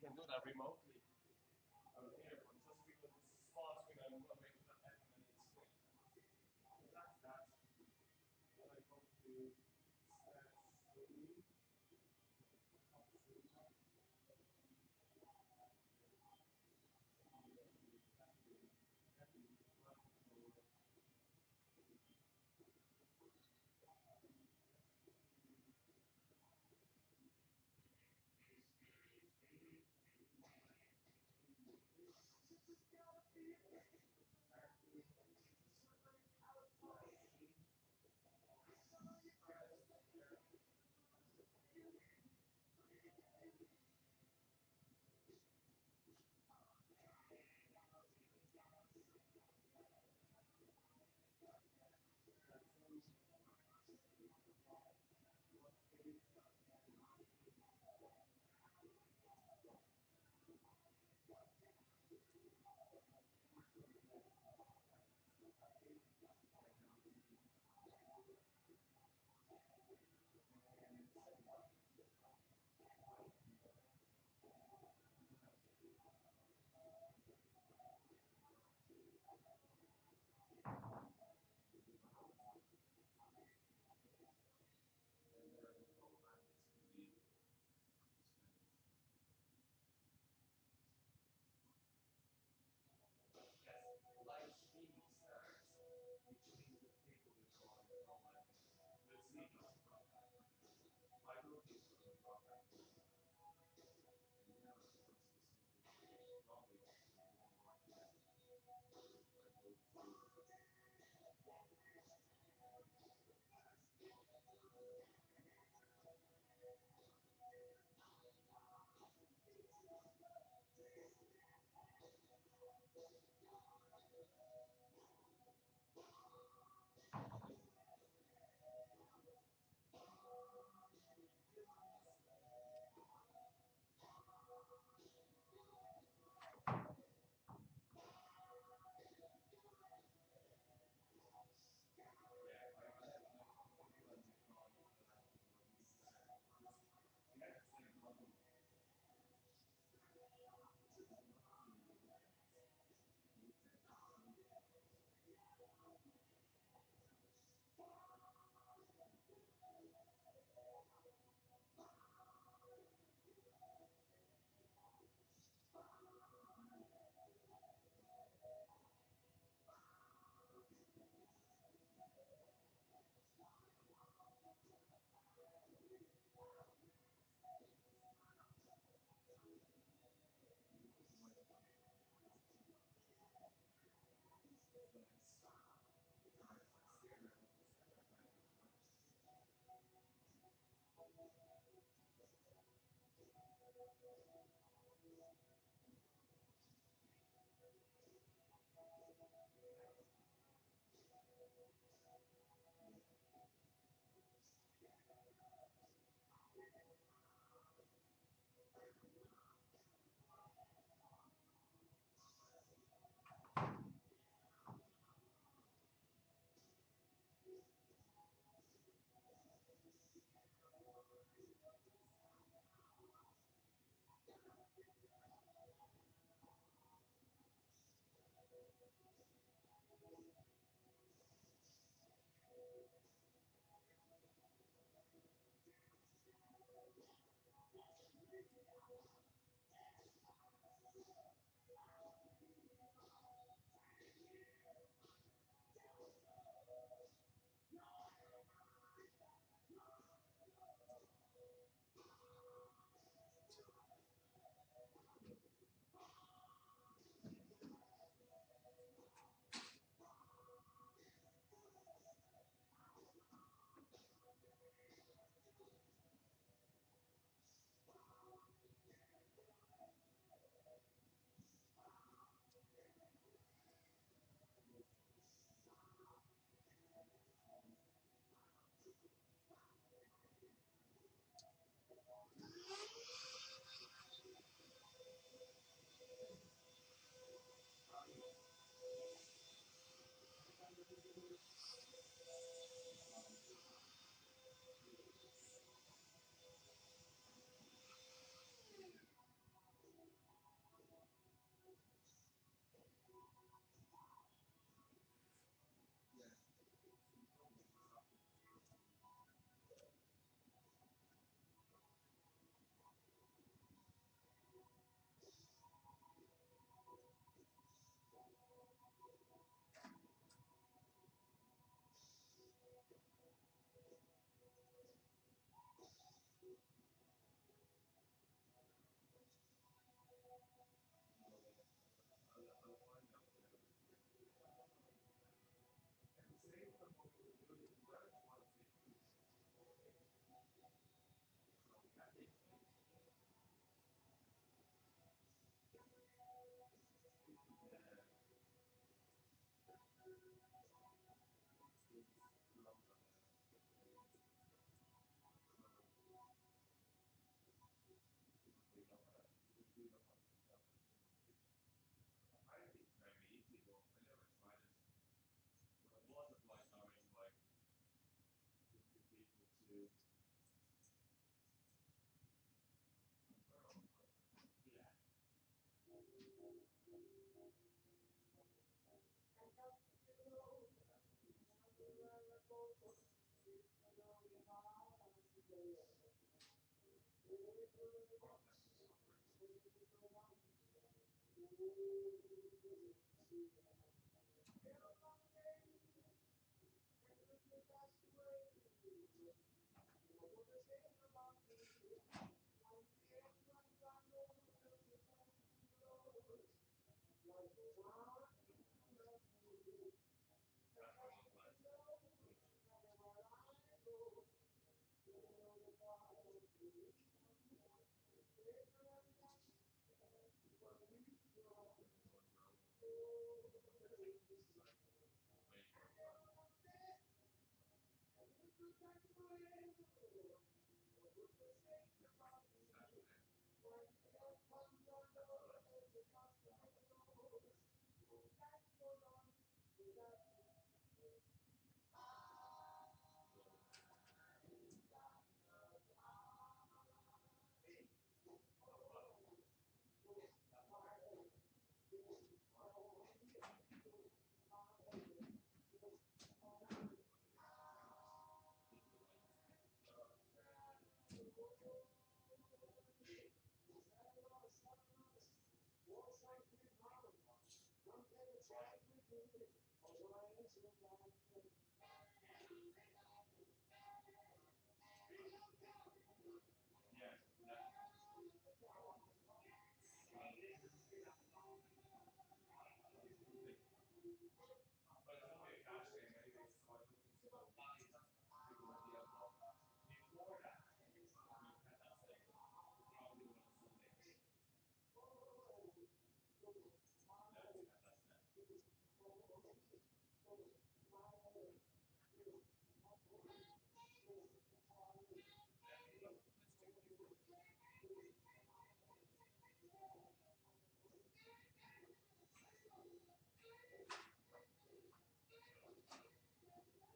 can do that remotely on airport just because it's a small screen and one way to having a neat screen. So that's that. Then I go to stats 3, top 3, and then I will go back to the yes, live streaming starts, which means that people will go on its own and will see this broadcast. I will think of the broadcast. And now it's once you see the lobby to one broadcast. I go to yeah, I realize you call this we have the same problem. Broadcasting software is that's what most clients switch. If it's what's relevant to the society, many parts are. Exactly. That's what I was thinking. So talk about what it is. Just the lights stuff. Yeah, definitely. Like, but it's only a cash game anyway, so I don't think it's going to be a big of a deal. But before that, we've had that say, probably one on Sunday. We'll definitely have that set. Definitely.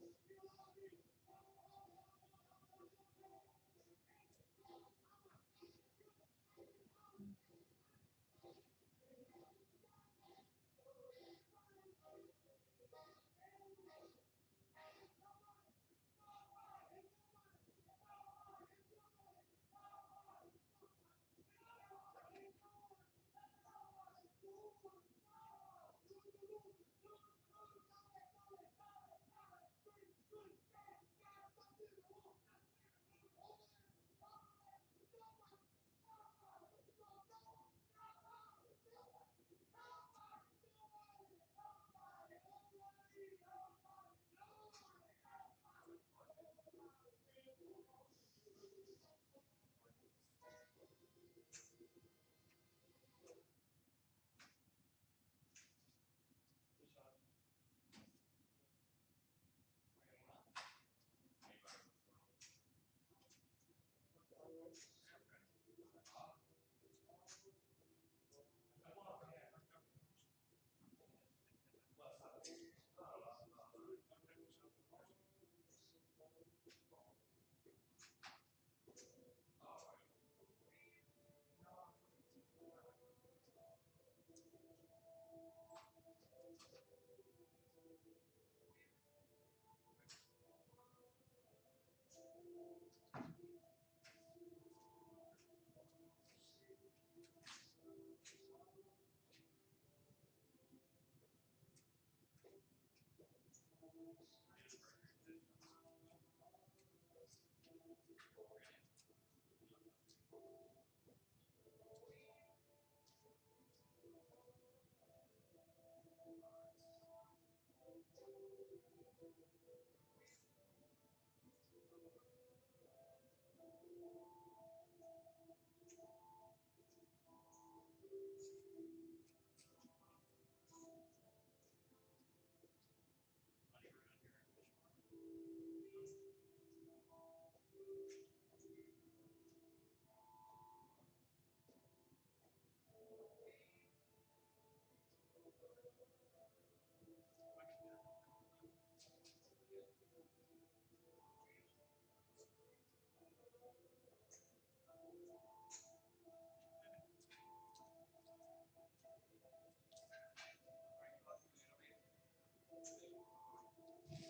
Let's do next week.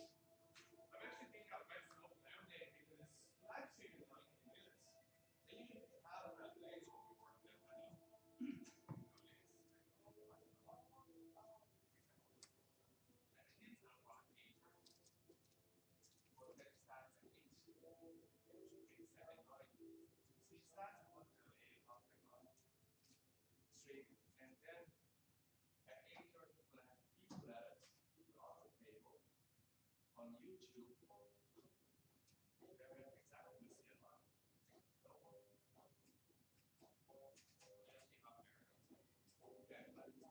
I'm actually thinking of myself nowadays because I've seen in 90 minutes. And you didn't have that days when we worked there, I know. Nowadays. And it is not one eight. But that starts at 8. Usually 7, 9. So you start to work at 8 o'clock, I got straight. And then at 8:30, we'll have people at it, people on the table, on YouTube. Exactly, we see a lot.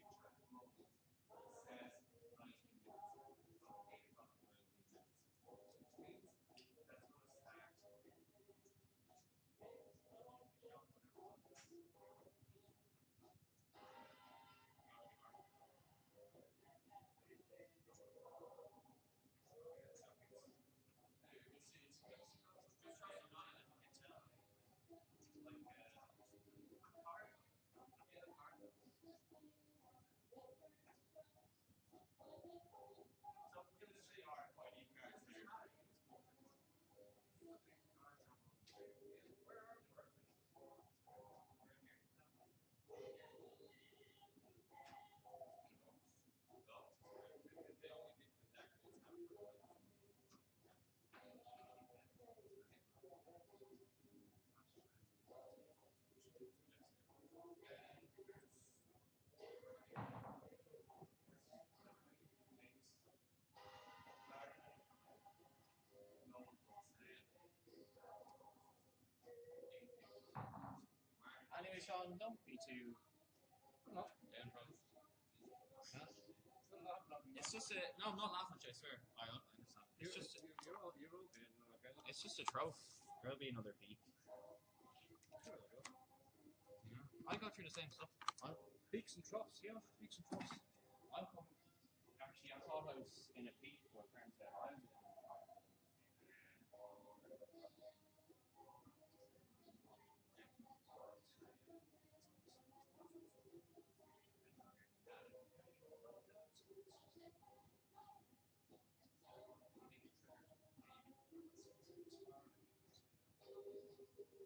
Yeah, but it's straight on YouTube picture at the moment. It says 90 minutes. From 8 o'clock to 90 minutes. Which means that's going to start. So we're going to see our RFID cards here. Where are you working? Right here. The only difference actually is how you're working. Anyway, Sean, don't be too Come on. down from. Huh? It's It's just a no. I'm not laughing at you. I swear. I understand. It's just. you're okay. No, okay. It's just a trope. There'll be another peak. Sure, there will. I go through the same stuff. Peaks and troughs, yeah, peaks and troughs. I'll come. Actually, I thought I was in a peak, but it turns out I was in a trough. What I want to do today is serious. They have the artist like in paper cards. They running low hours. Like when it's on. Just crispy.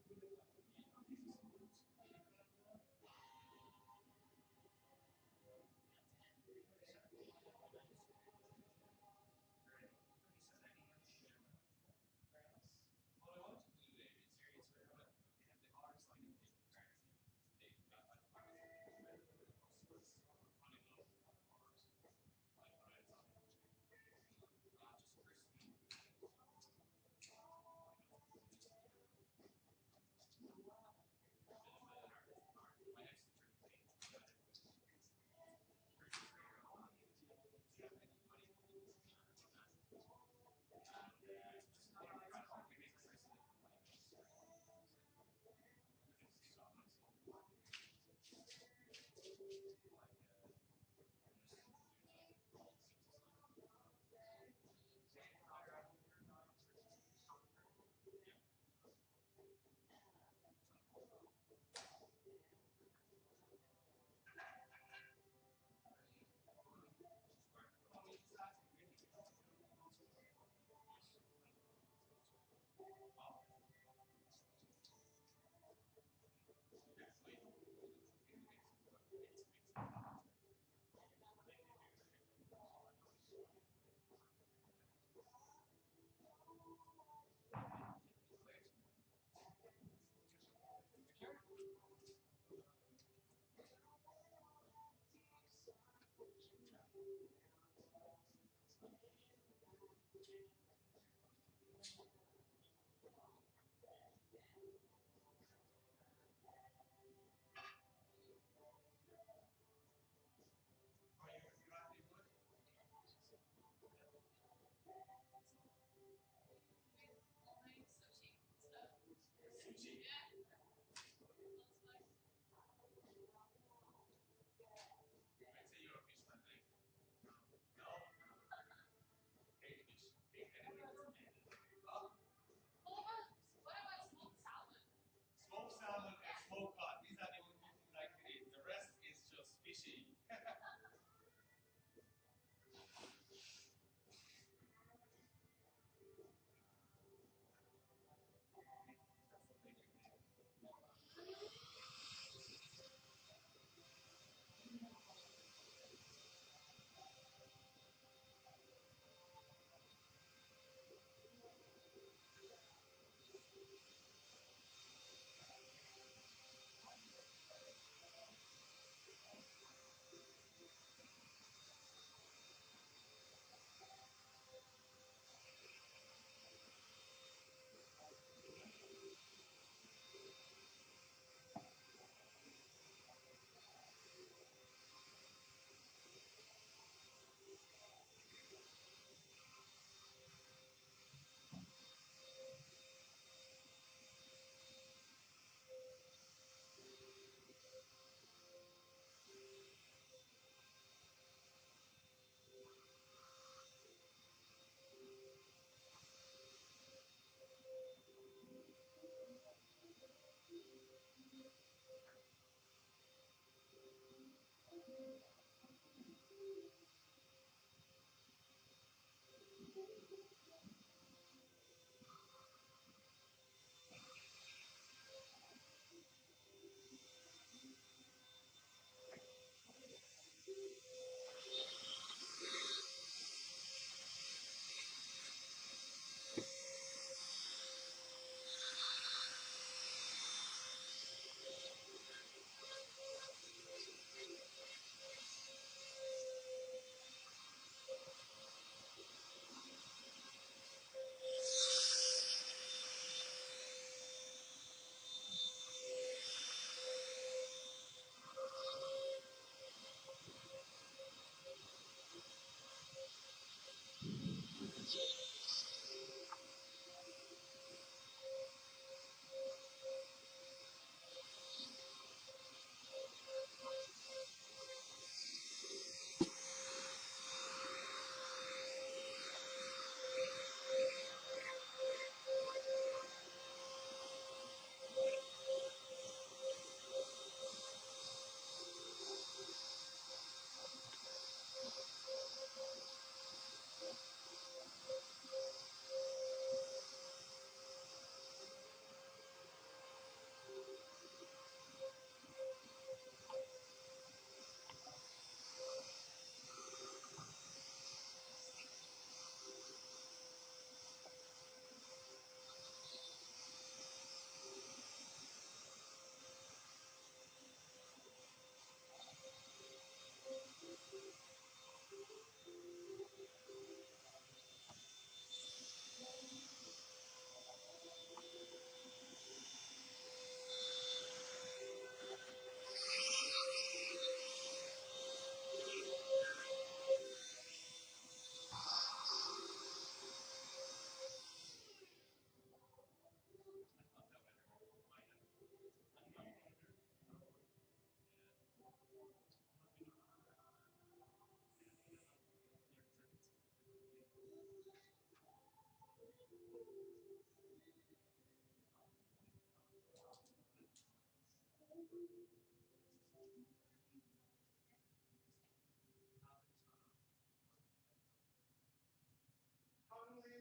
Hungry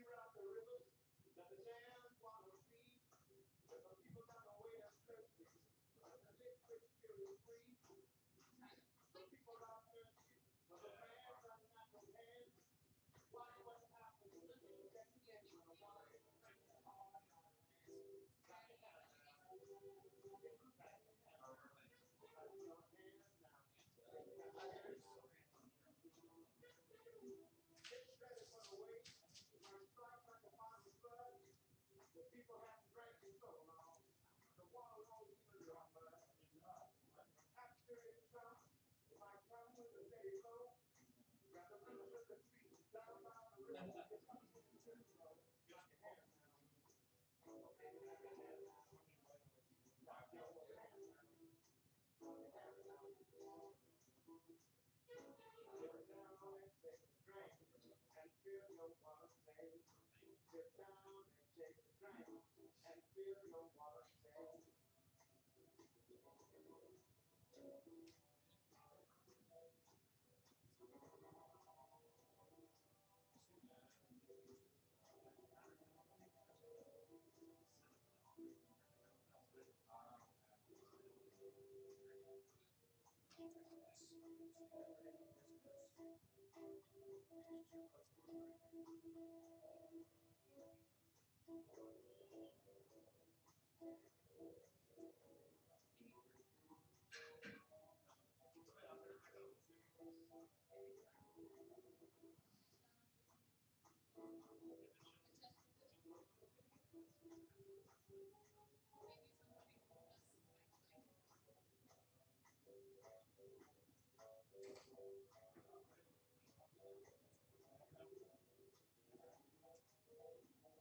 round the rivers that the dams want to feed. There's some people down the way that's thirsty, but the liquid spirit is free. Some people are thirsty, but the man's unnatural hands. Watch what happens when the people get together when the water is affected all our land. Clap your hands now. Clap your hands now. Clap your hands now. Get ready for the wait. When it strikes like a mighty flood, the people haven't drank in so long. The water won't even drop mud. After it comes, it might come with a steady flow. Got the roots of the trees down by the river. It's up with the tree flow. Clap your hands now. Clap your hands now. Clap your hands now. Sit down and take a drink and feel your water change. Sit down and take a drink and feel your water change.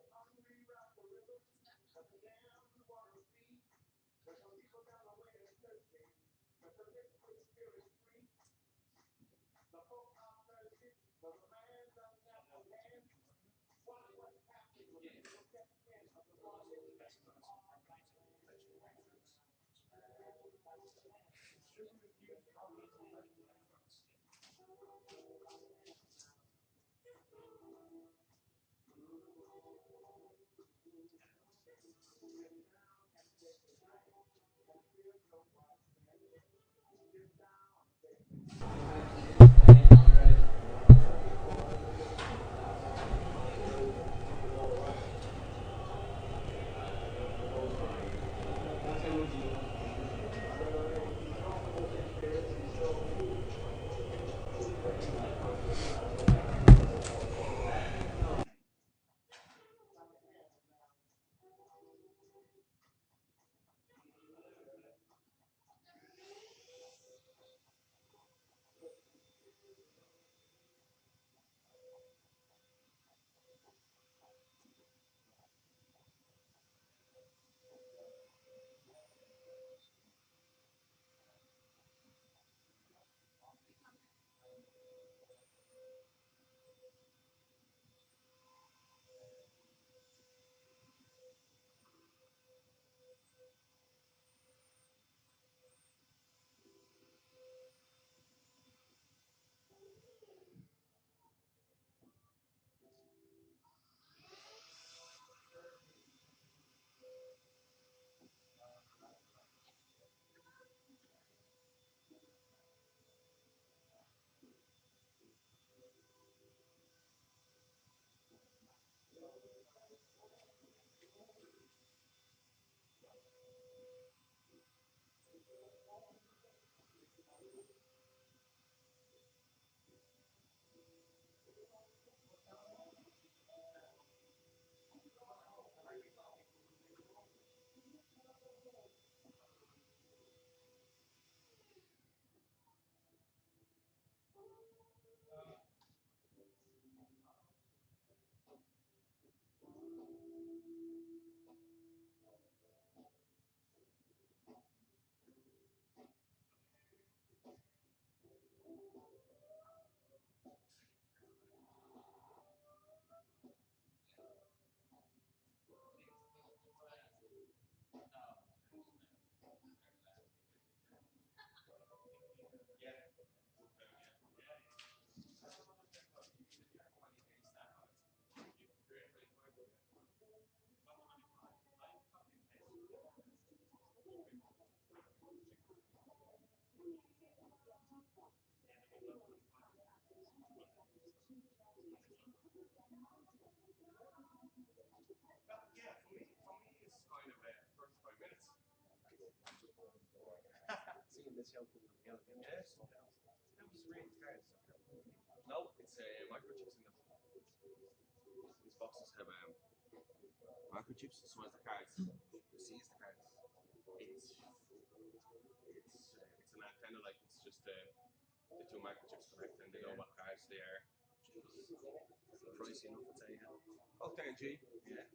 Hungry round the rivers, but the dams want to feed. There's some people down the way that's thirsty, but the liquid spirit is free. The folk are thirsty, but the man's unnatural hands. Watch what happens when the people get wind of the water is affecting all our land. Sit down and take a drink and feel your water change. this young people to get it. Yes. How does it read cards? No, it's microchips in them. These boxes have microchips, so as the cards, you see the cards. It's an antenna, like it's just the two microchips connect and they know what cards they are. Pricey enough, I'd say. Oh, 10G. Yeah.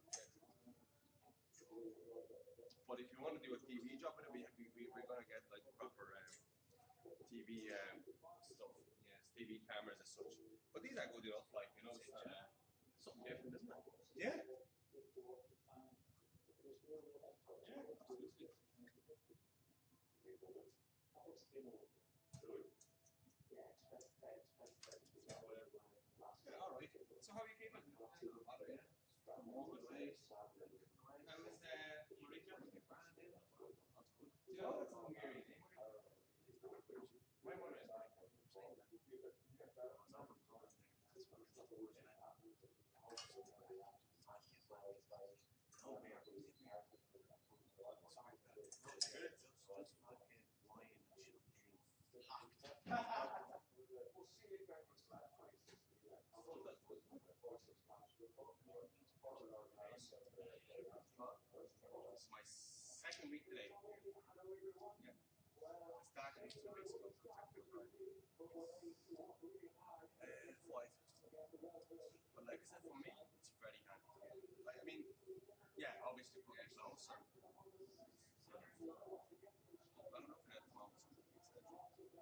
But if you want to do a TV job with it, we're going to get like proper TV stuff. Yes, TV cameras as such. But these are good enough, like, you know, it's something different, isn't it? Yeah. Yeah, all right. So how are you keeping? How is Mauricio? Yeah, that's Hungarian. My mother is This is my second week today. Yeah. I started 2 weeks ago. Five. But like I said, for me, it's very handy. Like, I mean, yeah, obviously put it closer. So, I don't know if at the moment something is not much crap here.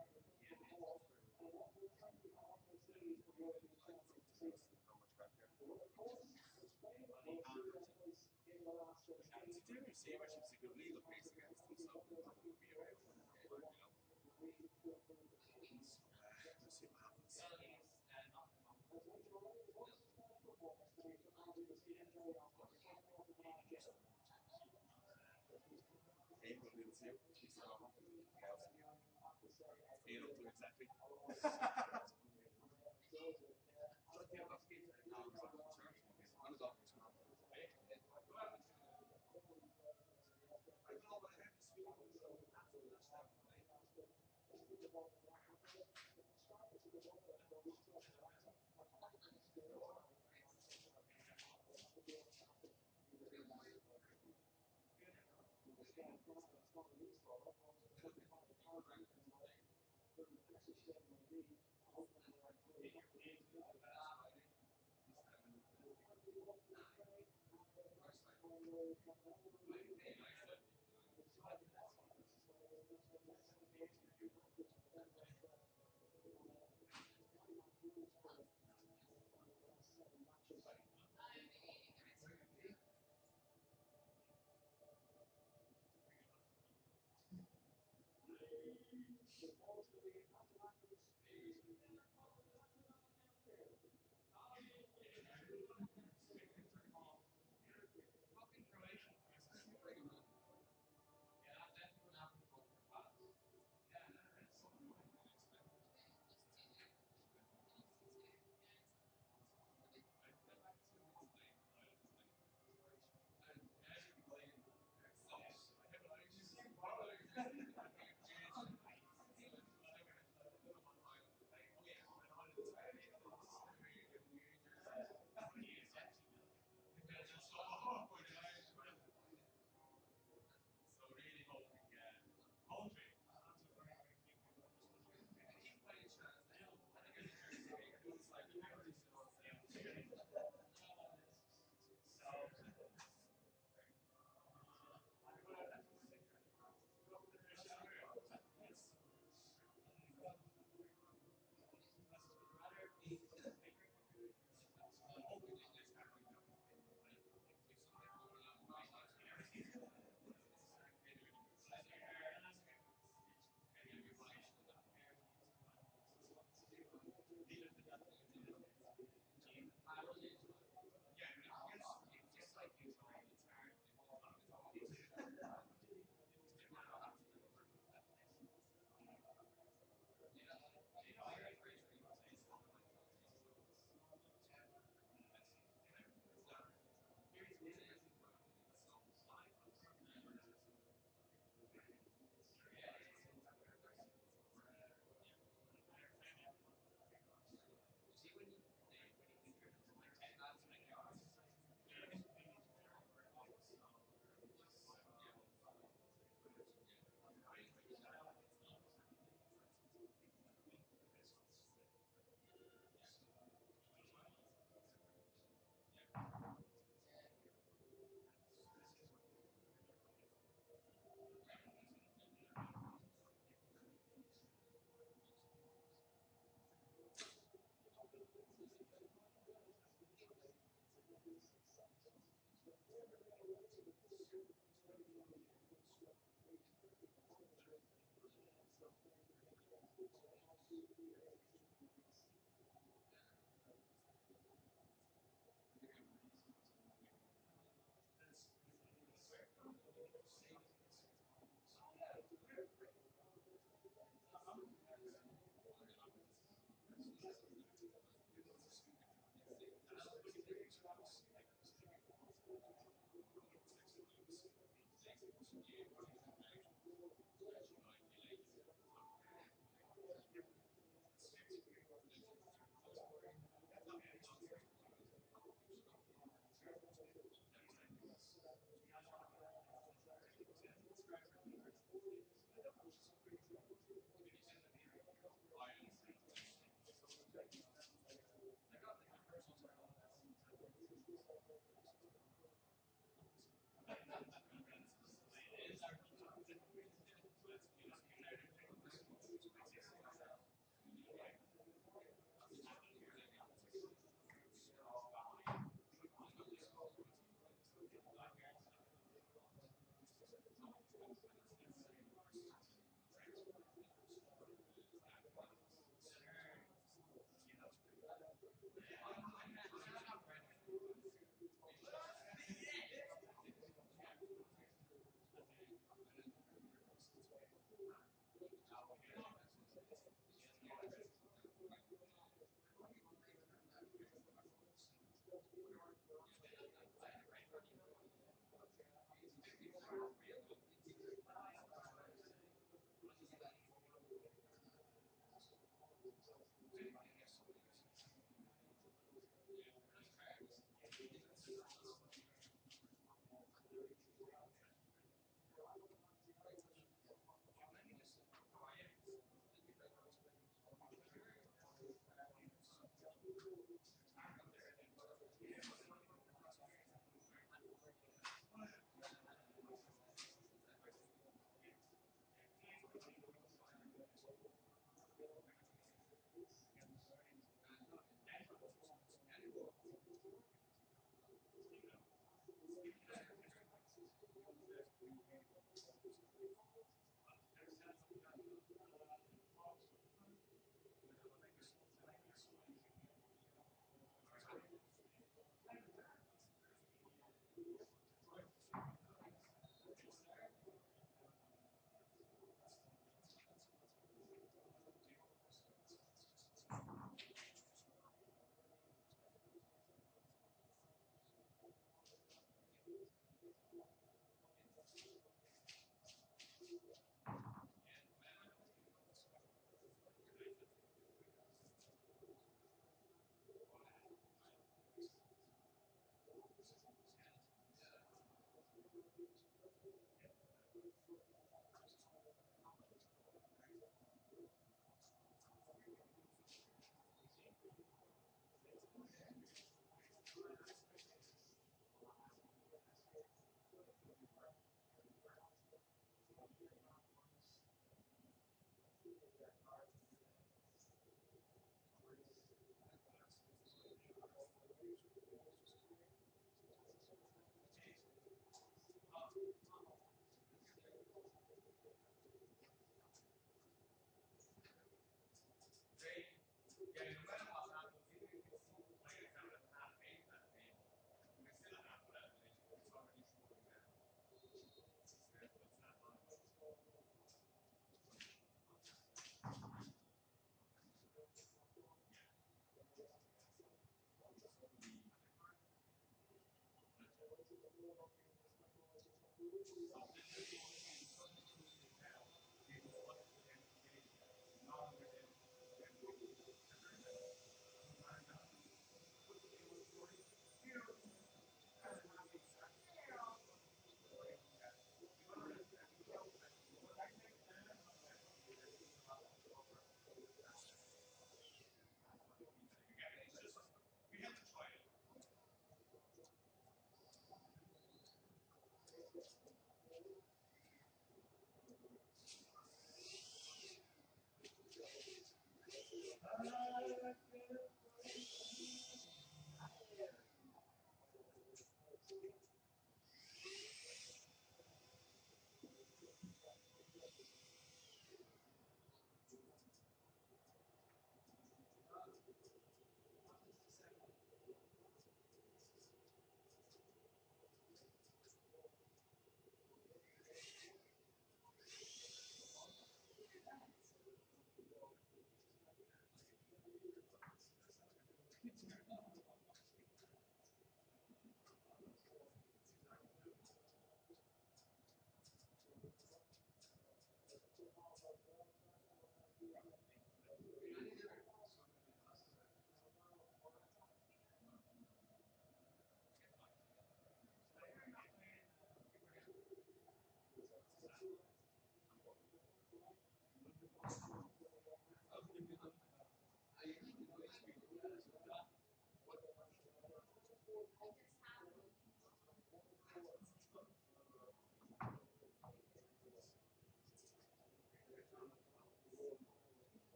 To do receiverships, a good legal case against them, so it would be available. You know. Let's see what happens. April will see. April too exactly.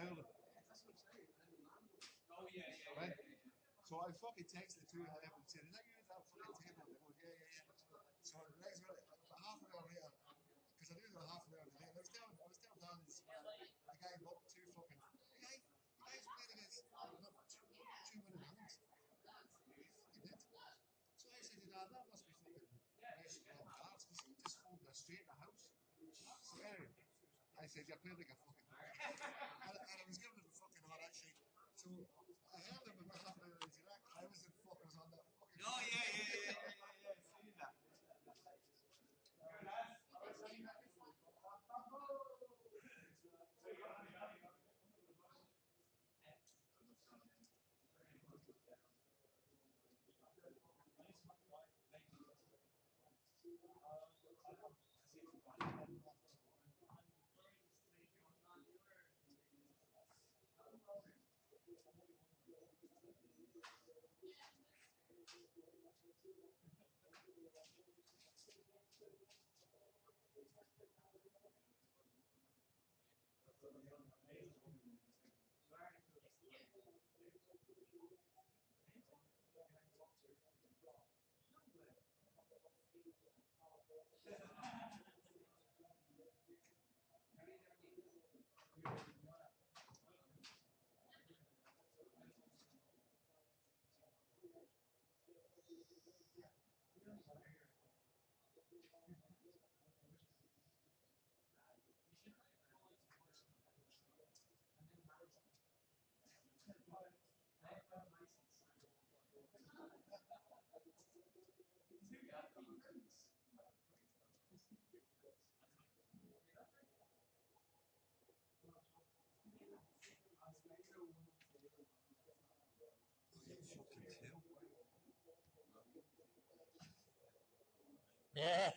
Down. Oh yeah, yeah, yeah, Right? yeah, yeah. So I fucking texted the two of them and said, "Is that you at that fucking table?" They go, "Yeah." So the next minute, half an hour later, because I knew they were half an hour late, I was down and the guy got two fucking. The guy's playing against two winning hands. He did. So I said, that must be fucking nice cards because he just folded a straight in the house. So anyway, I said, "You're playing like a fucking and I was giving it a fucking hard actually. So I held him about half an hour into that. I was in fuckers on that fucking. Oh yeah. See that. Yeah.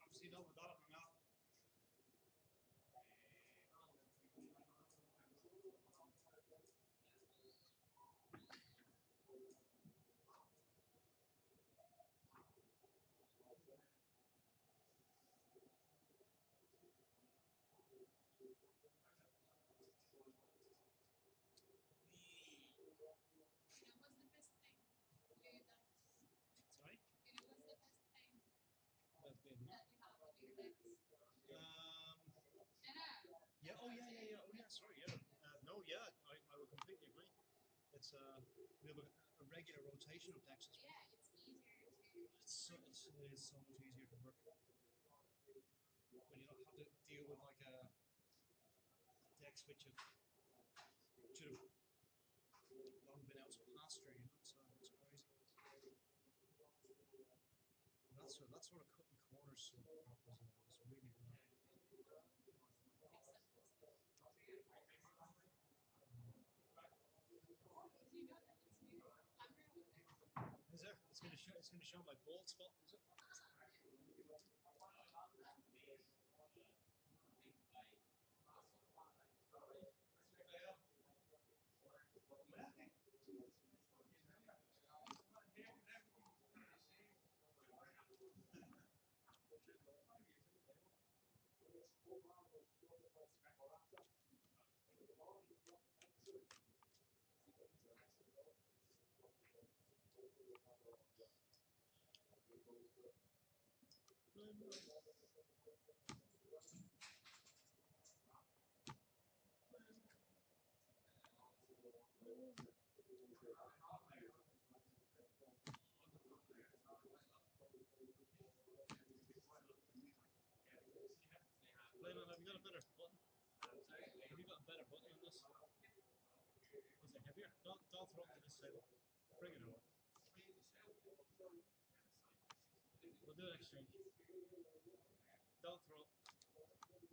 Obviously not with that in my mouth. Sorry? That's been yeah, oh yeah. Oh yeah, sorry, yeah. No, yeah, I would completely agree. It's we have a regular rotation of decks as well. It is so much easier to work when you don't have to deal with like a decks which have should have long been out of pasture, you know. So it's crazy. That sort of cutting corners sort of crap was really good. Is there? It's going to show my bald spot. Is it? Lennon, have you got a better button? Have you got a better button on this? Is it heavier? Don't throw it to this side. Bring it over. We'll do an exchange. Don't throw it. Please.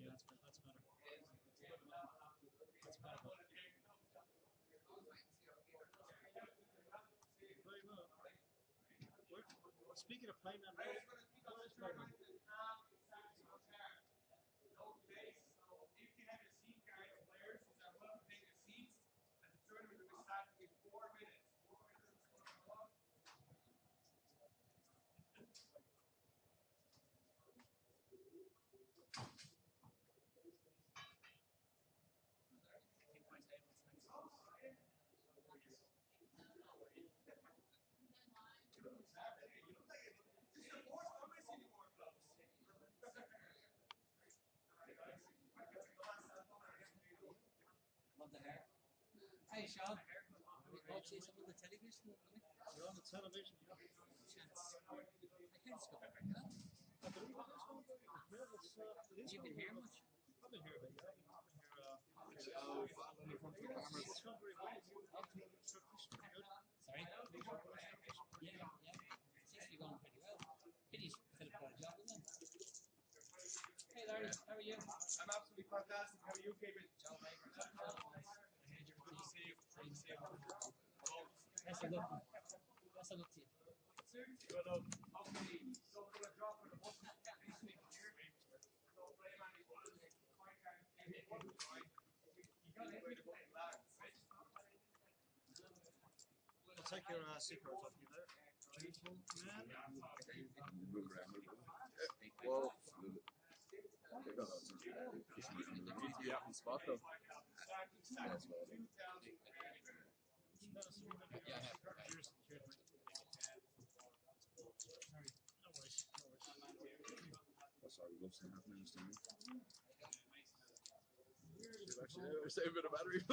Just in case. Yeah, that's better. That's better. Very well. Speaking of playman, If you have your seat cards, players are welcome to take your seats, and the tournament will be starting in 4 minutes. Love the hair. Hey, Sean. Watching some of the television? you're on the television. Chance. I can't stop. Huh? I believe it is going very well. You've been here much? I've been here a bit. I've been here. In front of the cameras. It's gone very well. Good. Sorry? Yeah. It's actually going pretty well. Pity's Philip got a job, isn't it? Hey, Larry, how are you? I'm absolutely fantastic. How are you keeping? John Baker. Good to see you. Good to see you. Best of luck. Best of luck to you. Good luck. Hopefully, don't put a drop in the book. Don't blame anyone. You got it. I'll take your secrets off you there. Gentleman. Move around a little bit. Well, they're gonna need to be out in spot though. That's well. Yeah, I have. Cheers. No worries. Oh, sorry, we've seen happening this time. Actually, save a bit of battery.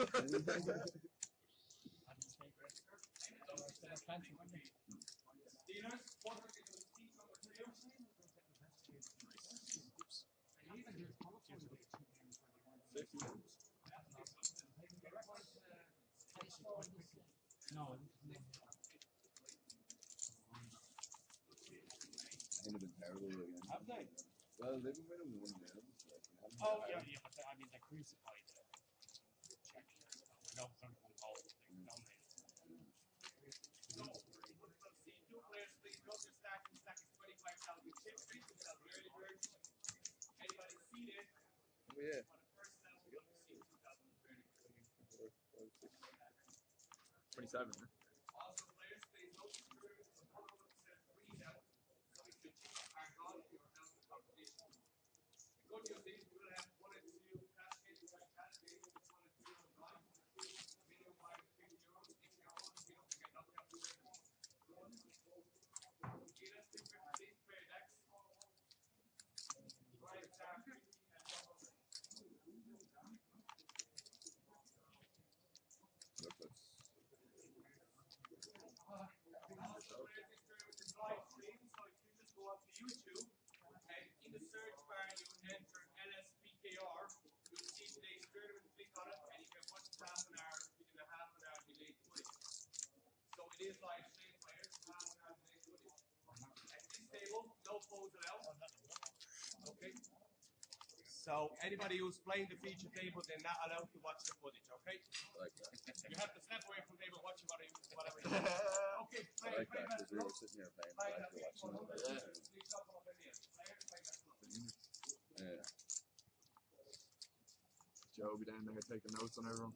No. Kind of been terrible again. Have they? Well, they've been winning 1-0. Oh, yeah, but I mean, they crucified the Czech. I know it's only one goal, but they dominated. Two players, please go to stack. Stack is 25,000 chips. Early birds. Anybody seated? Oh, yeah. For the first time, we're going to see 2,030. 27. Huh? Also, players, please go to the 100% free health. So if your chips are gone, your health is competition. The good news is we will have 1 and 2 cascades. Which 1 and 2 on live. Minimum 5 to 50 euros. If you're on, you don't get knocked out. Okay, let's do 50 per decks. Right, YouTube, and in the search bar you enter LSPkr, you'll see today's tournament, click on it, and you can watch half an hour within a half an hour delayed footage. So it is live stream, players, half an hour delayed footage. At this table, no phones allowed. Okay. So anybody who's playing the feature table, they're not allowed to watch the footage, okay? Like that. You have to step away from the table, watch whatever you Okay, I like that because we were sitting here playing back to watching all that. Yeah. Joe will be down there taking notes on everyone.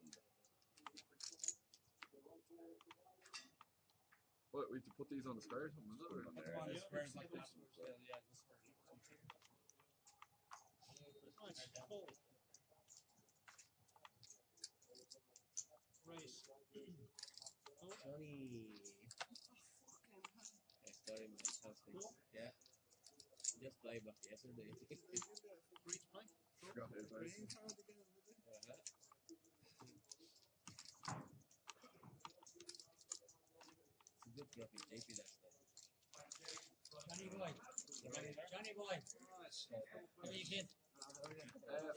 What, we have to put these on the square or something? Put them on the squares like that. Yeah, this square. Nice. Cool. Right. Johnny. I started my something. Yeah. Just play back yesterday. Free to play. Forgot his name. It's a good trophy, JP last night. Johnny boy. Johnny boy. How are you, kid?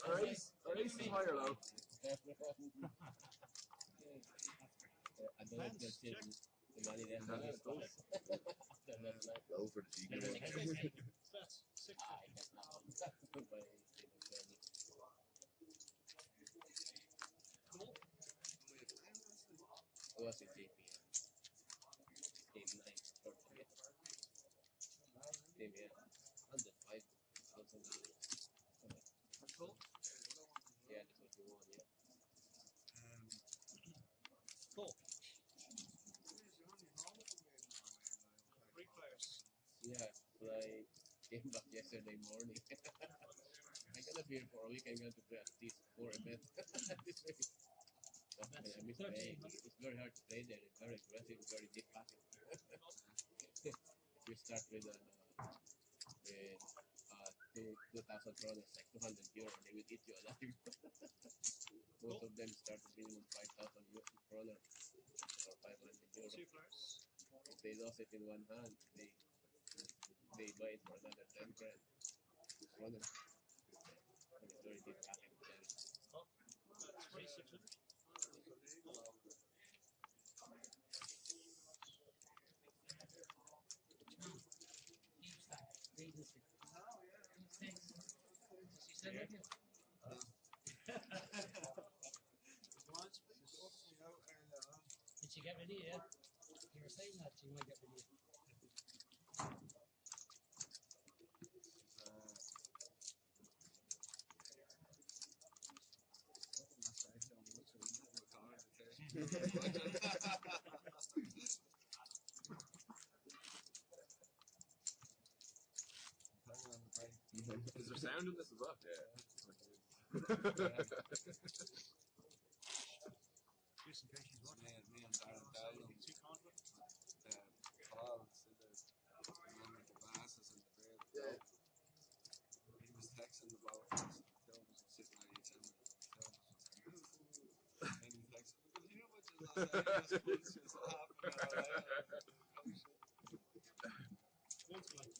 Our ace is high or low? I don't know if that's it. The money that Yeah, money it does. after that night. Low for the GP. That's 6. I guess not. But it's still Johnny. Cool. I was in JP. Game 9 short again. Game 8. Under 5,000 euros. Cool. Yeah, that's what you want, yeah. Cool. Free players. Yeah, but I came back yesterday morning. I'm gonna be here for a week. I'm going to play at least 4 events this week. But I miss playing. It's very hard to play there. It's very aggressive, very deep packet. We start with 2,000 kroners, like 200 euros. They will eat you alive. Most of them start with minimum 5,000 kroners or 500 euros. 2 players. If they lost it in one hand, they buy it for another 10 grand. Kroners. And it's very deep packet. Oh, that's 2,600. DeepStack. Read this. Thanks. She said it. Did she get ready yet? You were saying that she might get ready. Is there sound in this as well? Yeah. Just in case she's watching. Me and Darren Dowling, Too confident. Paul, the man with the glasses and the beard. He was texting about us. The two of us were sitting at each end. And he texted, "We can hear what you're saying. This is half an hour later." Once again.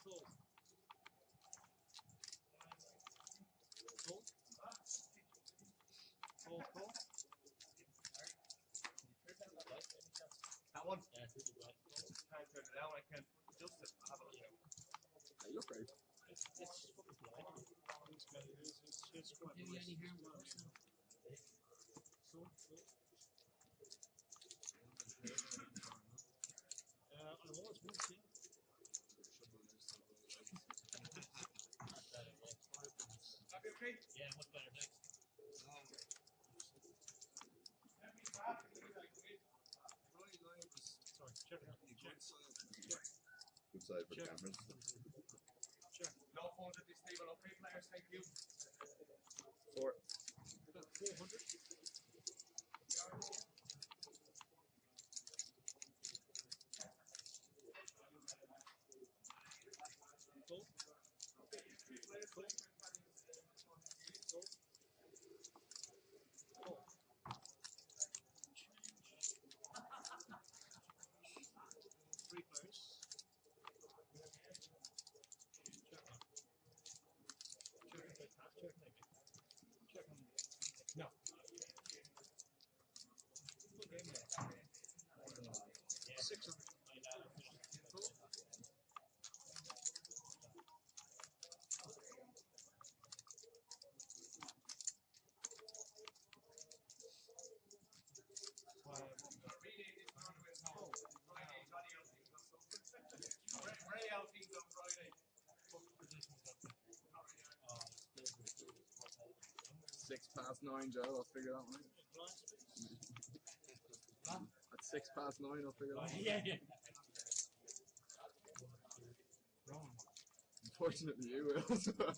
Cool. Cool. Cool, cool. That one? Yeah, it's really good. Can't turn it down. I can't adjust it. Have a look. You look great. It's fucking blind. It's quite Do you nice. any harm with person? Cool, cool. I was once, yeah. Are you okay? Yeah, much better, thanks. Sorry, check it out. Check. Good side for the Check. cameras. Check. No phones at this table. Okay, players. Thank you. 4. 400. Cool. Cool. Cool. Cool. Three players. Check on. Check if they pass. Check maybe. Check on. No. Full game there. 600. Cool. Ray out things on Friday. 6 past 9, Joe. I'll figure that one out. Huh? At 9 up here. Yeah, yeah. Wrong. Unfortunately, you will as well.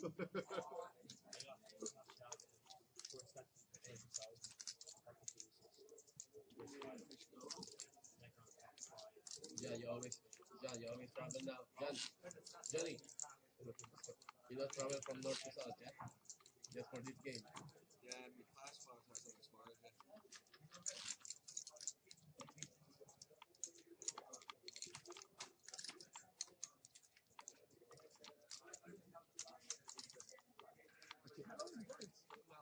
John, you always travel now. Johnny, you don't travel from north to south, yeah? Just for this game. Yeah, my passport hasn't expired yet.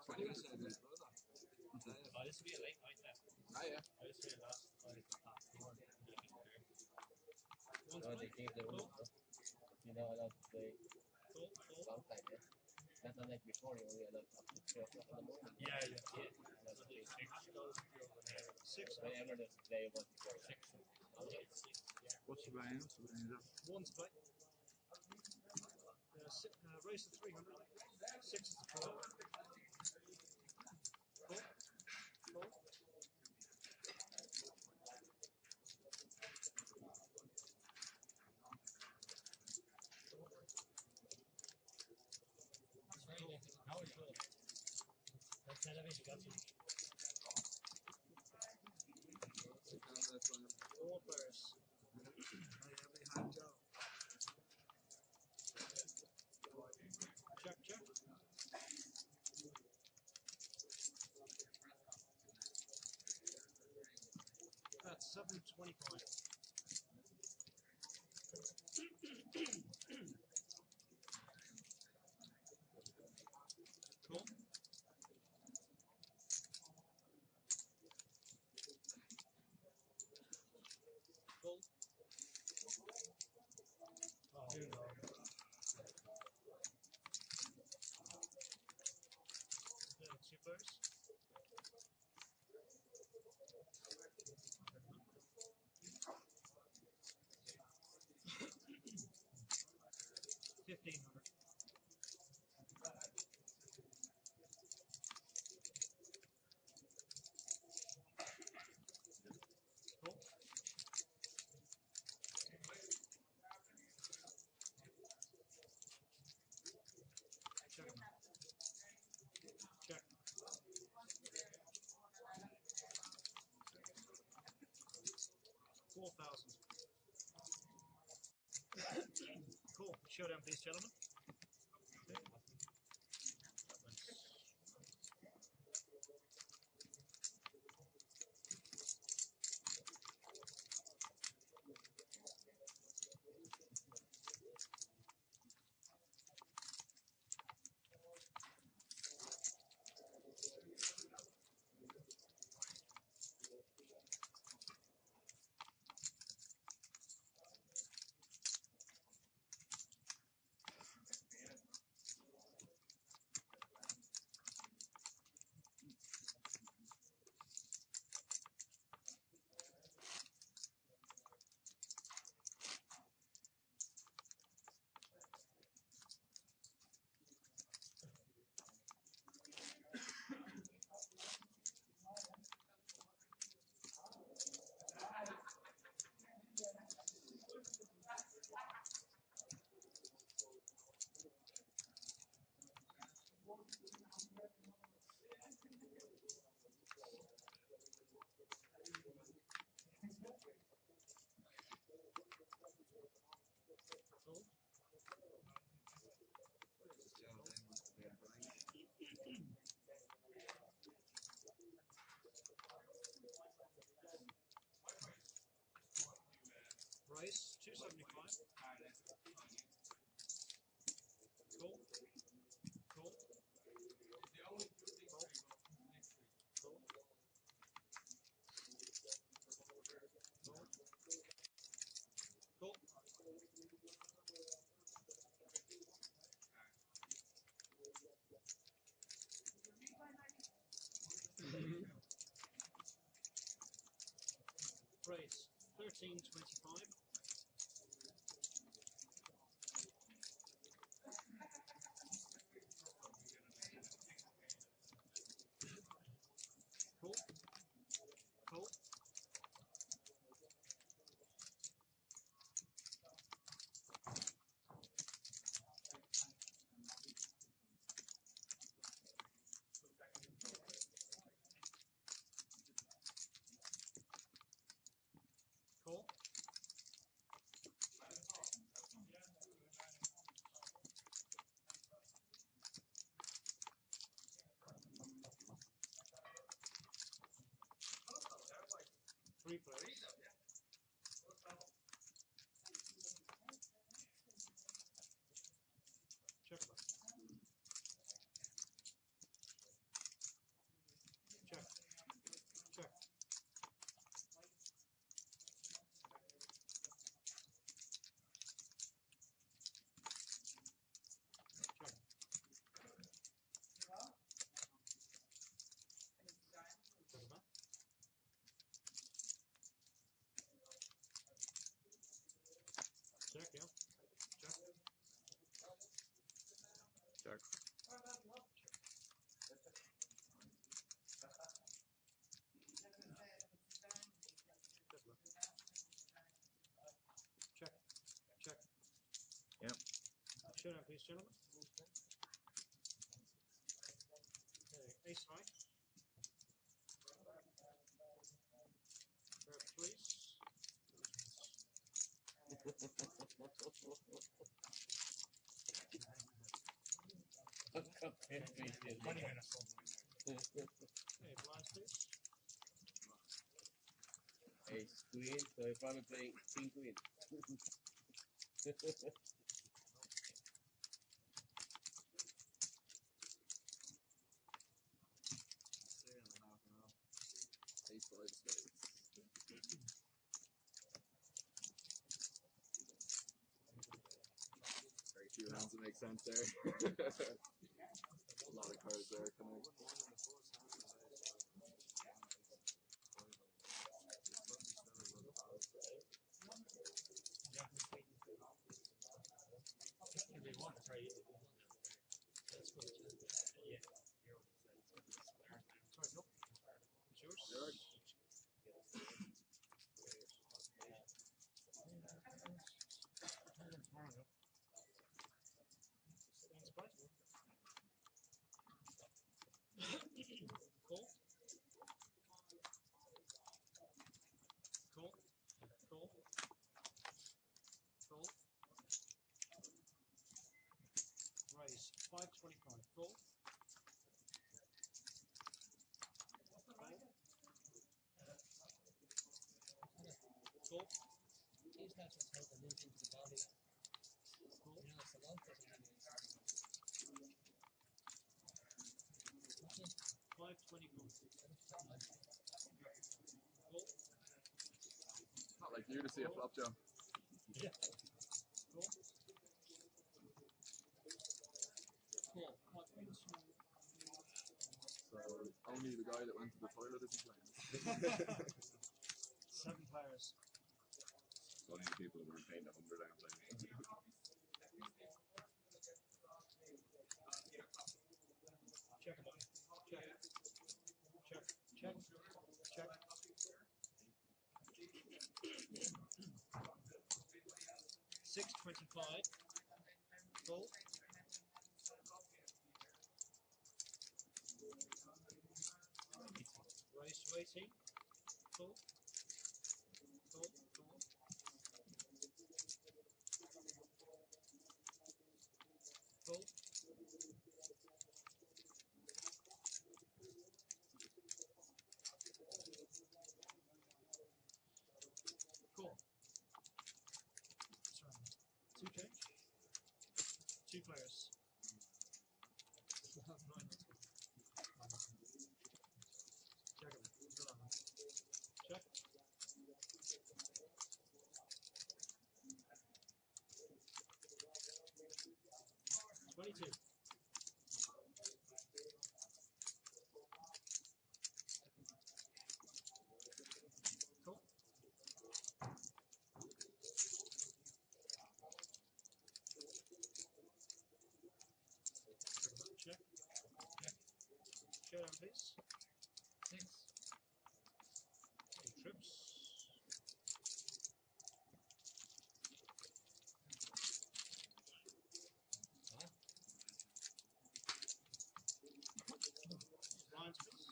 What do you say, my brother? Oh, this would be a late night then. Ah, yeah. I just realized I was the last one. No, they changed the rules, no? You're not allowed to play long time, yeah? Not unlike before, you only allowed up to 3 o'clock in the morning. Yeah, yeah, yeah. Not the case. Six. Whenever there's a play, you want to play. What's the buying? One to play. Race to 300. 6 is the call. Call. Now it's good. That television got you. 4 players. Check. That's 725. Cool. Cool. Oh, here we go. Two players. $1,500. Cool. Check. 4,000. Cool. Showdown, please, gentlemen. Price, $275. Cool. Cool. Cool. Price, $13.25. Cool. Cool. Showdown, please, gentlemen. Okay, ace high. Please. Okay, 20 minutes. Okay, blinds, please. Ace queen, so you're probably playing king queen. Ace five spades. Very few hands that make sense there. A lot of cards there coming. They want to try it. That's good. Yeah. Sorry, nope. It's yours. Good. Cool. Cool. Cool. Cool. Raise 525. Cool. Cool. These guys are supposed to move into the body. Cool. You know, it's a long thing. 525. Cool. Not like you to see a flop, Joe. Yeah. Cool. Cool. So only the guy that went to the toilet isn't playing. 7 players. So only the people who weren't paying the 100 aren't playing. Check it out. Check. Check. Check. Check. 625. Full. Raise to 18. Full. Full. Full. Full. Cool. Sorry. 2 change. 2 players. Check it. Check. 22. Cool. Check. Check. Showdown, please. 6. Any trips? Blinds, please.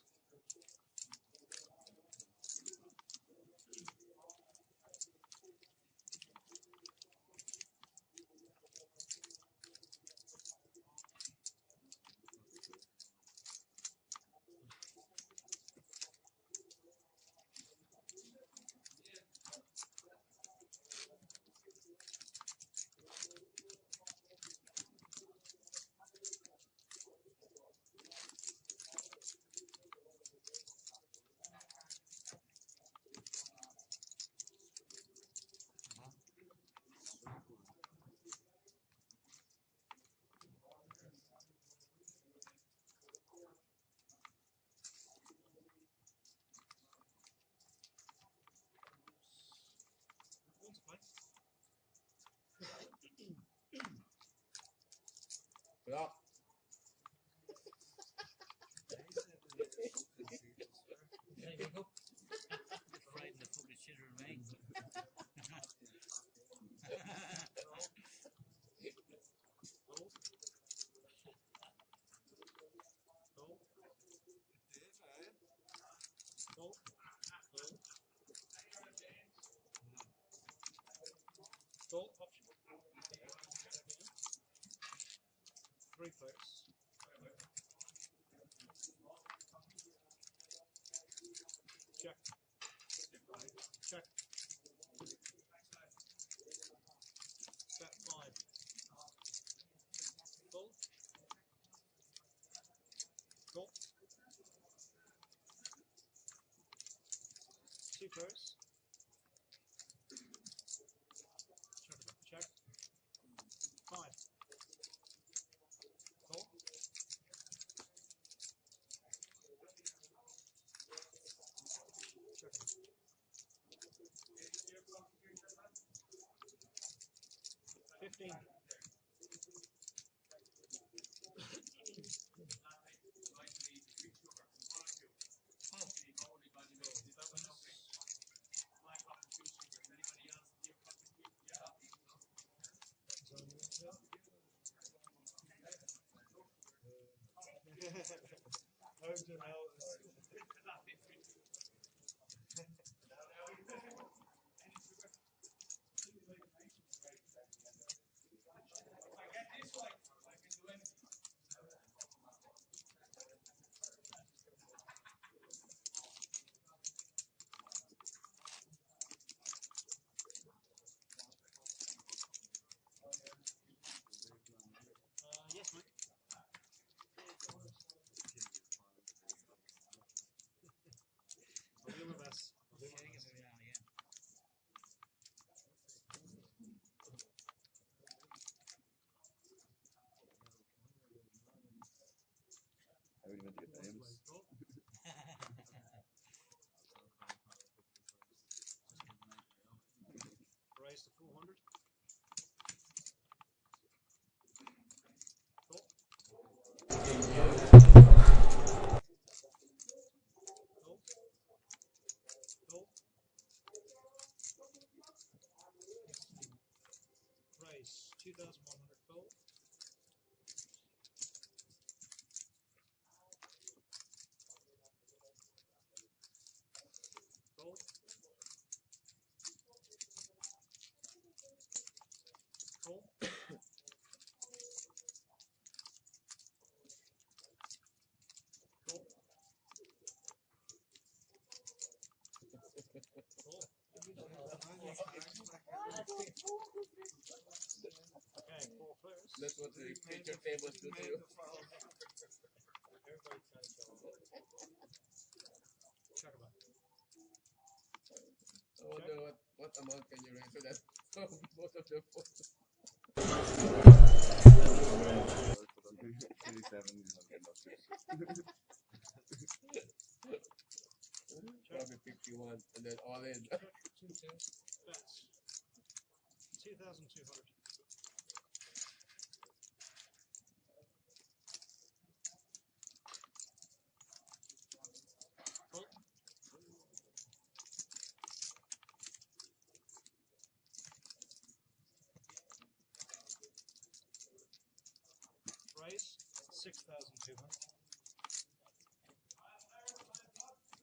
Once play. Flop. Can I wake up? Frightened the fucking shit out of me. 3 players. Check. Check. Bet 5. Full. Full. 2 players. Check. 5. Full. Check. 15. Yes, mate. I'll do my best. I'll do my best. I would even get names. Raise to 400. Cool. Cool. Cool. Raise 2,100 full. Cool. Cool. Cool. Cool. Okay, 4 players. That's what the picture tables do to you. Everybody try to show them. Check them out. I wonder what amount can you raise so that both of them fall. 37, you don't get no chips. Probably 51 and then all in. Bets. 2,200. Full. Raise 6,200.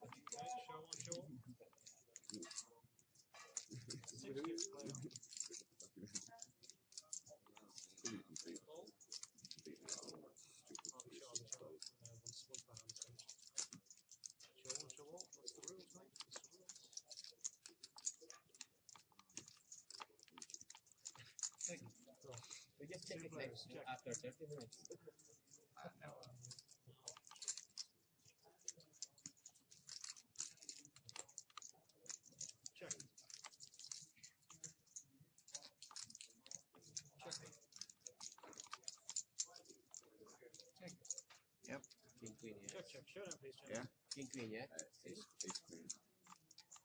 Okay, show on show. 6 chips player. Full. Show on. What's the rules, mate? What's the rules? We just check it players, next check. after 30 minutes. Check. Check. Yep. King queen, yeah. Check. Show down, please, Yeah. gentlemen. King queen, yeah. Ace queen.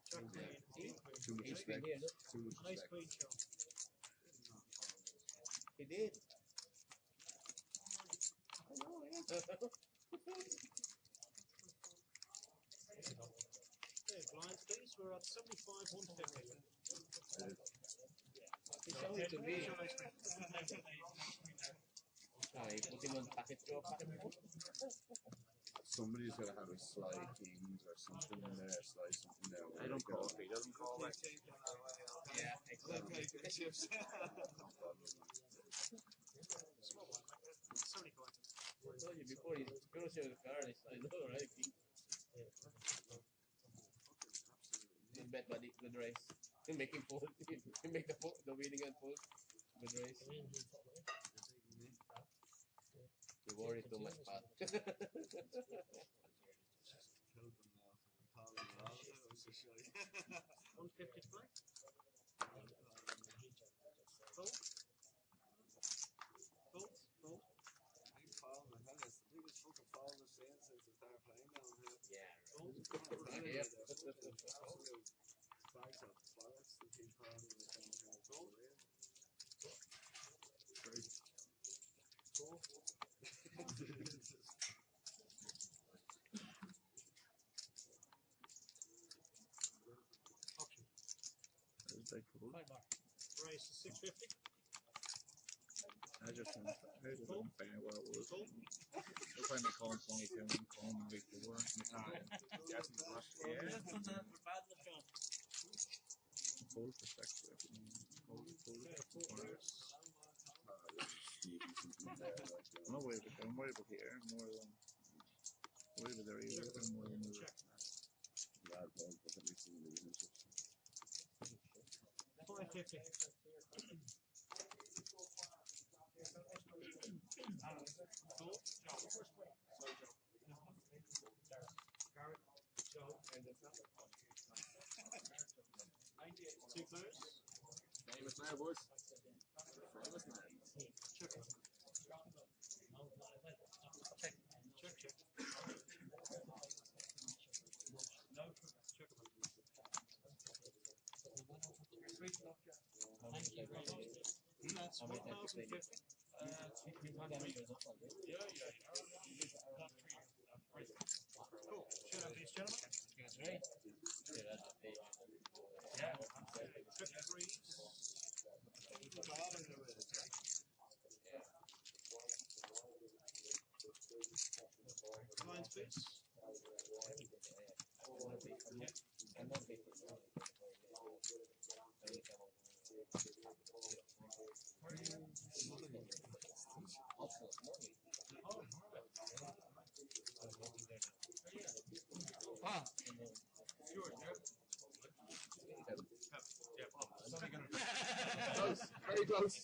Check. Yeah. Queen. Too much Ace respect. queen here, look. Too much Nice respect. queen show. He did. I know, yeah. Okay, blinds, please. We're at 75, 150. He showed it to me. Show nice queen. He put him on packet draw. Somebody's got to have a slide kings or something in there, slide something there. I don't call it. He doesn't call it. Yeah, exactly. Small blind, mate. 70 coin. especially with the car, I know, right? Not bad, buddy. Good race. You make him fold. You make the winning and fold. Good race. You worry too much, Pat. Race is 650. I just want to find what it was. We're playing the Colin 22 and Colin week 4. Yes, he's rushed. Yeah. Bad luck, John. Full perspective. Full I'm not worried about here more than worried about there either more than the Check. 550. Cool. Garrett, Joe, and two players. Famous man, boys. Famous man. Check. Check. Check. No. Check. That's 1,050. Cool. Should have these gentlemen. That's right. Yeah. Check three. Lines, please. Wow. Sure, Close. Very close.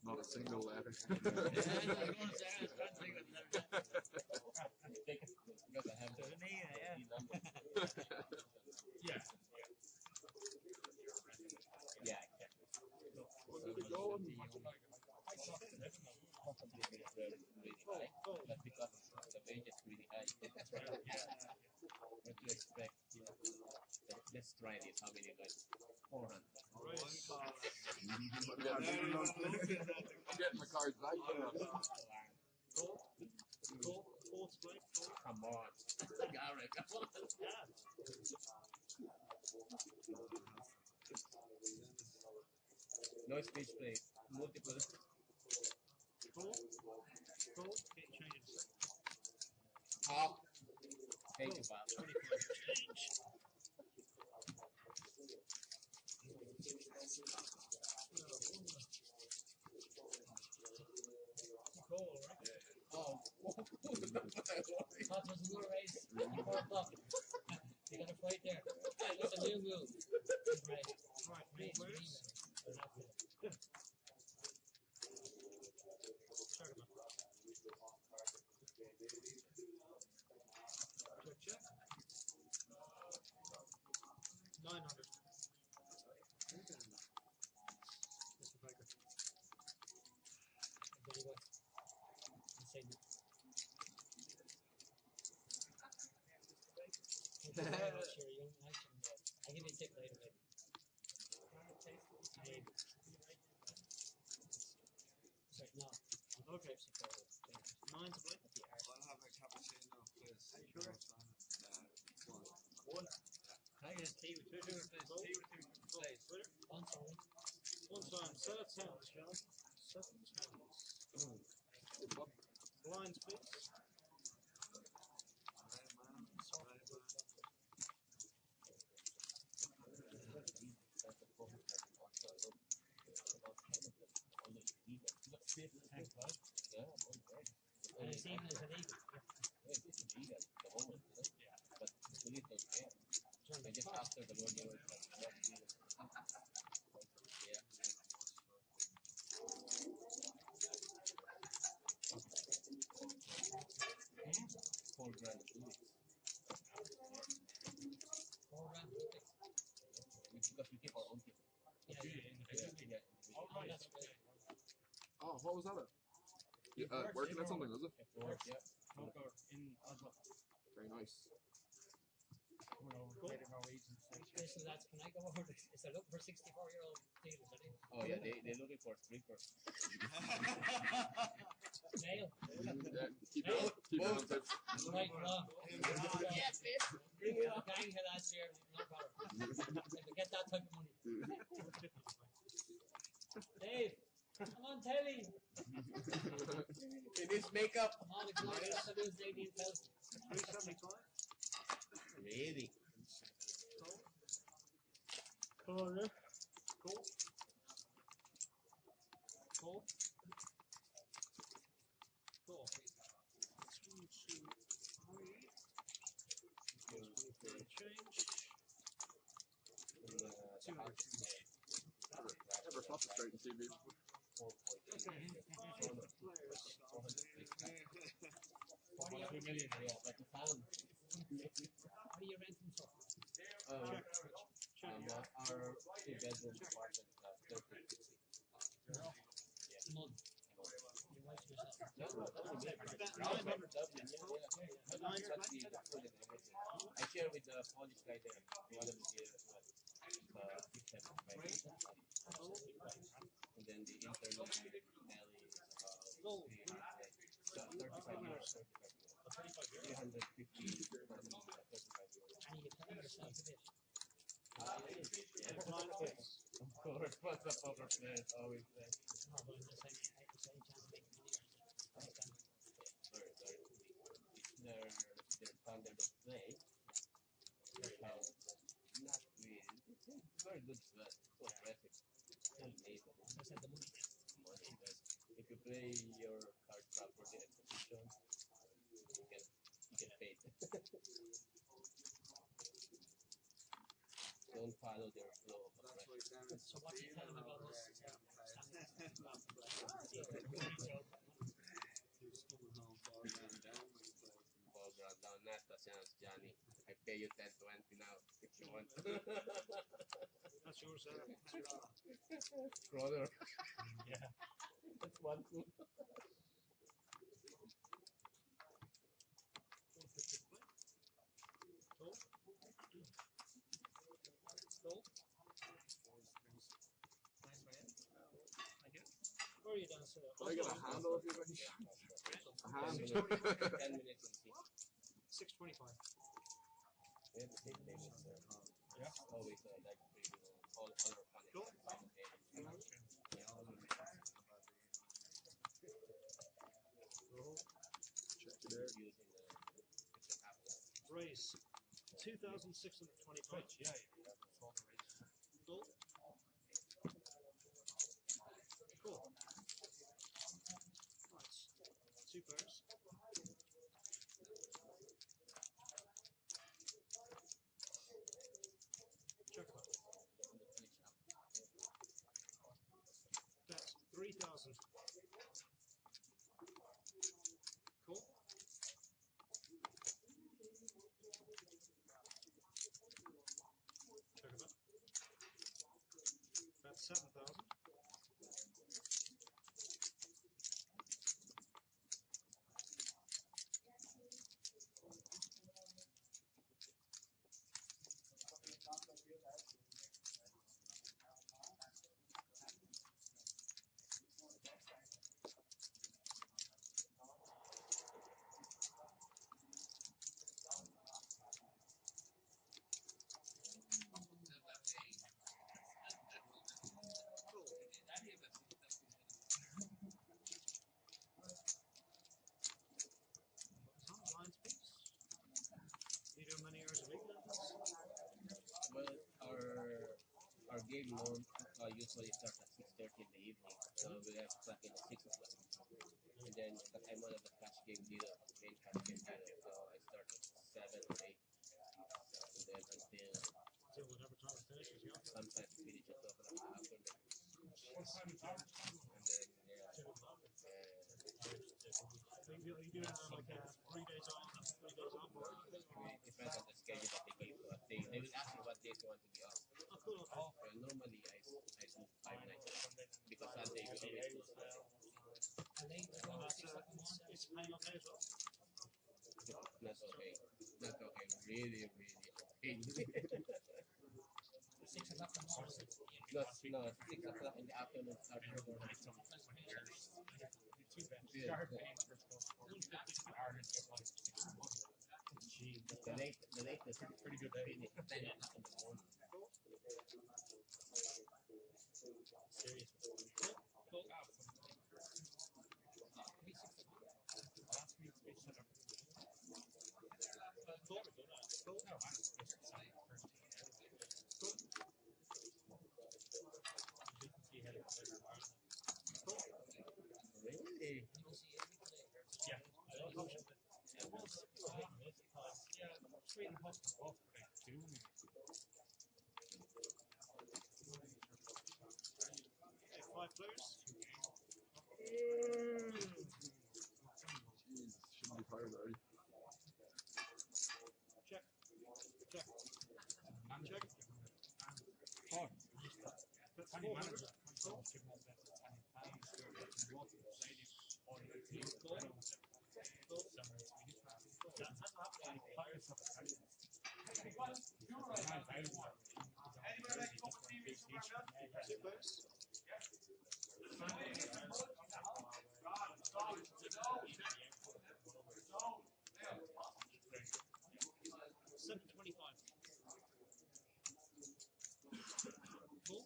Not a single letter. Yeah. Yeah, but because the wage is really high. What do you expect? Let's try this. How many guys? 400. I'm getting the cards back there. Cool. Fourth split. Come on. Garrett, come on. No speech play. Multiple. Cool. Get changed. Oh. Thank you, Bob. 25 change. Cool, right? Oh. That was a good race. 4 o'clock. You got a fight there. That's a new move. Right. Right, me players. Check. 900. Mr. Baker. Very good. Inside it. Sure, you don't like them. I'll give you a tip later, maybe. Maybe. Sorry, no. Okay. 9 to play. I'll have a cappuccino, please. Are you sure? One. Can I get a tea with 2 sugar, please? Tea with 2 sugar, please. Twitter? One time. One time. 7 towns, John. 7 towns. Lines, please. Thanks, bud. Yeah, okay. And it's even as illegal. Yeah, it's illegal at the moment, you know? Yeah. But the police don't care. They just after the World War II. Yeah. 4 grand a 2 weeks. Because we keep our own people. Yeah, Yeah. Oh, right. that's Okay. Oh, what was that? Working at something, was it? At work, yeah. Poker in Oslo. Very nice. We're over creating Norwegian. Listen, lads, can I go over this? Is they're looking for 64-year-old dealers, are they? Oh yeah, they're looking for strippers. Male. Yeah, keep it on tips. Right, wrong. Yeah, bitch. Bring it up. Gang here last year, no bother. If we get that type of money. Dave, I'm on telly. It is makeup. All the glory has to lose 18,000. 375. Really? Cool. Cool. Cool. Cool. 2, 2, 3. Change. Never flopped a straight in TV. $42 million, yeah, but you found. What are you renting for? Our 2-bedroom apartment, 1350. Month. Your wife yourself. No, Dublin, yeah. But that's the food and everything. I share with the Polish guy there, one of the here as well. And then the internal alley is about 35 years. 350 And you pay yourself a bit. Of course, what's up over there? It's always there. No, but I'm just saying, it's any chance of making money on it. Their standard of play. Not really. It's very good as well. So aggressive. Amazing. I said the money. Money, but if you play your cards properly and position, you get paid. Don't follow their flow of aggression. So what do you tell them about this? Ball ground down, not a chance, Johnny. I pay you 10-20 now if you want. That's yours, Brother. Yeah. That's one too. Where are you down, sir? Can I get a handle of you, buddy? A hand? 10 minutes and see. 625. We have the same name as Yeah. always like all other fun. Cool. Check it out. Race. 2,625. Yeah, that's all the race. Cool. Cool. Right. 2 pairs. Check them out. That's 3,000. Cool. Check them out. That's 7,000. You do many hours a week? Well, our game norm usually start at 6:30 in the evening. So we have to clock in at 6 o'clock. And then I'm one of the cash game dealer, main cash game dealer. So I start at 7 or 8. And then until whatever time it finishes, yeah. sometimes finish at 12 o'clock in the afternoon. And then, yeah. So you do like 3 days on, 3 days off? It depends on the schedule that they give to us. They will ask me what days you want to be off. Oh, cool. Well, normally I do 5 nights because Sunday we always do Sunday. And they go to 6 o'clock in the morning. It's paying okay as well. Not okay. Not okay. Really, really okay. 6 o'clock in the morning. No, 6 o'clock in the afternoon start to go. Too bad. Yeah. The latest is pretty good finish at 10 o'clock in the morning. Serious. Cool. Really? Yeah. Five players. Jeez, shouldn't be tired already. Check. Check. Check. Four. That's 400. $7.25. Cool.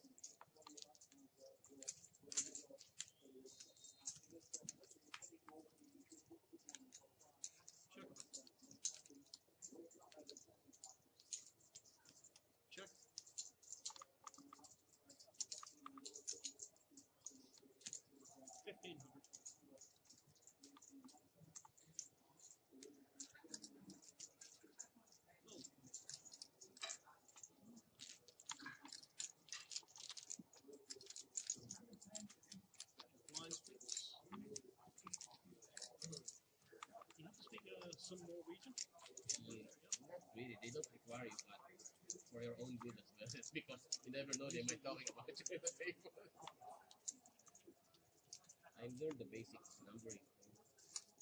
Check. Check. 1,500. Blind speaks. You have to speak some Norwegian. Not really. They don't require you, but for your own good as well. It's because you never know they might talking about you in the paper. I learned the basics numbering.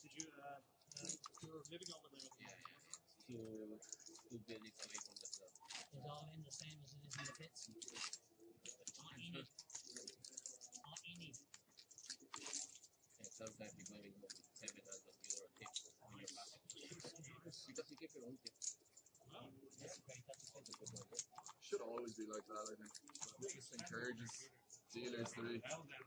Did you were living over there? Yeah. Two buildings away from the club. It's all in the same as it is in the pits. And sometimes you're going home with 700 euro tip in your pocket. Because you keep your own tip. Wow. That's great. That's a good one. Should always be like that, I think. It just encourages dealers to be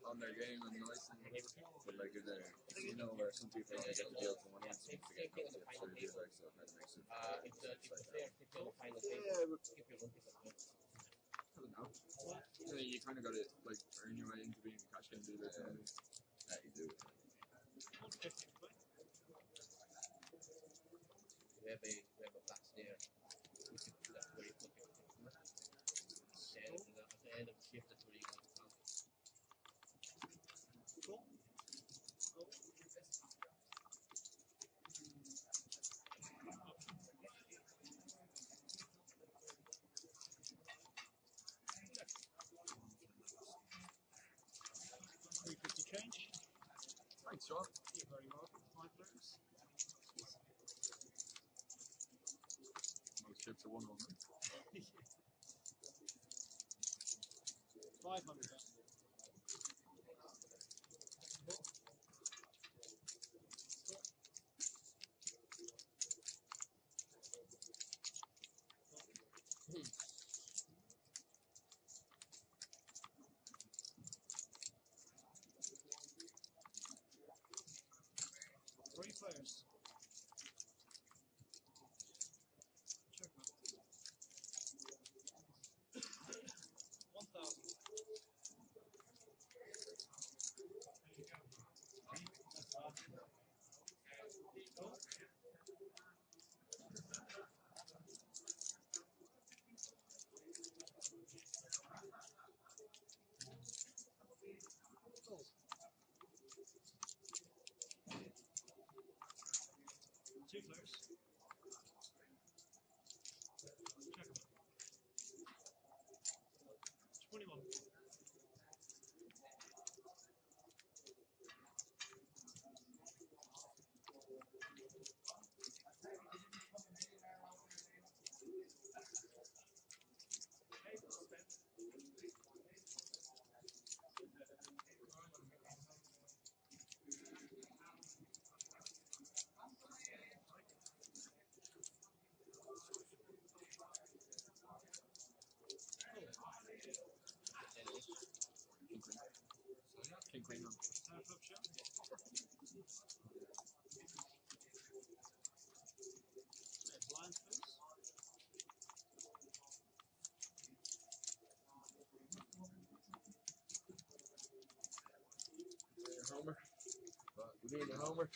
on their game and nice and whatever. But like in there, you know, where some people only get deals from one end, some people get deals from the other, so it kind of makes it. If the player keeps your final tip, Yeah, but keep your own tip as well. I don't know. Yeah, you kind of got to like earn your way into being a cash game dealer. Yeah, you do. We have a box there. That's where you put your tip. And at the end of the shift, that's where you go to count it. Cool. $3.50 change. Thanks, Sean. You're very welcome. 5 players. Most chips are 1-1. 500. Three players. Check. 1,000. King Queen on. Flop shot. Blind face. Homer. We're doing your homework.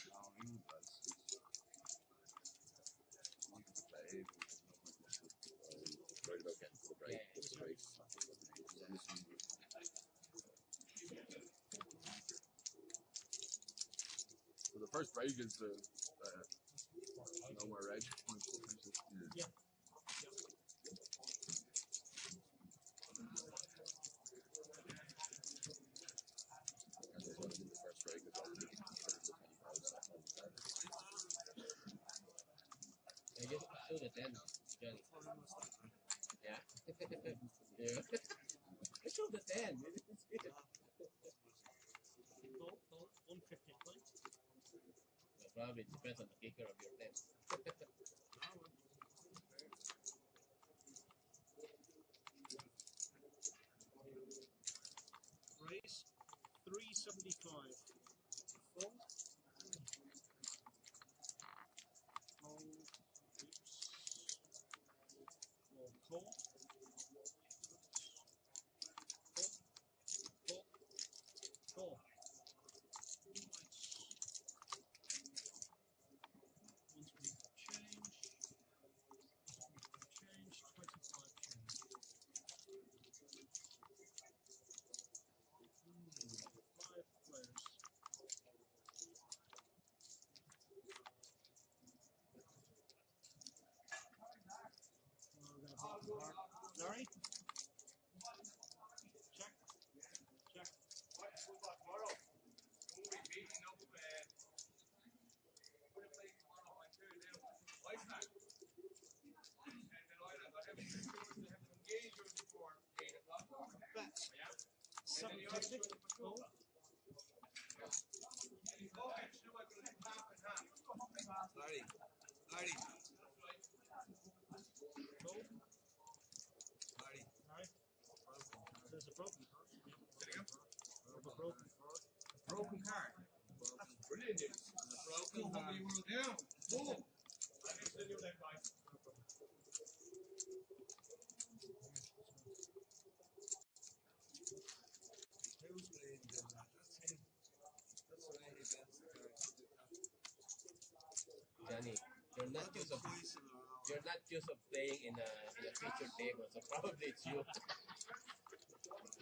Right about getting to the break. The breaks. So the first break is the no more reg points. Yeah. And there's one in the first break as well. I just saw the 10, Johnny. Yeah. Yeah. I saw the 10. You didn't see it. Goal, 150 points. But probably it depends on the kicker of your 10. Race 375. Full. Call. Call. Once we change, 25 change. 5 players. Larry? Check. Check. Bets. 750. Goal. Larry. Goal. Larry. Alright. There's a broken card. A broken card. Broken card. Brilliant news. Broken card. Down. Boom. I can still do that, guys. Who's playing them? That's him. That's the way he bends the card. Johnny, you're not used of playing in a feature table, so probably it's you.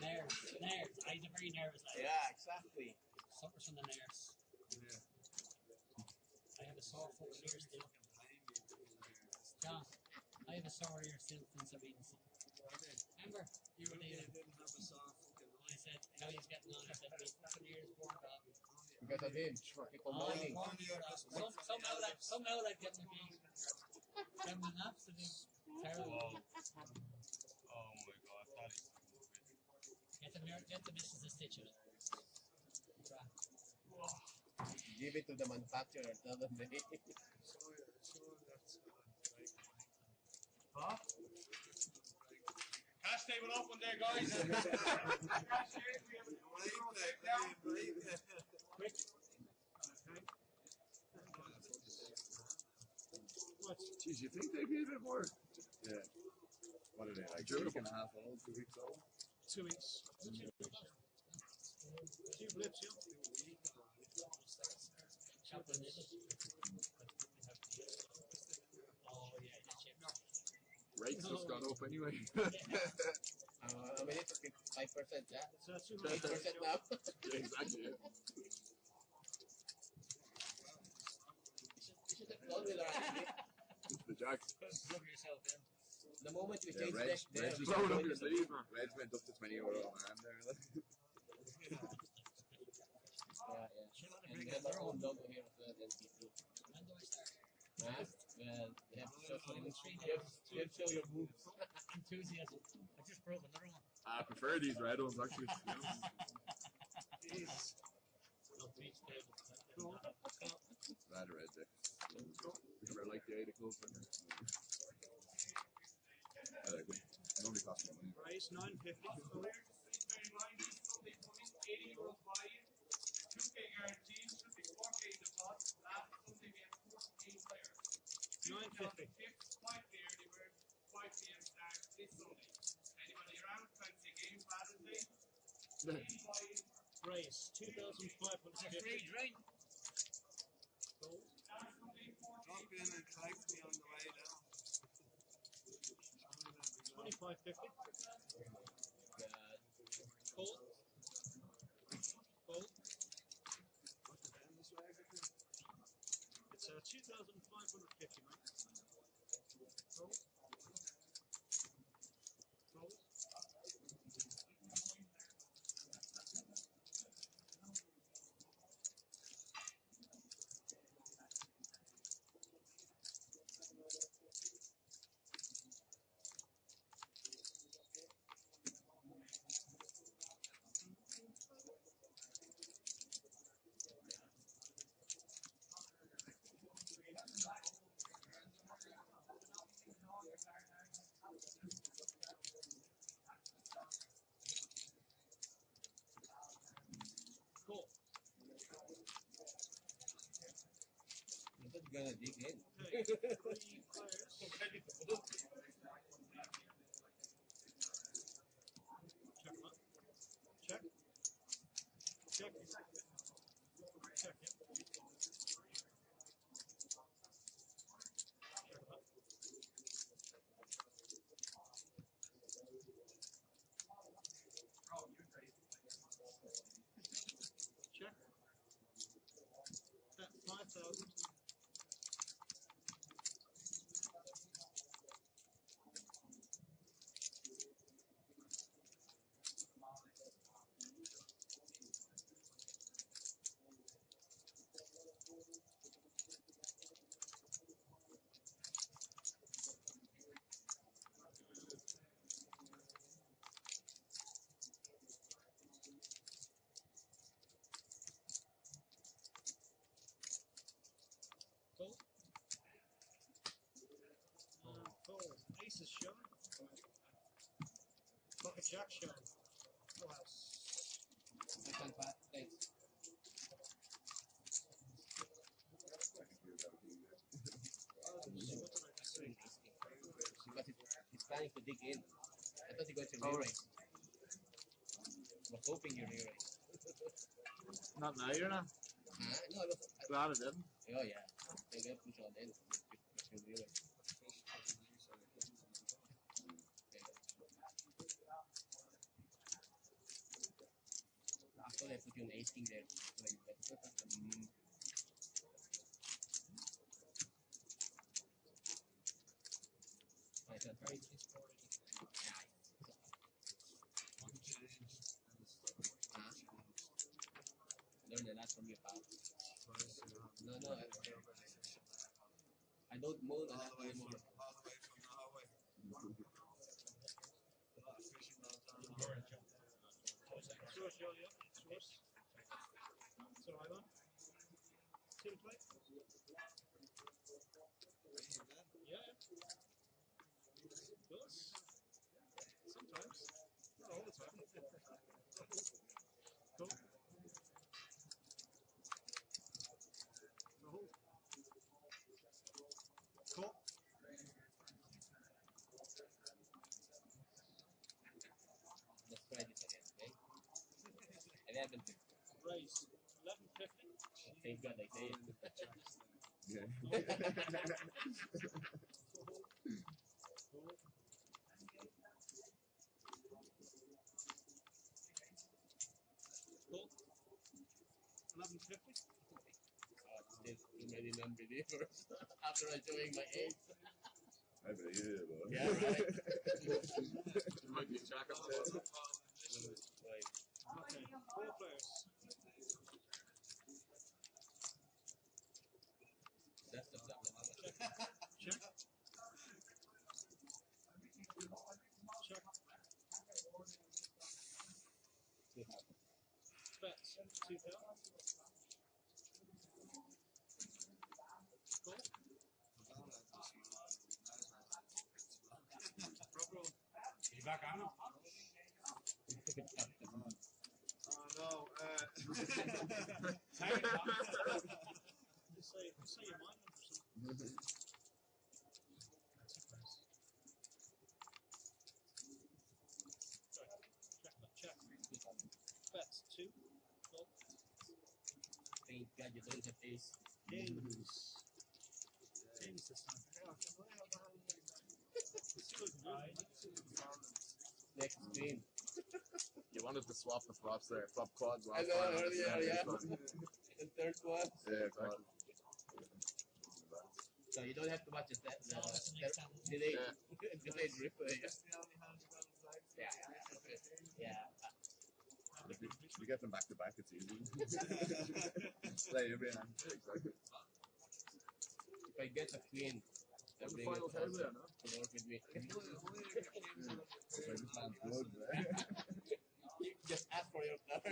Nerves. I'm very nervous. Yeah, exactly. Suffers from the nerves. Yeah. I have a sore fucking ear still. John, I have a sore ear still since I've eaten something. Remember? You were there. Didn't have a soft fucking I said, how he's getting on? I said, my fucking ears born off. Because of him, people moaning. Somehow I'd get my feet. I'm an absolute terrible. Oh my god, that is Get the missus a stitch in it. Give it to the manufacturer, tell them they. Huh? Cash table open there, guys. Cash here, we have a Quick. What? Jeez, you think they'd be a bit more? Yeah. What are they, like a week and a half old, 2 weeks old? 2 weeks. 2 blips, yeah. Chocolate nibble. Oh, yeah, the chips. Rates just gone up anyway. I mean, it's 5%, yeah? So that's 2 8% now. Yeah, exactly. Yeah. You should have gone with her, actually. The Jacks. Plug yourself in. The moment we Yeah, change Reg deck there, just we rolled should up go your into the- sleeve. Reg went up to €20 a man there. Yeah. And we have our own logo here as well, NPP. When do I start? Well, you have to show some you have to show your moves. Enthusiasm. I just broke another one. I prefer these red ones actually. Not beach table. Rather red there. I like the 8 o'clock. I like them. It only costs me money. Race 950. they come in, €80 buy-in, 2K guaranteed, should be 4K deposit. Last Sunday we had 48 players. 950. 5K early bird, 5 p.m. start this Sunday. Anybody around? Fancy game, Father's Day? 80 buy-in. Race 2,550. Right. Gold. Last Sunday, 48. Drop in and collect me on the way down. 2550. Gold. Gold. What's the down this way? It's 2,550, mate. Gold. Gold. Cool. I'm just gonna dig in. Okay, 3 players. Check them up. Check. Check. Check, yeah. Check them up. Check. That's 5,000. Cool. Cool. Ace is showing. Pocket Jack showing. Full house. Second pass, thanks. What did I just say? Because he's planning to dig in. I thought he was going to re-raise. I was hoping you re-raise. Not now, you're not. No, I was. Glad it didn't. Oh, yeah. They got push on in. You re-raise. After I put you an 18 there. Like that. Great, it's already. Learn a lot from your pal. No, I don't mold a lot anymore. All the way from the highway. A lot of fishing rods on the Sure, sure, yeah. Sure. So I want. Two to play? Yeah. Does. Sometimes. Not all the time. Cool. No. Cool. Let's try this again, okay? 11. Raise 1150. Thank God I say it. Yeah. Cool. Cool. 1150. Still too many non-believers after I showing my age. I bet you did, boy. Yeah, right. You might be tracking Right. Okay. 4 players. That's the stuff. Check. Check. Bet 2,000. Cool. You back on him? say you mind them for something. Check. Bets 2. Well, Thank God you don't have ace. James this time. Next spin. You wanted to swap the flops there. Flop quads I last know, time. earlier, yeah. Fun. The third one. Yeah, exactly. So you don't have to watch the delayed, delayed replay. Yeah. You get them back to back, it's easy. Play you behind. Exactly. If I get a queen, I The bring final it table, also yeah, no? to work with me. Just ask for your card.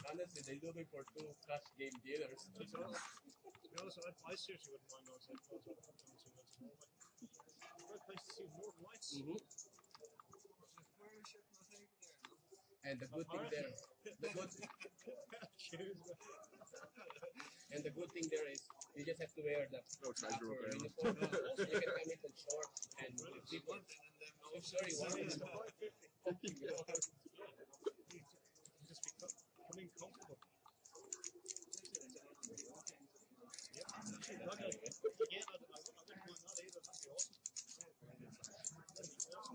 Honestly, they're looking for 2 cash game dealers. To be honest, I seriously wouldn't mind those headphones. Great place to see more lights. And the good thing there, and the good thing there is, you just have to wear the No treasure proper up there. uniform. You can come in short and if people. I'm sorry, one is Just becoming comfortable. Again, I wouldn't mind that either. That'd be awesome.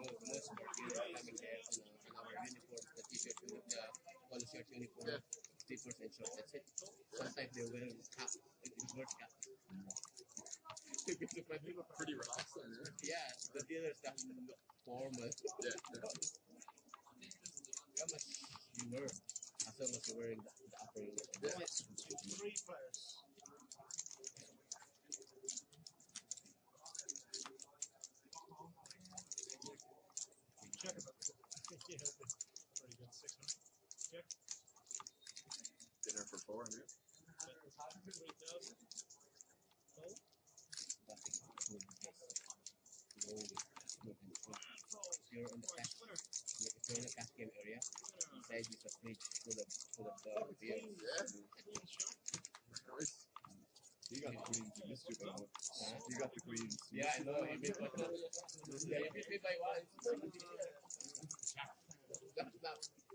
most of our kids coming there in our uniform, the t-shirt, the polo shirt uniform, slippers and shorts. That's it. Sometimes they wear cap, reverse cap. Pretty relaxed, Yeah, the dealers that look formal. yeah. How much you wear as long as you're wearing the upper uniform. Lights to 3 players. Check it out. Yeah, very good. 600. Check. Dinner for 400. 3,000. Fold. You're on the cash, if you're in the cash game area, inside is a fridge full of beer. Yeah. Queen shot. Nice. You got the queens. You missed you, though. You got the queens. Yeah, I know. You beat me by one.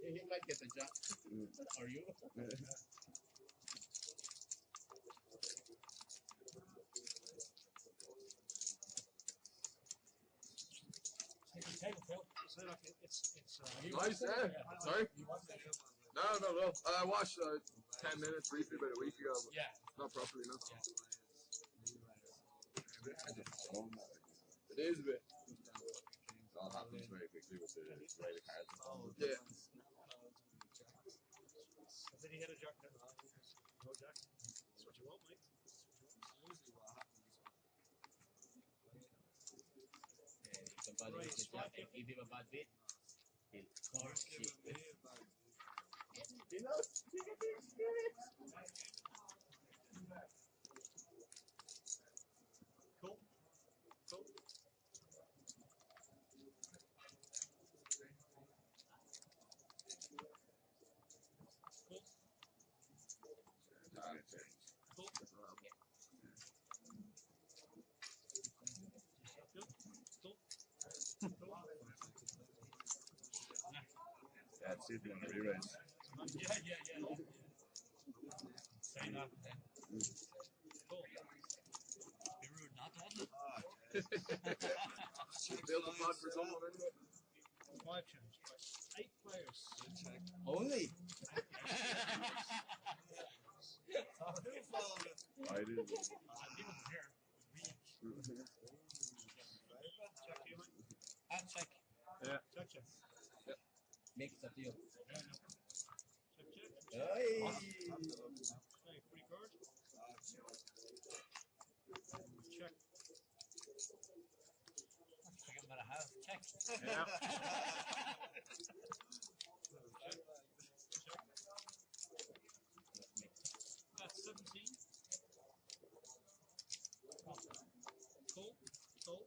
He might get a job. Or you? Table, Phil. So look, it's Nice, yeah. Sorry? No. I watched 10 minutes briefly about a week ago, but yeah. not properly, no. It is a bit. It all happens very quickly with the way the cards are. Yeah. Did he hit a jack then? No jack. That's what you want, mate. Somebody hits a jack and give him a bad beat. He'll score shit. You know, you get the experience. Cool. Yeah, it's sleeping in the re-raise. Yeah. Say nothing. Cool. Be rude not to have it. Build a pod for someone, anyway. 5 change. Right. 8 players. Only. I did. Here. Check you, mate. I'll check. Yeah. Check. Make it up to you. Check. Hey. Okay, free card. Check. Forget about a house. Check. Yeah. That's 17. Cool.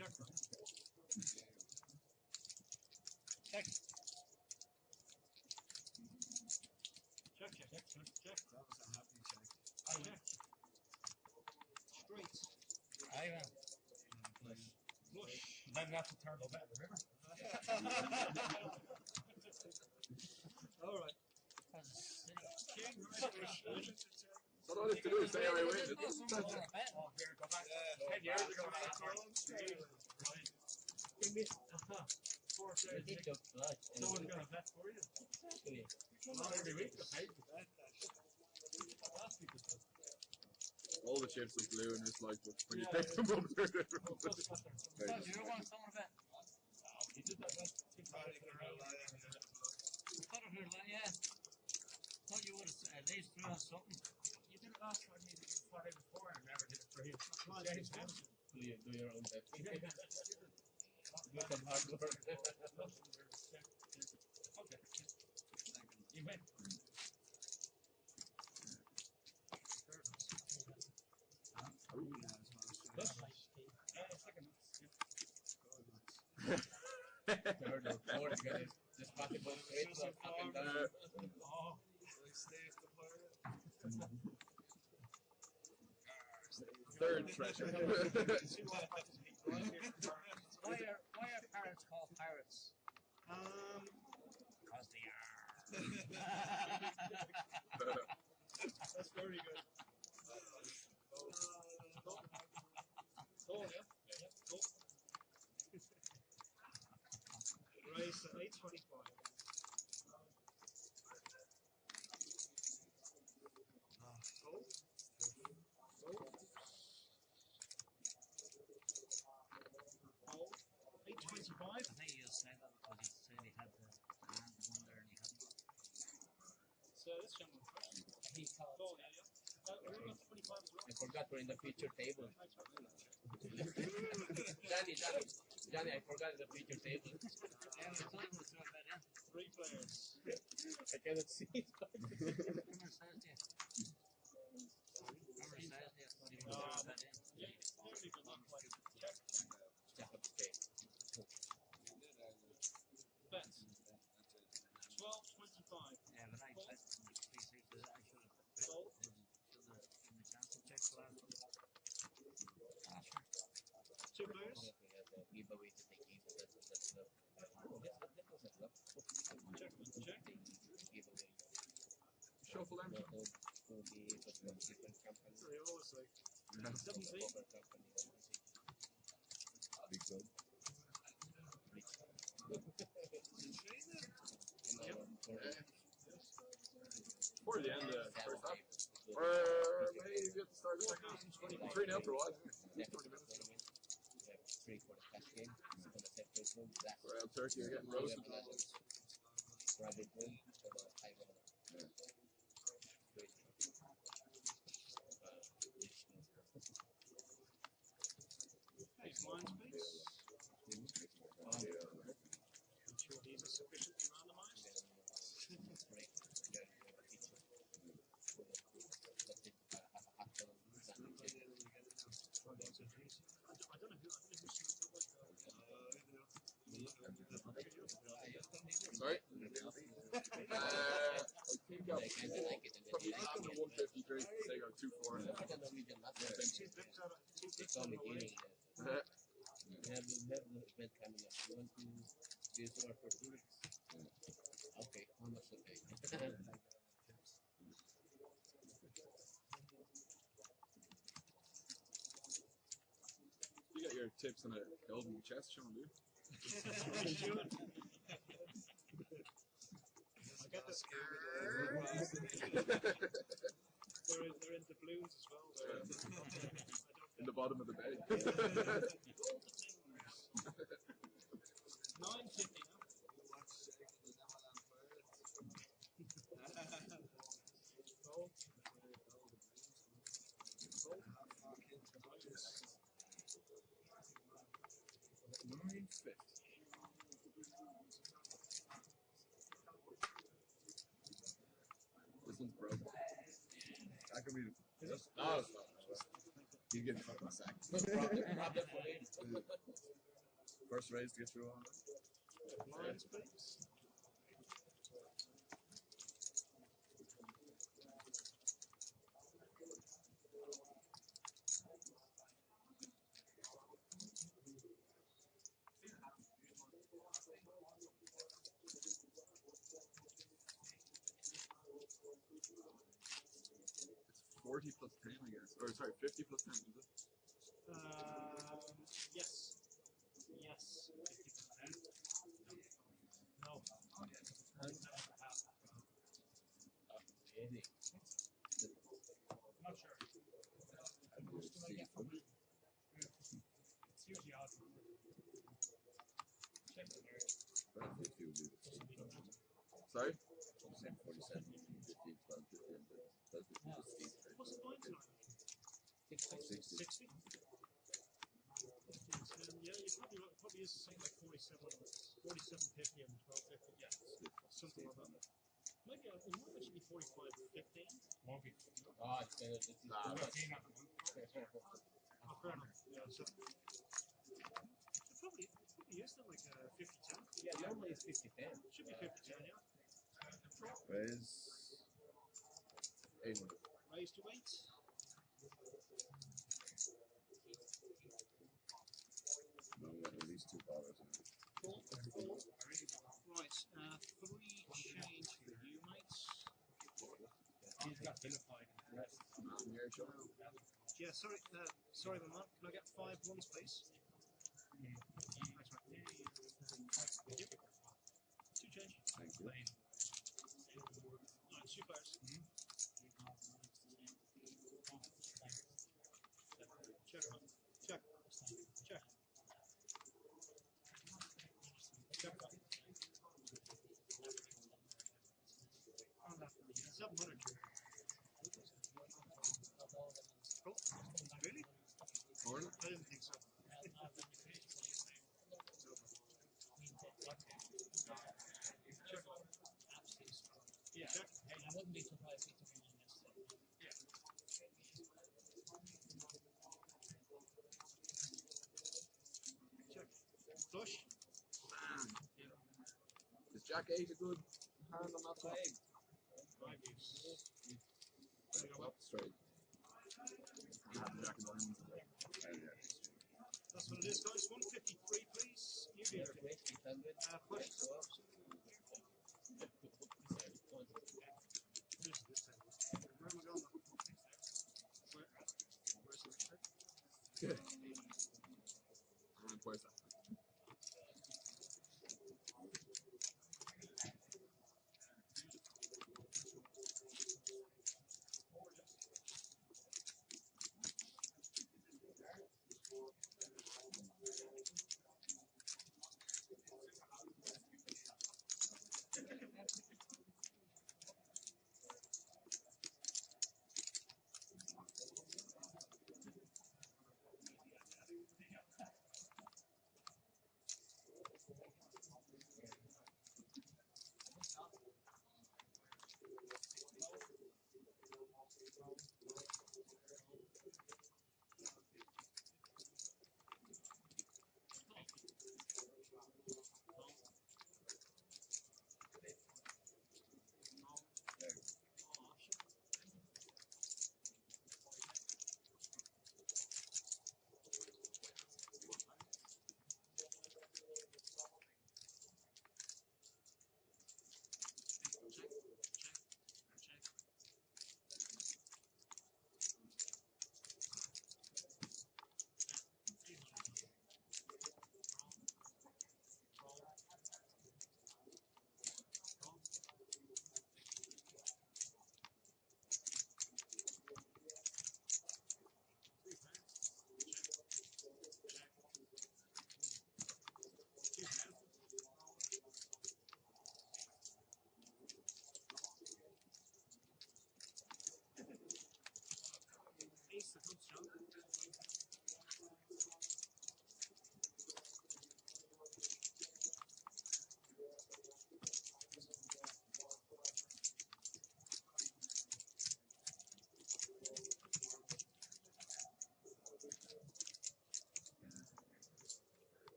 Check. Check. Check. That was a happy check. I check. Straight. I Flush. Then that's a turtle bet, remember? Alright. King, So all I have to do is say I win. Oh, here, go back. Yeah. 10 years ago. It took blood. Someone's going to bet for you. Exactly. Not every week, the pay. All the chips are blue in this life, but when you pick them up, they're different. You want someone bet? He did that last Party girl, Thought I heard that, yeah. Thought you would have at least threw on something. You did it last time, you did it Friday before, and never did it for him. Do your own bet. Do some hard work. Okay. You win. Third or fourth, get it. Just possible straight up and down. Oh, Third treasure. Why are parrots called parrots? Because they are. That's very good. Race at 8:25. oh. 8:25. I think he just said that because he said he had the hand one there and he hadn't. So this gentleman first. He called. Oh, yeah. We're about 25 as well. I forgot we're in the feature table. Johnny, I forgot the feature table. Yeah, we thought he would throw that in. 3 players. I cannot see it. Remember Thursday? Remember Thursday? I thought he would throw that in. Yeah, only good luck. Check. Just have to say. Bet. 12:25. Yeah, but I said to him, please, I should have given him a chance to check the last one. Ah, sure. 2 players. Giveaway to take in. That was a flop. Check. Giveaway. Shuffle them. To the different company. They always like Cover company. Big good. For the end of the first half. Or maybe you get to start the second half. 3 after a while. 20 minutes. Free for the cash game. On the separate room. That's Wild turkey are getting roasted. private room for the high level. Nice mind space. I'm sure these are sufficiently randomized. I don't know who's Sorry? I think I'll probably after the 153, they go 2-4. We have an event coming up. You want to do some for 2 weeks? Okay, how much to pay? You got your tips on a golden chest, Sean, do you? I got the they're into blues as well. In the bottom of the bay. 9:50 now. This one's broken. That could be. Oh, it's not. You You get fucking sacked. Problem for him. First raise to get through on. Blinds, please. It's 40 plus 10, I guess. Or sorry, 50 plus 10, is it? Yes. Yes. 50%. No. Really? I'm not sure. And you see, It's usually odd. Check the area. 50 would be the sorry? 47, 15, 12, 15, 12, 15, 16. What's the point tonight? 60. 60? Yeah, you probably use something like 47.50 and 12.50. Yeah, something like that. Maybe it might actually be 45.15. Won't be. Oh, it's kind of, this is Nah, too that's- much. Oh, fair enough. Yeah, so they probably use them like 50-10. Yeah, normally it's 50-10. Should be 50-10, yeah. Raise 800. Raise to 8. No, we got at least $2. Cool. Right, 3 change for you, mates. He's got vilified in the rest. Here, show. Yeah, sorry, my man. Can I get 5 ones, please? Thanks, mate. 2 change. Thank you. Right, 2 players. Check, man. Check. Check. Check, man. 700. Cool. Really? Morning. I didn't think so. Check. Yeah. Check. I wouldn't be surprised if you took him on this. Yeah. Check. Flush. Is Jack 8 a good hand on that side? 5 use. Flop straight. You have Jack and diamonds. That's what it is, guys. 153, please. You do your Make 800. push. So, This time. Where am I going? Where's the next trick? Good. And where's that?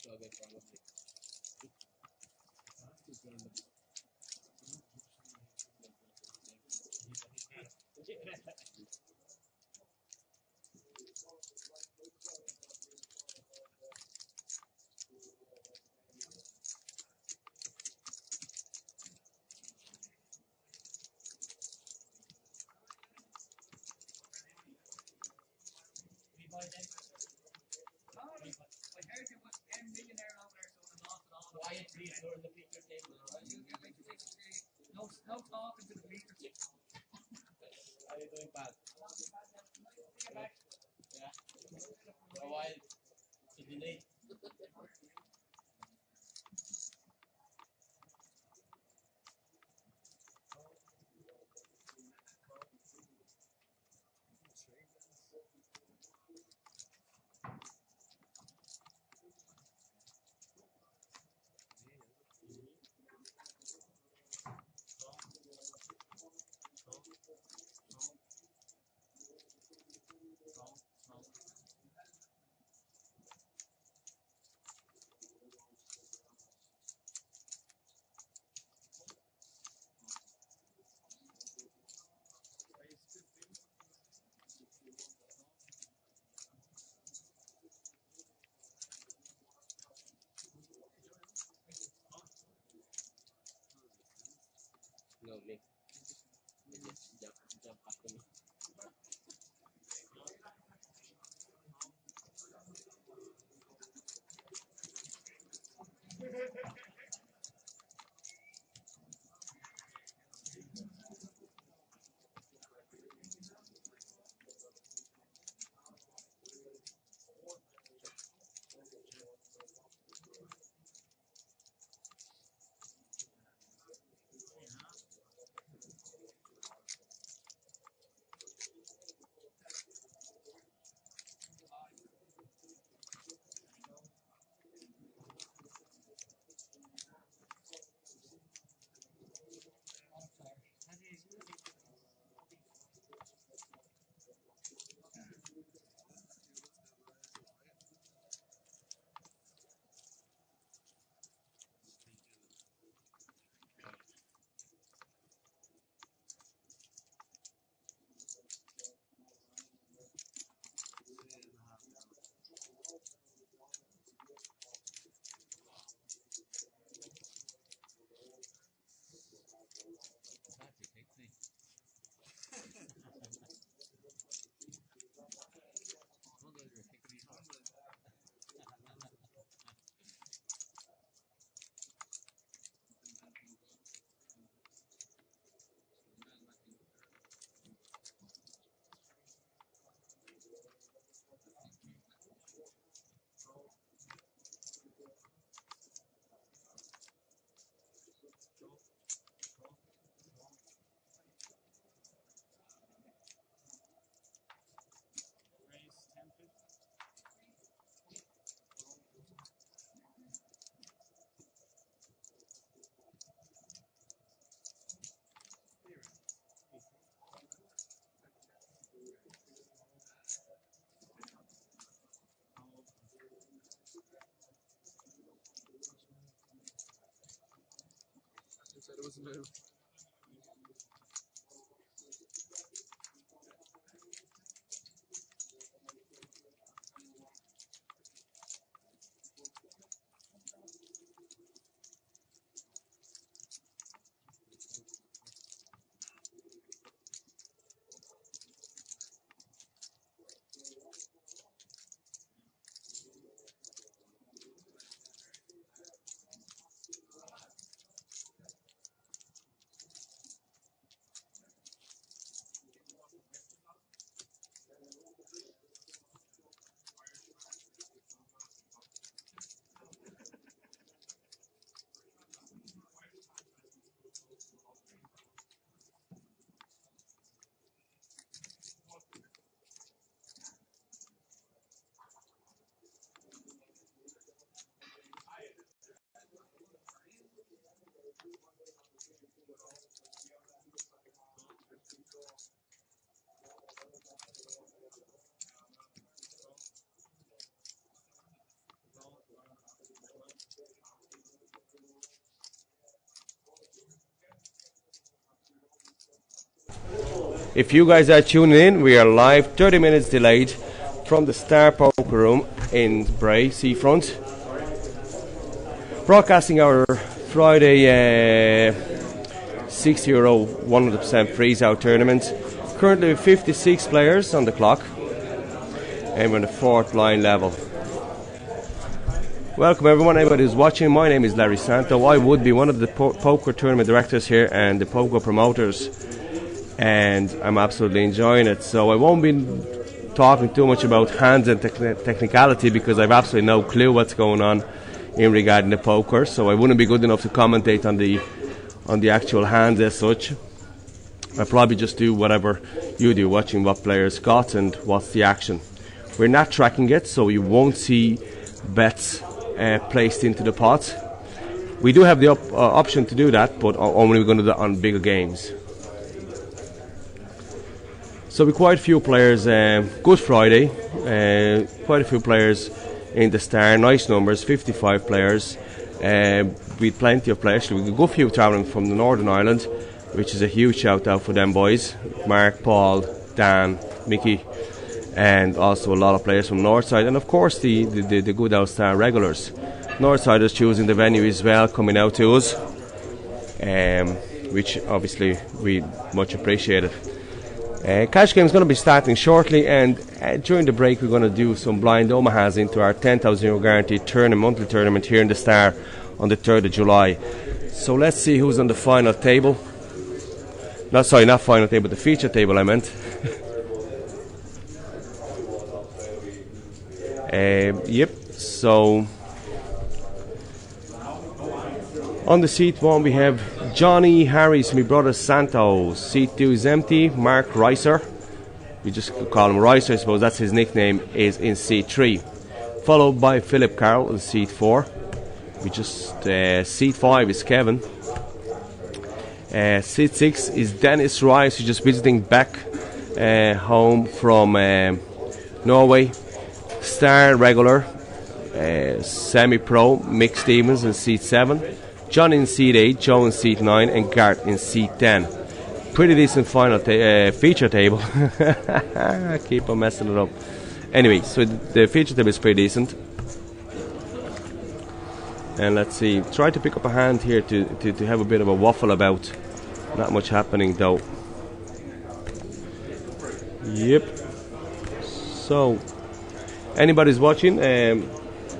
struggle probably. We buy them. I heard you was a millionaire over there, so I lost it all. Quiet, please, you're in the picture table. No talking to the picture table. How are you doing, Pat? Take it back. Yeah. For a while. To delete. No, me. They just jump after me. Raise 10-50. You said it was a move. If you guys are tuning in, we are live, 30 minutes delayed from the Star Poker Room in Bray, Seafront. Broadcasting our Friday €6 100% freeze-out tournament. Currently with 56 players on the clock, and we're on the 4th line level. Welcome everyone, everybody who's watching. My name is Larry Santo. I would be one of the poker tournament directors here and the poker promoters, and I'm absolutely enjoying it. So I won't be talking too much about hands and technicality because I've absolutely no clue what's going on in regarding the poker. So I wouldn't be good enough to commentate on the actual hands as such. I'll probably just do whatever you do, watching what players got and what's the action. We're not tracking it, so you won't see bets placed into the pot. We do have the option to do that, but only we're going to do that on bigger games. So with quite a few players, good Friday, quite a few players in the Star, nice numbers, 55 players, with plenty of players. We got a few travelling from the Northern Ireland, which is a huge shout out for them boys, Mark, Paul, Dan, Mickey, and also a lot of players from Northside, and of course the good old Star regulars. Northsiders choosing the venue as well, coming out to us, which obviously we much appreciate it. Cash game is going to be starting shortly, and during the break we're going to do some blind Omahas into our €10,000 guaranteed monthly tournament here in the Star on the 3rd of July. So let's see who's on the final table. Not final table, the feature table I meant. Yep, so on the seat 1 we have Johnny Harris, my brother Santos. Seat 2 is empty. Mark Reiser, we just call him Reiser, I suppose that's his nickname, is in seat 3. Followed by Philip Carroll in seat 4. Seat 5 is Kevin. Seat 6 is Dennis Rice, who's just visiting back home from Norway. Star regular, semi-pro, Mick Stevens in seat 7, John in seat 8, Joe in seat 9, and Gart in seat 10. Pretty decent final feature table. I keep on messing it up. Anyway, so the feature table is pretty decent. And let's see, try to pick up a hand here to have a bit of a waffle about. Not much happening though. Yep. So anybody's watching,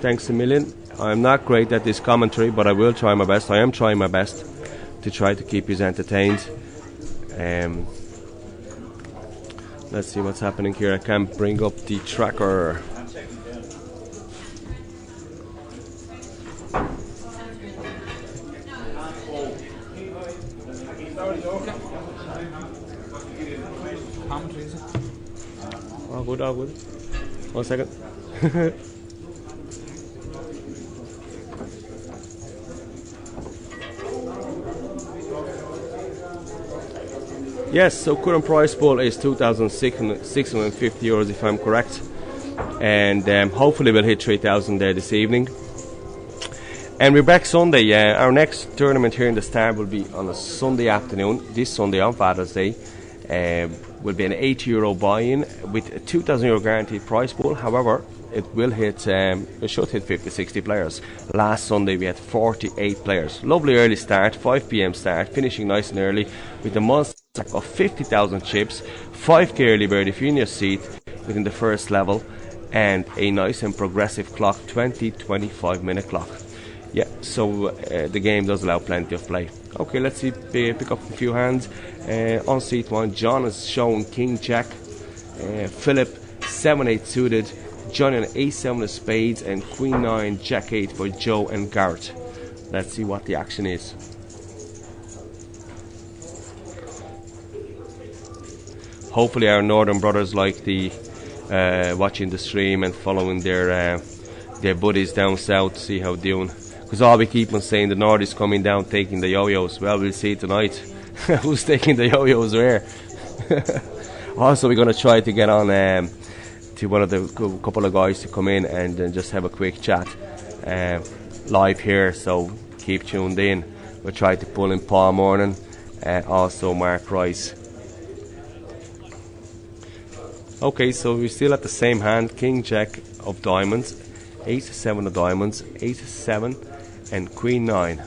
thanks a million. I'm not great at this commentary, but I will try my best. I am trying my best to try to keep you entertained. Let's see what's happening here. I can't bring up the tracker. All good. 1 second. Yes, so current price pool is €2,650 if I'm correct, and hopefully we'll hit 3,000 there this evening. And we're back Sunday. Our next tournament here in the Star will be on a Sunday afternoon, this Sunday on Father's Day. Will be an €80 buy-in with a €2,000 guaranteed prize pool. However, it should hit 50-60 players. Last Sunday we had 48 players. Lovely early start, 5 p.m. start, finishing nice and early with a monster stack of 50,000 chips, 5k early bird if you're in your seat within the first level, and a nice and progressive clock, 20-25 minute clock. Yeah, so the game does allow plenty of play. Okay, let's see, pick up a few hands. On seat 1, John is showing King Jack, Philip 7-8 suited, Johnny on A7 of spades, and Queen 9 Jack 8 for Joe and Garrett. Let's see what the action is. Hopefully our northern brothers like the watching the stream and following their buddies down south, see how they're doing. Because all we keep on saying, the north is coming down taking the yo-yos. Well, we'll see tonight who's taking the yo-yos where. Also, we're going to try to get on to one of the couple of guys to come in and just have a quick chat live here, so keep tuned in. We'll try to pull in Paul Morning, also Mark Rice. Okay, so we're still at the same hand. King Jack of diamonds, Ace 7 of diamonds, Ace 7, and Queen 9.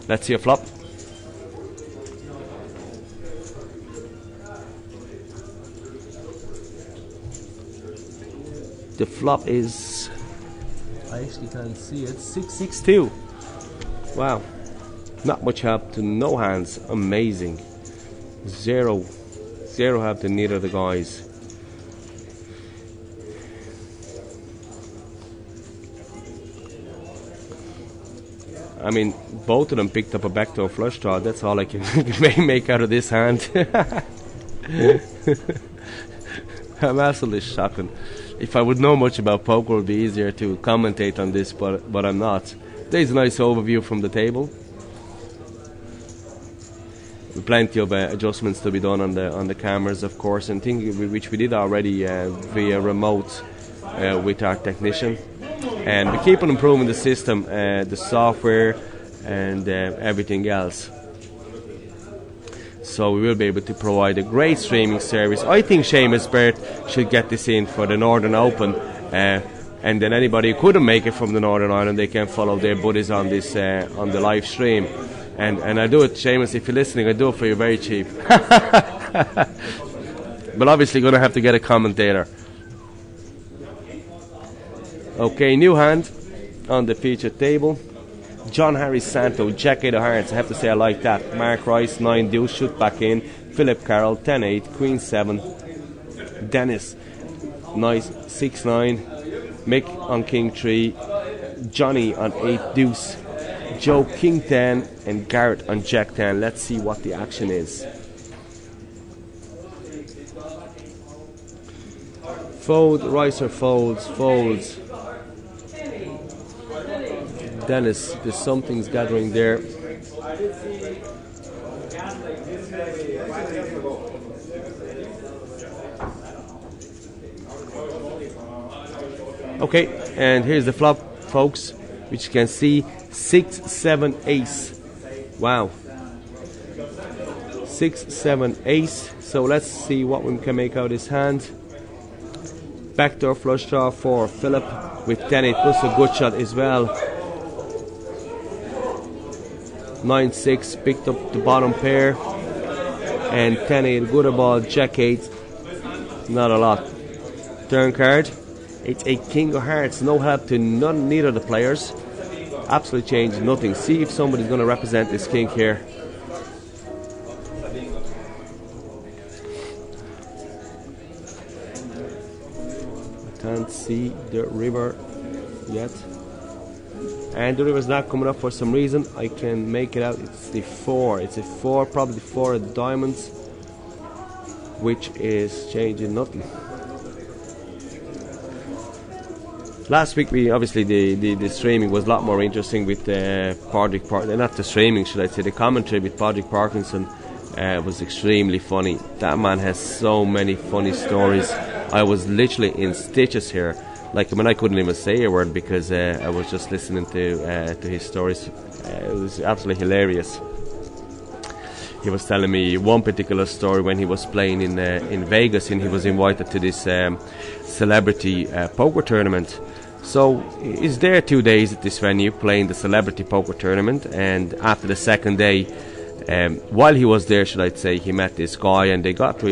Let's see a flop. The flop is, I actually can't see it, 662. Wow, not much help to no hands. Amazing. Zero help to neither of the guys. I mean, both of them picked up a backdoor flush draw. That's all I can make out of this hand. I'm absolutely shocking. If I would know much about poker, it would be easier to commentate on this, but I'm not. There's a nice overview from the table. Plenty of adjustments to be done on the cameras, of course, and things which we did already via remote with our technician. And we keep on improving the system, the software, and everything else. So we will be able to provide a great streaming service. I think Seamus Burt should get this in for the Northern Open, and then anybody who couldn't make it from the Northern Ireland, they can follow their buddies on this on the live stream. And I do it, Seamus, if you're listening, I do it for you very cheap. But obviously going to have to get a commentator. Okay, new hand on the featured table. John Harry Santo, Jack 8 of hearts. I have to say I like that. Mark Rice, 9 deuce, shoot back in. Philip Carroll, 10-8, Queen 7. Dennis, nice, 6-9. Mick on King 3. Johnny on 8 deuce. Joe King 10 and Garrett on Jack 10. Let's see what the action is. Fold, Ricer folds. Dennis, there's something's gathering there. Okay, and here's the flop, folks, which you can see 6, 7, ace. Wow. 6, 7, ace. So let's see what we can make out of this hand. Backdoor flush draw for Philip with 10-8 plus a good shot as well. 9-6 picked up the bottom pair, and 10-8 good ball. Jack 8, not a lot. Turn card, it's a King of Hearts. No help to neither of the players. Absolutely changed nothing. See if somebody's going to represent this king here. I can't see the river yet. And the river's not coming up for some reason. I can make it out. It's the 4. It's a 4, probably the 4 of diamonds, which is changing nothing. Last week, we obviously the streaming was a lot more interesting with Padraig not the streaming, should I say, the commentary with Padraig Parkinson was extremely funny. That man has so many funny stories. I was literally in stitches here. Like, I mean, I couldn't even say a word because I was just listening to his stories. It was absolutely hilarious. He was telling me one particular story when he was playing in Vegas, and he was invited to this celebrity poker tournament. So he's there 2 days at this venue playing the celebrity poker tournament, and after the second day, while he was there, should I say, he met this guy, and they got on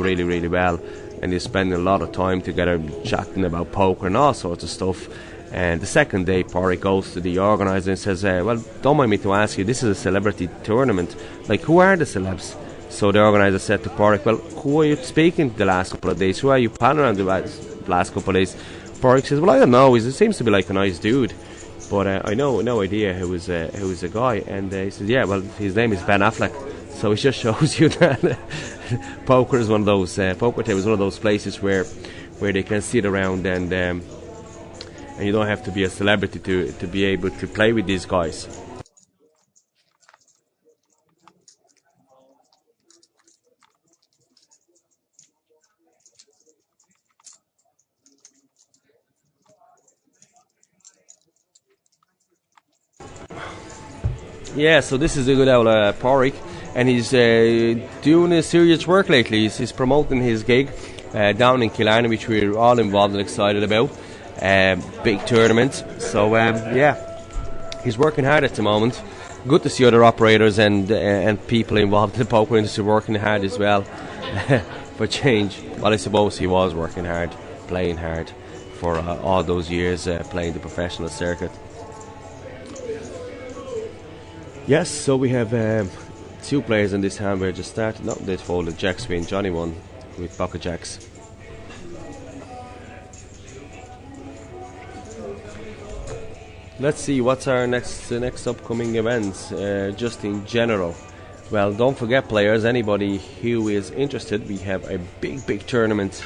really, really well. And he's spending a lot of time together chatting about poker and all sorts of stuff. And the second day, Porrick goes to the organizer and says, well, don't mind me to ask you, this is a celebrity tournament. Like, who are the celebs? So the organizer said to Porrick, well, who are you speaking to the last couple of days? Who are you panning on the last couple of days? Porrick says, well, I don't know. He seems to be like a nice dude. But I know no idea who was a guy. And he says, yeah, well, his name is Ben Affleck. So it just shows you that poker is one of those poker table is one of those places where they can sit around and you don't have to be a celebrity to be able to play with these guys. Yeah, so this is a good old Porrick. and he's doing a serious work lately. He's promoting his gig down in Killarney, which we're all involved and excited about. Big tournament. So he's working hard at the moment. Good to see other operators and people involved in the poker industry working hard as well. For change. Well, I suppose he was working hard, playing hard for all those years playing the professional circuit. Yes, so we have 2 players in this hand. We're just starting. Not this folded jacks being Johnny won with pocket jacks. Let's see what's our next upcoming events, just in general. Well, don't forget, players, anybody who is interested, we have a big tournament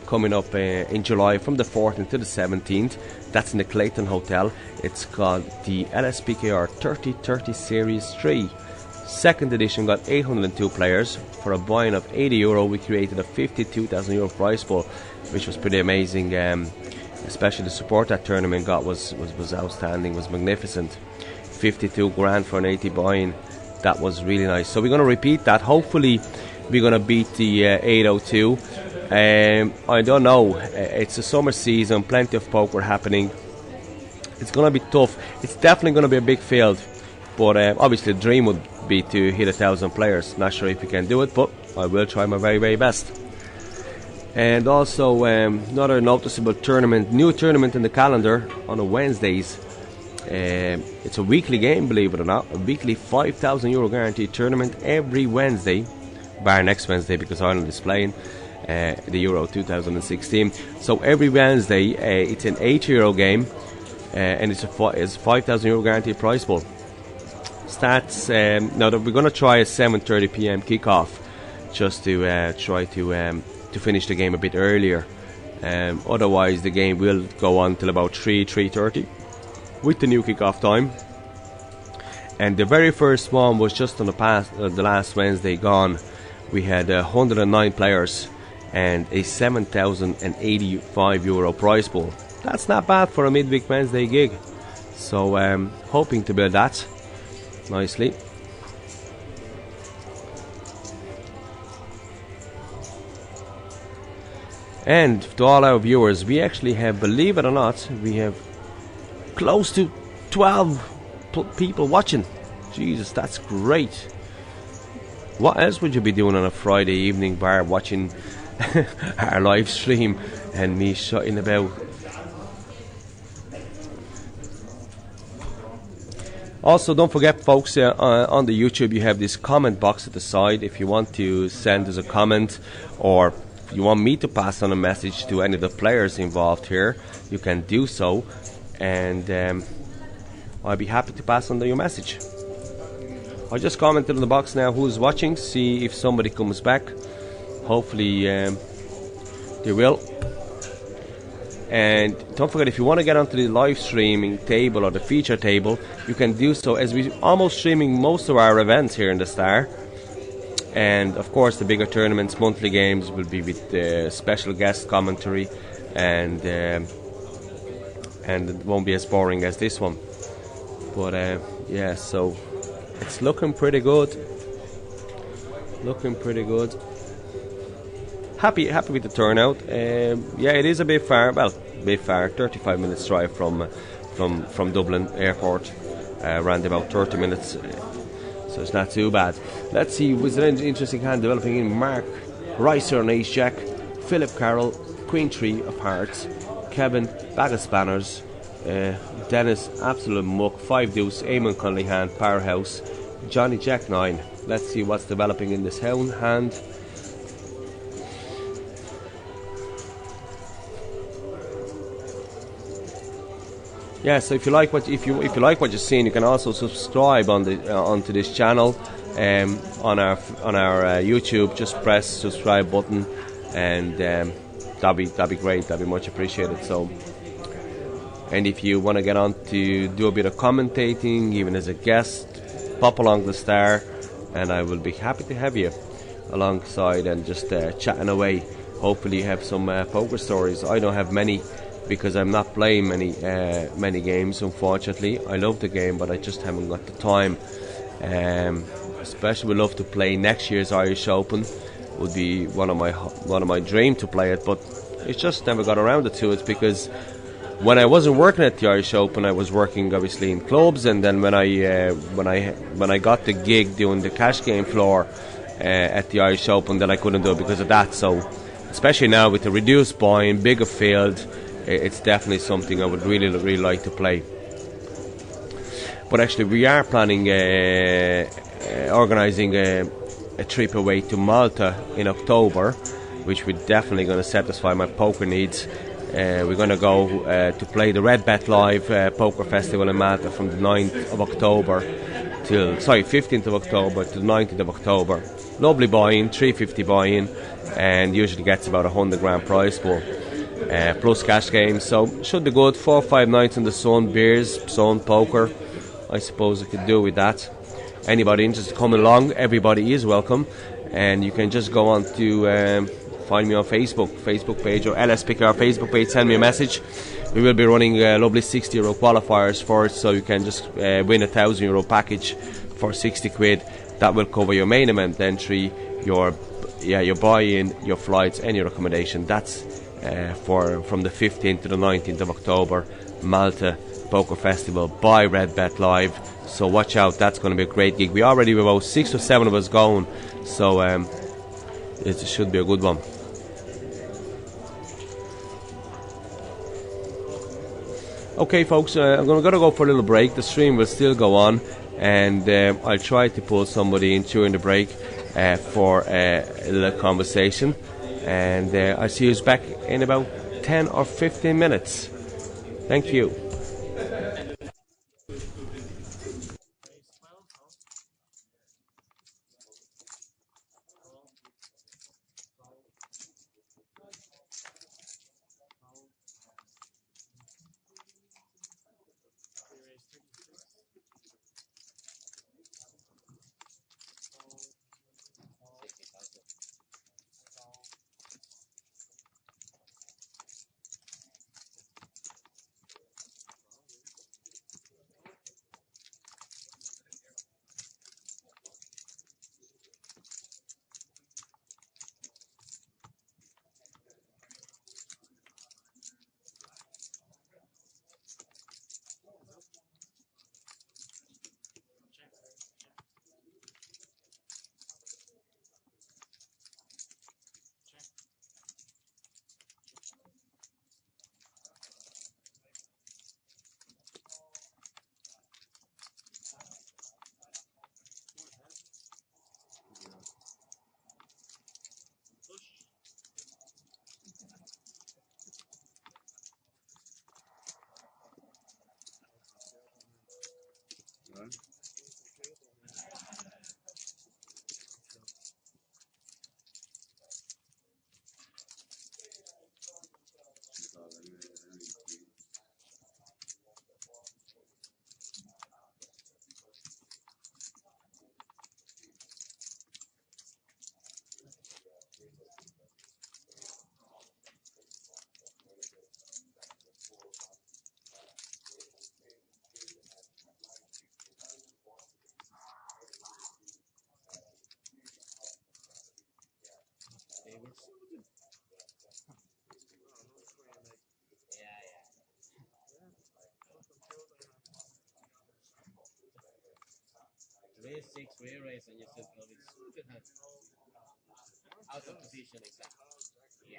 coming up in July from the 14th to the 17th. That's in the Clayton Hotel. It's called the LSPkr 3030 Series 3. Second edition got 802 players. For a buy-in of €80, we created a €52,000 prize pool, which was pretty amazing. Especially the support that tournament got was outstanding, was magnificent. 52 grand for an 80 buy-in. That was really nice. So we're going to repeat that. Hopefully we're going to beat the 802. I don't know. It's a summer season, plenty of poker happening. It's going to be tough. It's definitely going to be a big field. But obviously the dream would be to hit 1,000 players. Not sure if we can do it, but I will try my very best. And also another noticeable tournament, new tournament in the calendar on the Wednesdays. It's a weekly game, believe it or not. A weekly €5,000 guaranteed tournament every Wednesday, bar next Wednesday because Ireland is playing the Euro 2016. So every Wednesday it's an €8 game, and it's a €5,000 guaranteed prize pool. Starts now that we're going to try a 7:30 p.m. kickoff, just to try to finish the game a bit earlier. Otherwise the game will go on till about 3:30 with the new kickoff time. And the very first one was just on the last Wednesday gone. We had 109 players and a €7,085 prize pool. That's not bad for a midweek Wednesday gig. So hoping to build that nicely. And to all our viewers, we actually have, believe it or not, we have close to 12 people watching. Jesus, that's great. What else would you be doing on a Friday evening bar watching our live stream and me shutting about? Also, don't forget, folks, on the YouTube you have this comment box at the side. If you want to send us a comment, or you want me to pass on a message to any of the players involved here, you can do so, and I'll be happy to pass on your message. I just commented in the box now who's watching, see if somebody comes back. Hopefully they will. And don't forget, if you want to get onto the live streaming table or the feature table, you can do so, as we're almost streaming most of our events here in the Star. And of course the bigger tournaments, monthly games, will be with special guest commentary, and it won't be as boring as this one. But yeah, so it's looking pretty good. Happy with the turnout. Yeah, it is a bit far. Well, a bit far. 35 minutes drive from Dublin Airport. Around about 30 minutes. So it's not too bad. Let's see, was an interesting hand developing in Mark Ricer on Ace Jack, Philip Carroll, Queen 3 of Hearts, Kevin, Bag of Spanners, Dennis, Absolute Muck, 5 Deuce, Eamon Connolly hand, Powerhouse, Johnny Jack 9. Let's see what's developing in this hand. Yeah, so if you like what you're seeing, you can also subscribe onto this channel on our YouTube. Just press subscribe button, and that'd be great. That'd be much appreciated. So, and if you want to get on to do a bit of commentating, even as a guest, pop along the Star, and I will be happy to have you alongside and just chatting away. Hopefully, you have some poker stories. I don't have many, because I'm not playing many games, unfortunately. I love the game, but I just haven't got the time. especially would love to play next year's Irish Open. Would be one of my dream to play it, but it's just never got around to it because when I wasn't working at the Irish Open, I was working obviously in clubs, and then when I got the gig doing the cash game floor at the Irish Open, then I couldn't do it because of that. So, especially now with the reduced buy-in, bigger field, it's definitely something I would really like to play. But actually, we are planning organising a trip away to Malta in October, which we're definitely going to satisfy my poker needs. We're going to go to play the Red Bet Live Poker Festival in Malta from the 9th of October till 15th of October to the 19th of October. Lovely buy-in, 350 buy-in, and usually gets about £100 prize pool plus cash games. So should be good. 4 or 5 nights in the sun, beers, sun, poker. I suppose I could do with that. Anybody interested coming along, everybody is welcome, and you can just go on to find me on Facebook page, or LSPkr Facebook page. Send me a message. We will be running lovely €60 qualifiers for it, so you can just win a €1,000 package for 60 quid. That will cover your main event entry, your buy-in, your flights, and your accommodation. That's from the 15th to the 19th of October, Malta Poker Festival by Red Bet Live. So watch out, that's going to be a great gig. We already have about 6 or 7 of us going, so it should be a good one. Okay folks, I'm going to go for a little break. The stream will still go on, and I'll try to pull somebody in during the break for a little conversation, and I'll see you back in about 10 or 15 minutes. Thank you. Raise 6, re-raise, and you said, oh, it's out of position, exactly. Yeah.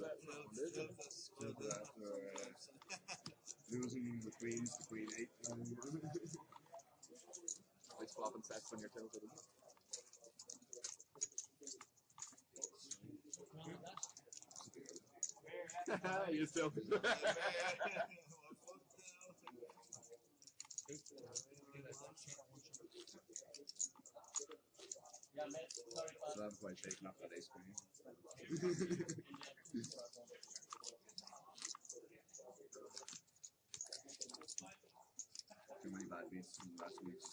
after losing the queens to queen 8. Like swapping sets on your tilt. You still. So I'm quite shaken up that ace queen. Too many bad beats from last week's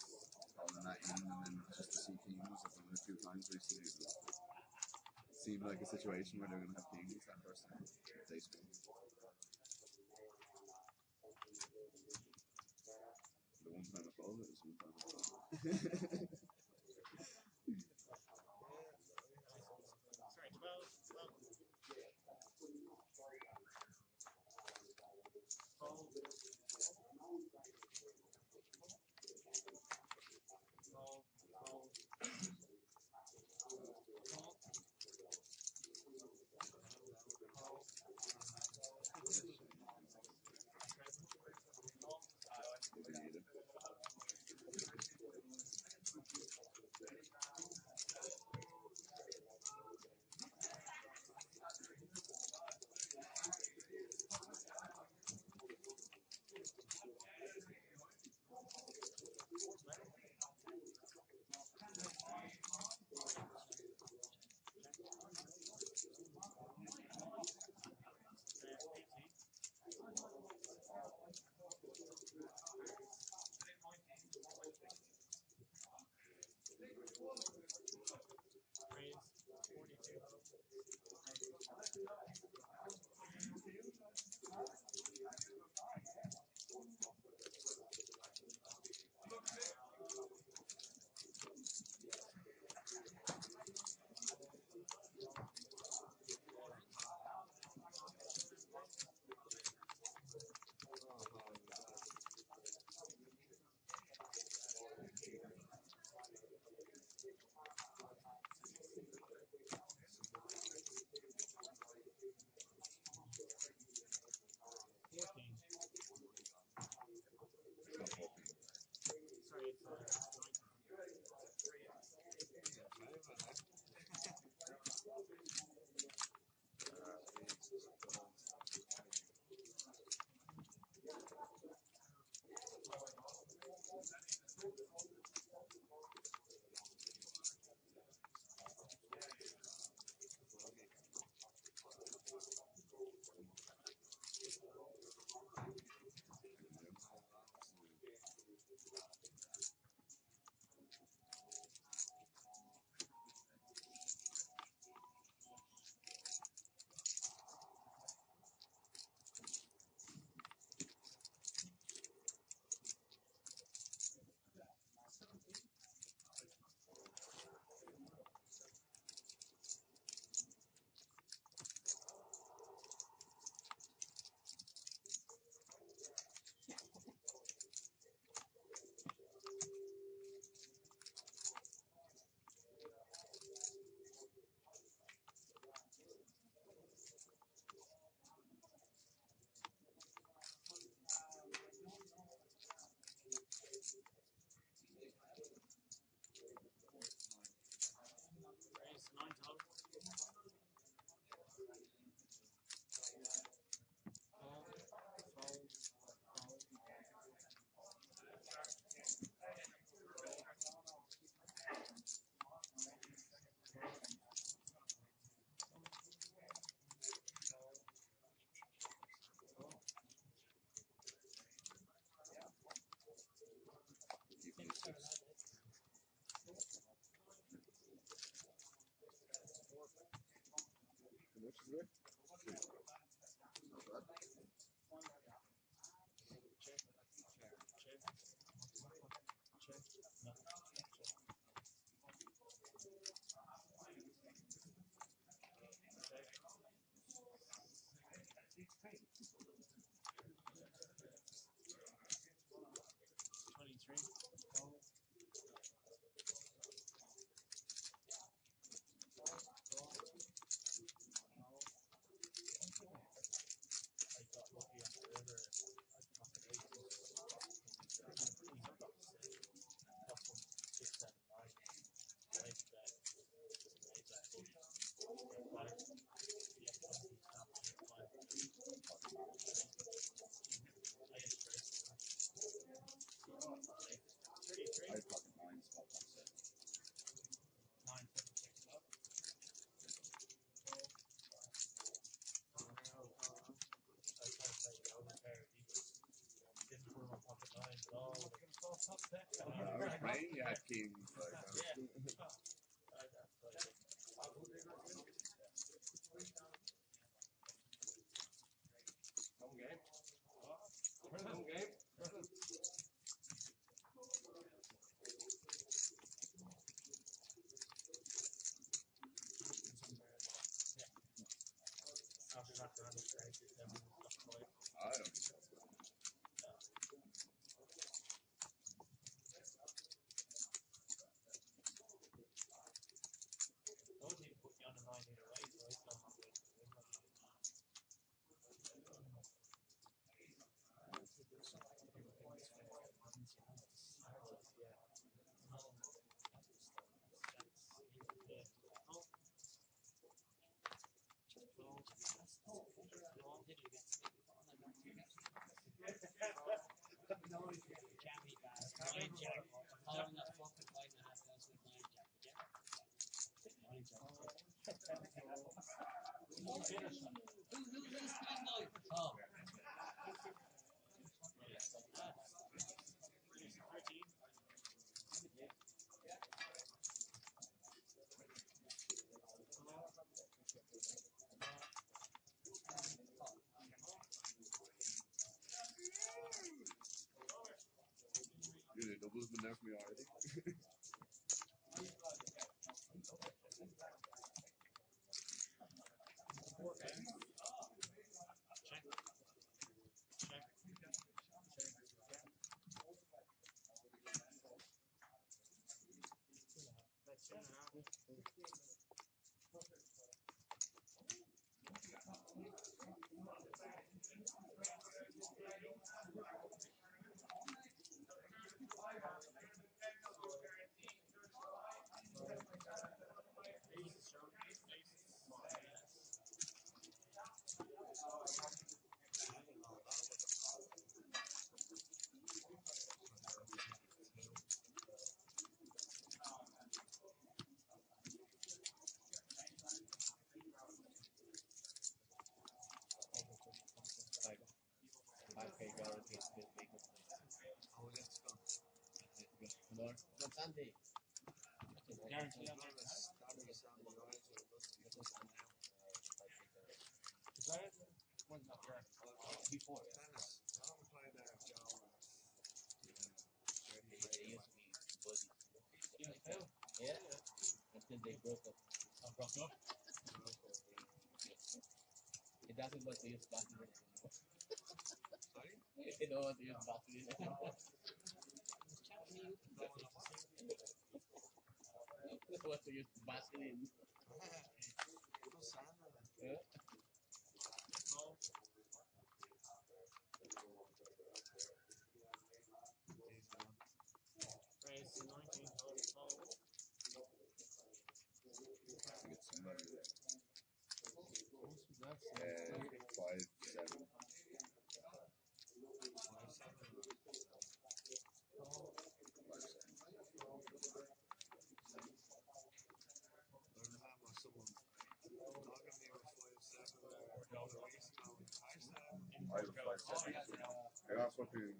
calling that in, and then just to see kings I've done it a few times recently. It seemed like a situation where they're going to have kings that first time. Ace queen. The one time above it was one time above. Sorry, 12. I was praying you had kings. Like, Home game. Home game. I don't think so. Oh. You know, doubles been there for me already. Sunday. Before. Yeah. Until they broke up. It doesn't want to use Vaseline anymore. Sorry? It don't want to use Vaseline anymore. It wants to use Vaseline. Yeah. Get some money there. 5-7. I have 5-7. I got fucking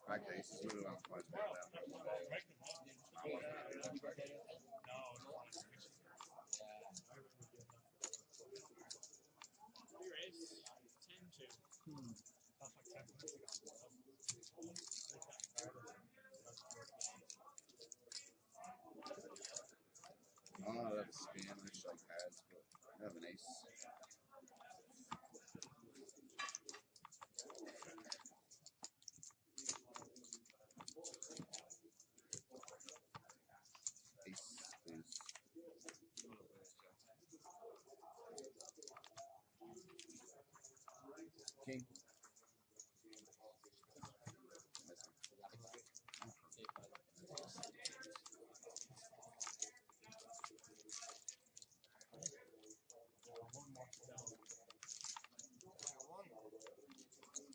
back aces with it on 5-7. I don't know, that's Spanish like cards, but I have an ace. King.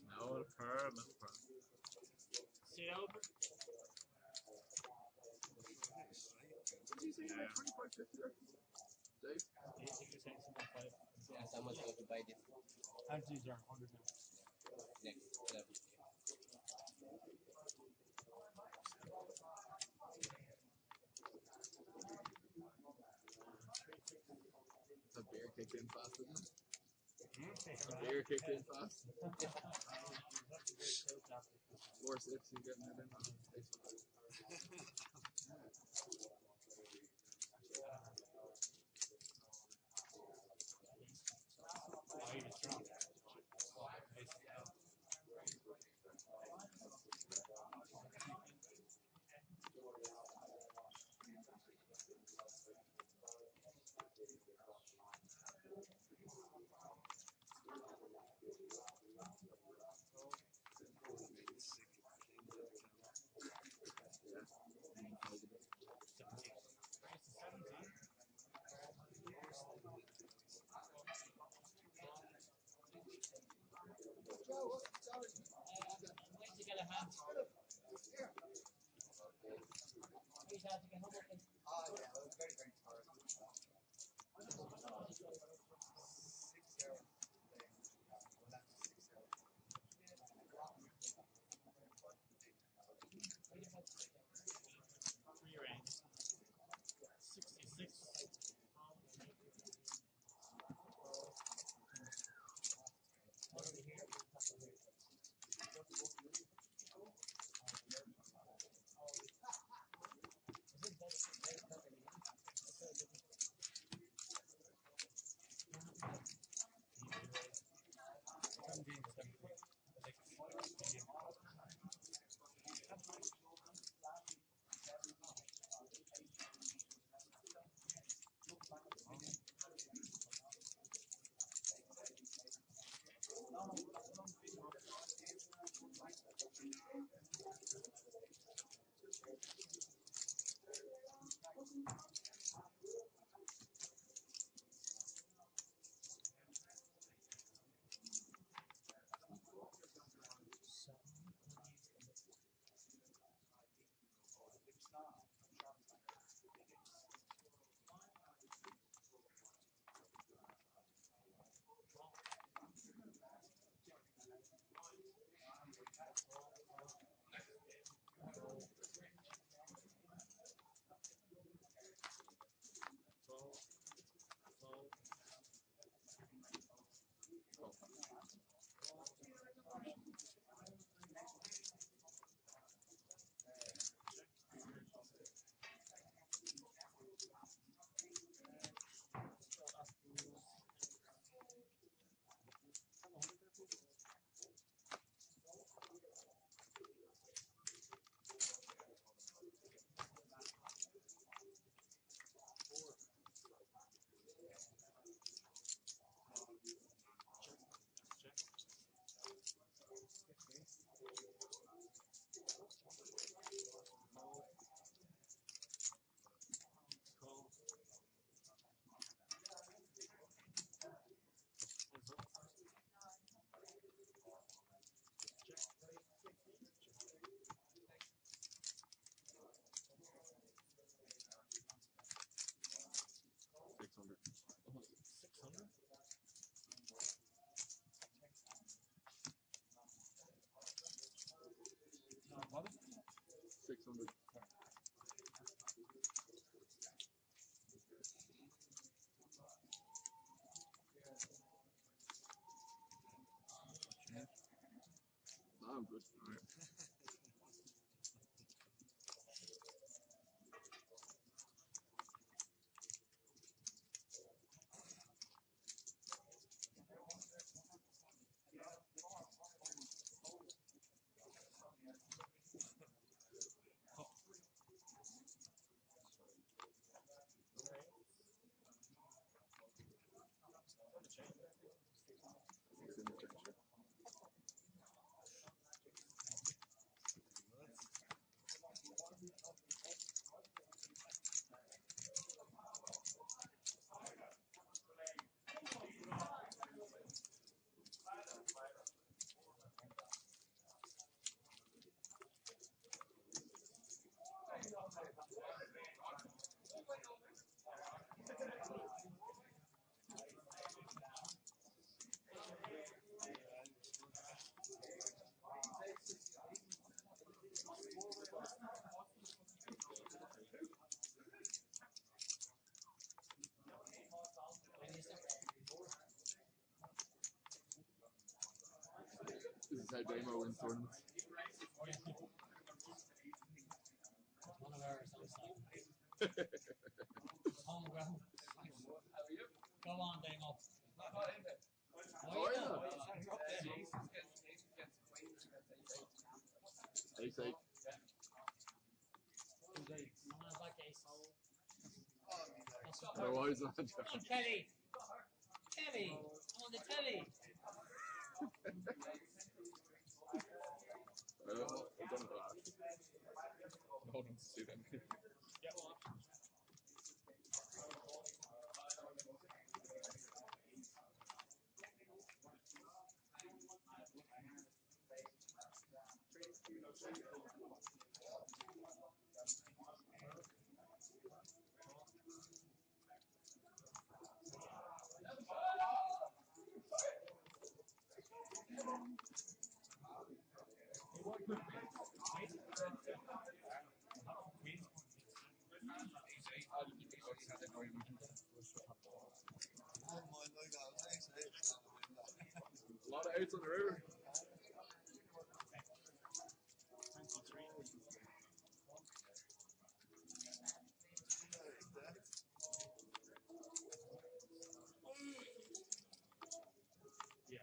No, perm. See over? Yeah. Yeah, someone's going to buy this Antes are 100 now. next level. Beer kicked in fast, didn't it? Beer kicked in fast. 4-6, you're getting it in. Oh, good. All right. win tournaments. One of ours outside. Home ground. Go on, Dango. Oh, yeah. Ace 8. No one's like ace. No, I was not. Come on, Kelly. Kelly, I'm on the telly. I've done it a lot. Hold on to see them. Yeah, well, A lot of outs on the river. 23. Yeah.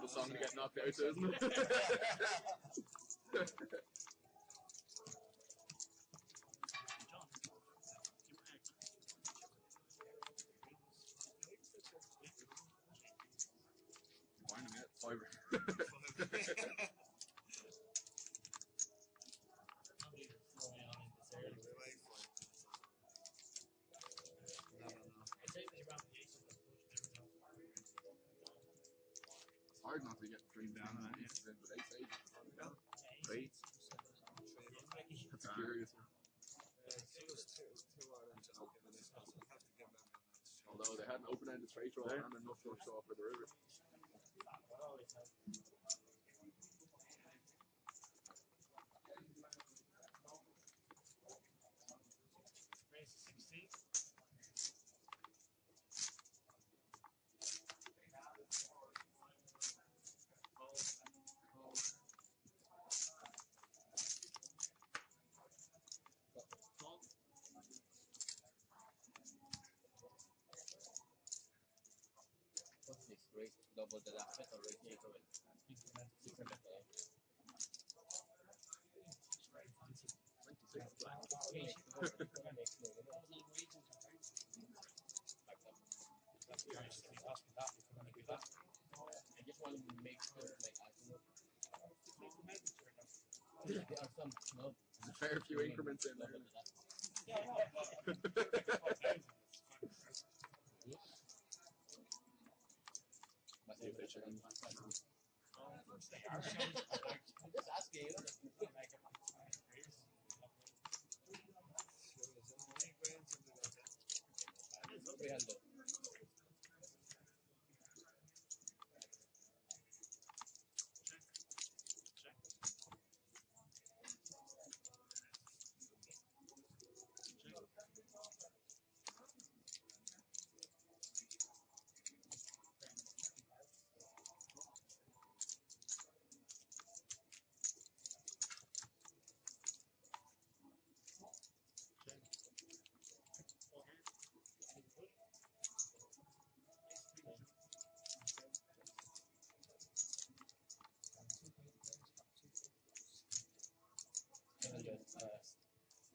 The song to get knocked out, isn't it? Fine, a minute, fiver. It's hard not to get dreamed down on any but ace 8. Great. That's curious. Although they had an open-ended straight draw and enough flush draw for the river. Raise 16. What's this? Raise double the last set or raise increment? Increment. I just want to make sure, like, I think there are some no. There's a fair few increments in there. See if they change. I'm just asking.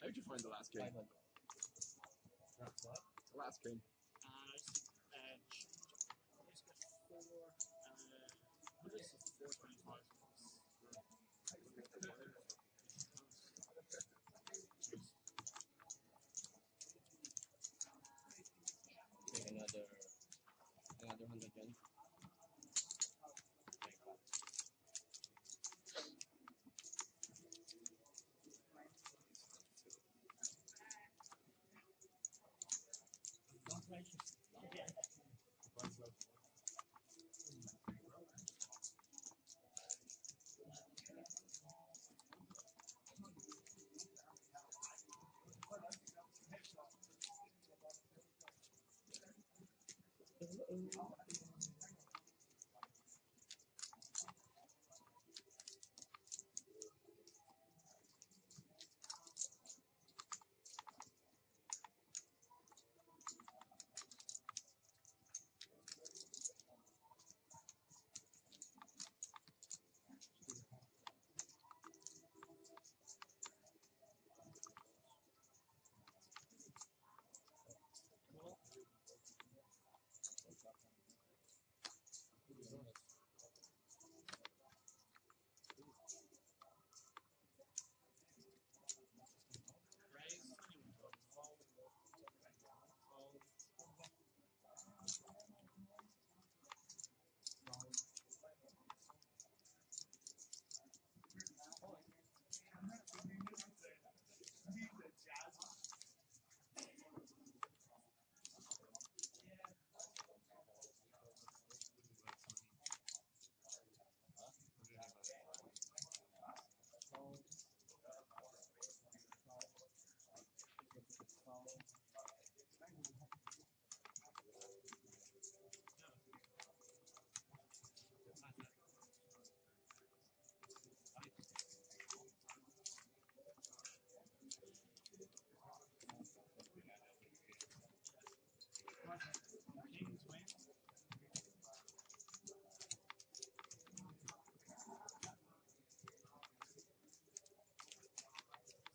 How'd you find the last game? That's what? The last game. What is it? 425. Another 100 yen.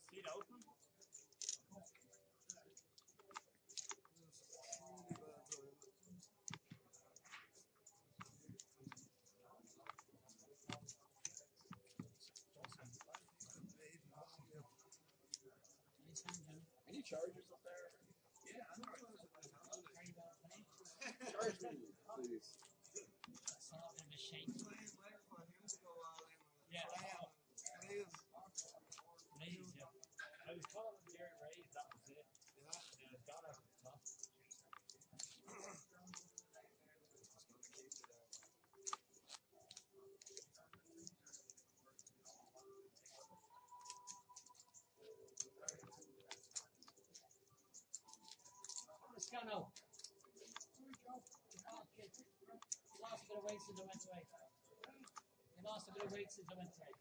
Seat open? Any chargers up there? Yeah, I'm not Charge me, please. It's not a bit of a shame. Yeah. Raise, yeah. I was calling Gary Rays, that was it. Yeah, it's got off the top. Scano. You lost a bit of weight since I went away. You lost a bit of weight since I went away.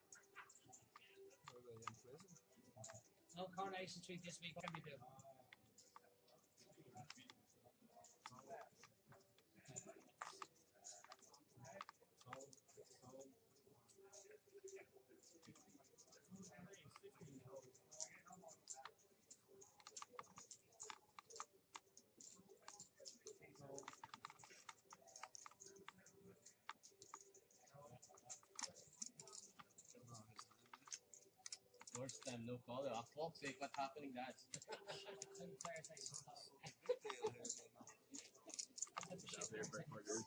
No Coronation Street this week. What can we do? Worse than no caller. Oh, fuck's sake, what's happening? That's Out there, break my ears.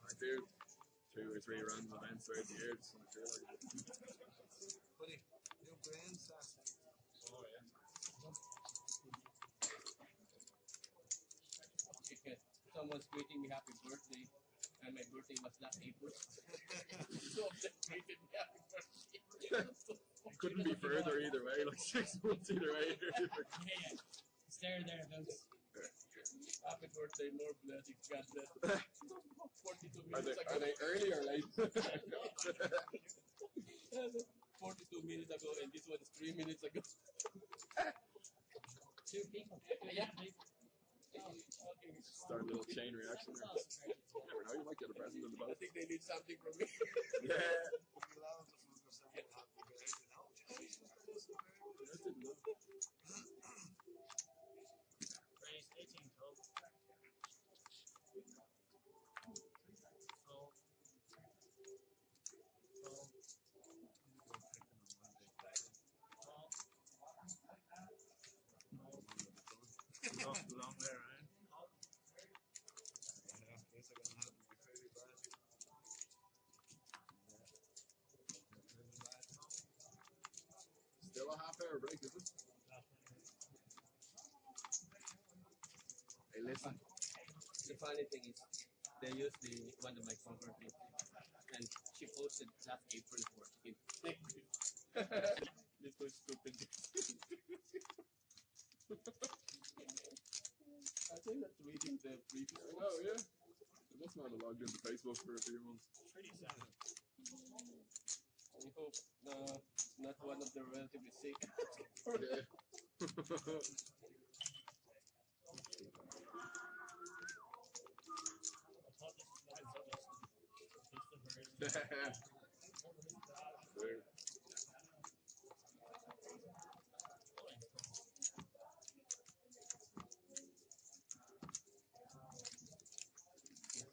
I do 2 or 3 random events throughout the year. Just want to feel like it. Buddy, new brand sassy. Oh, yeah. Someone's tweeting me happy birthday, and my birthday was last April. So they tweeted me happy birthday. Couldn't be further either way, like 6 months either way. Yeah. It's thereabouts. Happy birthday, more blessings, God bless. 42 Are minutes ago. they early or late? 42 minutes ago, and this one is 3 minutes ago. 2 people. Yeah. Oh, Okay. Start a little chain reaction there. that's great. You never know, you might get a present in the I boat. think they need something from me. Yeah. Raise 18 12. Oh. Lost along there, right? Still a half-hour break, is it? Hey, listen. The funny thing is, they used one of my convert things, and she posted last April 14th. This was stupid. I think that's reading the previous one. Oh, yeah. I must not have logged into Facebook for a few months. Pretty sad. I hope not one of the relatively sick. Yeah. Weird.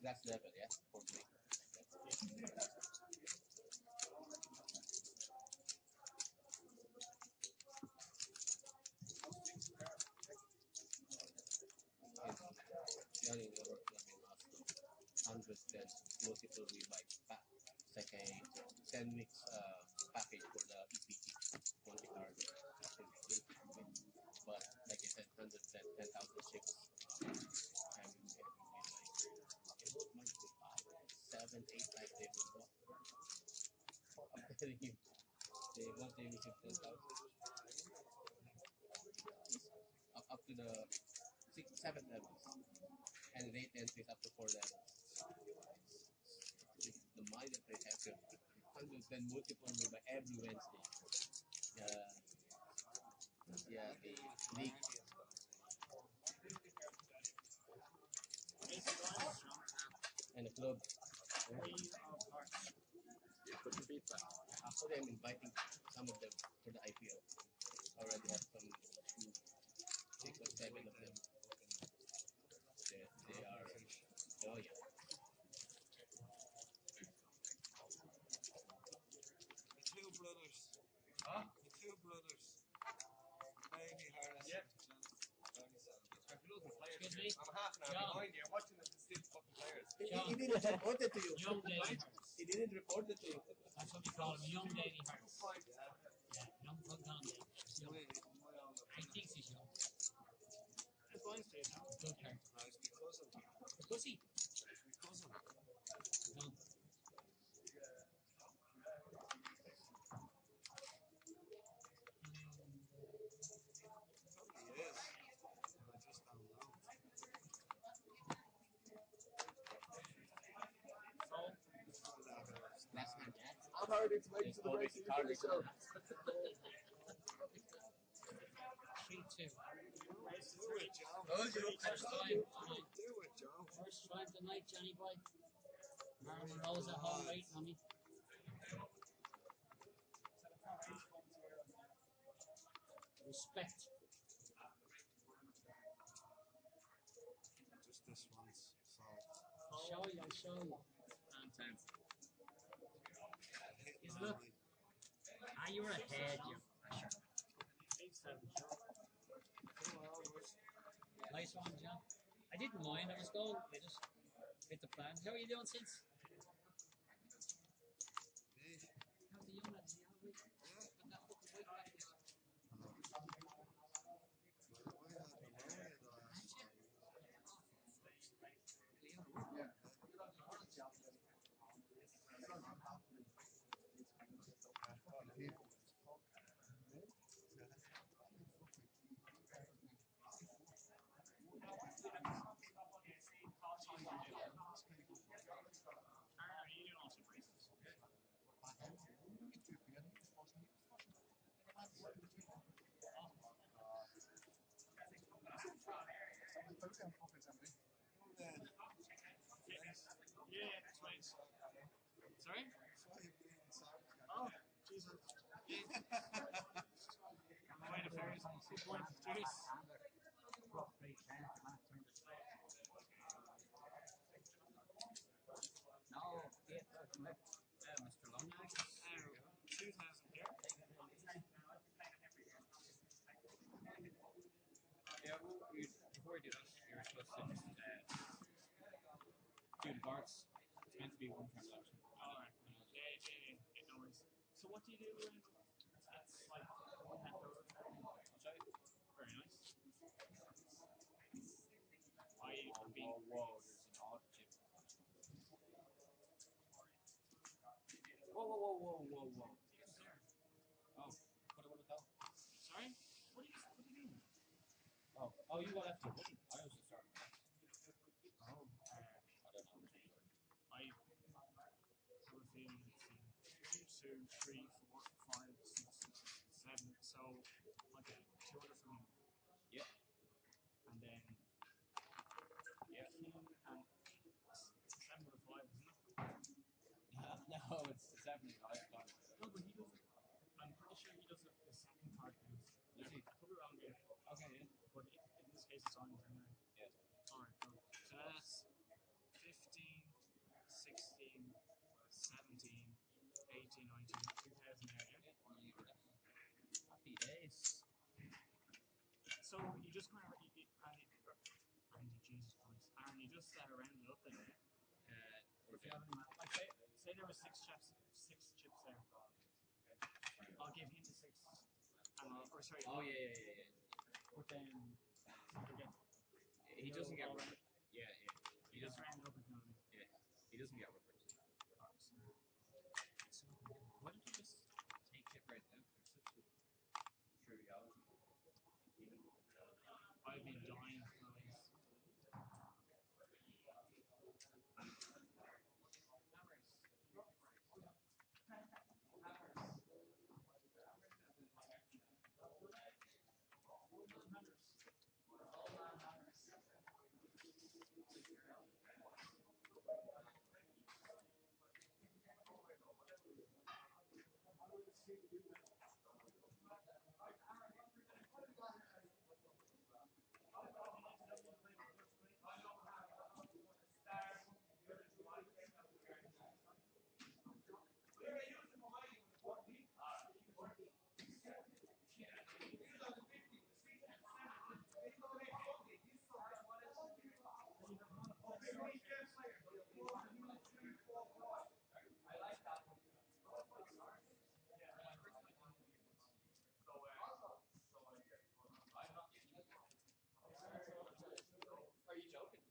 That's level, yeah, for me. Running over clubbing after 110 multiple revive pack. It's like a 10 weeks package for the EPG Monte Carlo. But like I said, 10,000 chicks. I'm getting like it might be 7, 8 times they will go. I'm telling you, they one day we should 10,000. Up to the 7 levels. And rate entries up to 4 levels. The mind that they have to 110 multiple by every Wednesday. Yeah, the league. And the club. Put your feet back. After I'm inviting some of them for the IPO. Already have some 6 or 7 of them. They are, oh yeah. The two brothers. Huh? The two brothers. Amy Harris. Yeah. Excuse me? I'm half an hour John. behind you. I'm watching the still fucking players. He didn't report it to you. Young Davy Harris. He didn't report it to you. That's what we call him, Young Davy Harris. Fine. Yeah, young Gungan Davy. Young. He thinks he's young. It's fine, Steve. Good character. No, it's my cousin. Pussy. It's my cousin. No. He is. And I just don't know. That's my dad. I'm hard explaining to the Always rest of hard you. to tell. 3-2. Do it, Joe. Told you. First time tonight. Do it, Joe. First time tonight, Johnny boy. Marvin Rose at home waiting on me. Respect. Just this once. So, I'll show you, I'll show you. And hitting Is all it? right. you were ahead, you. 8-7. Nice one, John. I didn't mind, I was going, I just hit the plan. How are you doing since? Me? How's the young lad? Is he all right? Got that fucking weight back there. Yeah, twice. Sorry? Oh, Jesus. Yeah. On the way to Ferris, 2 points. Jeez. Mr. Long. 2,000 here. Yeah, well, before we do that, you're supposed to just do the parts. It's meant to be one transaction. Alright. Yeah, no worries. So what do you do? That's like one method. I'll show you. Very nice. I Whoa, be whoa, there's an odd chip. Whoa. Oh, what about that? sorry? What do you mean? Oh, you got left to one. I was just starting left. Oh, I don't know. I have a feeling it's 1, 2, 3, 4, 5, 6, 7. So like 200 from you. Yep. And then Yeah. and 7 with a 5, isn't it? No, it's 7 is I got it. No, but he does it. I'm pretty sure he does it the second card is. Does he? I could be wrong here. Okay, yeah. But in this case it's on anyway. Yeah. Alright, cool. So that's 15, 16, 17, 18, 19, 2000 there, yeah? Happy days. So you just kind of Andy, Jesus Christ, and you just rounded up then. If you have any, like say there were 6 chips there. I'll give him the 6. Or sorry. Oh yeah. But then forget. He doesn't get all one. right. Yeah. He just rounded up, if you know what I mean. Yeah. He doesn't get one. So, Why did you just take it right now? There's such a triviality. I've been dying for these. Are you joking?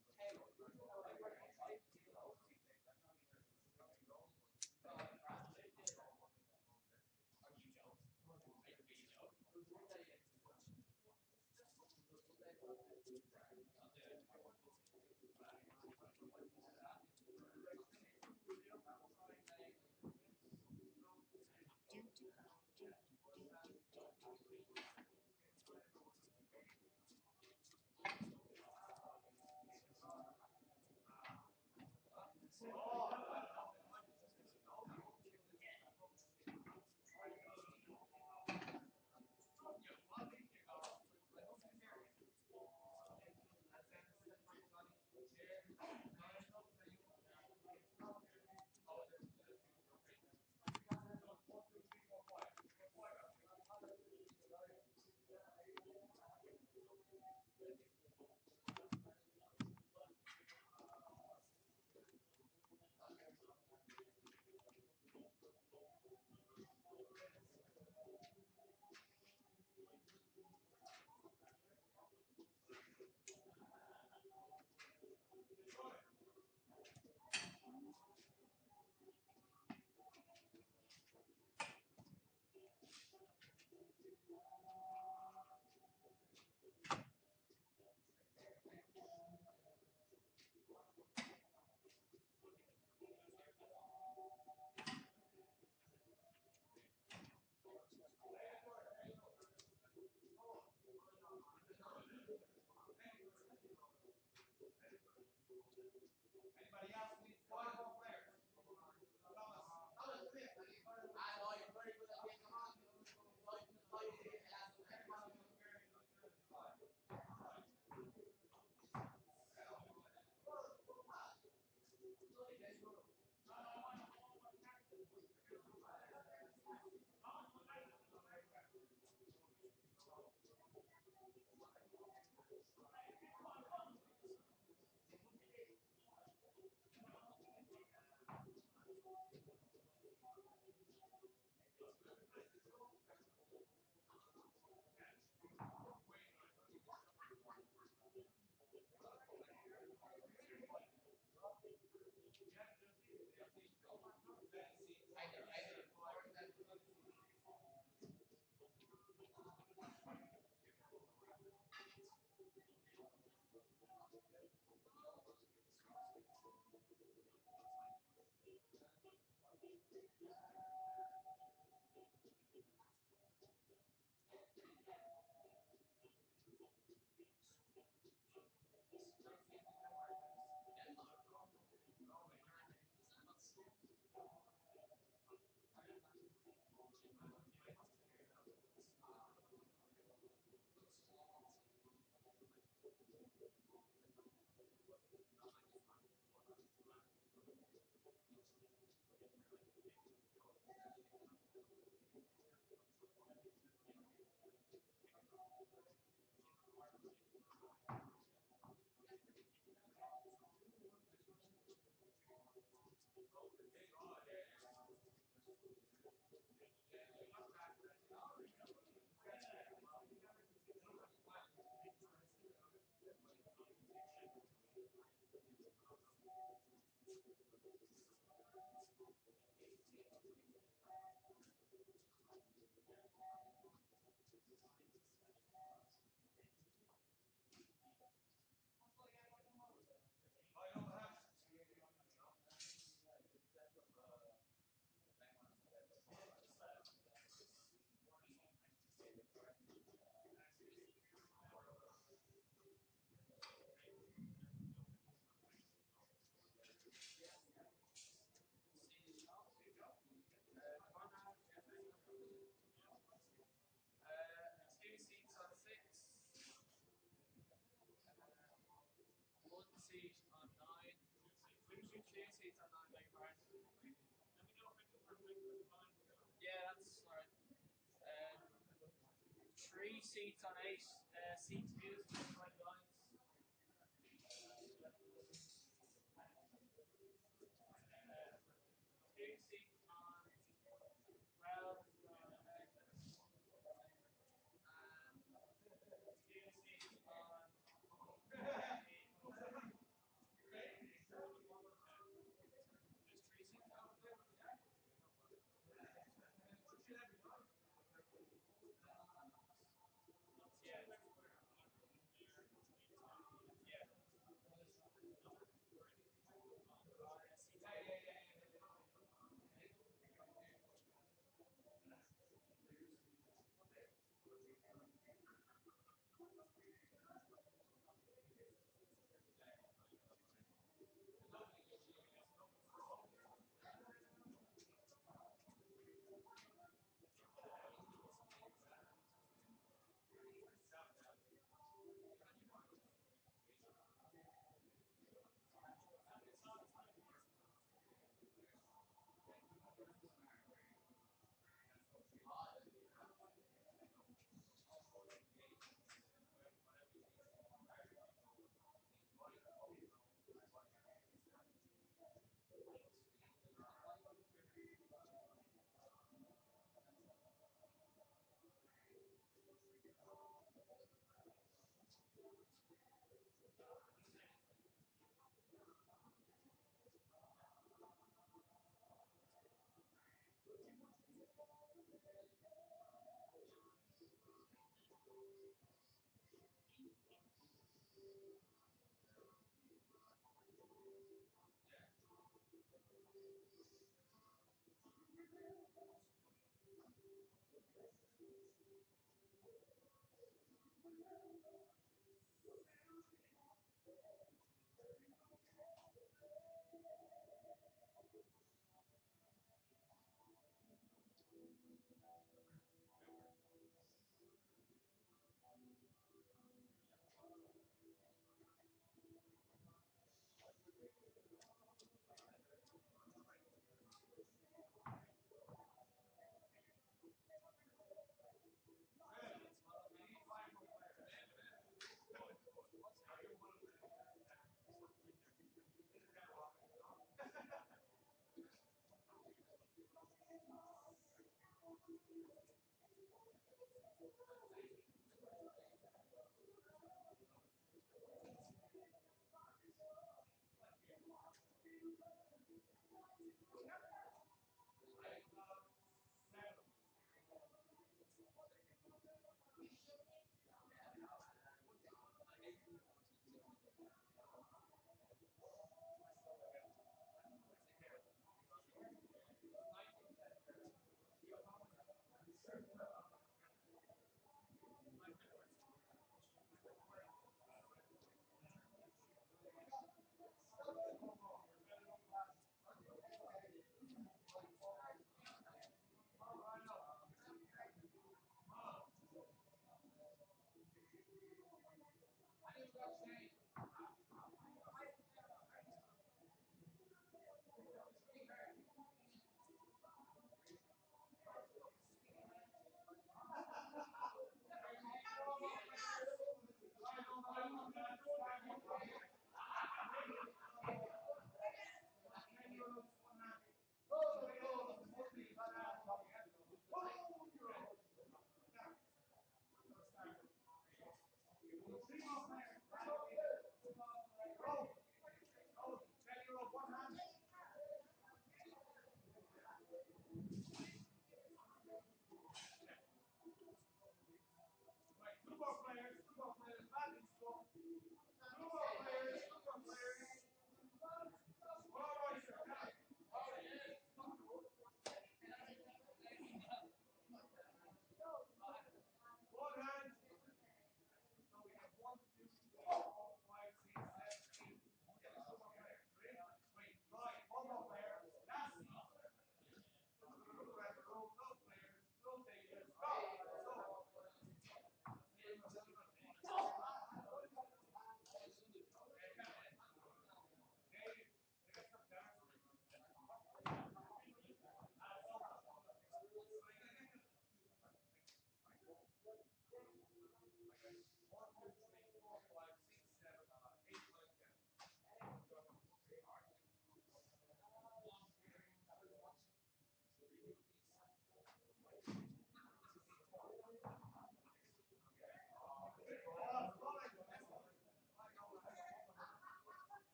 Two seats on six. One seat on nine. Two seats on nine, beg your pardon. Yeah, that's alright. Three seats on eight. Seats used for the right lines. Two seats on 12.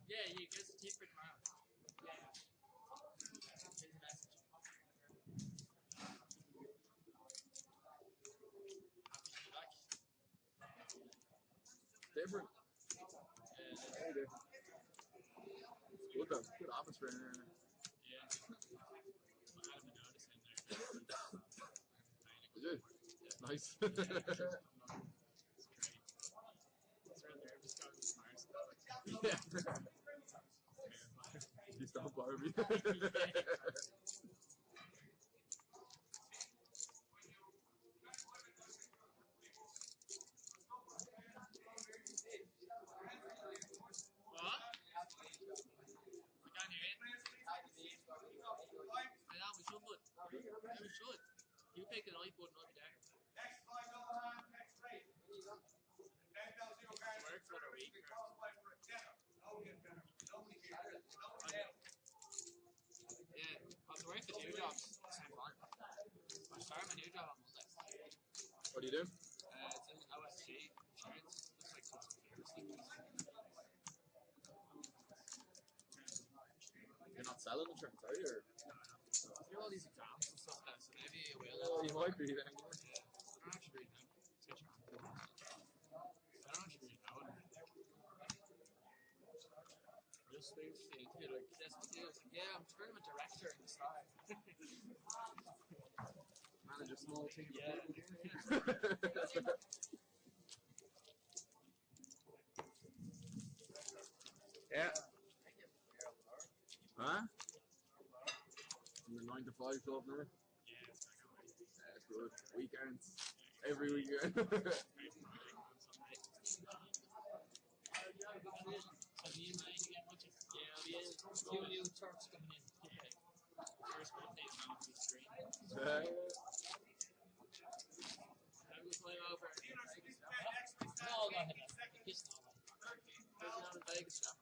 Yeah, you just keep for tomorrow. Yeah. Here's the message. Different. Very different. Good though. Good atmosphere in there. Yeah. I haven't noticed him there. Is it? Nice. It's great. It's real nervous going to Mars. Yeah. Please don't bother me. What? I can't hear it. I know, we should, but yeah, we should. You pick an iPod and I'll be there. Work for the week. Yeah, I was working for 2 jobs. Same fun. I started my new job on Monday. What do you do? It's in OSG insurance. Looks like customer service. You're not selling insurance, are you? Or? I do all these exams and stuff now, so maybe you will. Oh, you might be then. I don't actually really know. I don't actually really know. Just things to do, like, yes, what do you do? It's like, yeah, I'm tournament director in the start. Manage a small team. Yeah. Yeah. Huh? In the 9 to 5 club now? Yeah, it's like a Yeah, it's good. Weekends. Every weekend. So do you mind to get much of few new Turks coming in? Yeah. First birthday is on the screen. Yeah. I'm just playing over in Vegas now. No, go ahead. Kiss now. Where's it on in Vegas now?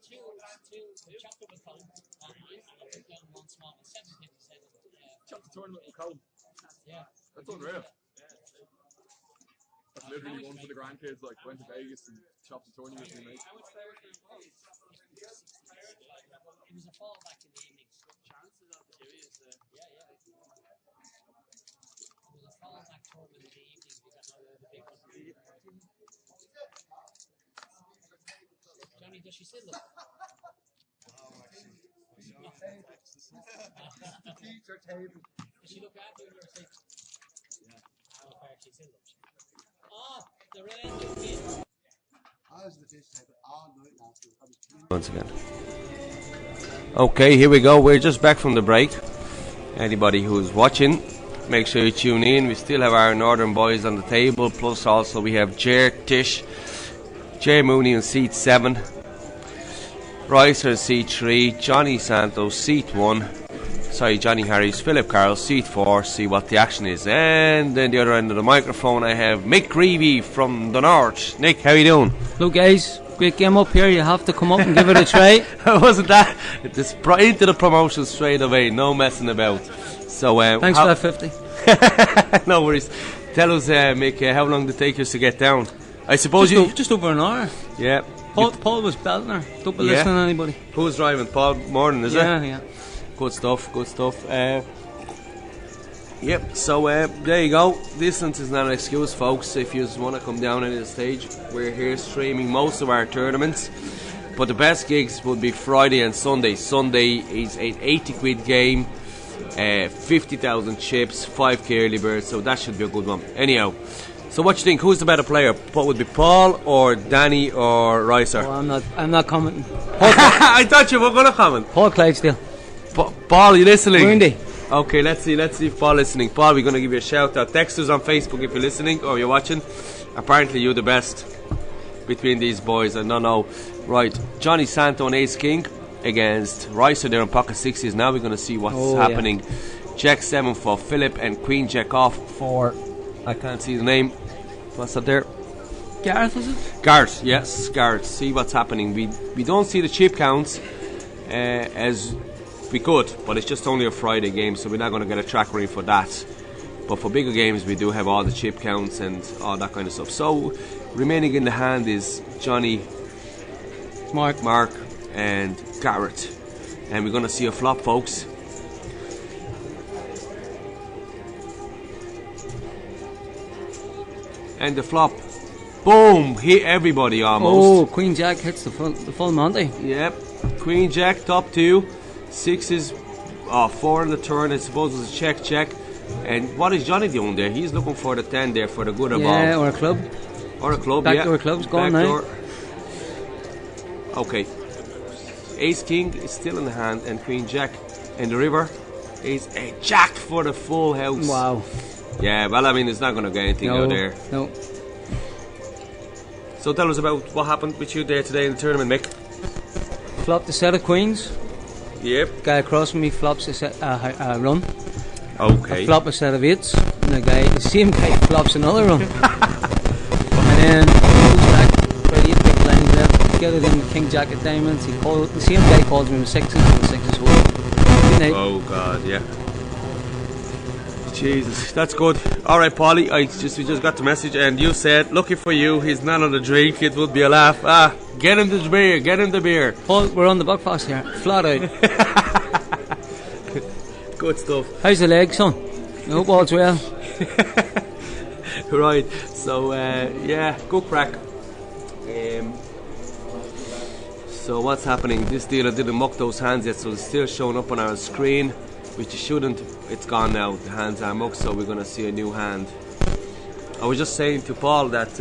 Two chapter with Colin, and I took down one small, 757. Chop the tournament with Colin. Yeah. That's unreal. That's literally one for the grandkids, like went to Vegas and chopped the tournament with me, mate. How much players are involved? It was a fall back in the evening. Chances of the two is Yeah. It was a fall back tournament in the evening. We got the big one. Johnny, does she still look? Teacher table. Does she look after you when you're asleep? Yeah. How far she still looks? Oh, the red kid. I was at the dish table all night last week. I was cleaning. Once again. Okay, here we go. We're just back from the break. Anybody who's watching, make sure you tune in. We still have our Northern boys on the table, plus also we have Jer Tish, Jay Mooney in seat 7, Ricer in seat 3, Johnny Santos seat 1, Johnny Harris, Philip Carroll seat 4, see what the action is. And then the other end of the microphone I have Mick Reevy from the North. Nick, how you doing? Look guys, great game up here, you have to come up and give it a try. Wasn't that it's into the promotion straight away, no messing about. So Thanks for that 50. no worries. Tell us, Mick, how long did it take us to get down? I suppose just over an hour. Yeah. Paul was belting her. Don't be listening to anybody. Who was driving? Paul Morning, is it? Yeah. Good stuff. Yep, so there you go. Distance is not an excuse, folks. If you want to come down into the stage, we're here streaming most of our tournaments. But the best gigs would be Friday and Sunday. Sunday is an 80 quid game, 50,000 chips, 5k early bird, so that should be a good one. Anyhow, so what do you think? Who's the better player? What would be Paul or Danny or Ricer? Oh, I'm not commenting. I thought you were going to comment. Paul Clydesdale. Paul, you listening? Windy. Okay, let's see if Paul listening. Paul, we're going to give you a shout out. Text us on Facebook if you're listening or you're watching. Apparently you're the best between these boys. I don't know. Right, Johnny Santo and Ace King against Ricer there in pocket 60s. Now we're going to see what's happening. Jack 7 for Philip and Queen Jack off for, I can't see the name. What's that there? Gareth, is it? Gareth, yes, Gareth. See what's happening. We don't see the chip counts as we could, but it's just only a Friday game, so we're not going to get a track read for that. But for bigger games, we do have all the chip counts and all that kind of stuff. So Remaining in the hand is Johnny, Mark, and Garrett. And we're going to see a flop, folks. And the flop, boom, hit everybody almost. Oh, Queen Jack hits the full Monty. Yep, Queen Jack, top 2. 6s, 4 in the turn. I suppose it was a check. And what is Johnny doing there? He's looking for the 10 there for the good of all. Yeah, or a club. Or a club, Backdoor club's gone now. Okay. Ace King is still in the hand, and Queen Jack in the river is a jack for the full house. Wow. Yeah, well, I mean, it's not going to get anything out there. No. So tell us about what happened with you there today in the tournament, Mick. Flopped a set of queens. Yep. Guy across from me flops a run. Okay. I flop a set of 8s, and the same guy flops another run. And then goes back for 8 big blinds left. Get it in King Jack of Diamonds. The same guy calls me with 6s, and the 6s hold. Good night. Oh God, yeah. Jesus, that's good. All right, Paulie, we just got the message, and you said, lucky for you, he's not on the drink. It would be a laugh. Get him the beer. Get him the beer. Paul, we're on the buckfast here, flat out. Good stuff. How's the leg, son? I hope all's well. Right. So yeah, good crack. So what's happening? This dealer didn't muck those hands yet, so it's still showing up on our screen, which it shouldn't. It's gone now. The hands are mucked, so we're going to see a new hand. I was just saying to Paul that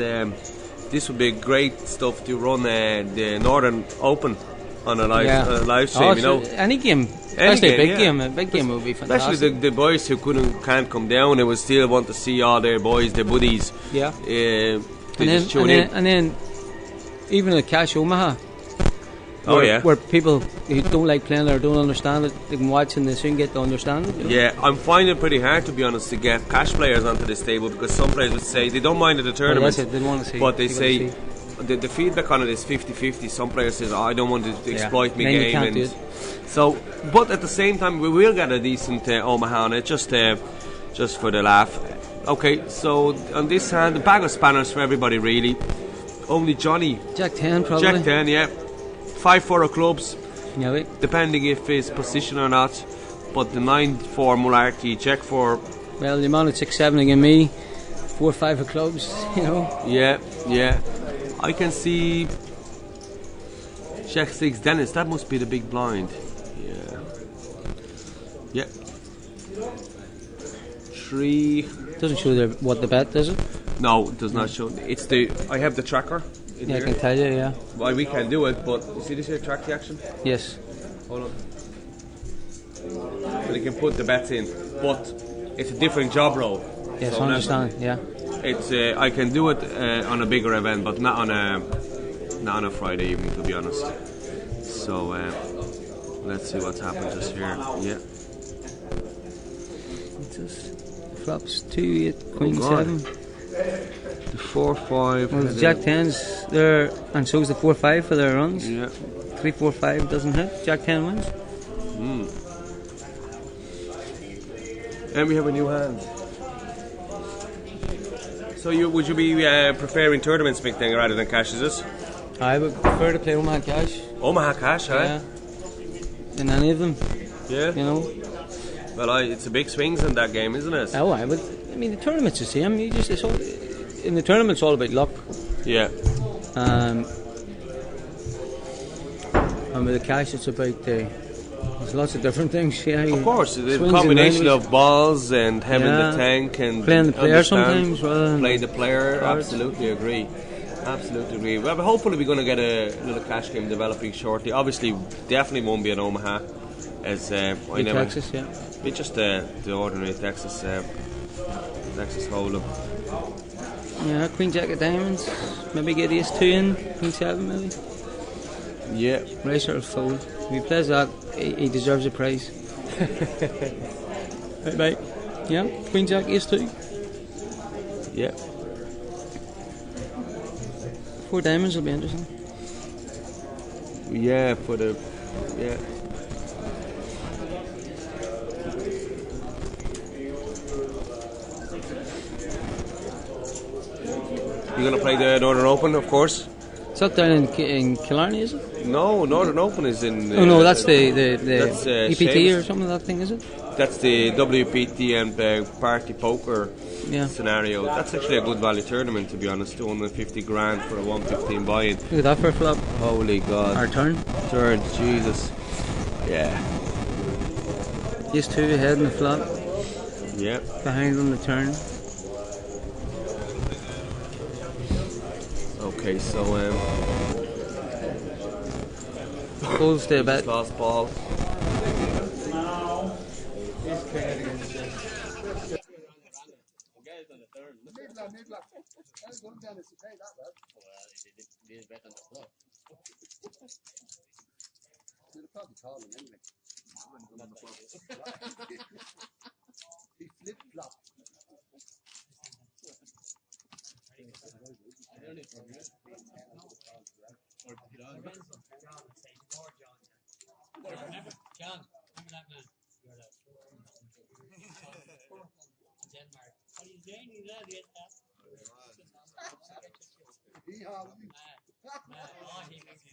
this would be great stuff to run the Northern Open on a live stream. You know, any game, especially a big game. A big game would be fantastic. Especially the boys who can't come down, they would still want to see all their boys, their buddies. Yeah. And then even at Cash Omaha. Where people who don't like playing or don't understand it, they can watch and they soon get to understand it. You know? Yeah, I'm finding it pretty hard, to be honest, to get cash players onto this table, because some players would say they don't mind at the tournament, they want to see, but they say the feedback on it is 50-50. Some players say, I don't want to exploit my game, and so. But at the same time, we will get a decent Omaha on it, just for the laugh. Okay, so on this hand, a bag of spanners for everybody, really. Only Johnny. Jack 10, probably. Jack 10, yeah. 5-4 of clubs, depending if it's position or not. But the 9-4 Monarchy, Jack 4. Well, the amount of 6-7 against me, 4-5 of clubs, you know. Yeah. I can see Jack 6 Dennis. That must be the big blind. Yeah. 3. Doesn't show what the bet, does it? No, it does not show. It's I have the tracker. I can tell you, yeah. Well, we can do it, but you see this here, track the action? Yes. Hold on. So you can put the bets in, but it's a different job role. Yes, so I understand, yeah. It's I can do it on a bigger event, but not on a Friday evening, to be honest. So let's see what's happened just here. Yeah. It's just flops 2, 8, Queen 7. The 4-5. Well, the Jack 10s there, and so is the 4-5 for their runs. Yeah. 3-4-5 doesn't hit. Jack 10 wins. And we have a new hand. So would you be preferring tournaments, Mick, then, rather than cash? Is this? I would prefer to play Omaha Cash. Omaha Cash, yeah. Than any of them. Yeah. You know. Well, it's a big swings in that game, isn't it? Oh, I mean, the tournament's the same. In the tournament, it's all about luck. Yeah. And with the cash, it's about there's lots of different things. Yeah. Of course, the combination of balls and having the tank and playing the player sometimes. Playing the player. Absolutely agree. Well, hopefully we're going to get a little cash game developing shortly. Obviously, definitely won't be an Omaha, as Texas, yeah. It's just the ordinary Texas Hold'em. Yeah, Queen Jack of Diamonds. Maybe get Ace 2 in, Queen 7 maybe. Yeah. Racer will fold. If he plays that, he deserves a prize. Right. Yeah, Queen Jack, Ace 2. Yeah. 4 diamonds will be interesting. Yeah, yeah. You're gonna play the Northern Open, of course. It's up down in Killarney, is it? No, Northern Open is in. Oh no, that's the that's, EPT Seamus. or something. That thing, is it? That's the WPT and party poker scenario. That's actually a good value tournament, to be honest. 250 grand for a 115 buy-in. Look at that for a flop. Holy God. Our turn. Turn, Jesus. Yeah. These two ahead in the flop. Yeah. Behind on the turn. Okay, so Goes to a bet. Last ball. He flip-flop. John, remember that man? You're that. Denmark. What are you doing? You love it, that. Oh, he makes me.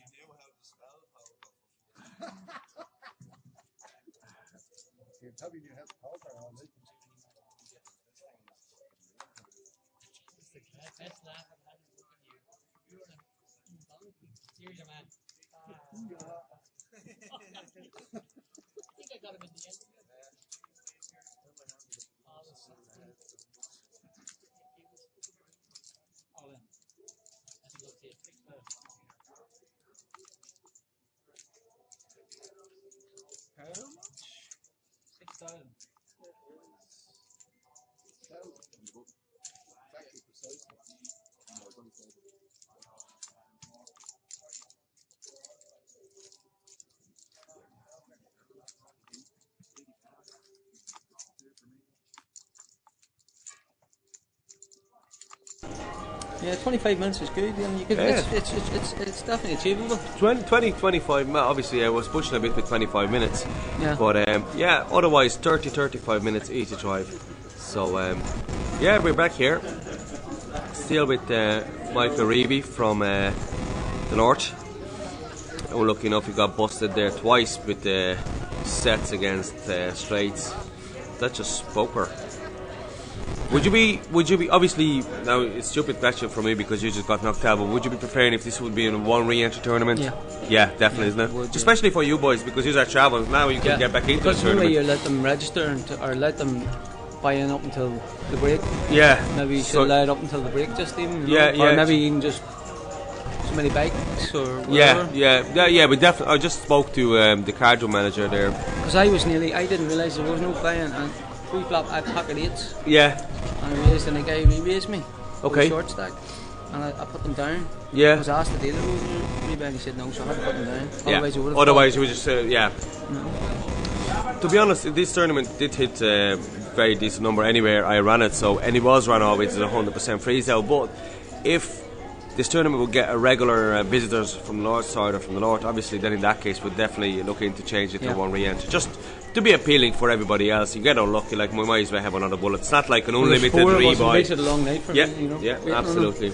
He probably knew how to poker on it. Best laugh I've had in you. You're a donkey. You're your man. I think I got him in the end. All in. Let's go see it. 6,000. How much? 6,000. Yeah, 25 minutes is good. And you could, it's definitely achievable. 20, 25, obviously I was pushing a bit with 25 minutes. Yeah. But otherwise 30, 35 minutes easy drive. So we're back here. Still with Michael Reevy from the north. Oh, lucky enough he got busted there twice with the sets against straights. That's just poker. Would you be obviously, now it's a stupid question for me because you just got knocked out, but would you be preparing if this would be in one re-entry tournament? Yeah, definitely, isn't it? Would, especially for you boys because you are traveling now, you can get back into the tournament. Because you let them register or let them buy in up until the break. Yeah. Maybe you should allow it up until the break just even. Or maybe even just so many bikes or whatever. Yeah. We definitely. I just spoke to the cardio manager there. Because I didn't realise there was no buy-in and pre-flop I pocket 8s. Yeah. And I raised and the guy re-raised me. Okay. Short stack. And I put them down. Yeah. I was asked to deal with rebate and he said no, so I had to put them down. Yeah. Otherwise you would just No. To be honest, this tournament did hit a very decent number anywhere I ran it, and it was run always at 100% freeze out. But if this tournament would get a regular visitors from the north side or from the north, obviously then in that case we'd definitely look into change it to one re-entry. Just to be appealing for everybody else. You get unlucky, like we might as well have another bullet. It's not like an unlimited rebuy. It makes it a long night for me, you know? Yeah, absolutely.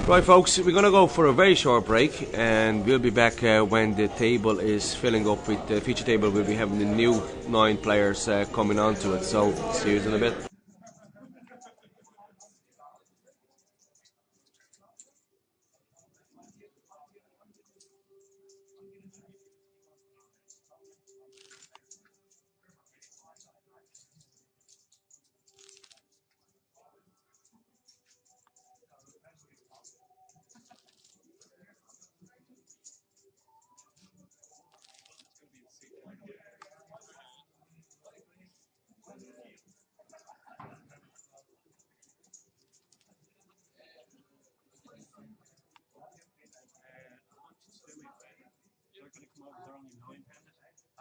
Right, folks, we're going to go for a very short break, and we'll be back when the table is filling up with the feature table. We'll be having the new 9 players coming onto it. So, see you in a bit.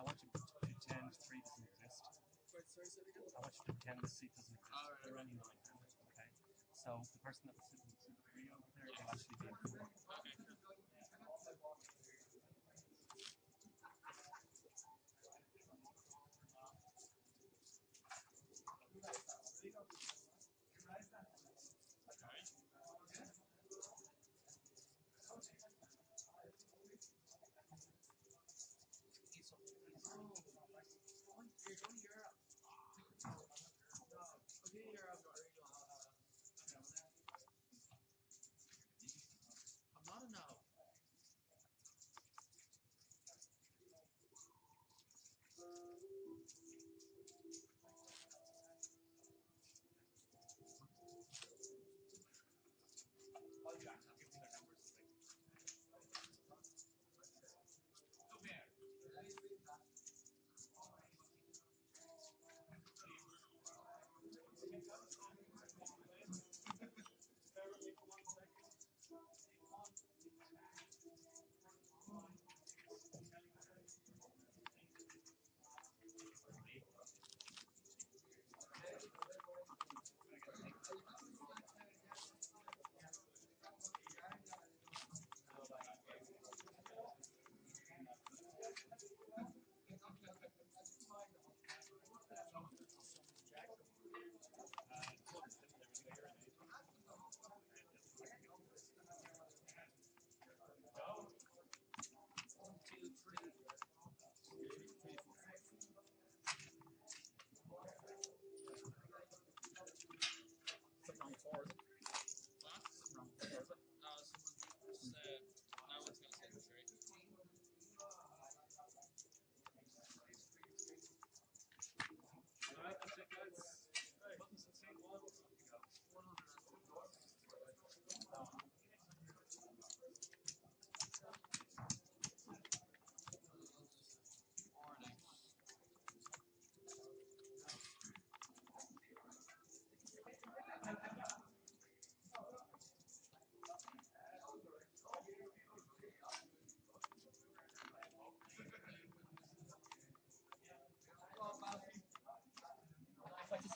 I want you to pretend 3 doesn't exist. I want you to pretend the seat doesn't exist. They're only 9-handed, okay? So the person that was sitting in the 3 over there will actually be in 4.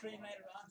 cream later on.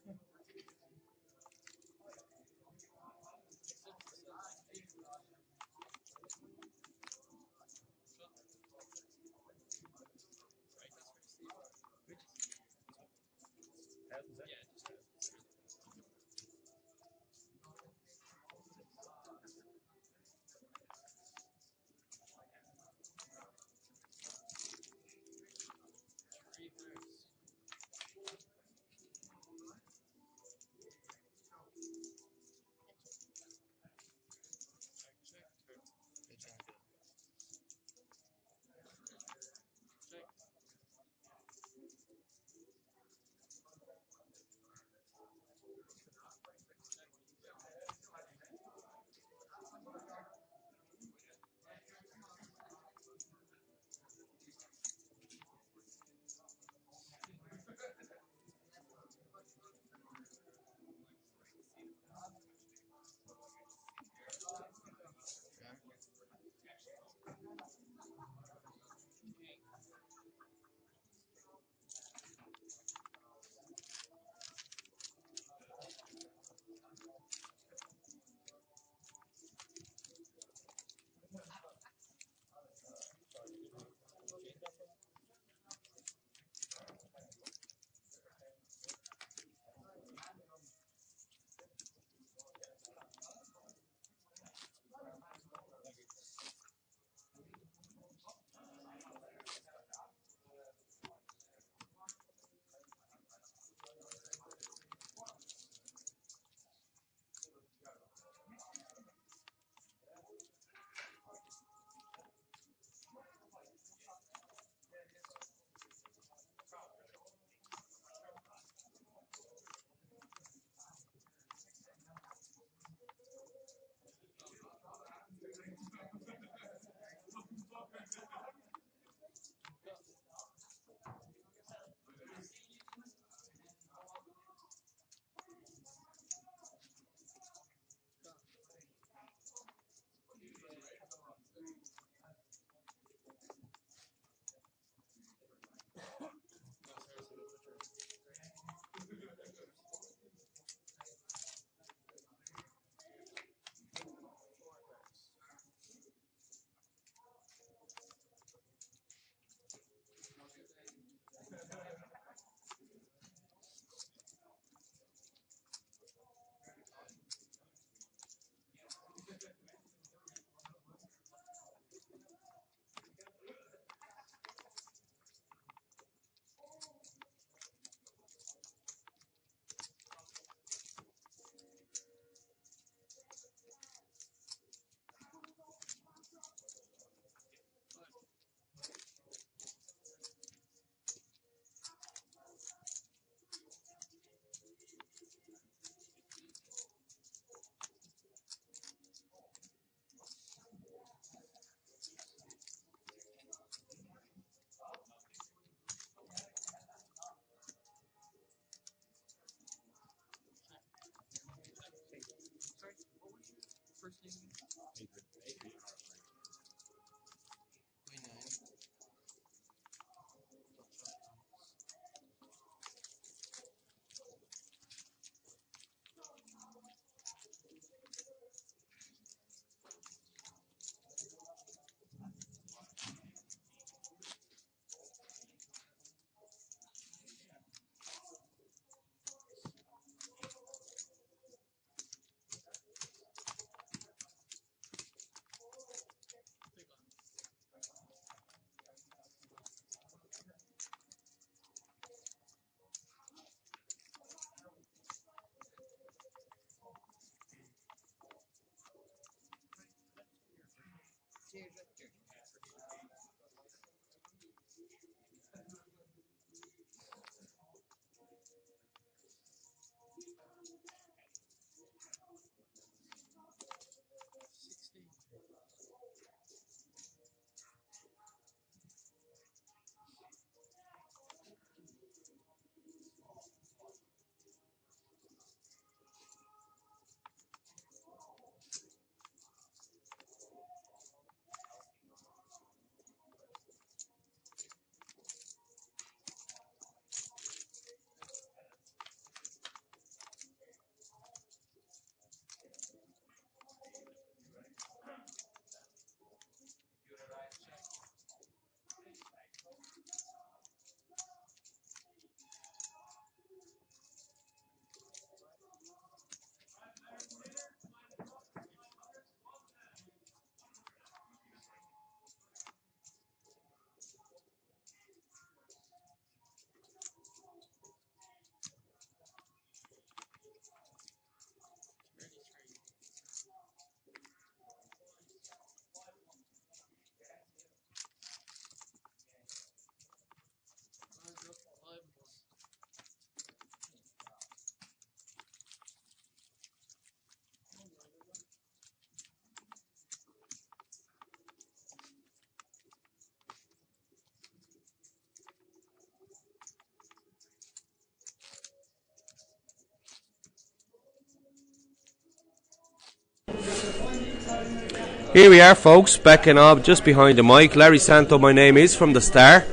Here we are, folks, back and up just behind the mic. Larry Santo, my name is, from the Star.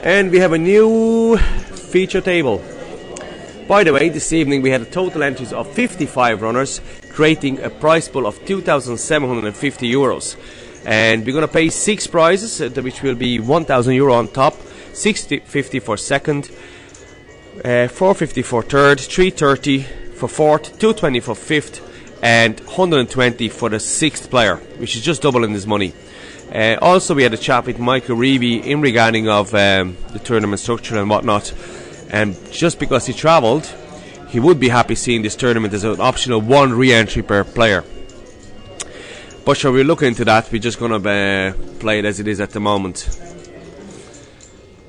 And we have a new feature table. By the way, this evening we had a total entries of 55 runners, creating a prize pool of €2,750. And we're going to pay 6 prizes, which will be €1,000 on top, $650 for second, $450 for third, $330 for fourth, $220 for fifth, and $120 for the sixth player, which is just doubling his money. Also, we had a chat with Michael Reevy in regarding of the tournament structure and whatnot. And just because he travelled, he would be happy seeing this tournament as an optional 1 re-entry per player. But sure, we're looking into that. We're just going to play it as it is at the moment.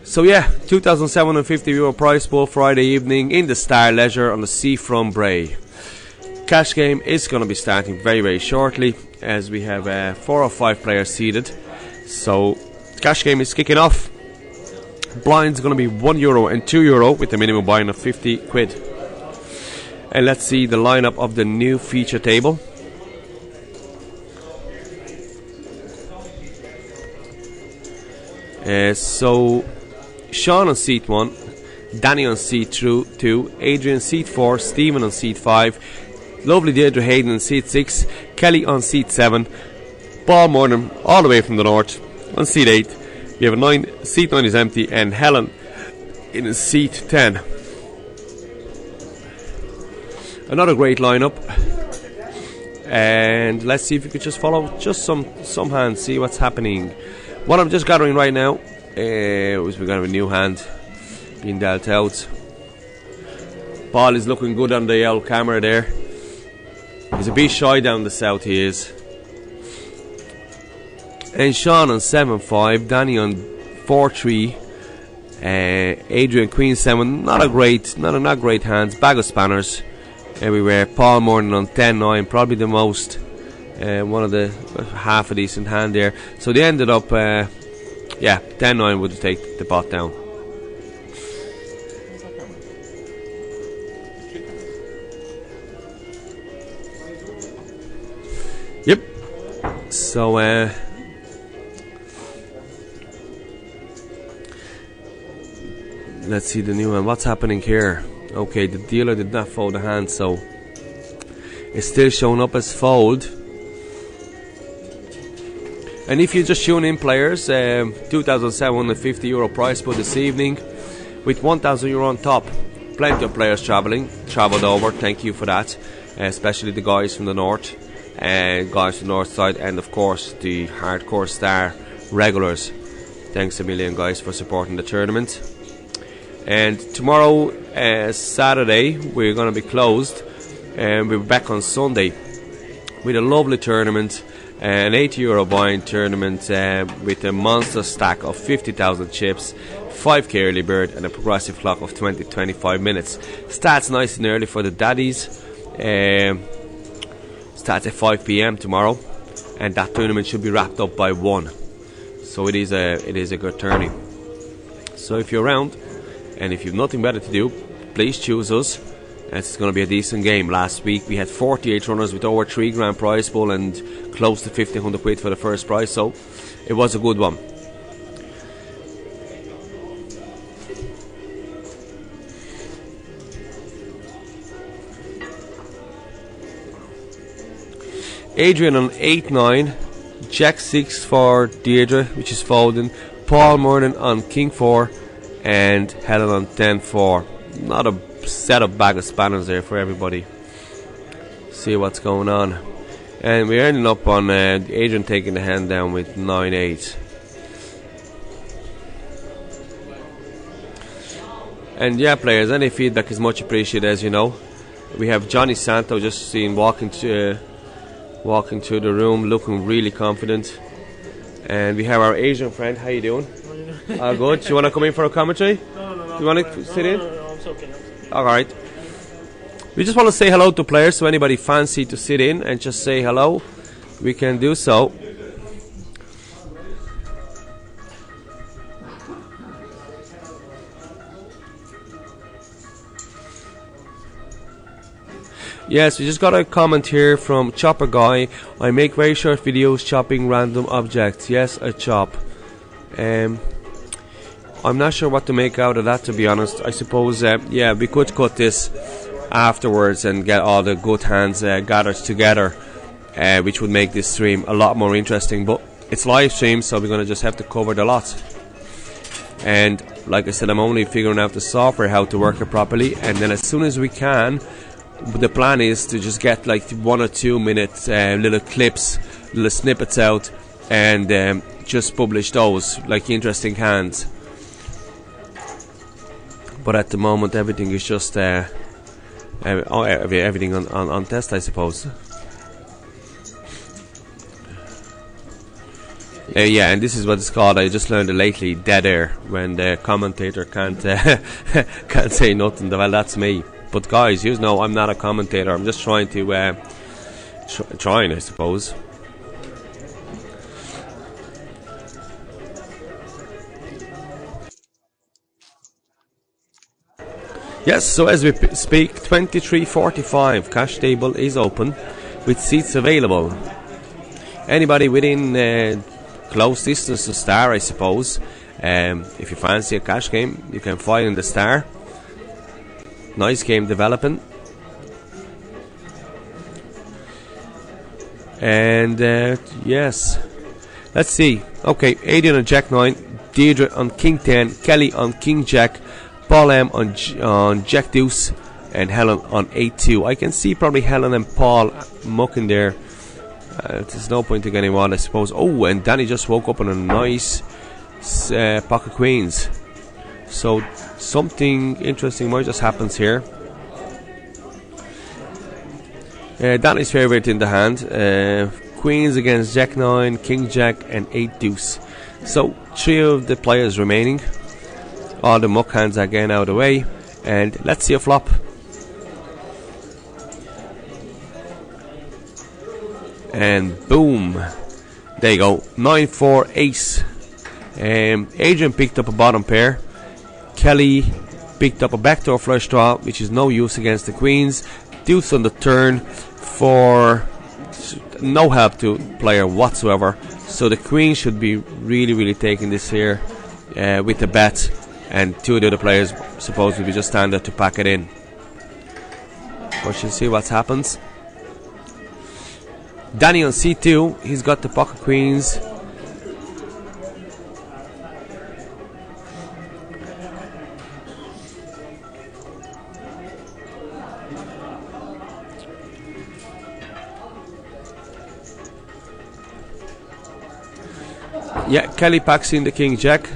So yeah, €2,750 prize pool Friday evening in the Star Leisure on the seafront Bray. Cash game is going to be starting very, very shortly, as we have 4 or 5 players seated. So cash game is kicking off. Blind's going to be €1 and €2 with a minimum buy-in of 50 quid. And let's see the lineup of the new feature table. So Sean on seat 1, Danny on seat 2, Adrian seat 4, Stephen on seat 5, lovely Deirdre Hayden on seat 6, Kelly on seat 7, Paul Morgan all the way from the north on seat 8. We have seat 9 is empty, and Helen in seat 10. Another great lineup. And let's see if we could just follow just some hands, see what's happening. What I'm just gathering right now is we're going to have a new hand being dealt out. Paul is looking good on the yellow camera there. He's a bit shy down the south, he is. And Sean on 7-5, Danny on 4-3, Adrian Queen 7. Not great hands. Bag of spanners everywhere. Paul Morgan on 10-9, probably the most. One of the half a decent hand there. So they ended up 10-9 would take the pot down. Yep. So let's see the new one. What's happening here? Okay, the dealer did not fold the hand, so it's still showing up as fold. And if you just tune in, players, €2,750 prize pool this evening with €1,000 on top. Plenty of players travelled over. Thank you for that, especially the guys from the north and guys from the north side, and of course the Hardcore Star regulars. Thanks a million, guys, for supporting the tournament. And tomorrow, Saturday, we're going to be closed, and we're back on Sunday with a lovely tournament. An €80 buy-in tournament with a monster stack of 50,000 chips, 5k early bird, and a progressive clock of 20-25 minutes. Starts nice and early for the daddies. Starts at 5 p.m. tomorrow, and that tournament should be wrapped up by 1. So it is a good tourney. So if you're around, and if you've nothing better to do, please choose us. It's going to be a decent game. Last week we had 48 runners with over £3 prize pool and close to 1,500 quid for the first prize, so it was a good one. Adrian on 8-9, Jack 6 for Deirdre, which is folding, Paul Morgan on King 4, and Helen on 10-4. Not a set up bag of spanners there for everybody. See what's going on. And we're ending up on Adrian taking the hand down with 9-8. And yeah, players, any feedback is much appreciated, as you know. We have Johnny Santo just seen walking through the room, looking really confident. And we have our Asian friend. How you doing? Good. Do you want to come in for a commentary? No. Do you want to sit in? No, it's okay. Alright. We just want to say hello to players, so anybody fancy to sit in and just say hello, we can do so. Yes, we just got a comment here from Chopper Guy. I make very short videos chopping random objects. Yes, I chop. I'm not sure what to make out of that, to be honest. I suppose, yeah, we could cut this afterwards and get all the good hands gathered together, which would make this stream a lot more interesting. But it's live stream, so we're going to just have to cover the lot. And like I said, I'm only figuring out the software, how to work it properly, and then as soon as we can, the plan is to just get like 1 or 2 minute little clips, little snippets out, and just publish those like interesting hands. But at the moment, everything is just everything on test, I suppose. Yeah, and this is what it's called. I just learned it lately, dead air, when the commentator can't can't say nothing. Well, that's me. But guys, you know, I'm not a commentator. I'm just trying to trying, I suppose. Yes, so as we speak, 23:45 cash table is open with seats available. Anybody within close distance to Star, I suppose. If you fancy a cash game, you can find in the Star. Nice game developing. And yes, let's see. Okay, Adrian on Jack 9, Deirdre on King 10, Kelly on King Jack, Paul M on Jack Deuce, and Helen on 8-2. I can see probably Helen and Paul mucking there. There's no point in getting one, I suppose. Oh, and Danny just woke up on a nice pocket queens. So something interesting might just happens here. Danny's favourite in the hand. Queens against Jack 9, King Jack, and 8 Deuce. So 3 of the players remaining. All the muck hands are getting out of the way. And let's see a flop. And boom, there you go, 9-4 ace. Adrian picked up a bottom pair. Kelly picked up a backdoor flush draw, which is no use against the queens. Deuce on the turn for no help to player whatsoever. So the queen should be really taking this here with the bet, and 2 of the other players supposedly just stand there to pack it in. But you'll see what happens. Danny on C2, he's got the pocket queens. Yeah, Kelly packs in the King Jack.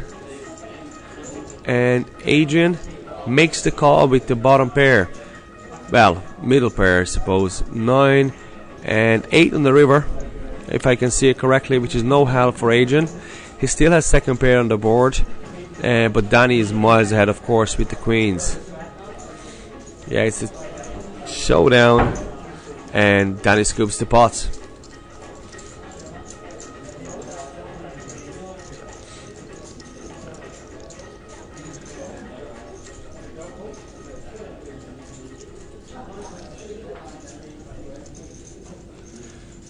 And Adrian makes the call with the bottom pair. Well, middle pair, I suppose. 9 and 8 on the river, if I can see it correctly, which is no help for Adrian. He still has second pair on the board, but Danny is miles ahead, of course, with the queens. Yeah, it's a showdown, and Danny scoops the pot.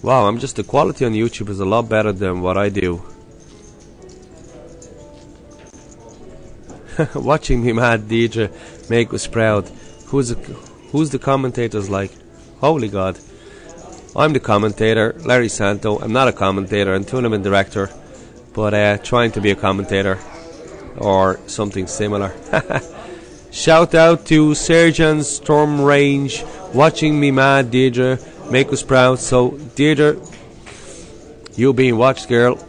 Wow, the quality on YouTube is a lot better than what I do. Watching me mad, Deirdre, make us proud. Who's the commentators like? Holy God. I'm the commentator, Larry Santo. I'm not a commentator, I'm tournament director, but trying to be a commentator or something similar. Shout out to Surgeon Storm Range, watching me mad, Deirdre, make us proud. So Deirdre, you being watched, girl.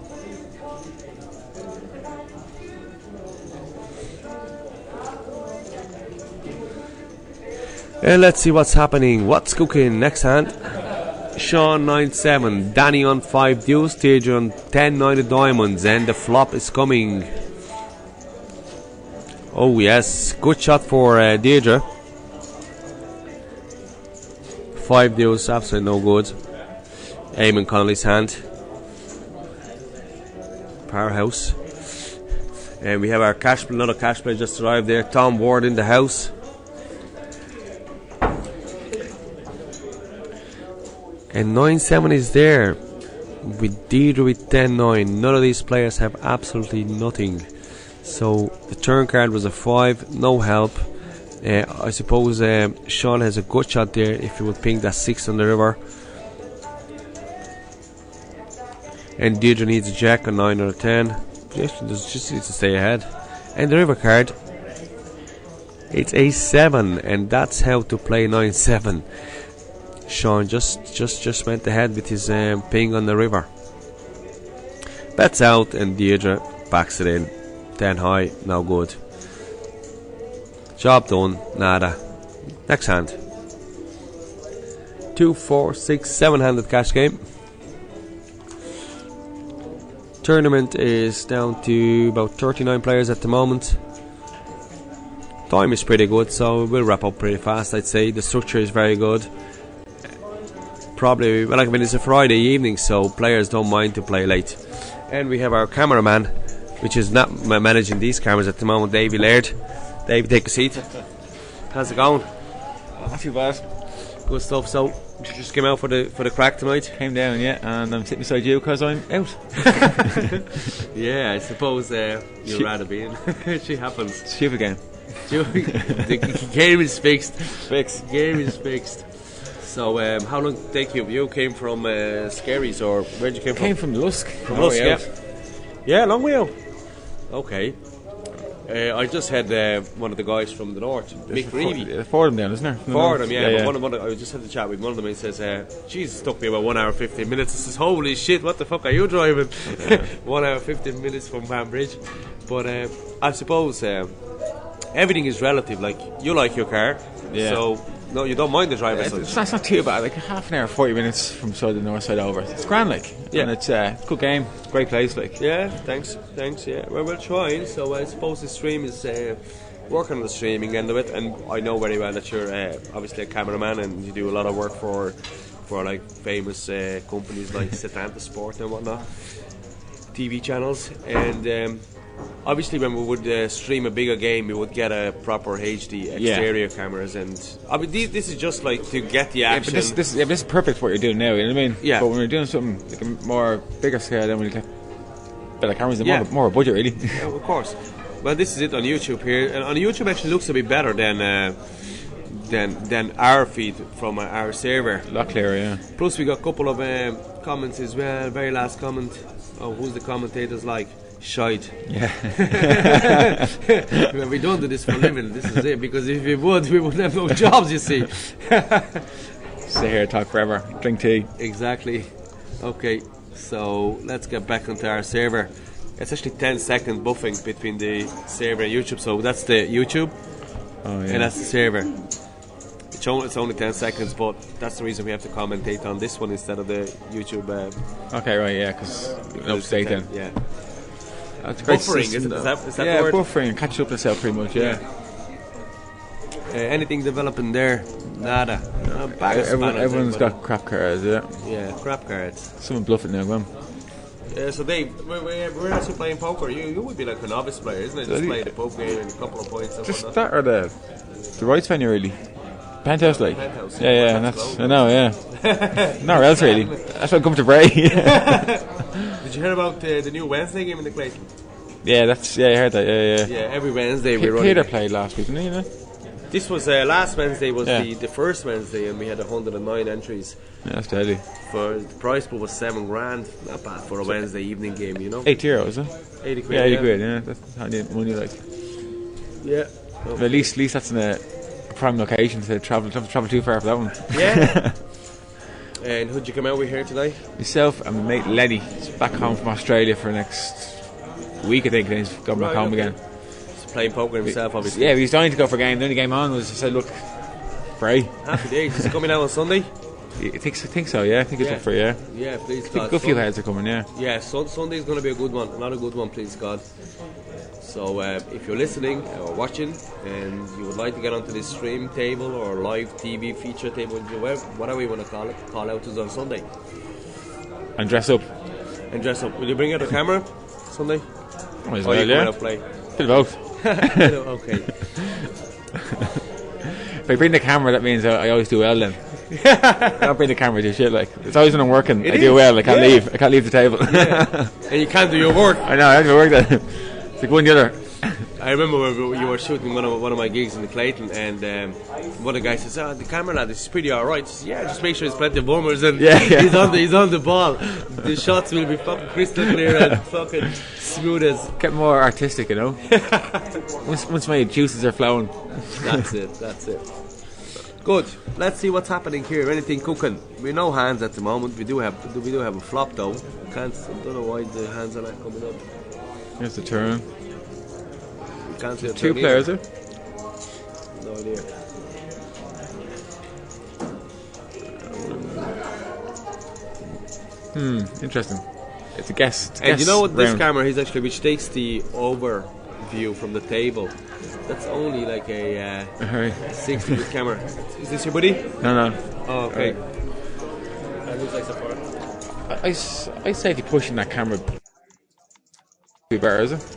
And let's see what's happening. What's cooking? Next hand, Sean 9-7, Danny on 5 deuce, Deirdre on 10-9 of diamonds, and the flop is coming. Oh yes, good shot for Deirdre. 5 deuce, absolutely no good. Eamon Connolly's hand. Powerhouse. And we have our another cash play just arrived there. Tom Ward in the house. And 9-7 is there with Deirdre with 10-9. None of these players have absolutely nothing. So the turn card was a 5, no help. I suppose Sean has a good shot there if he would ping that 6 on the river. And Deirdre needs a jack, a 9 or a 10. Just needs to stay ahead. And the river card, it's a 7, and that's how to play 9-7. Sean just went ahead with his ping on the river. Bets out, and Deirdre backs it in. 10 high, no good. Job done, nada. Next hand. 2, 4, 6, 7-handed cash game. Tournament is down to about 39 players at the moment. Time is pretty good, so we'll wrap up pretty fast, I'd say. The structure is very good. Probably, well, I mean, it's a Friday evening, so players don't mind to play late. And we have our cameraman, which is not managing these cameras at the moment, Davey Laird. Davey, take a seat. How's it going? Not too bad. Good stuff. So, you just came out for the crack tonight? Came down, yeah, and I'm sitting beside you because I'm out. Yeah, I suppose you'd rather be in. She happens. Stupid game. The game is fixed. Game is fixed. So, how long did it take you? You came from Scaries, or where'd you come from? Came from Lusk. From Lusk, yeah. Yeah, long way out. Okay. I just had one of the guys from the north, Mick Reevy. Four of them down, isn't there? Four of them, yeah. But one of I just had a chat with one of them, and he says, Jesus, it took me about 1 hour 15 minutes. I says, holy shit, what the fuck are you driving? 1 hour 15 minutes from Banbridge. But I suppose everything is relative. Like, you like your car, so no, you don't mind the drive as such. That's not too bad. Like half an hour, 40 minutes from side the north side over. It's grand, like. Yeah. And it's a good game, great place, like. Yeah, thanks, yeah. Well, we're trying, so I suppose the stream is working on the streaming end of it, and I know very well that you're obviously a cameraman and you do a lot of work for like famous companies like Setanta Sport and whatnot, TV channels, and obviously when we would stream a bigger game, we would get a proper HD exterior cameras, and I mean this is just like to get the action. Yeah, but this is perfect for what you're doing now, you know what I mean? Yeah. But when you're doing something like a more bigger scale, then we get better cameras and more budget, really. Yeah, of course. Well, this is it on YouTube here, and on YouTube actually looks a bit better than our feed from our server. A lot clearer, yeah. Plus we got a couple of comments as well. Very last comment. Oh, who's the commentators like? Shite. Yeah. Well, we don't do this for a living. This is it. Because if we wouldn't have no jobs. You see. Stay here, talk forever, drink tea. Exactly. Okay, so let's get back onto our server. It's actually 10-second buffing between the server and YouTube. So that's the YouTube, and that's the server. It's only 10 seconds, but that's the reason we have to commentate on this one instead of the YouTube. Okay, right, yeah, because no state then. Yeah. That's great buffering, system, is that the yeah, word? Buffering, catch up yourself pretty much, yeah. Anything developing there? Nada. Everyone's got crap cards, yeah. Yeah, crap cards. Someone bluff it now, go on. So Dave, we're actually playing poker. You would be like a novice player, isn't it? Just play the poker game and a couple of points and just whatnot. that or the rights venue, really. Penthouse, like. Penthouse. Yeah, that's I know, yeah. Nowhere else, really. That's why I come to Bray. Did you hear about the new Wednesday game in the Clayton? Yeah, I heard that, yeah. Yeah, every Wednesday we're running. Peter played last week, didn't he, you know? This was last Wednesday was the first Wednesday, and we had 109 entries. Yeah, that's deadly. For the prize pool was $7,000. Not bad for a Wednesday evening game, you know. €80, is it? 80 quid. Yeah, 80 quid. Yeah, that's handy money, like. Yeah. But at least that's in a prime location to travel too far for that one. Yeah. And who'd you come out with here today? Myself and my mate Lenny. He's back home from Australia for the next week, I think. Then he's gone back home again. He's playing poker himself, obviously. Yeah, he was dying to go for a game. The only game on was, I said, look, Bray. Happy days. Is he coming out on Sunday? I think so, yeah. I think it's up for, Yeah, please, God. I think a good few heads are coming, yeah. Yeah, Sunday's going to be a good one. Another good one, please, God. So if you're listening or watching and you would like to get onto this stream table or live TV feature table, whatever you want to call it, call out to us on Sunday. And dress up. Will you bring out a camera Sunday? Might as well, yeah. Play? Bit of both. Okay. If I bring the camera, that means I always do well then. Don't bring the camera to shit. Like it's always when I'm working, It I do is, well. I can't yeah. leave. I can't leave the table. And you can't do your work. I know. I have to work that. It's like one the other. I remember when you were shooting one of my gigs in the Clayton, and one of the guys says, "Oh, the camera lad is pretty alright." He says, "Yeah, just make sure there's plenty of boomers and Yeah. he's on the ball. The shots will be fucking crystal clear and fucking smooth as." Get more artistic, you know. once my juices are flowing. That's it. Good. Let's see what's happening here. Anything cooking? We no hands at the moment. We do have a flop though. I don't know why the hands are not coming up. Here's the turn. Can't see a Two turn players, either. eh? No idea. Interesting. It's a guess. It's a And guess you know what? This round. camera, which takes the overview from the table. That's only like a Alright. 60-bit camera. Is this your buddy? No. Oh, okay. That looks like support. I say if you're pushing that camera, be better, is it?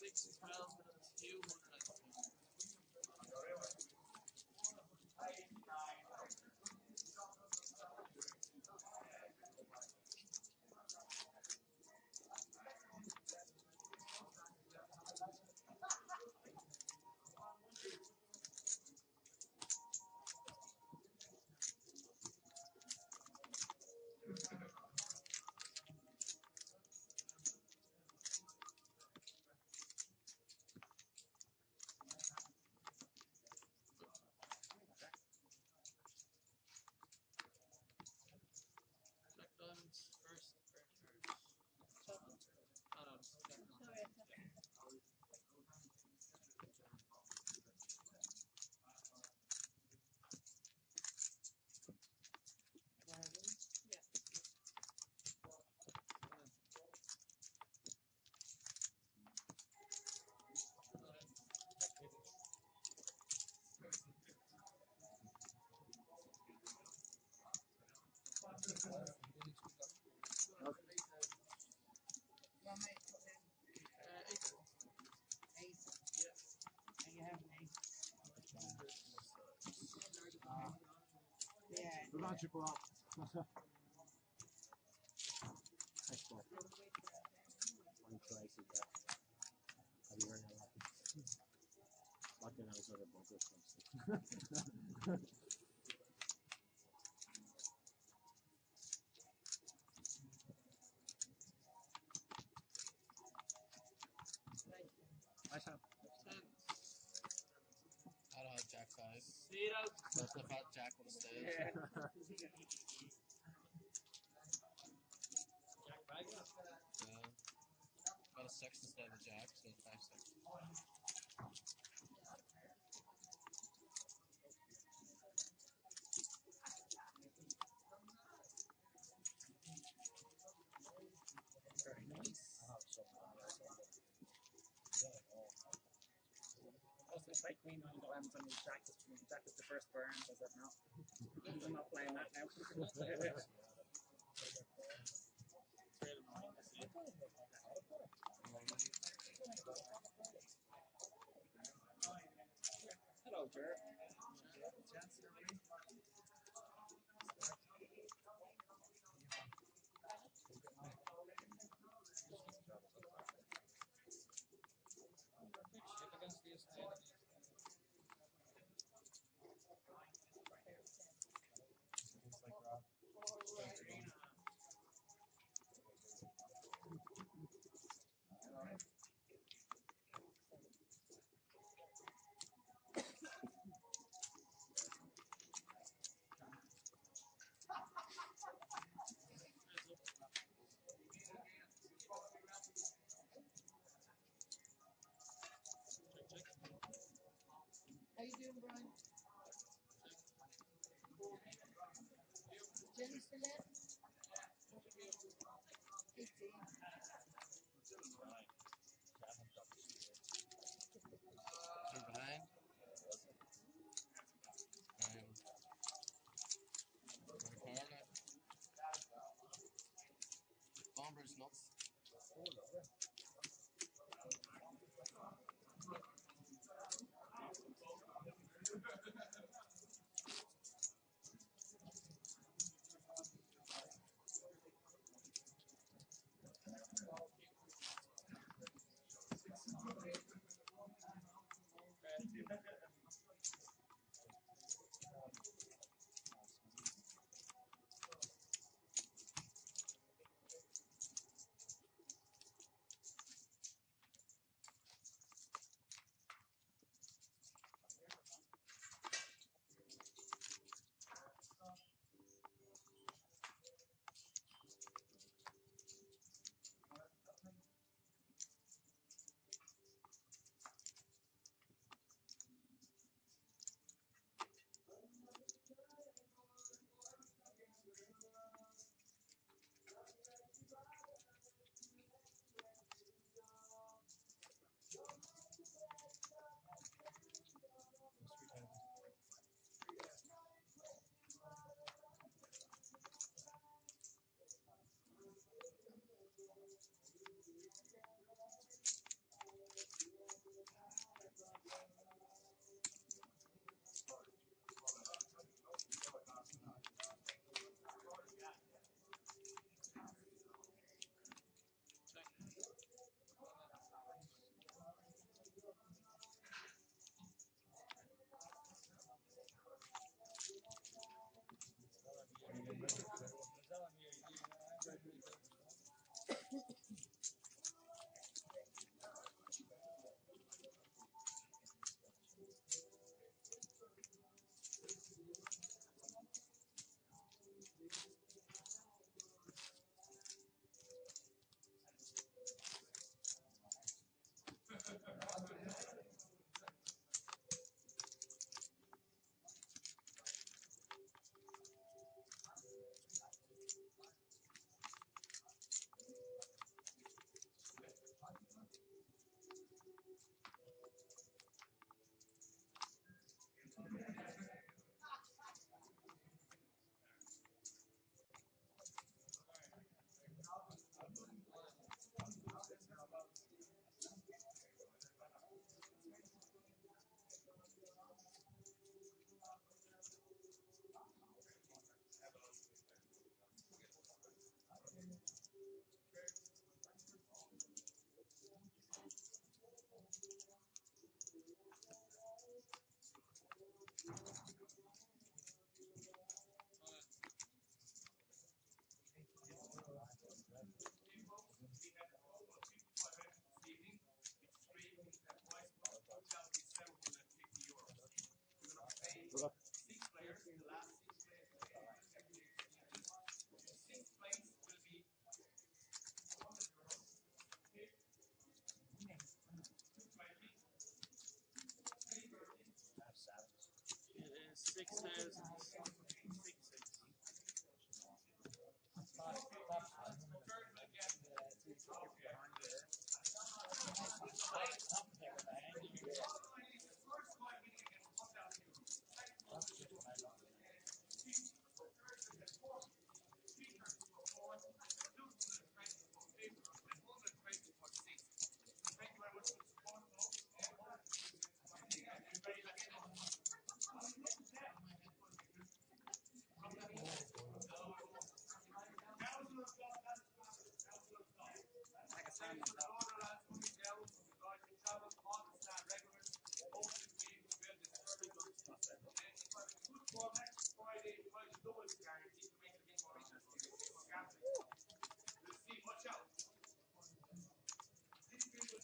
I don't have Jack size. That's the fat Jack on the stage. Got a 6 instead of Jack, so 5-6. Like me knowing that I'm on his Jack is the first burn. I said no. I'm not playing that now. It's really annoying to see. Hello, Jer. How you doing, Brian? Jenny still there? 18. Two behind. Corner. Bomber's nuts.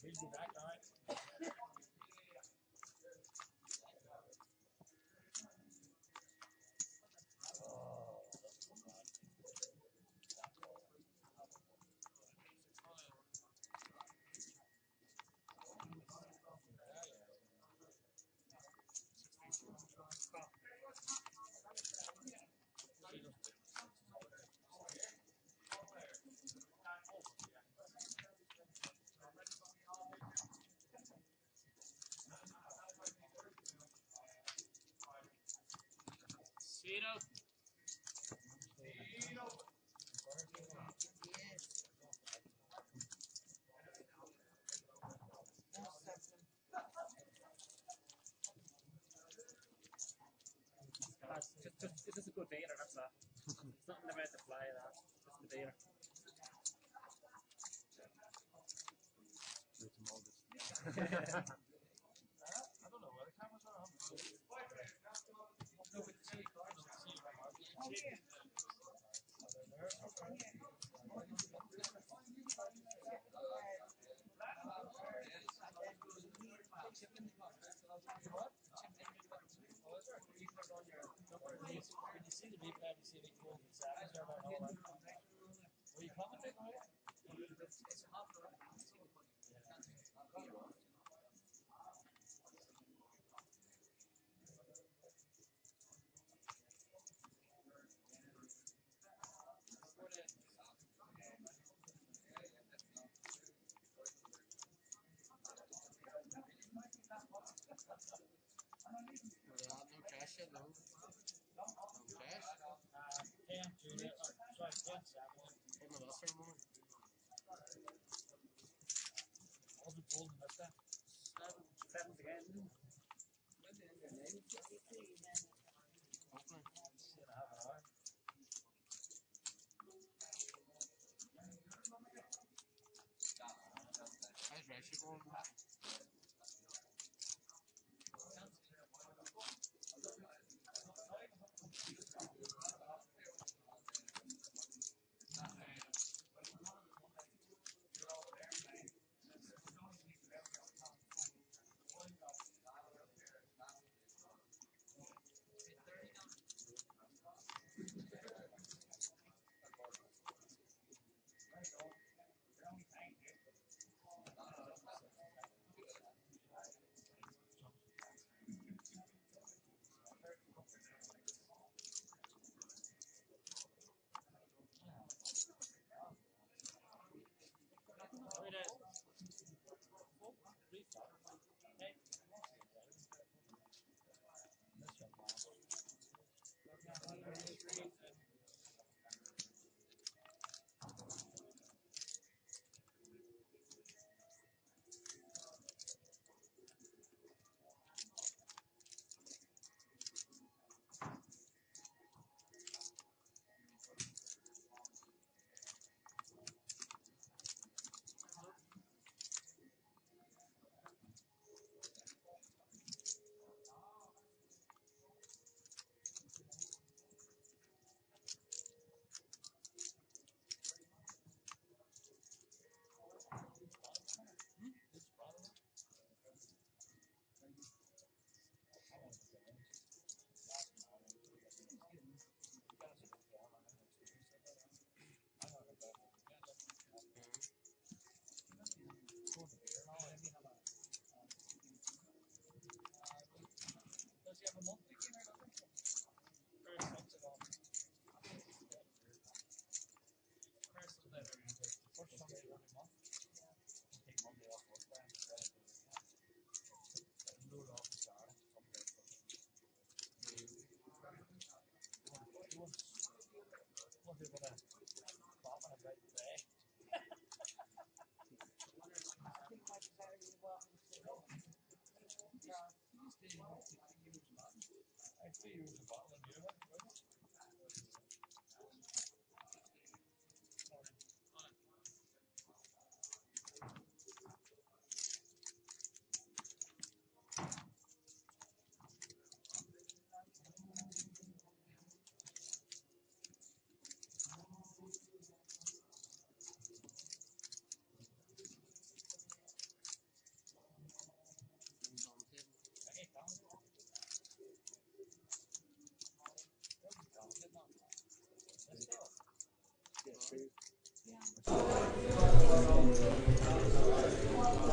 We'll be back, alright? Speedo. It's just a good beta, that's that. It's nothing about the fly of that, just the beta. I don't know where the cameras are. No, but see, when you see the replay, you see the cool exams there about all that. Were you commenting on it? It's half the No cash yet, no. No cash? 10 Julia, sorry, 10 Saturday. Hold my last for a moment. Wasn't told him about that. 7th again. Hopefully. Should have an hour. How's Russia going?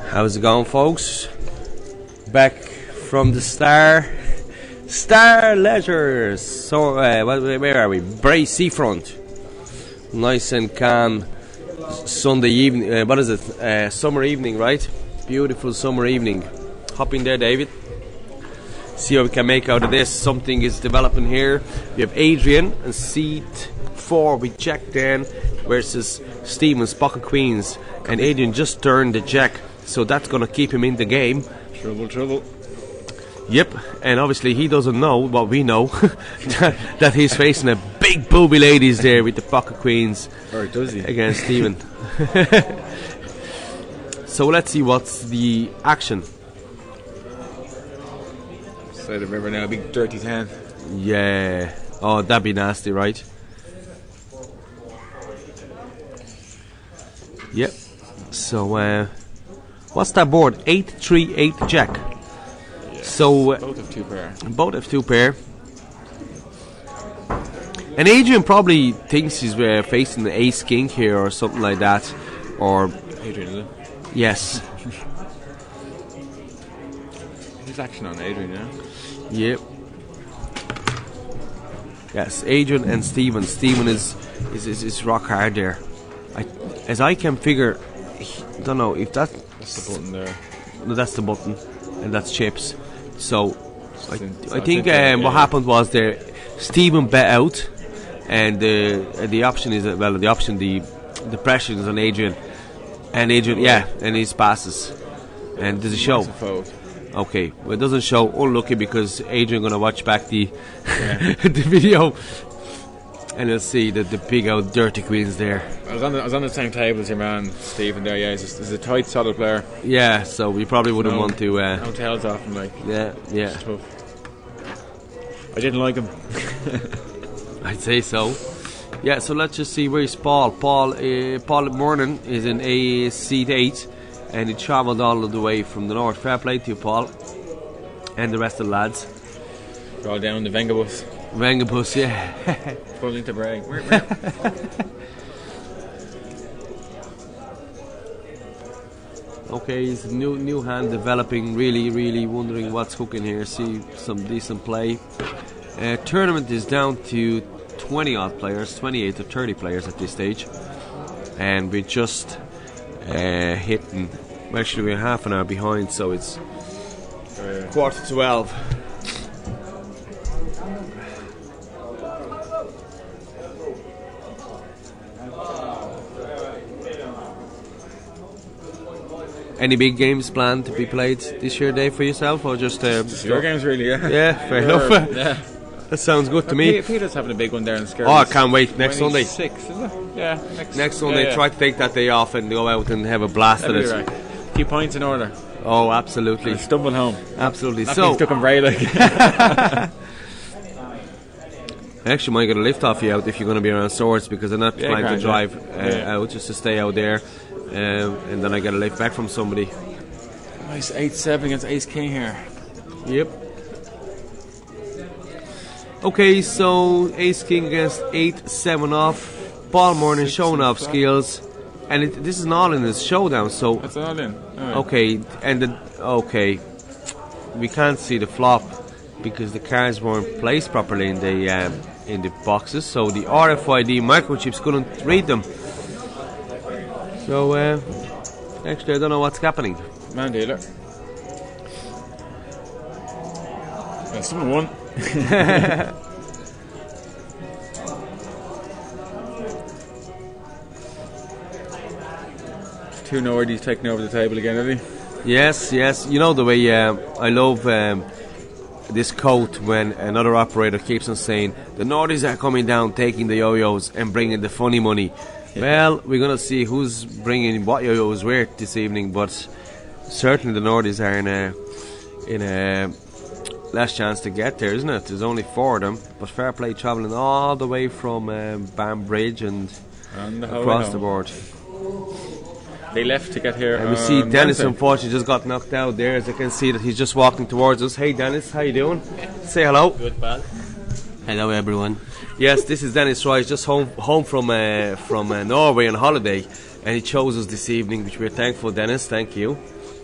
How's it going, folks? Back from the Star Leisures. So, where are we? Bray Seafront. Nice and calm Sunday evening. What is it? Summer evening, right? Beautiful summer evening. Hop in there, David. See what we can make out of this. Something is developing here. We have Adrian and seat 4 with Jack Dan versus Stevens, Pocket Queens. And Adrian just turned the Jack, so that's going to keep him in the game. Trouble. Yep, and obviously he doesn't know what we know, that he's facing a big booby ladies there with the Pocket Queens. Or does he? Against Steven. So let's see what's the action. Side of the river now, big dirty 10. Yeah. Oh, that'd be nasty, right? Yep. So, what's that board? 8-3-8 Jack. Yeah. So both have 2 pair. Both have 2 pair. And Adrian probably thinks he's facing the ace king here or something like that. Or Adrian, is it? yes. There's action on Adrian, yeah? Yep. Yes, Adrian and Steven. Steven is rock hard there. As I can figure, don't know if that's the button there. No, that's the button, and that's chips. So I think yeah. What happened was there, Steven bet out, and the option is the pressure is on Adrian, and Adrian and he passes, and does it show? Okay, well it doesn't show. Unlucky because Adrian gonna watch back the the video. And you'll see the big old dirty queens there. I was on the same table as your man Stephen there. Yeah, he's a tight, solid player. Yeah, so we probably wouldn't want to. No tails off him, like. Yeah. It's tough. I didn't like him. I'd say so. Yeah, so let's just see where's Paul. Paul Morning is in a seat 8, and he travelled all of the way from the north. Fair play to you, Paul, and the rest of the lads. We're all down the Venga bus. Vengabus, yeah. Pulling into Bray. Okay, he's new hand developing. Really wondering what's cooking here. See some decent play. Tournament is down to 20 odd players, 28 to 30 players at this stage, and we're just hitting. Actually, we're half an hour behind, so it's 11:45. Any big games planned to be played this year, Dave, for yourself, or just your games, really? Yeah. Yeah, fair enough. Yeah. That sounds good to me. Peter's having a big one there in Skirts. Oh, I can't wait. Next Sunday. 26, is it? Yeah. Next Sunday, try to take that day off and go out and have a blast at it. Right. 2 points in order. Oh, absolutely. Stumble home. Absolutely. Not so stuck in Bray, like. I actually might get a lift off you out if you're going to be around Swords, because I'm not planning to drive out, just to stay out there, and then I get a lift back from somebody. Nice 8-7 against Ace King here. Yep. Okay, so Ace King against 8-7 off. Ball Morning showing off skills, and this is an all in this showdown. So that's all in. Right. Okay, and we can't see the flop because the cards weren't placed properly in the boxes. So the RFID microchips couldn't read them. So actually, I don't know what's happening. Man dealer. Yeah, someone won. 2 Nordies taking over the table again, isn't he? Yes. You know the way I love this coat when another operator keeps on saying the Nordies are coming down, taking the yo-yos and bringing the funny money. Well, we're gonna see who's bringing what yo-yos where this evening, but certainly the Nordies are in a less chance to get there, isn't it? There's only 4 of them, but fair play travelling all the way from Banbridge and across the board. They left to get here. And we see Dennis, Wednesday. unfortunately, just got knocked out there. As you can see that he's just walking towards us. Hey Dennis, how you doing? Say hello. Good, pal. Hello, everyone. Yes, this is Dennis Rice, just home from Norway on holiday, and he chose us this evening, which we're thankful. Dennis, thank you.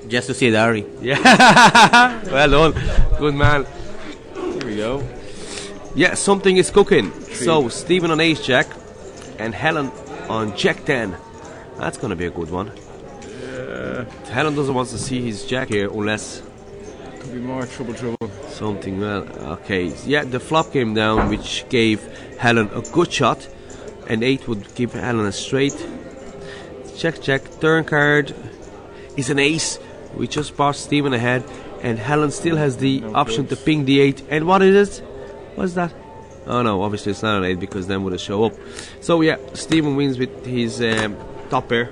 Just to see Larry. Yeah, well done, good man. Here we go. Yeah, something is cooking. So Stephen on ace jack, and Helen on jack 10. That's going to be a good one. Helen doesn't want to see his jack here unless Could be more trouble. something. Well, okay. Yeah, the flop came down, which gave Helen a good shot, and 8 would give Helen a straight. Check. Turn card is an ace. We just passed Stephen ahead, and Helen still has the option to ping the 8. And what is it? What's that? Oh no, obviously it's not an 8 because then would have show up. So yeah, Stephen wins with his top pair.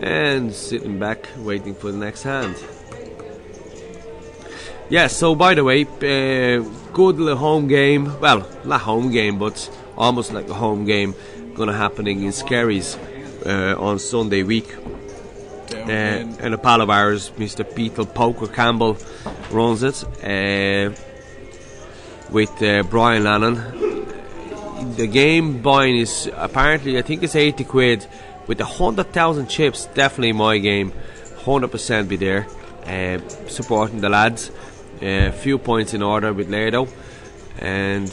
And sitting back waiting for the next hand. Yeah, so by the way, good little home game. Well, not home game, but almost like a home game gonna happening in Skerries on Sunday week. And a pal of ours, Mr. LSPkr Campbell, runs it with Brian Lannon. The game buying is apparently, I think it's 80 quid with 100,000 chips. Definitely my game, 100% be there, supporting the lads. A few points in order with Lado, and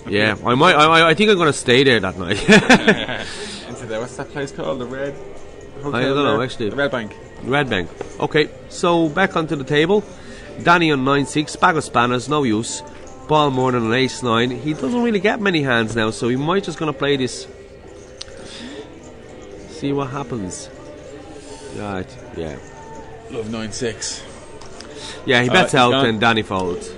yeah, I think I'm gonna stay there that night. What's that place called? The Red Hotel? I don't know actually. The Red Bank. Red Bank. Okay, so back onto the table. Danny on 9-6, bag of spanners, no use. Ball more than an ace-9. He doesn't really get many hands now, so he might just gonna play this. See what happens. Right, yeah. Love 9-6. Yeah, he bets out and Danny folds.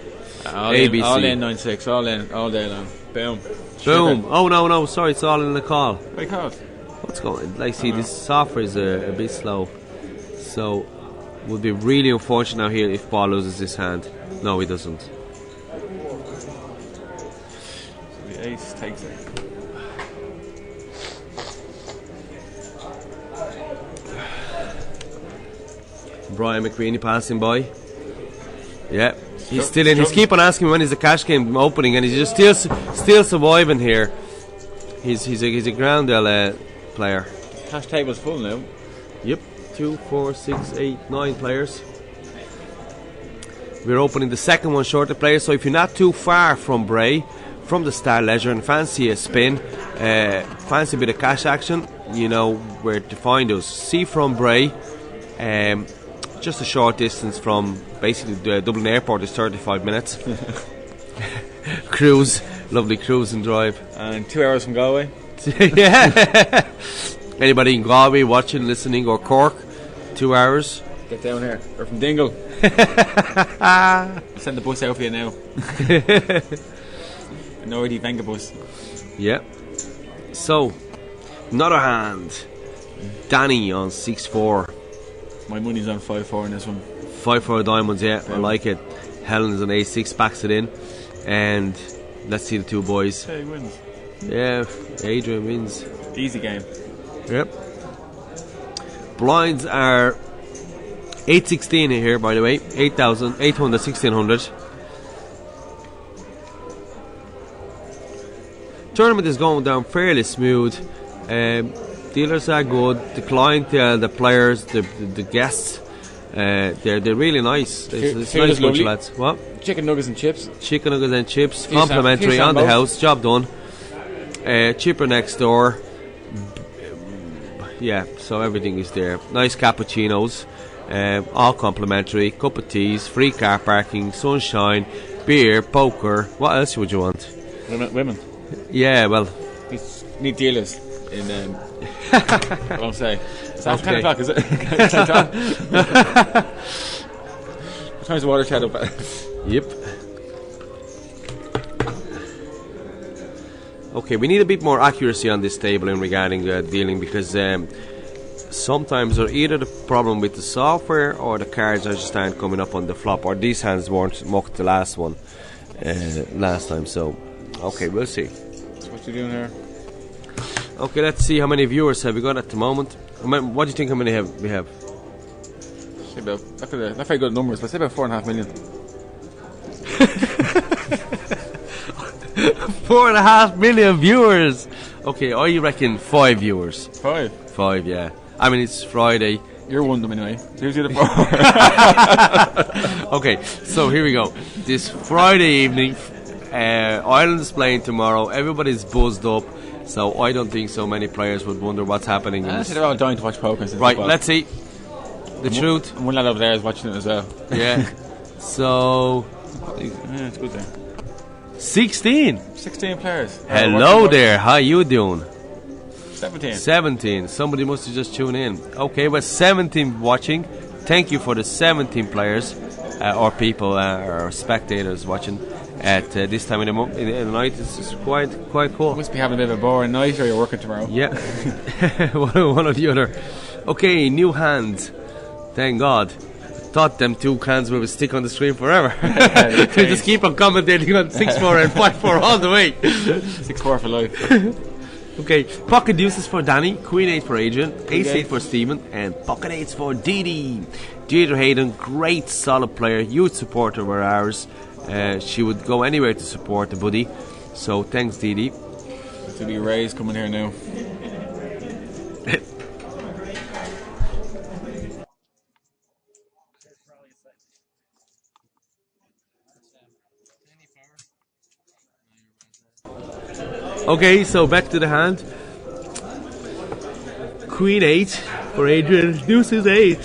ABC. All in 9-6, all day long. Boom. Boom. Oh no, sorry, it's all in the call. What call? What's going? Like, see, this software is a bit slow, so would be really unfortunate now here if Paul loses his hand. No, he doesn't. So the ace takes it. Brian McQueenie passing by. Yeah, he's still in. He's keep on asking me when is the cash game opening, and he's just still surviving here. He's a Groundell player. Cash table's full now. Yep, 2, 4, 6, 8, 9 players. We're opening the second one shorter players. So if you're not too far from Bray, from the Star Leisure, and fancy a spin, fancy a bit of cash action, you know where to find us. See from Bray. Just a short distance from basically the Dublin Airport is 35 minutes. Cruise, lovely cruise and drive. And 2 hours from Galway. Yeah. Anybody in Galway watching, listening, or Cork, 2 hours. Get down here. Or from Dingle. Send the bus out for you now. An already Venga bus. Yeah. So, another hand. Danny on 6-4. My money's on 5-4 in this one. 5-4 diamonds, yeah, I like it. Helen's on A6, backs it in. And let's see the two boys. Hey, wins. Yeah, Adrian wins. Easy game. Yep. Blinds are 816 here, by the way. 8,000, 800, 1600. Tournament is going down fairly smooth. Dealers are good. The clientele, the players, the guests, they're really nice. It's a nice bunch of lads. What? Chicken nuggets and chips. Chicken nuggets and chips, complimentary on the house. Job done. Cheaper next door. Yeah, so everything is there. Nice cappuccinos, all complimentary. Cup of teas, free car parking, sunshine, beer, poker. What else would you want? Women. Yeah, well, Need dealers in. What I'm saying. It's after 10 Okay. o'clock, is it? What time's the watershed up at? Yep. Okay, we need a bit more accuracy on this table in regarding dealing, because sometimes there's either the problem with the software or the cards are just aren't coming up on the flop, or these hands weren't mocked the last one last time. So, okay, we'll see. So what you doing here? Okay, let's see how many viewers have we got at the moment. What do you think? How many we have? Say about, not very good numbers, but say about 4.5 million. 4.5 million viewers. Okay, I reckon 5 viewers. 5? 5, yeah. I mean, it's Friday. You're one of them anyway. Who's the other 4? Okay, so here we go. This Friday evening, Ireland's playing tomorrow. Everybody's buzzed up. So I don't think so many players would wonder what's happening. They're all dying to watch poker. Right, let's see. The truth. And one lad over there is watching it as well. Yeah. So... Yeah, it's good there. 16 players. Hello there, how you doing? 17. Somebody must have just tuned in. Okay, well, 17 watching. Thank you for the 17 players or people or spectators watching at this time in the night. This is quite cool. You must be having a bit of a boring night, or you're working tomorrow. Yeah. one or the other. Okay, new hand. Thank God. Thought them two hands would stick on the screen forever. They just keep on commentating on 6-4 and 5-4 all the way. 6-4 for life. Okay, pocket deuces for Danny, queen 8 for Adrian, ace 8 for Stephen, and pocket 8s for Dee Deirdre Hayden, great solid player, huge supporter of ours. She would go anywhere to support the buddy. So thanks, Dee. To be Ray's coming here now. Okay, so back to the hand. Queen 8 for Adrian, deuces 8.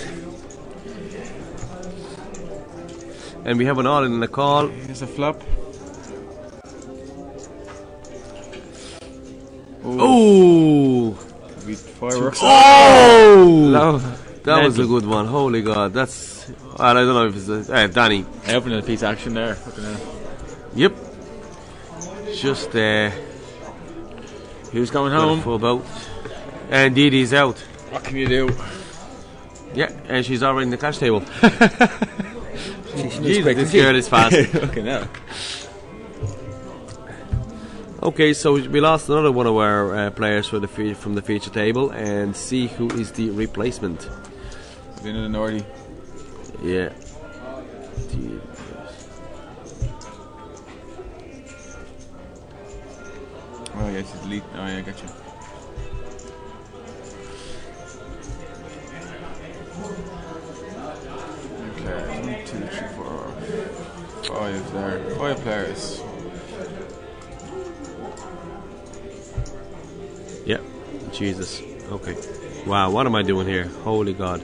And we have an all in the call. Here's a flop. Ooh! Fireworks. Oh! That was a good one. Holy God, that's... I don't know if it's... Danny. I opened a piece of action there. Fucking hell. Yep. Just... Who's going home? Full boat. And Dee Dee's out. What can you do? Yeah, and she's already in the cash table. Jesus, this girl is fast. Fucking hell. Okay, so we lost another one of our players for from the feature table, and see who is the replacement. Been in the Nordy. Yeah. Oh yeah, she's elite. Oh yeah, I got you. Okay, 1, 2, 3, 4, 5 there. 5 players. Yeah. Jesus. Okay. Wow, what am I doing here? Holy God.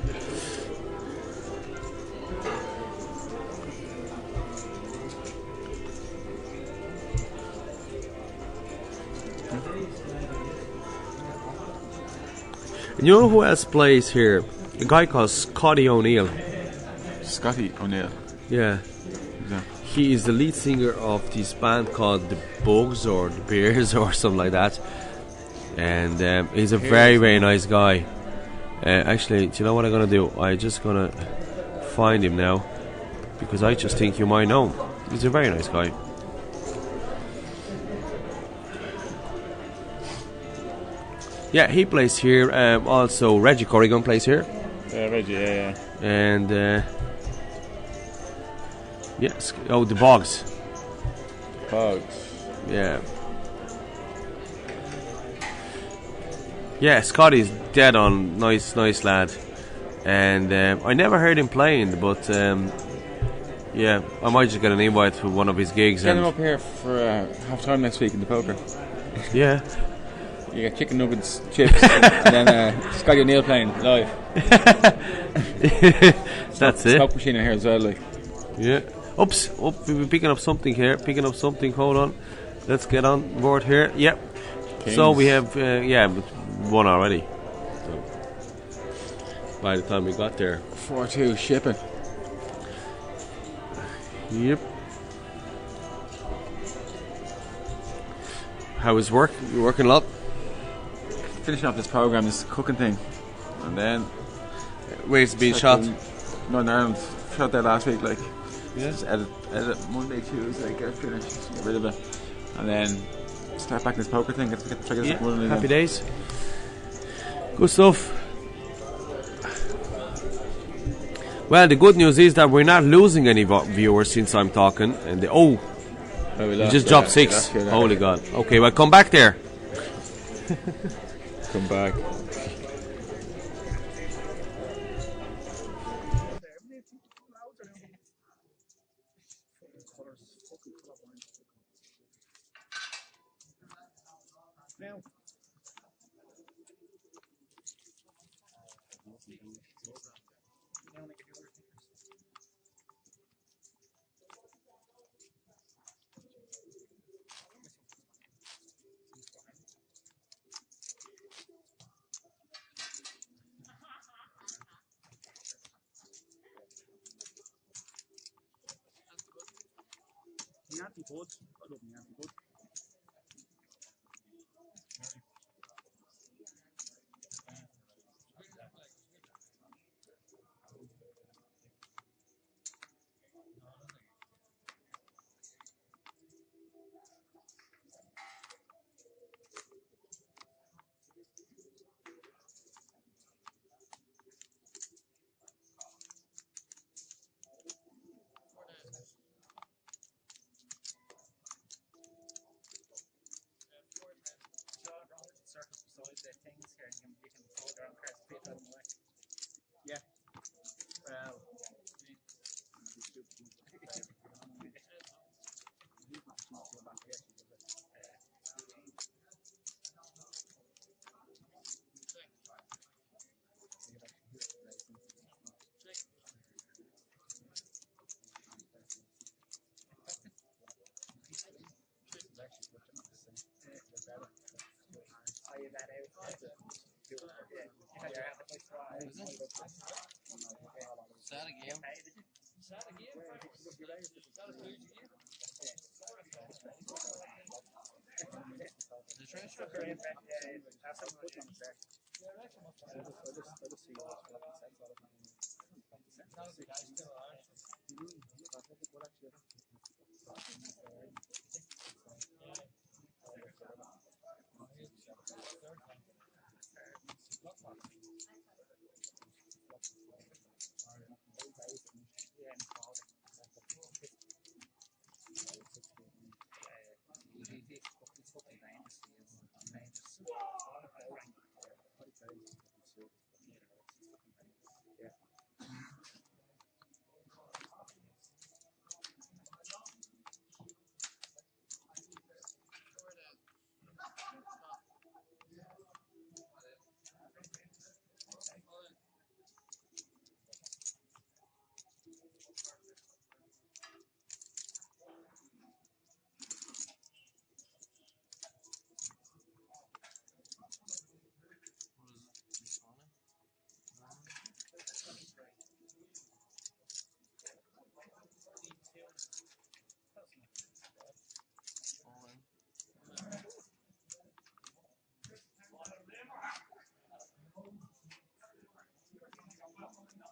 And you know who else plays here? A guy called Scotty O'Neill. Scotty O'Neill. Yeah. Yeah. He is the lead singer of this band called The Bugs or The Bears or something like that. And he's a very, very nice guy. Actually, do you know what I'm going to do? I'm just going to find him now, because I just think you might know him. He's a very nice guy. Yeah, he plays here. Also, Reggie Corrigan plays here. Yeah, Reggie, yeah. And yes, oh, the Bogs. Yeah. Yeah, Scotty's dead on. Nice lad. And I never heard him playing, but yeah, I might just get an invite for one of his gigs. Get him up here for half time next week in the poker. Yeah. You get chicken nuggets, chips, and then Scotty O'Neill playing live. That's it. Smoke machine in here as well, like. Yeah. Oops. We're picking up something here. Hold on. Let's get on board here. Yep. Kings. So we have, one already. So. by the time we got there. 4-2 shipping. Yep. How was work? You working a lot? Finishing off this program, this cooking thing, and then Where's it being shot? Northern Ireland. Shot there last week, like. Yeah. Just edit Monday, Tuesday, get finished, get rid of it, and then start back this poker thing. Get the triggers up running again. Happy days. Good stuff. Well, the good news is that we're not losing any viewers since I'm talking. And you just dropped 6. Holy God. Okay, well, come back there. Come back. Now. Yankee Buds. I love Yankee Buds. Yeah. Well.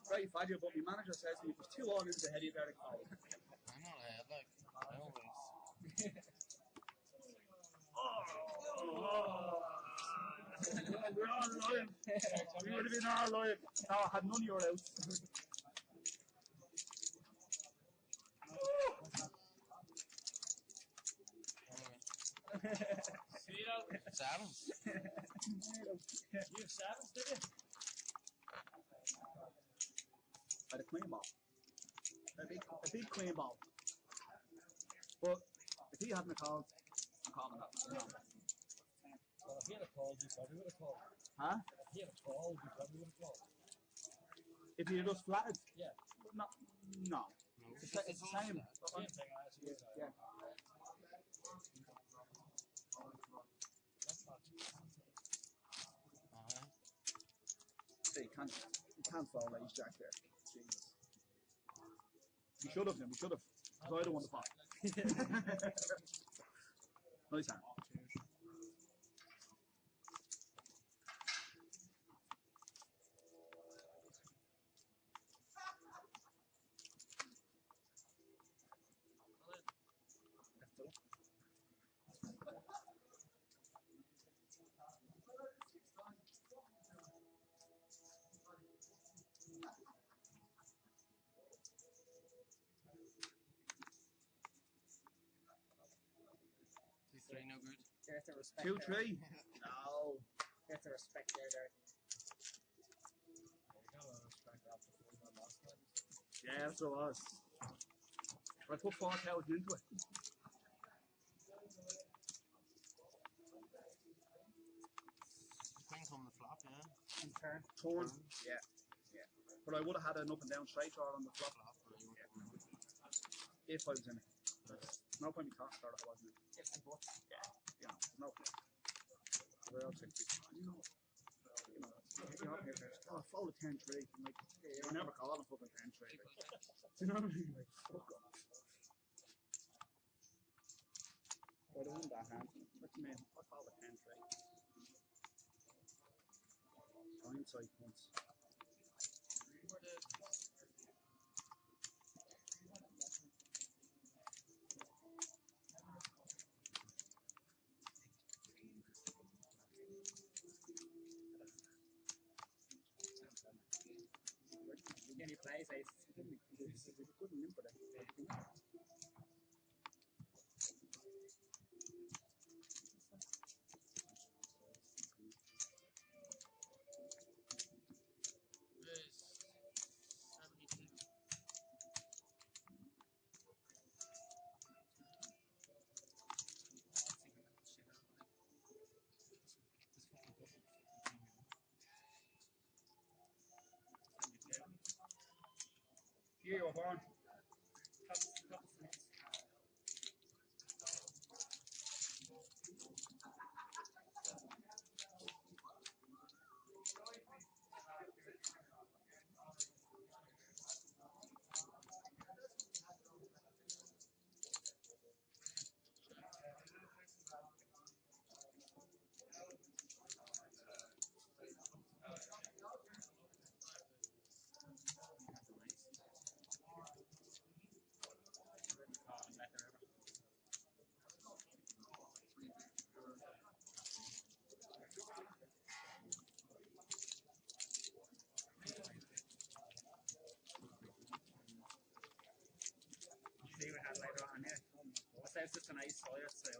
Very valuable, but my manager says to me, there's 2 all into the head, you better call. I'm not ahead, like, I always. We're all live. We would have been all live. No, I had none of your outs. Sevens. You have 7s, did you? By the queen ball. A big queen ball. But if he hadn't called, I'm calling that. No. Well, if he had a call, you probably would have called. Huh? If he had a call, you probably would have called. If he had just flatted? Yeah. No. It's the same. Same thing, actually. Yeah. So you can't can't foul Ace Jack there. Jesus. We should have, then. We should have. Because I don't want the pot. Nice hand. 3 no good. There's the respect 2-3. there. No. There's the respect there, Derek. Yeah, that's what it was. I put 4,000 into it. Queen come the flop, yeah. In turn. Torn. Yeah. Yeah. But I would have had an up and down straight draw on the flop. If I was in it. No point in me talking about it if I wasn't in it. Ifs and buts. Yeah. You know, no point. Where else I could, you know, oh, fold a 10-3. I'm like, you're never calling fucking 10-3. Like, you know what I mean? Like, fuck off. I don't want that hand. What do you mean? I fold a 10-3. Hindsight points. Any plays, I Couldn't limp for that. Here you are, Barn. See what we had later on here. What's that? It's a nice soil, so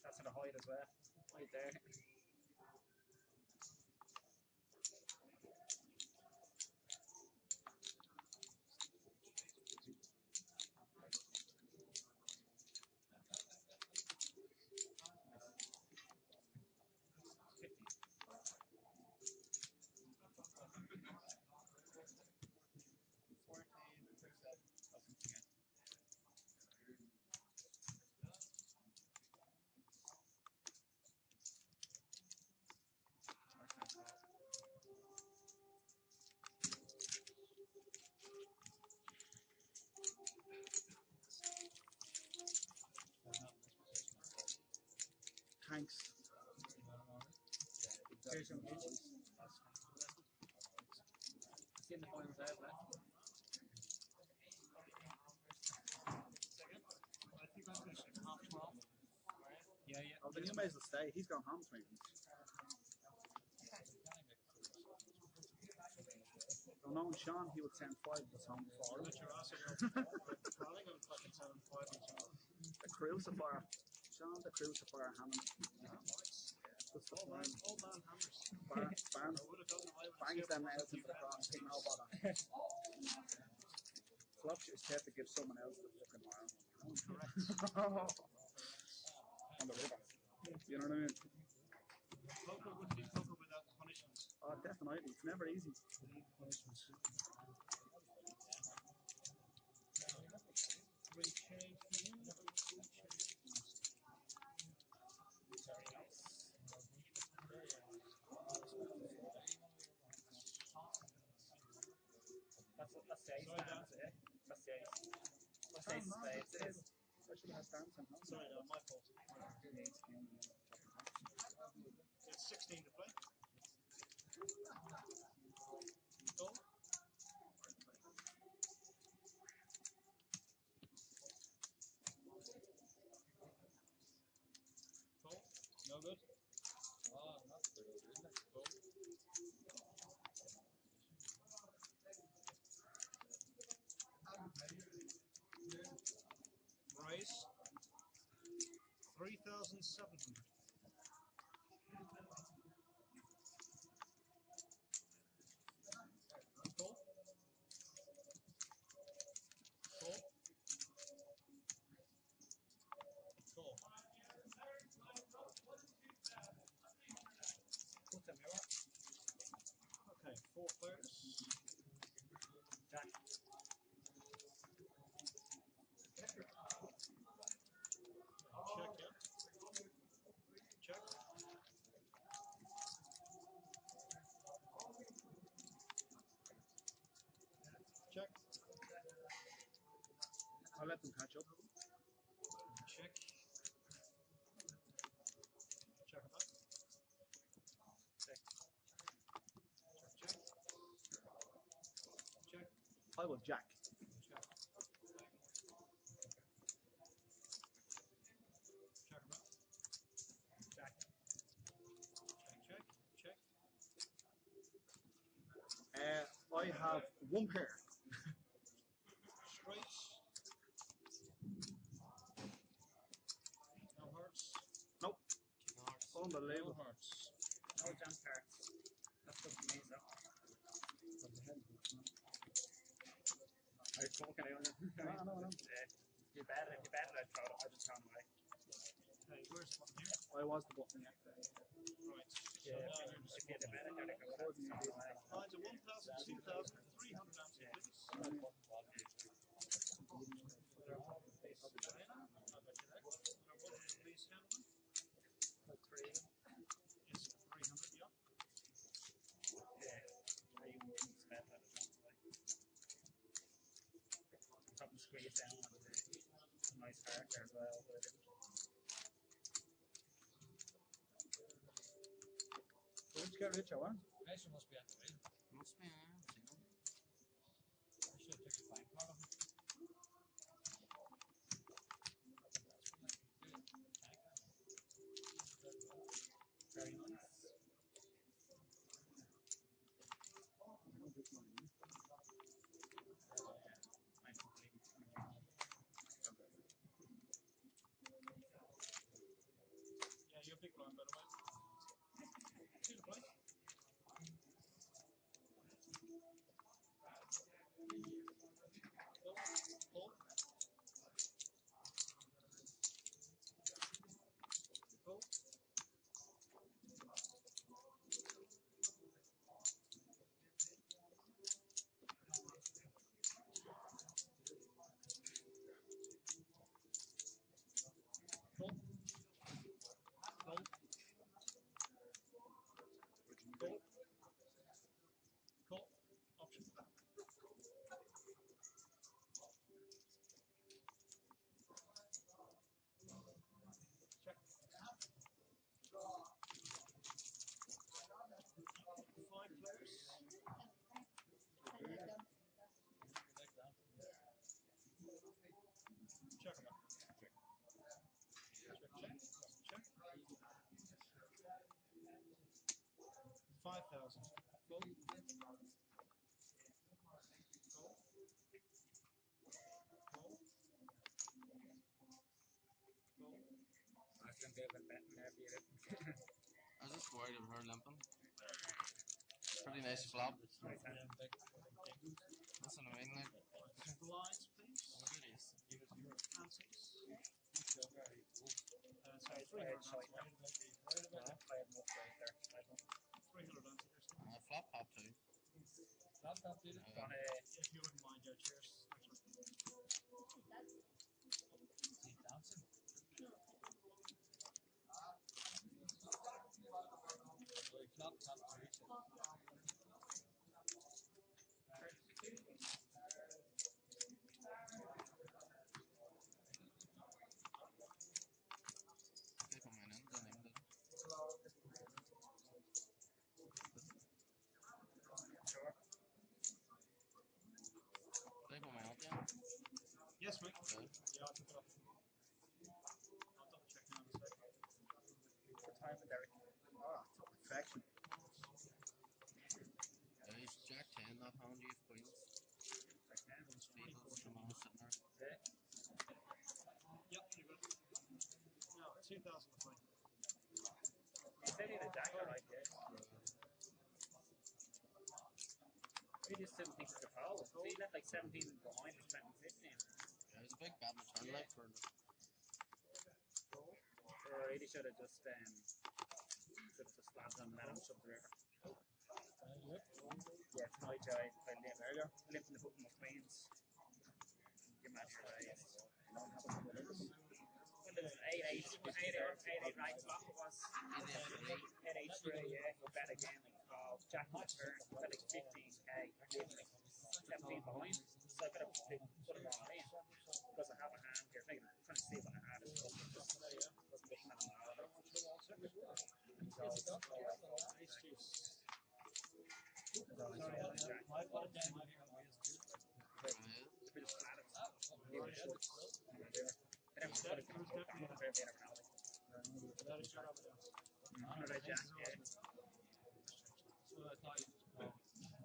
that's at a height as well. Right there. Thanks. Here's some news. See in the finals out, left. Yeah, yeah. Oh, then you may as well stay. He's gone home 20 minutes. So knowing Sean, he would send 5 of us home for him. But you're also calling him fucking 7-5 each other. The crucifier. Sean the crucifier Hammond. Good stuff, All man. man hammers. Barnes I would have gotten away with bangs them nails into the cross, take no bother. Flops is scared to give someone else the fucking arm. Correct. On the river. You know what I mean? Poker would be poker without punishments. Oh, definitely. It's never easy. Punishments. That's the ace dance, eh? That's the ace. That's the ace spades, it is. I should have dancing. Sorry, no, my fault. It's 16 to play. Go. Go. No good. Oh, that's the road, isn't it? Go. Price 3,700. Go. Go. Go. Put the mirror. Okay, 4 players. Jack. Check, yeah. Check. Check. I'll let them catch up. Check. Check it out. Check. Check. Check. I will jack. Check. Check it out. Jack. Check. Check. I have 1 pair. Straight. No hearts. Nope. No hearts. Unbelievable. No hearts. No jump cards. That's just me, so. I'm talking out on it. No. You better I'd throw it. I'll just throw it away. Okay, where's the one here? I was the button, yeah. Right. So Yeah, now you're just if you're the better, you're the good. lines of 1,000, 2,300 ounces, please. Please, gentlemen. It's 300, yeah. Probably squeeze down on the nice character as well. Let's get rich, I want. Pressure must be at the wheel. Must be, yeah. I should have took a bank card of it. Very nice. Yeah, you're a big blind, by the way. Two to play. Pull. Pull. Pull. Pull. Pull. Pull. Option. Check. 5 players. Check them out. Check. Check. 5,000. Full. bit of a bet in there for you. I was just worried about her limping. Pretty nice flop. That's what I mean, like. Lines, please. Whatever it is. Answers. Sorry, 300 answers. I have no faith there. 300 answers. Flop top too. Flop top too. If you wouldn't mind, yeah, cheers. Thompson. Flop top three. Yes, mate. Yeah, I'll pick it up. I'll double check now in a sec. What time is Derek? Oh, perfection. He's Jack 10, not hand you queens. Jack 10. Tables, Shimon, Sinner. Yep, you got it. No, 2,000 to play. You said he had a jacker, right? Yeah. He just didn't think it's a foul. So he left like 17 behind and spent 15. Yeah, it was a big bad return like for the. Or really should have just slapped him and let him shove the river. Yeah, tonight I limped earlier. Limped in the book of my queens. Give him out of your way. Well, it was 8-8 right flop it was. 8-8 3, yeah. Go bet again. Jack on the turn. Bet like 15k. 17 behind. So I better put him all in. Because I have a hand here. I'm trying to see what I had. It wasn't looking at him now.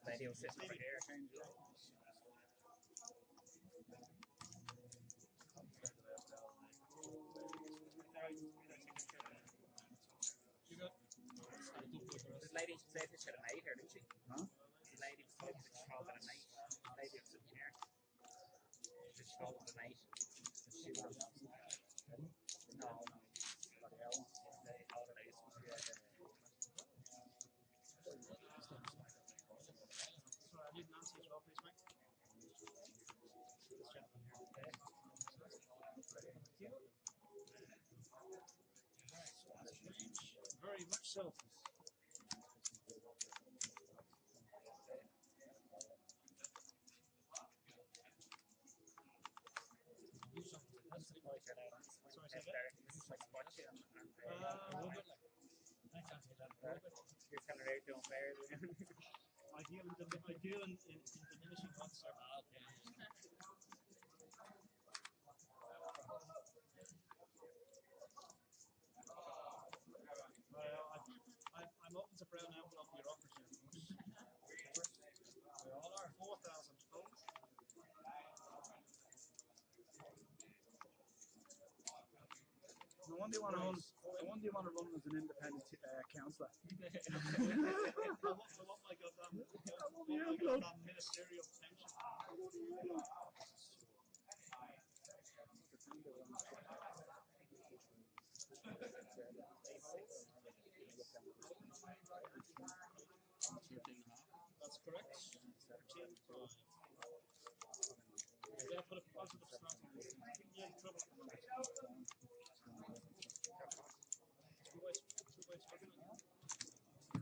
Lady was sitting over here. The lady said she had a night here, didn't she? Huh? The lady was said she called it a night. The lady was sitting here. She called it a night. She was. No. Somebody else. The older lady was here. So I need an answer as well, please, mate. Very much so. Ideal in diminishing concert. I'm open to brown envelope bureaucracy. We all are 4,000 votes. No wonder you want to run. No wonder you want to run as an independent councillor. I want my goddamn ministerial pension. That's correct. 13.5. Yeah, put a positive start on this. Yeah, trouble at the moment.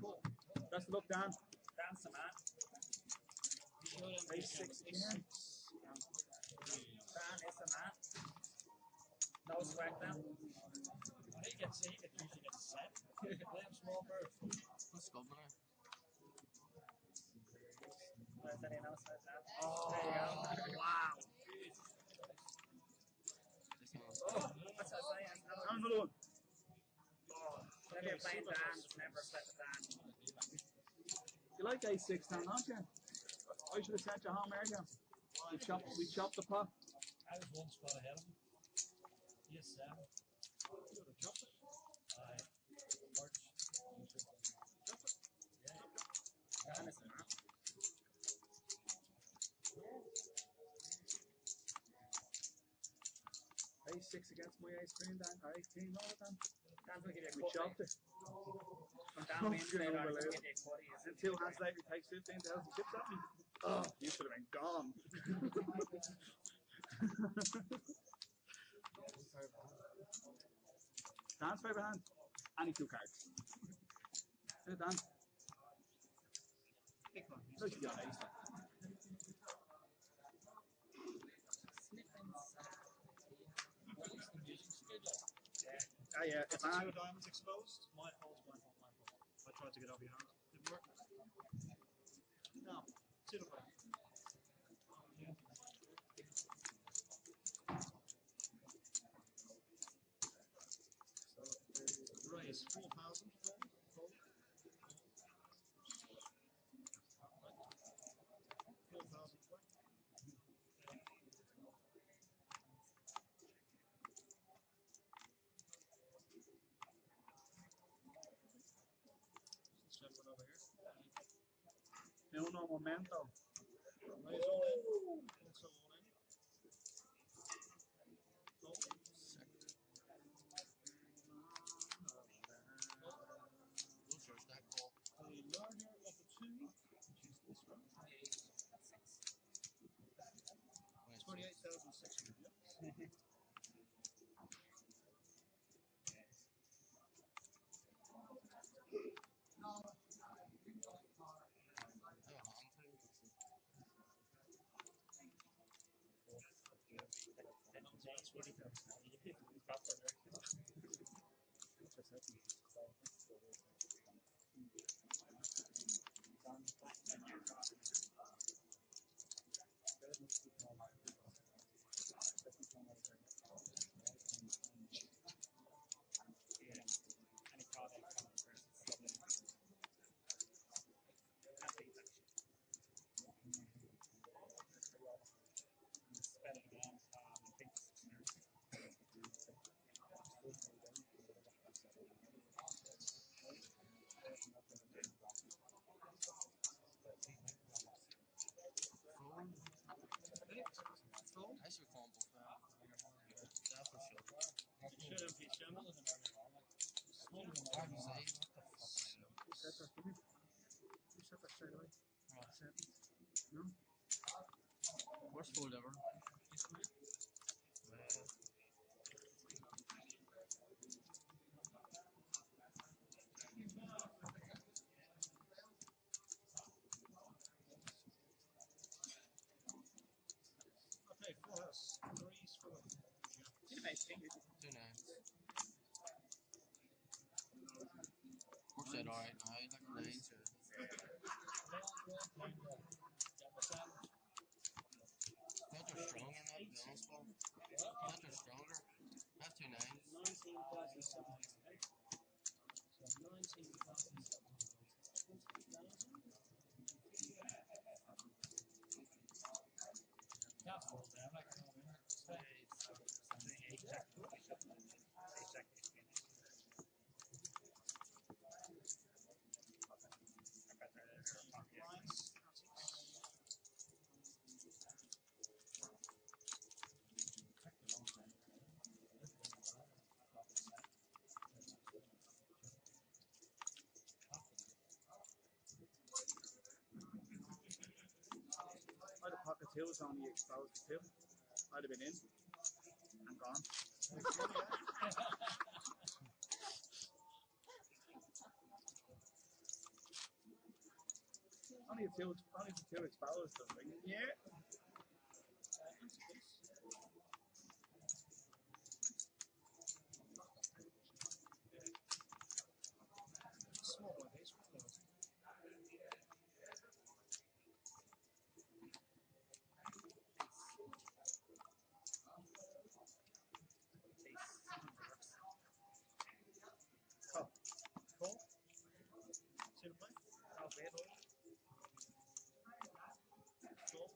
Cool. Best of luck, Dan. Dan's the man. Race 16. Dan is the man. No sweat now. He usually gets set. William small bird. Let's go, man. There's anyone else like that? Oh, there you go. Wow. Oh, what's that saying? Another one. Oh, whenever you're playing Dan, just never set the Dan. You like A6 Dan, don't you? I should have sent you home earlier. We chopped the pot. I was one spot ahead of him. Yes, Sam. you would have chopped it. A6 against my ace queen, Dan. I came over Dan. Dan's gonna give you a We cut, chopped mate. it. From down Wednesday, Fucking Dan's gonna unbelievable. give you a cut. And 2 hands later, he takes 15,000 chips at me. Oh, you should have been gone. Dan's favourite hand? Any 2 cards. Is it Dan? Pick one. No, you should get ace. Yeah, That's if I, 2 diamonds exposed. My fault, my fault, my fault. I tried to get over your hand. Didn't work. No. 2 to play. Raise 4,000. Fold. 4,000 play. This gentleman over here. uno momento. Raise all in. Also all in. Fold. What's your stack call? The larger of the 2, which is this one. 28,600. Yep. That's Nice combo. That's for sure. Should have been shown. Hard to say. Who said that to me? Who said that straight away? No? Worst fold ever. Okay, full house. 3's for them. Did a nice thing. 2 nines. Works out alright now. Like 9s or. Not too strong in that, to be honest, Paul. Not too stronger. Not 2 nines. 19,700. So 19,700. Can't fold there. I'm not going to I'd have pocket 2 was only exposed to 2. I'd have been in and gone. Only the 2 exposed to ring. Yeah. small one, these. Call. 2 to play. Oh, bad. Call.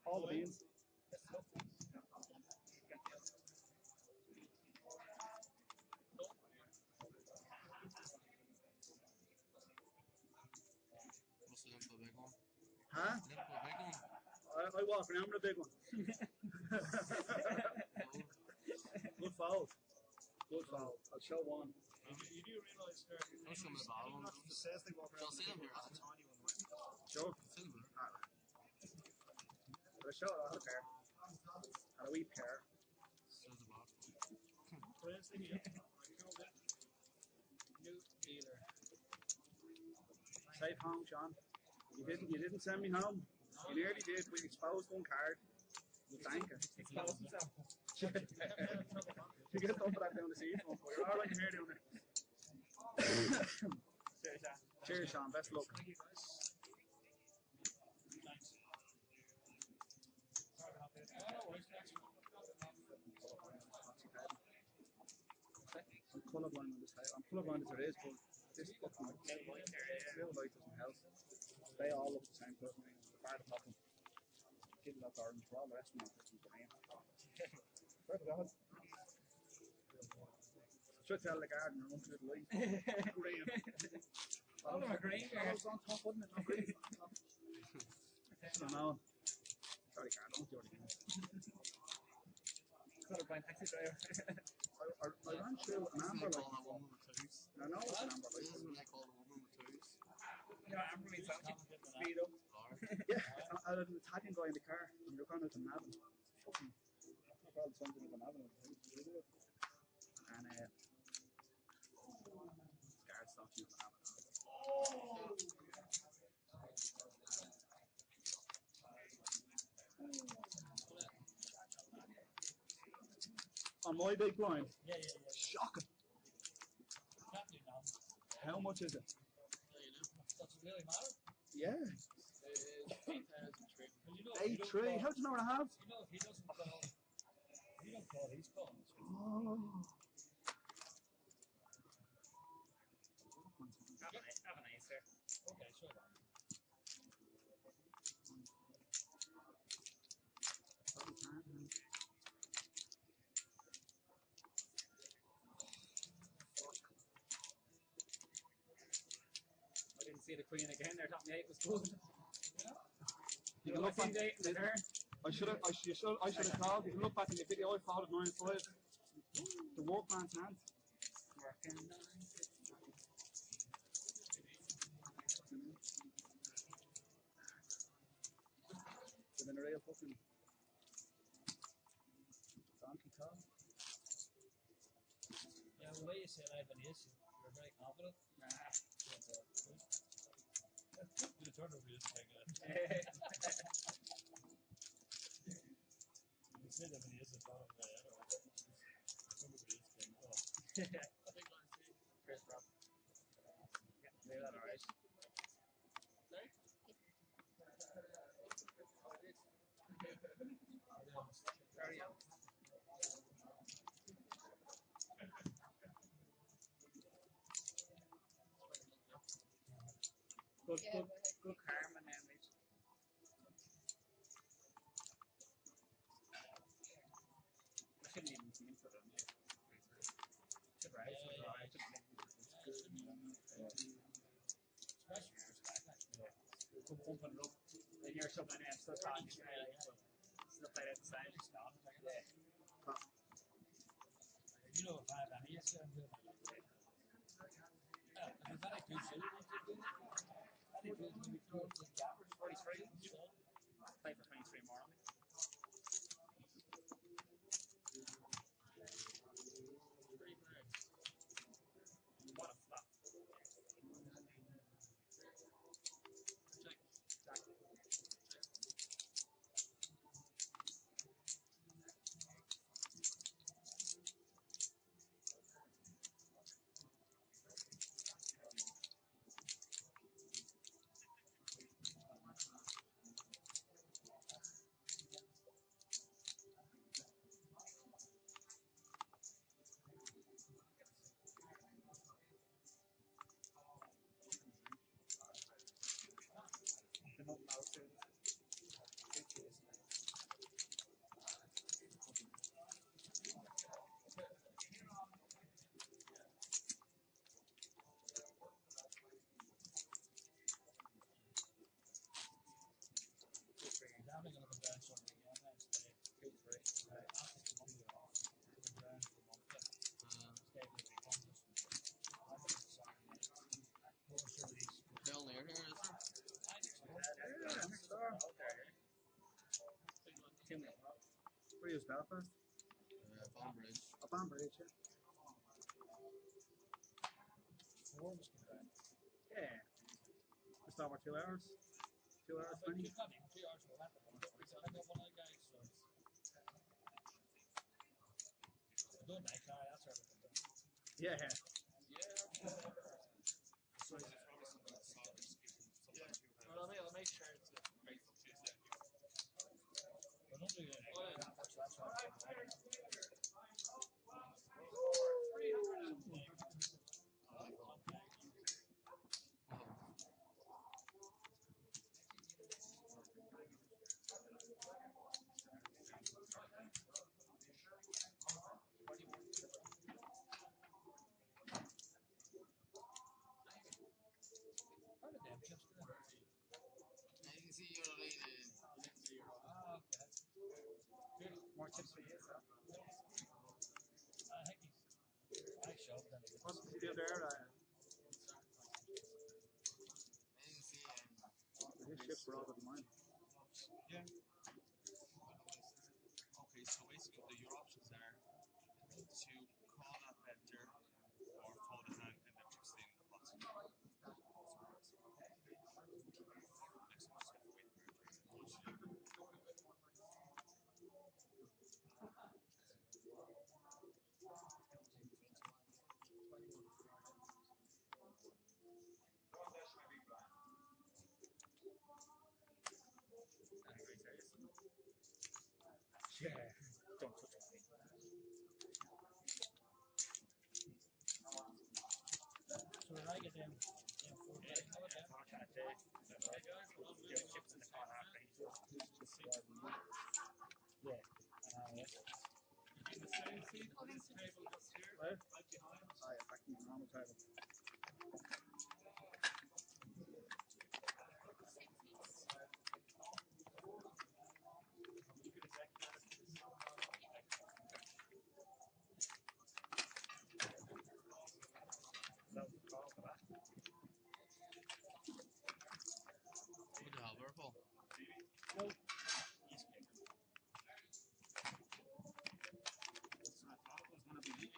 All the beans. Huh? I walk around with a big one. Good foul. Good foul. I'll show one. You do realise there. He says they walk around with a big one. Sure. I'll show it on a pair. And a wee pair. New dealer. Safe home, Sean. You didn't send me home. You nearly did. We exposed one card. You thank us. Exposed himself. You get some for that down this evening, but you're alright here doing it. Cheers, Sean. Cheers, Sean. Best luck. Thank you, guys. Thanks. Sorry about that. I'm colourblind on this house. I'm colourblind as it is, but this fucking little light doesn't help. They all look the same colour to me. The bar at the top one. Give it that orange for all the rest of them. Green. Swear to God. I should tell the gardener I'm to the light. Green. All of them are green. All on top, wouldn't it? Not green. I don't know. Sorry, Carl. Don't do it again. Colourblind taxi driver. I ran through an amber light. I know it's an amber light. You know, Amber means something. Speed up. Yeah, I had an Italian guy in the car, and we were going out to Navan. Fucking, I called something of Navan. And, guard stopped me on the Navan. On my big blind? Yeah. Shocking. How much is it? Does it really matter? Yeah. 8-3. 8-3. How do you know what I have? You know, if he doesn't call, he don't call, he's calling. Oh. Have an ace there. Okay, sure. I didn't see the queen again there. Top 8 was good. You can look back. The turn. I should have called. You can look back in the video. I followed 9-5. The workman's hand. Working. It's been a real fucking donkey call. Yeah, the way you said I have an issue, you're very confident. Nah. You turn over this thing. You said I have an issue, but I don't know. Turn over this thing. Cheers, bro. Yeah, leave that alright. Sorry? Good karma and damage. I shouldn't even come into them. Should rise. Good pumping it up. Then you're something else. Still talking. Still play at the side. You know if I have any, yes, I'm good. Yeah, if I do so, I think we'll be 43. Play for 23 more. What a flop. probably going to come down something again next day. 2 3. I'll take the Monday off. Come down for Monday. Stay with the contest. I'm going to Saturday night. Horse release. Hotel near here, is there? Next door. Out there, yeah. 2 minutes. Where is Belfast? Banbridge. Banbridge, yeah. Four was come down. Yeah. Just over 2 hours. 2 hours, 20. It's not even 3 hours for that. I got one of the guys, so it's. I don't like that, that's where we come down. Yeah. Well, I'll make sure it's a grateful Tuesday. I don't do that much, that's why I come down. How did them chips do that? I can see you're related. Good. More chips for you, so. I think I shoved them. What's the deal there? I can see His chips were all over mine. Yeah. Okay, so basically your options are to call that better or throw the hand and then just stay in the pot. Yeah. Don't touch me. So when I get them 4 days, how about that? Chips in the pot after he just Yeah. In the same seat on this table just here, Right. right behind. Oh, yeah, back in the normal table. You could exact that as this. So, call for that. What the hell, purple? Nope. That's what I thought it was going to be.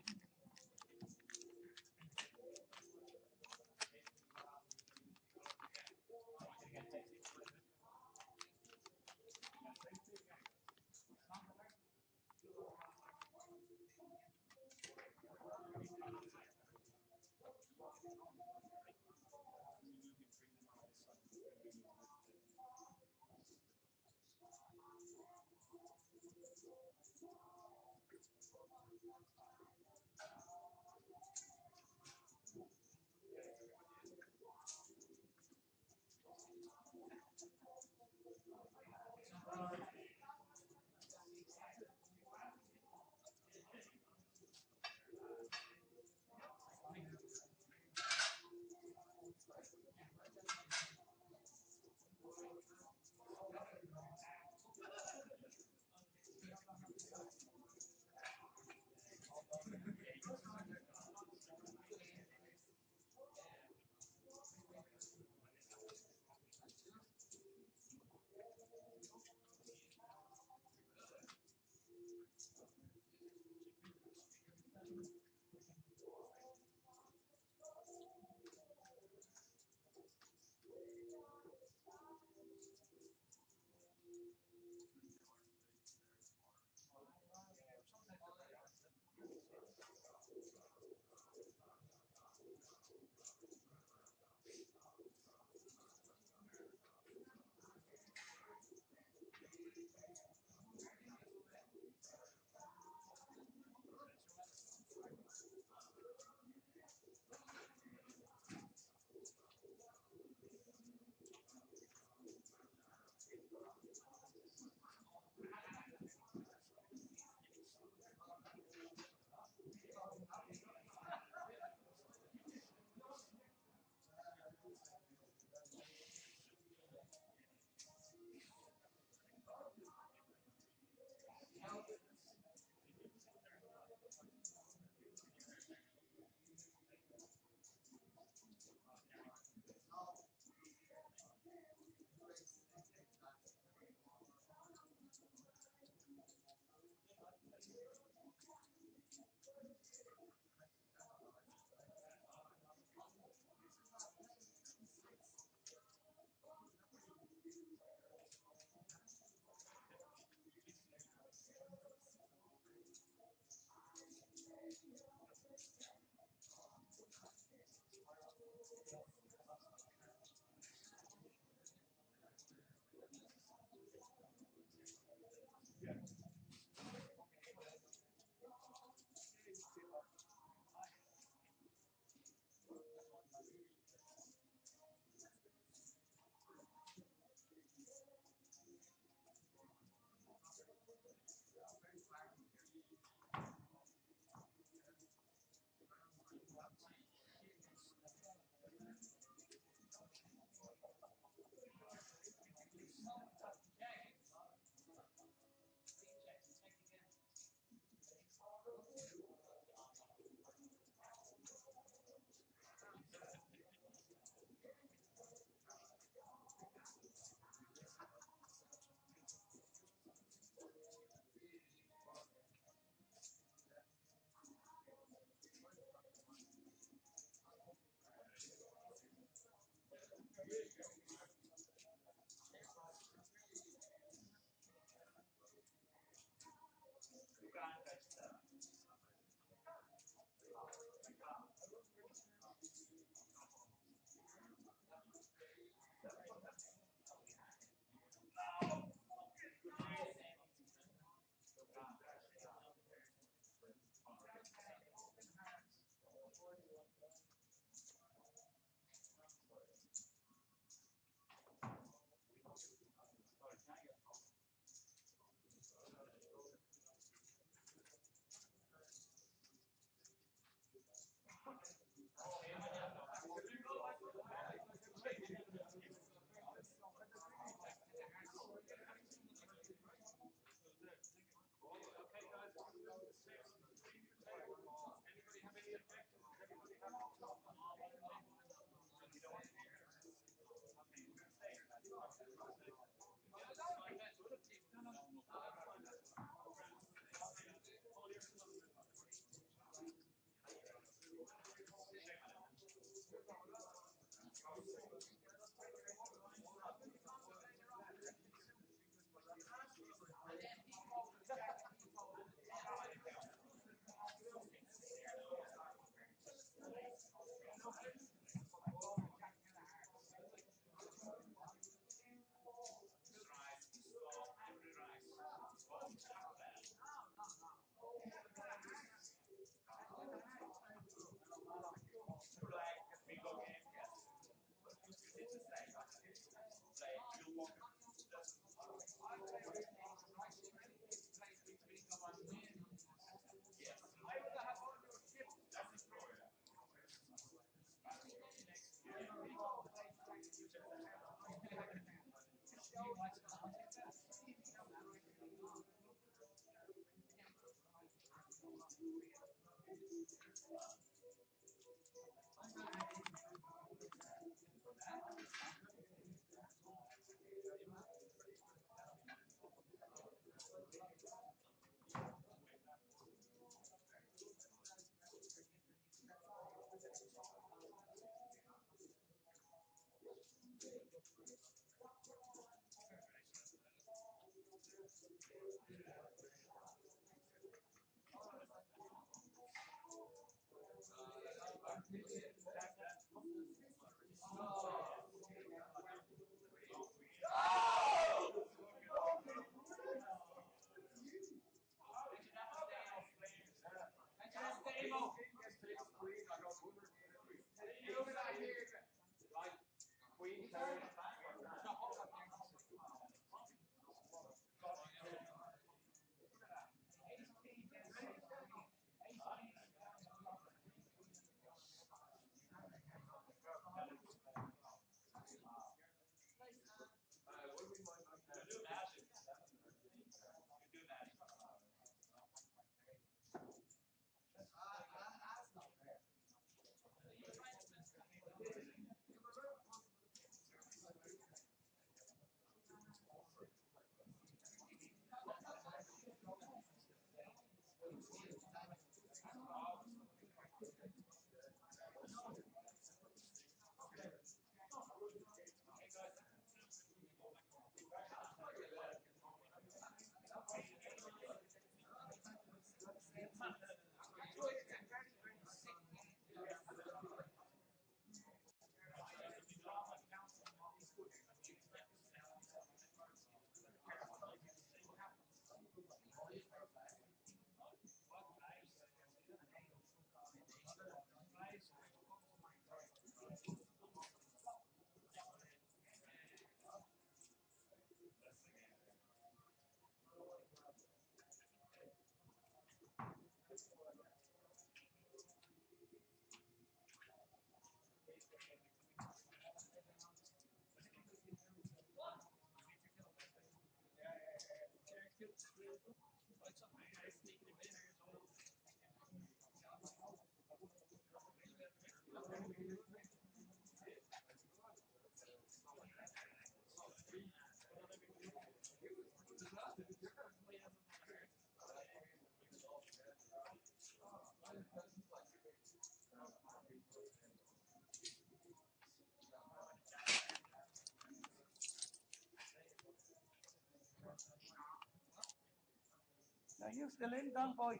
Now you still in, Don boy?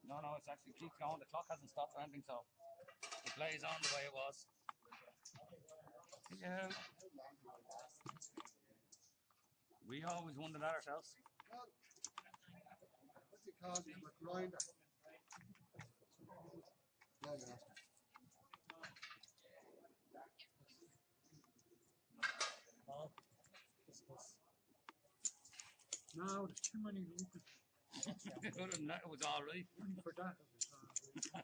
No, no, it's actually keeps going. The clock hasn't stopped or anything, so it plays on the way it was. Yeah. We always wondered that ourselves. What's it called? A grinder. No, there's too many loopers. Other than that, it was all right. Only for that, it was all right.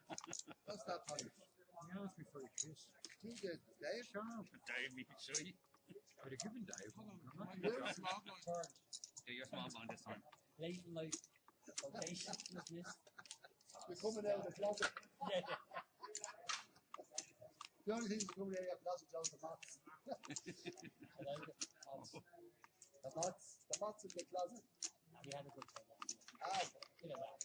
What's that for? He asked me for a kiss. He did. Dave? Sure. Dave, me shy. I'd have given Dave. Yeah, you're small blind this time. Late in life. Location was missed. You're coming out of the closet. Yeah. The only thing that's coming out of your closet, Joe, is the moths. I like it. The moths in the closet. We had a good time. Ah, Bit of that.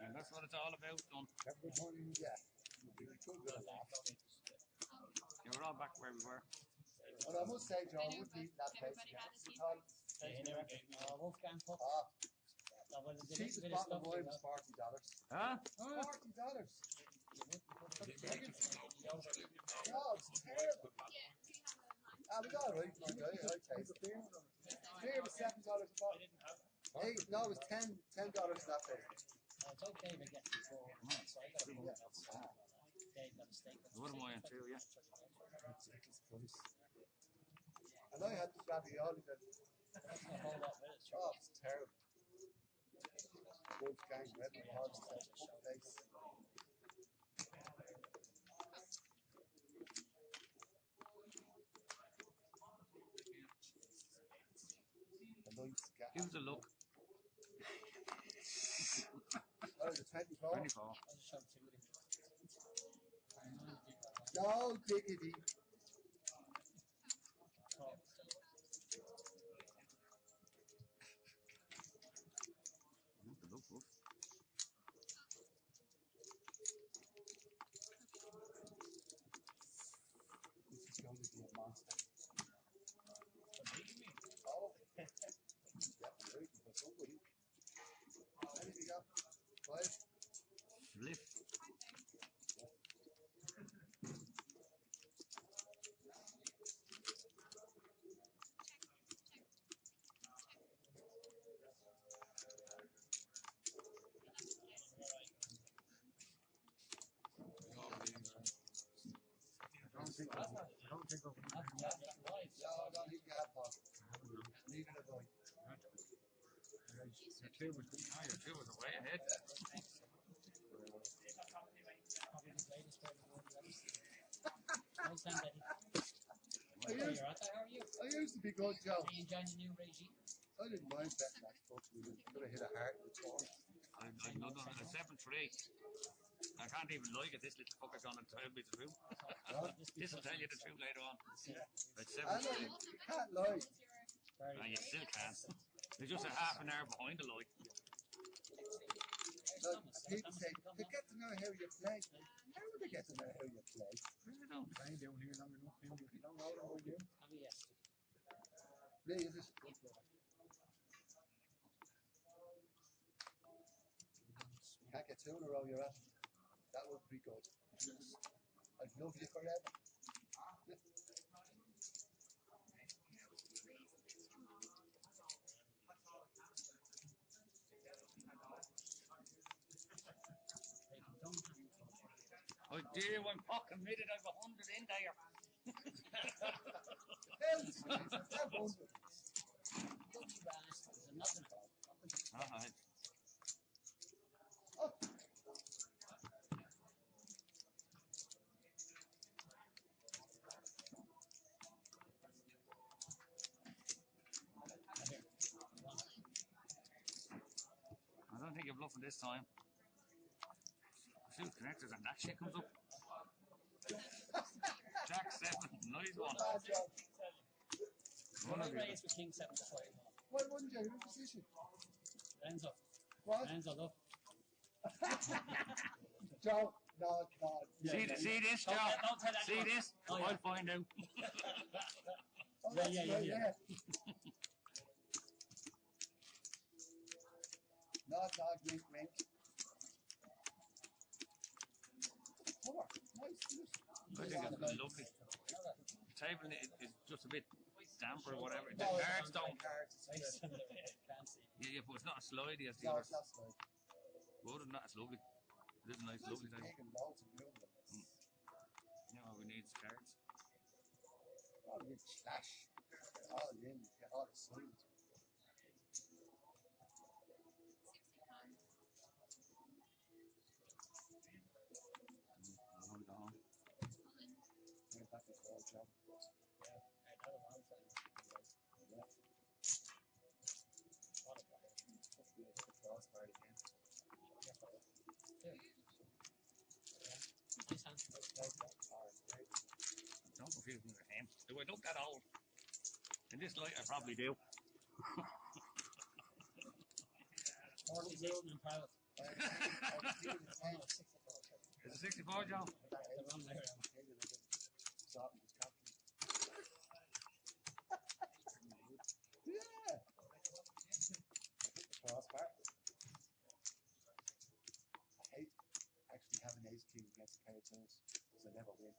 And that's what it's all about, son. every morning, yeah. You're good with a laugh. Yeah, we're all back where we were. But I must say, Joe, I wouldn't eat that place again. Wolfgang Puck. Ah, No, well, the the cheapest bit of bottle of stuff wine we was $40. Huh? $40. No, it's terrible. We got it right. Okay. Beer was $7 a bottle. Hey, no, it was $10 in that place. It's okay if I get before. So I got a book outside. Dave got a steak. What am I on too, yeah? And I had the ravioli then. That's not a whole lot with it. Oh, it's terrible. Wolfgang, red horse, place. Give us a look. Oh, the 24? 24. No, diggity. Give us a look, Wolf. This is going to be a monster. Oh, yeah, I'm waiting for somebody. How many we got? 5? Flip. I don't think of it. No, I don't think you have Paul. Leave it alone. Your two was way ahead. I used to be good, Joe. Are you enjoying the new regime? I didn't mind betting that fuck. We could have hit a heart in the torn. I'm not on a 7-3. I can't even like it. This little fucker's on and tell me the truth. This will tell you the truth later on. It's 7-3. You can't lie. And you still can't. There's just a half an hour behind the light. Look, people say, they get to know how you play. How would they get to know how you play? I don't. Playing down here long enough, if you don't know them, will you? Yes. Lee, is it? Can't get 2 in a row, you're at. That would be good. I'd love you forever. Oh dear, I'm fucking committed. I've 100 in there. Alright. I don't think you're bluffing this time. Shoot connectors and that shit comes up. Jack 7, nice one. One of raised with King 7 to 5. Why wouldn't you? Your position. Renzo. What? Renzo, look. Joe, no. See this, Joe? See this? Oh, yeah. I'll find out. Yeah. Nod, wink, wink. Four. Nice. I think it's lovely. The table is just a bit damp or whatever. The cards don't. Yeah, but it's not as slidey as the others. No, it's not slidey. But other than that, it's lovely. It is a nice, lovely table. Yeah, all we need is cards. Oh, you slash. Oh, yeah, you get all the signs. even with him. Do I look that old? In this light, I probably do. Is it 64, John? Yeah. Crossbar. I hate actually having ace king against a pair of tools because I never win.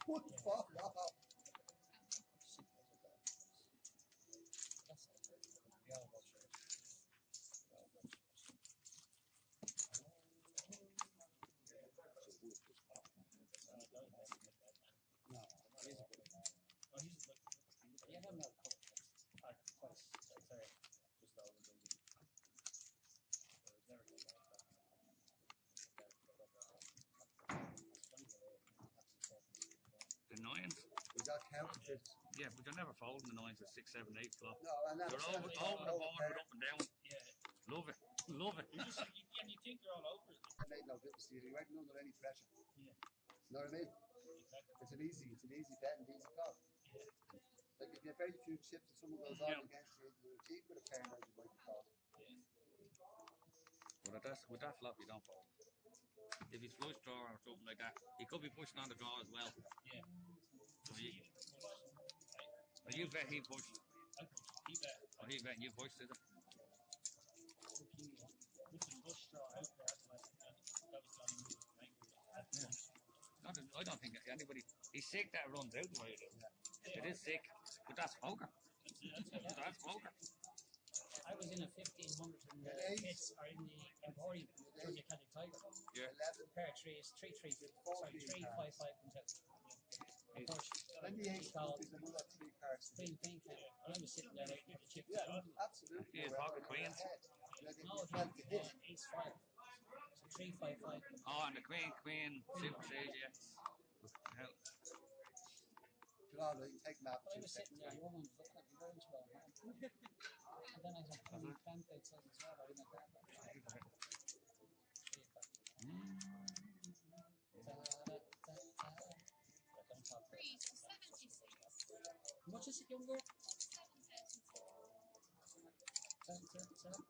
What the fuck? The nines? We got counted. Yeah, but you're never folding the nines at 6, 7, 8 flop. No, and that's You're over the board and up and down. Yeah. Love it. Love it. And you think you're all over it. It made no difference to you. You weren't under any pressure. Yeah. You know what I mean? Exactly. It's an easy bet and easy call. Like if you have very few chips and someone goes on against you, you're cheap with a pair that you might be called. But with that flop, you don't fold. If he's flush draw or something like that, he could be pushing on the draw as well. Yeah. So you bet he pushed. He bet. Or he bet and you pushed, is it? I don't think anybody. He's sick that runs out the way it is. It is sick, but that's poker. That's poker. I was in a 1500 in the pits or in the Emporium during the Celtic Tiger. Yeah. 11 pair of trees, 3-3, sorry, 3-5-5 comes out. Of course, When the ace called, there's another 3 cards. Queen came. And I was sitting there like a chip. Yeah, absolutely. He is pocket queens. No, ace 5. So 3-5-5. Oh, and the queen, super sage, yeah. God, you take that. I was sitting there, the woman was looking at me very well. And then I had a plant outside as well. I didn't have that. How much is it, younger? 7,000.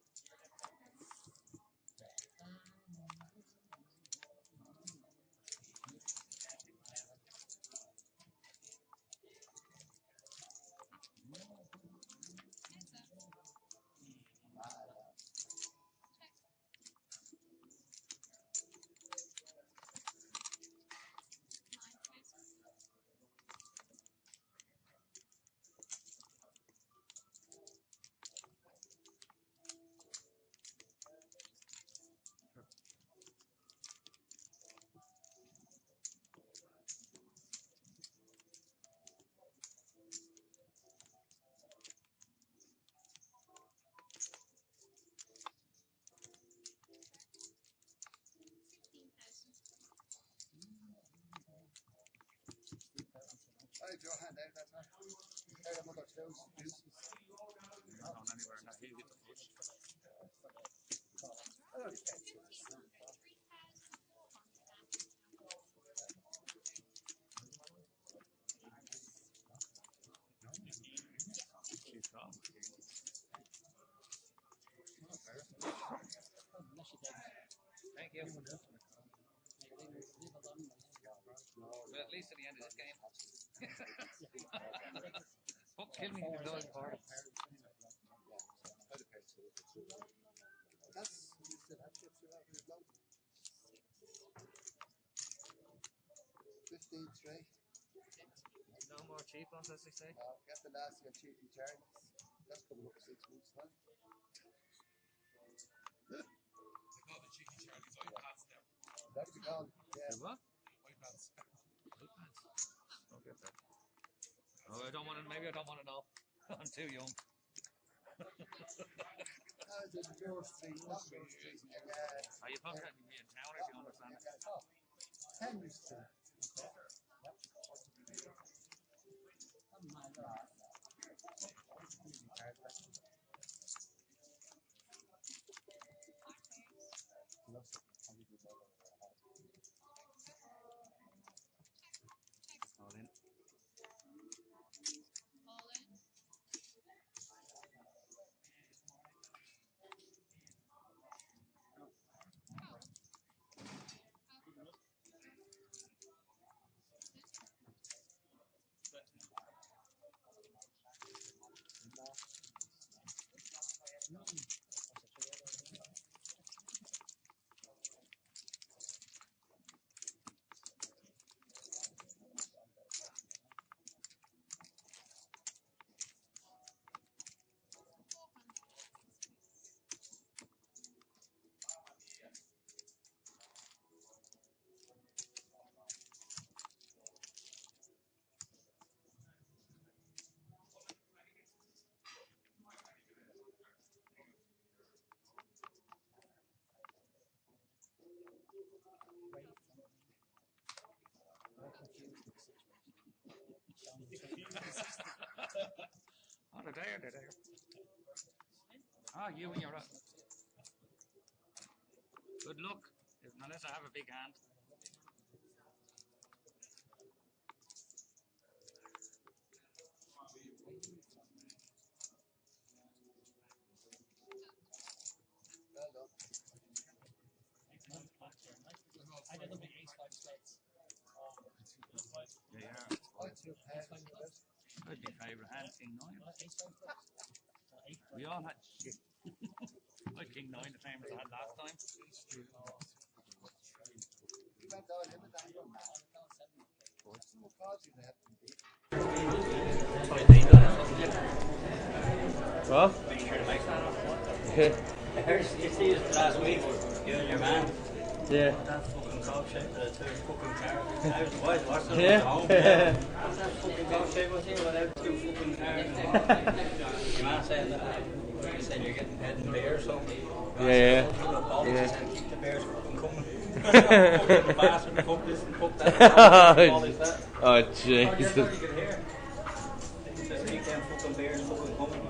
I had your hand out that time. I had another close deuces. Not going anywhere now. He'll get the push. I don't expect it. She's gone. Thank you. Well, at least at the end of this game. Fuck, kill me in the dog part. That's you still have chips without your load. 15-3. No more cheap ones, as they say. Get the last year cheapy Charlies. That's coming up 6 weeks time. They call the cheeky Charlie's iPads now. That's the call. Yeah. The what? iPads. iPads. Don't get that. Oh, I don't want to. Maybe I don't want to know. I'm too young. Are you supposed to be in town if you understand it? Henry Street. All in. Oh, they're there, they're there. Ah, you and your... Good luck, unless I have a big hand. I did a big ace 5 spades. Yeah, I'd be favourite hand, King 9. We all had shit. I had King 9 the same as I had last time. What? I heard you see it last week, you and your man. Yeah. That fucking cock shape with the two fucking cars. I was watching Yeah. it at home. What's that fucking cock shape with you without two fucking cars? Your man said that. He said you're getting head and beer or something. Yeah. He said keep the bears fucking coming. Fucking bastard, fuck this and fuck that. All like that. Oh, Jesus. Jesus. You could hear. Just keep them fucking bears fucking coming.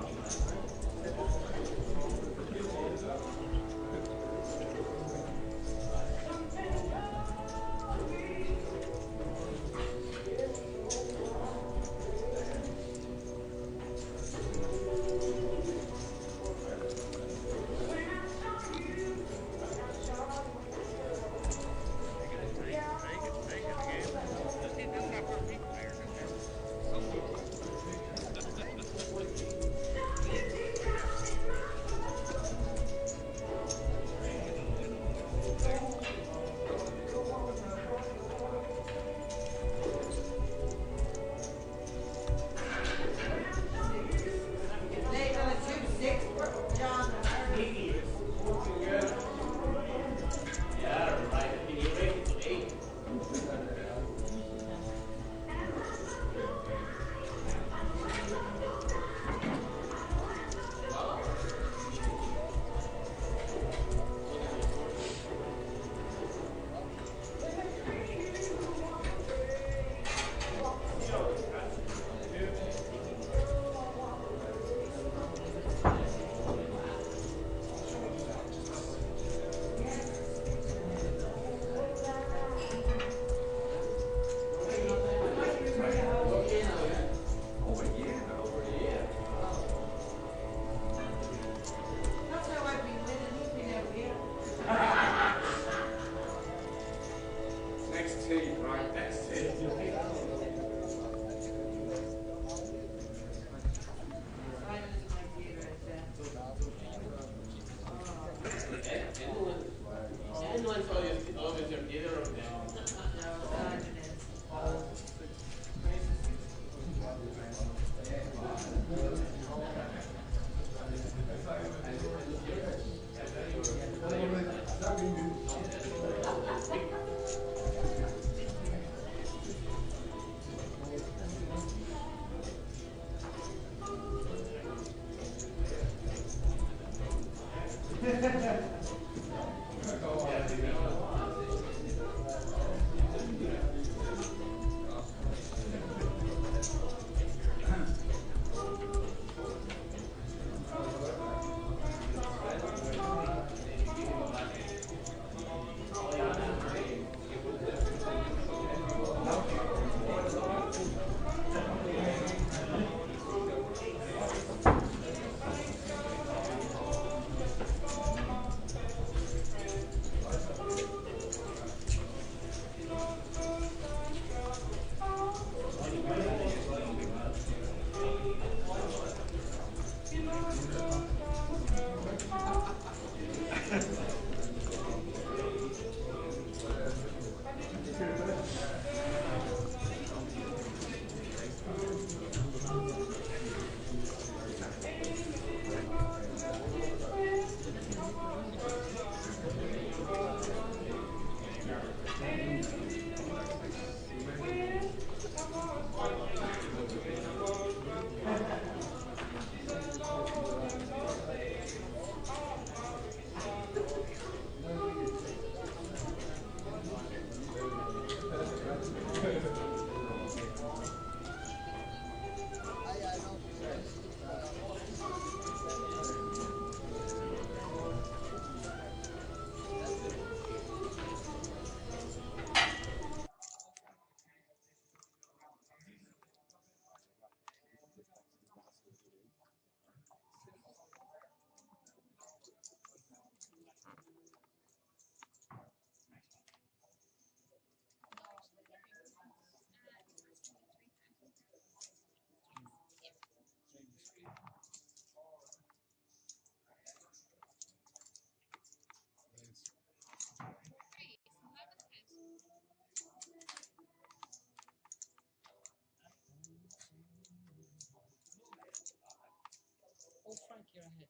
Oh, Frank, you're ahead.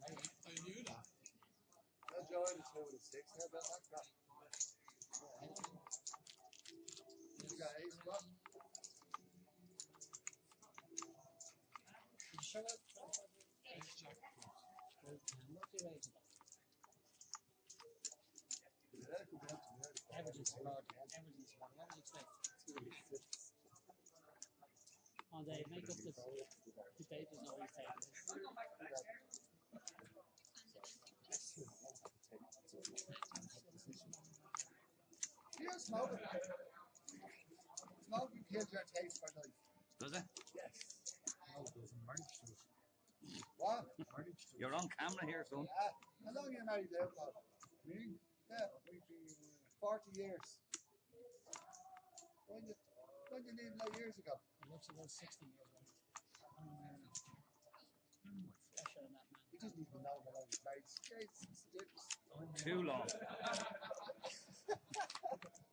I knew that. I'll join the 2 with a 6 here, but like that. You got ace, what? You sure that? Ace jack cross. What do you rate it? That could be up to me. Averages about. Averages about. What would you expect? Oh, they make up the pages or we take this. You know, smoking. Smoking kills your taste for life. Does it? Yes. No, there's a marriage to it. What? Marriage to it. You're on camera here, son. How long are you married there, Bob? Me? Yeah, we've been 40 years. When did you leave like years ago? It looks about 60 years old. Fresher than that, man. He doesn't even know that I was married. Too long.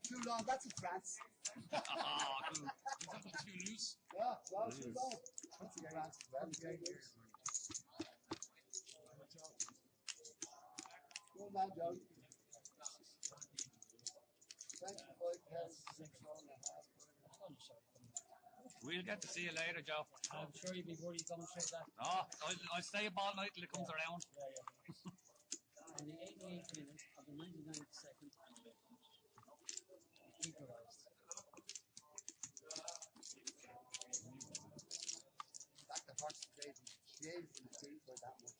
Too long, that's in France. Too loose. Yeah, well, too long. That's in France as well. 10 years. Good man, Joe. 25,600. We'll get to see you later, Joe. I'm sure you'll be worried going through that. Oh, I'll stay up all night till it comes around. And the 88th minute of the 99th second, equalised. Back to horse today, Jesus, in the team for that one.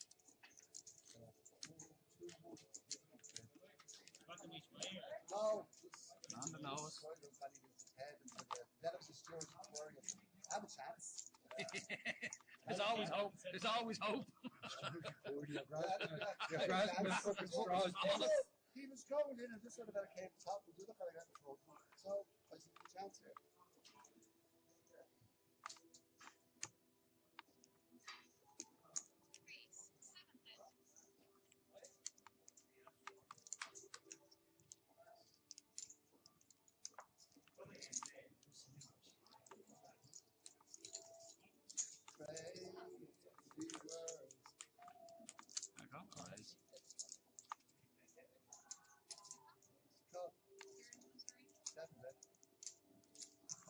No, On the nose. Let us just have a chance. There's always hope. There's always hope. He was going in and this sort of came top and the other fella got the front. So I said, chance here.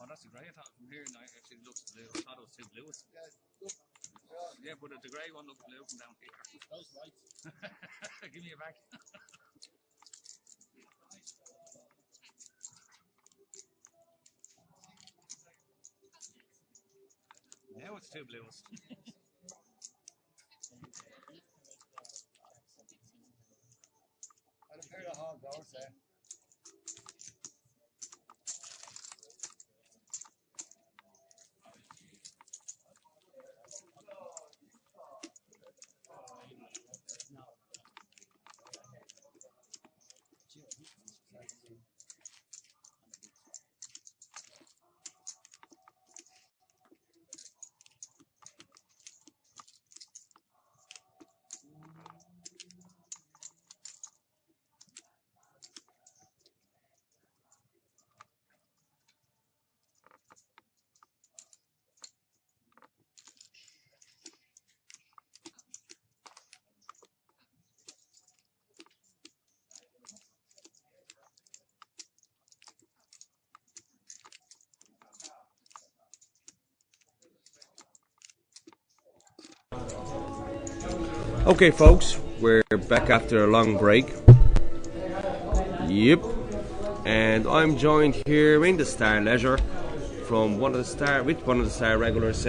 Oh, that's a grey. I thought from here now actually it looks blue. I thought it was too bluish. Yeah, but the grey one looks blue from down here. Those lights. Give me a back. Now it's too bluish. And a pair of hard doors there. Okay, folks, we're back after a long break. Yep. And I'm joined here in the Star Leisure from one of the Star regulars,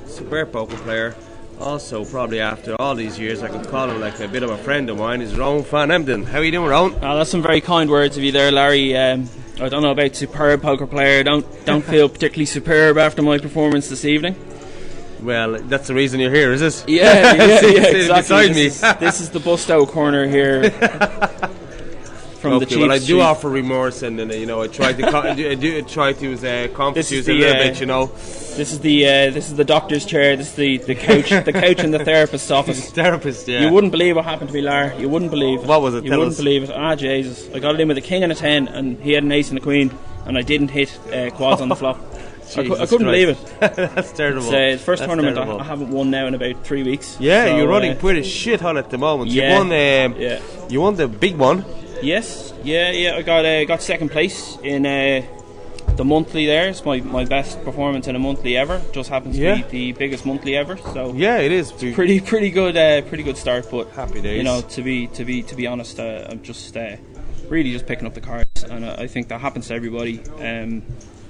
superb poker player. Also, probably after all these years, I could call him like a bit of a friend of mine. Is Rowan Van Emden. How are you doing, Rowan? Oh, that's some very kind words of you there, Larry. I don't know about superb poker player. Don't feel particularly superb after my performance this evening. Well, that's the reason you're here, is it? Yeah, Sitting exactly. beside me. This is the bust-out corner here from the Okay, cheap well, I do street. offer remorse, and then I try to I do try to comfort you a little bit, This is the doctor's chair. This is the couch, the couch in the therapist's office. Therapist, yeah. You wouldn't believe what happened to me, Lar. You wouldn't believe it. What was it? You Tell wouldn't us. believe it. Ah, Jesus! I got it in with a king and a 10, and he had an ace and a queen, and I didn't hit quads on the flop. I couldn't believe it. That's terrible. It's the first That's tournament terrible. I haven't won now in about 3 weeks. Yeah, So, you're running pretty shit on at the moment. Yeah, You won the big one. Yes, yeah. I got second place in the monthly. There, it's my best performance in a monthly ever. Just happens to be the biggest monthly ever. So yeah, it is pretty good start. But happy days. You know, to be honest, I'm just really just picking up the cards, and I think that happens to everybody.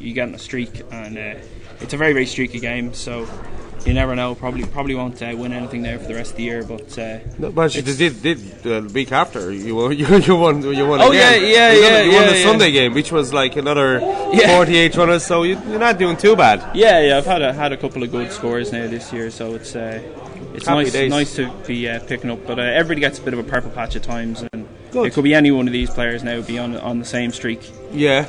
You get in a streak, and it's a very, very streaky game. So you never know. Probably won't win anything there for the rest of the year. But you did the week after you won. You won Oh, again. You won the yeah. Sunday game, which was like another 48 runners. So you're not doing too bad. Yeah. I've had a couple of good scores now this year, so it's nice to be picking up. But everybody gets a bit of a purple patch at times, and it could be any one of these players now be on the same streak.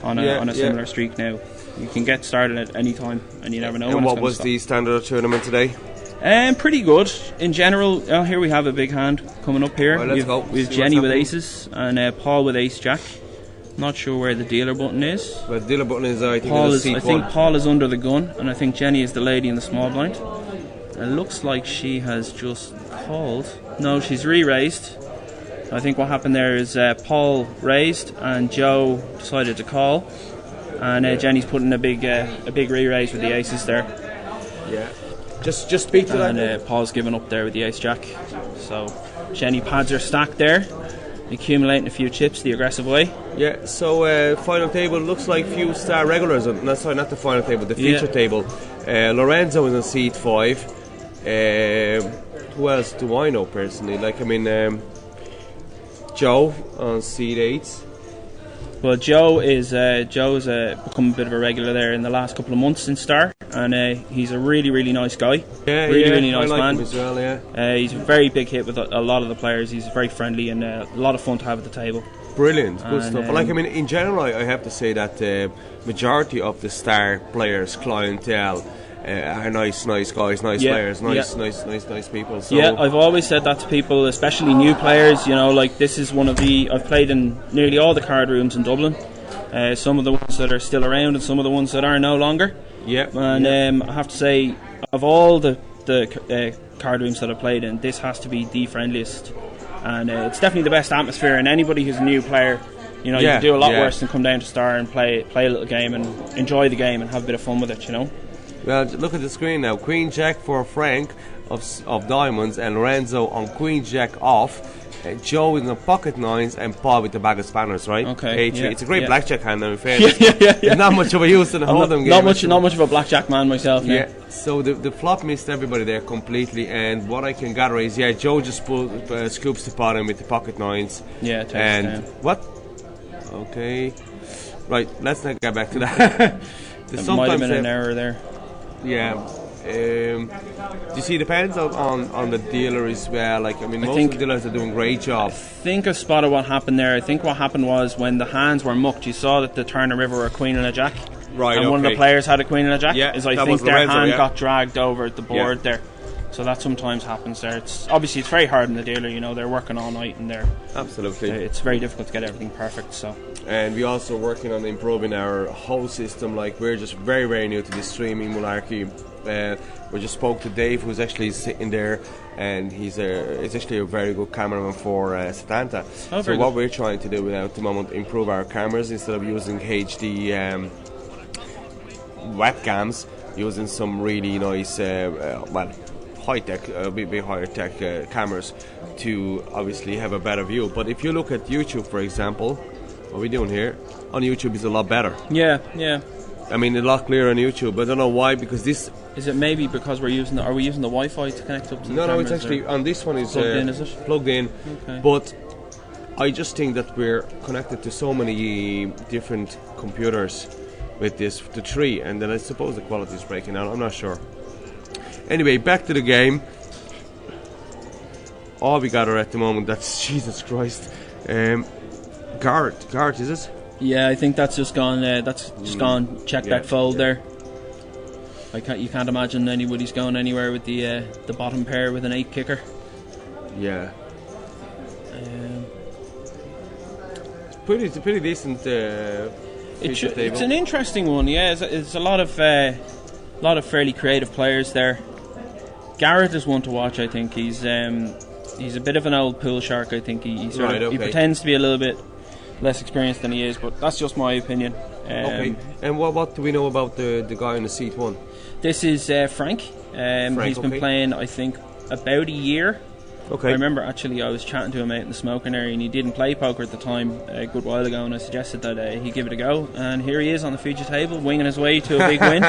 On a similar streak now. You can get started at any time, and you never know. And when what it's was the standard tournament today? Pretty good in general. Here we have a big hand coming up here. Well, let's go. We have See Jenny what's with happening. aces and Paul with ace jack. Not sure where the dealer button is. Well, the dealer button is I think Paul in the is. seat I think one. Paul is under the gun, and I think Jenny is the lady in the small blind. It looks like she has just called. No, she's re-raised. I think what happened there is Paul raised and Joe decided to call, and Jenny's putting a big re-raise with the aces there. Yeah. Just speak to that. And Paul's giving up there with the ace jack. So Jenny pads her stack there, accumulating a few chips the aggressive way. Yeah, so final table looks like few star regulars. Not the final table, the feature table. Lorenzo is on seat 5. Who else do I know personally? Joe on seat 8. Well, Joe's become a bit of a regular there in the last couple of months in Star, and he's a really, really nice guy. Really nice I like man. him as well, yeah. He's a very big hit with a lot of the players. He's very friendly and a lot of fun to have at the table. Brilliant, good And, stuff. In general, I have to say that the majority of the Star players, clientele, are nice guys, nice players, nice people. So Yeah, I've always said that to people, especially new players. This is one of I've played in nearly all the card rooms in Dublin. Some of the ones that are still around, and some of the ones that are no longer. Yeah. And I have to say, of all the card rooms that I've played in, this has to be the friendliest, and it's definitely the best atmosphere. And anybody who's a new player, you can do a lot worse than come down to Star and play a little game and enjoy the game and have a bit of fun with it. Well, look at the screen now. Queen Jack for Frank of diamonds, and Lorenzo on Queen Jack off. Joe in the pocket nines, and Paul with the bag of spanners, right? Okay. It's a great blackjack hand, in fairness. It's not much of a use in the hold'em game. Not much of a blackjack man myself. Now. Yeah. So the flop missed everybody there completely, and what I can gather is, Joe just scoops the bottom with the pocket nines. Yeah. Takes and it down. what? Okay. Right. Let's not get back to that. There might have been an error there. Yeah. Do you see the depends on the dealer as well? Most of the dealers are doing a great job. I think I've spotted what happened there. I think what happened was when the hands were mucked, you saw that the turn of river were a queen and a jack. Right. And one of the players had a queen and a jack. Yeah, I that think was their Lorenzo, hand yeah. got dragged over the board there. So that sometimes happens there. It's very hard on the dealer. They're working all night and absolutely. It's very difficult to get everything perfect. So. And we're also working on improving our whole system. We're just very, very new to this streaming malarkey. We just spoke to Dave, who's actually sitting there, and he's actually a very good cameraman for Satanta. So what we're trying to do at the moment, improve our cameras instead of using HD webcams, using some really nice, high-tech, a bit higher-tech cameras to obviously have a better view. But if you look at YouTube, for example, what we're doing here on YouTube is a lot better. Yeah. A lot clearer on YouTube. I don't know why, because this... Is it maybe because are we using the Wi-Fi to connect up to the cameras? No, it's actually, on this one is plugged in, is it? Plugged in. Okay. But I just think that we're connected to so many different computers with the 3, and then I suppose the quality is breaking out. I'm not sure. Anyway, back to the game. All we got are at the moment. That's Jesus Christ. Guard, is it? Yeah, I think that's just gone. That's just gone. Check that fold there. You can't imagine anybody's going anywhere with the bottom pair with an 8 kicker. Yeah. It's a pretty decent. It's an interesting one. Yeah, it's a lot of fairly creative players there. Garrett is one to watch. I think he's a bit of an old pool shark. I think he pretends to be a little bit less experienced than he is, but that's just my opinion. Okay. And what do we know about the guy in the seat one? This is Frank. He's been playing, I think, about a year. Okay. I remember actually I was chatting to him out in the smoking area, and he didn't play poker at the time a good while ago, and I suggested that he give it a go, and here he is on the feature table winging his way to a big win.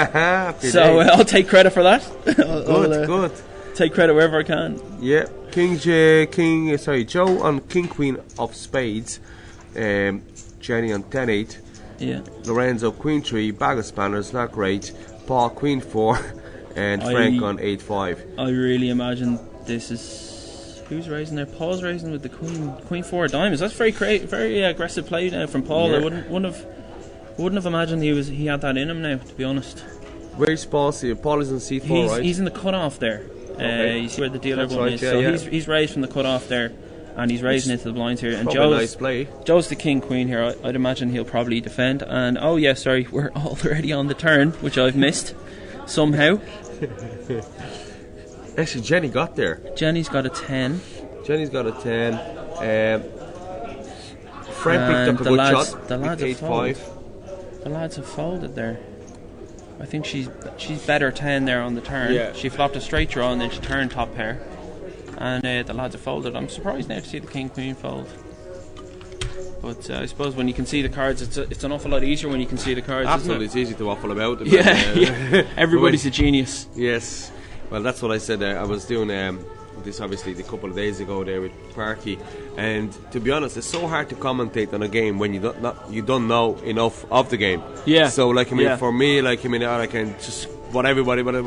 So I'll take credit for that. Good. Take credit wherever I can. Yeah. Joe on King Queen of Spades, Jenny on 10-8. Yeah. Lorenzo Queen 3, bag of spanners, not great. Paul Queen 4, and Frank on 8-5. I really imagine this is who's raising there. Paul's raising with the Queen 4 of diamonds. That's very very aggressive play now from Paul. Yeah. I wouldn't have imagined he had that in him now, to be honest. Where's Paul? Paul is in C4, right? He's in the cutoff there. Okay. You see where the dealer one right, is. Yeah, so he's raised from the cutoff there, and he's raising into the blinds here. And Joe's nice play. Joe's the King Queen here. I'd imagine he'll probably defend. And we're already on the turn, which I've missed somehow. Actually, Jenny got there. Jenny's got a 10. Frank picked up a good shot. The lads have folded. The lads have folded there. I think she's better 10 there on the turn. Yeah. She flopped a straight draw and then she turned top pair. And the lads have folded. I'm surprised now to see the King Queen fold. But I suppose when you can see the cards, it's an awful lot easier when you can see the cards. Absolutely, it's easy to waffle about them. Yeah. Everybody's a genius. Yes. Well, that's what I said. I was doing this obviously a couple of days ago there with Parky, and to be honest, it's so hard to commentate on a game when you don't know enough of the game. Yeah. So for me, I can just what a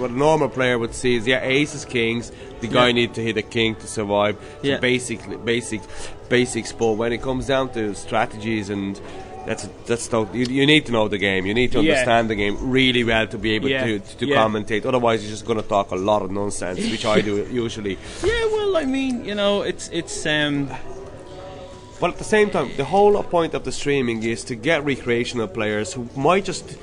normal player would see is aces, kings. The guy needs to hit a king to survive. So basics. But when it comes down to strategies and you need to know the game. You need to understand the game really well to be able to commentate. Otherwise, you're just going to talk a lot of nonsense, which I do usually. Yeah, well, I mean, it's. But at the same time, the whole point of the streaming is to get recreational players who might just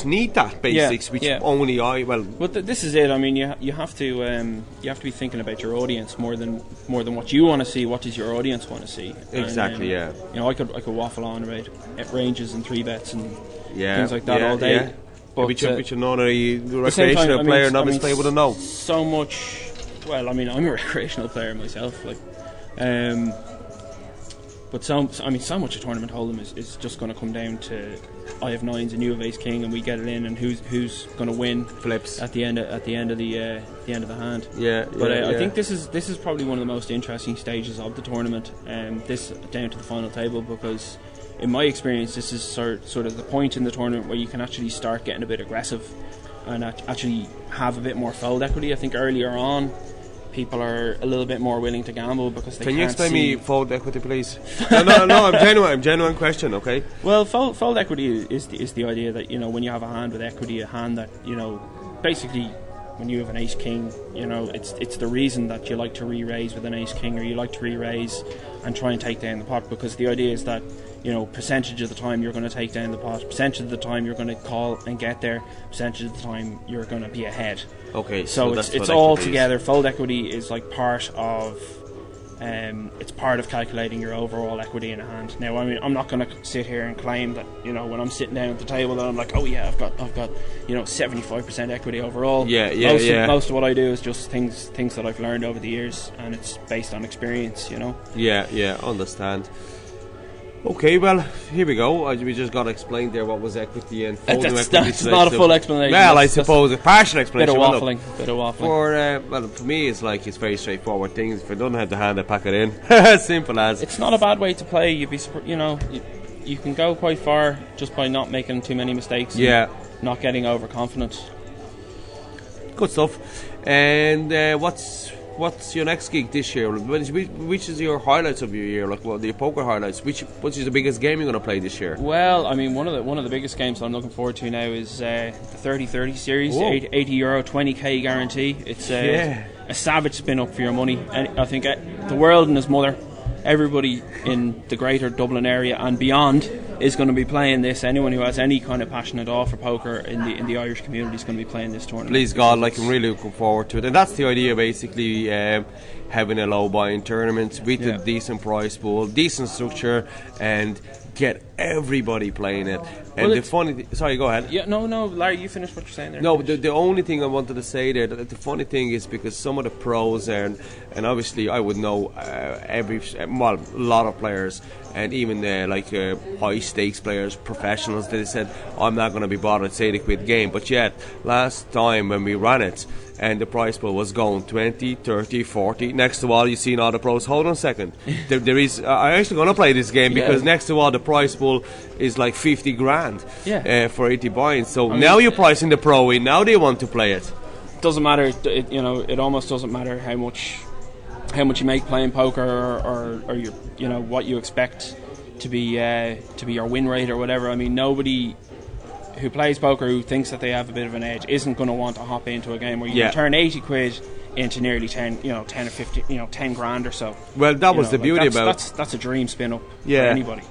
need that basics, which only I well. But this is it. I mean, you have to be thinking about your audience more than what you want to see. What does your audience want to see? Exactly. I could waffle on about ranges and 3-bets and things like that all day. Yeah. But which a recreational player, novice player wouldn't know. So much. Well, I mean, I'm a recreational player myself, but so much of tournament hold'em is just going to come down to I have 9s and you have ace king and we get it in, and who's going to win flips at the end of the hand. But I think this is probably one of the most interesting stages of the tournament, this down to the final table, because in my experience this is sort of the point in the tournament where you can actually start getting a bit aggressive and actually have a bit more fold equity. I think earlier on people are a little bit more willing to gamble because they Can can't you explain see. me fold equity, please? No, I'm genuine question, okay? Well, fold equity is the idea that, when you have a hand with equity, a hand that, basically when you have an ace king, it's the reason that you like to re-raise with an ace king, or you like to re-raise and try and take down the pot, because the idea is that percentage of the time you're going to take down the pot, percentage of the time you're going to call and get there, percentage of the time you're going to be ahead. Okay, so it's all together. Fold equity is like part of it's part of calculating your overall equity in a hand. Now, I mean, I'm not going to sit here and claim that when I'm sitting down at the table that I'm like, oh yeah, I've got 75% equity overall. Most of what I do is just things that I've learned over the years, and it's based on experience. Understand. Okay, well, here we go. We just got explained there what was equity and folding equity. That's not a full explanation. Well, I suppose a partial explanation. Bit of waffling. For me, it's very straightforward things. If I don't have the hand, I pack it in. Simple as. It's not a bad way to play. You can go quite far just by not making too many mistakes. Yeah. Not getting overconfident. good stuff. And what's your next gig this year? Which is your highlights of your year? Like, what are your poker highlights? Which is the biggest game you're going to play this year? Well, I mean, one of the biggest games I'm looking forward to now is the 30-30 series, €80, 20k guarantee. It's a savage spin up for your money, and I think the world and his mother, everybody in the greater Dublin area and beyond is going to be playing this. Anyone who has any kind of passion at all for poker in the Irish community is going to be playing this tournament. Please God, like, I'm really looking forward to it. And that's the idea, basically, having a low buy-in tournament with a decent prize pool, decent structure, and get everybody playing it. And the funny sorry, go ahead. Yeah, no, Larry, you finish what you're saying there. No, the only thing I wanted to say there, the funny thing is, because some of the pros and obviously I would know a lot of players, and even high stakes players, professionals, they said, I'm not going to be bothered, say the quid game. But yet, last time when we ran it, and the prize pool was going 20, 30, 40. Next to all, you seen all the pros. Hold on a second. I'm actually going to play this game because next to all, the prize pool is like 50 grand for 80 buy-ins. So now you're pricing the pro in. Now they want to play it. Doesn't matter. It almost doesn't matter how much you make playing poker or your, what you expect to be your win rate or whatever. I mean, nobody who plays poker who thinks that they have a bit of an edge isn't going to want to hop into a game where you can turn 80 quid into nearly 10 or 15, 10 grand or so. Well, that was the beauty about that's a dream spin up for anybody.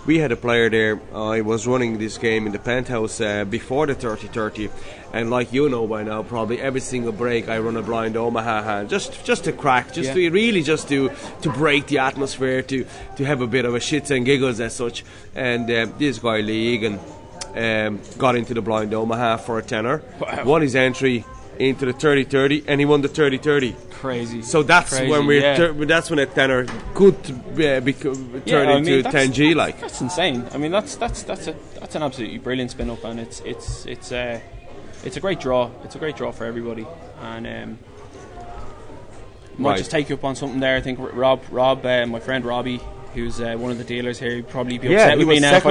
We had a player there. I was running this game in the penthouse before the 30-30, and like you know by now, probably every single break I run a blind Omaha hand just to crack, to break the atmosphere, to have a bit of a shits and giggles as such. And this guy League and got into the blind Omaha for a tenner, won his entry into the 30-30, and he won the 30-30. Crazy. So that's when that's when a tenner could turn into 10G. Like, that's insane. I mean, that's an absolutely brilliant spin up, and it's a great draw. It's a great draw for everybody, and might just take you up on something there. I think Rob, my friend Robbie, who's one of the dealers here, he'd probably be upset with me now if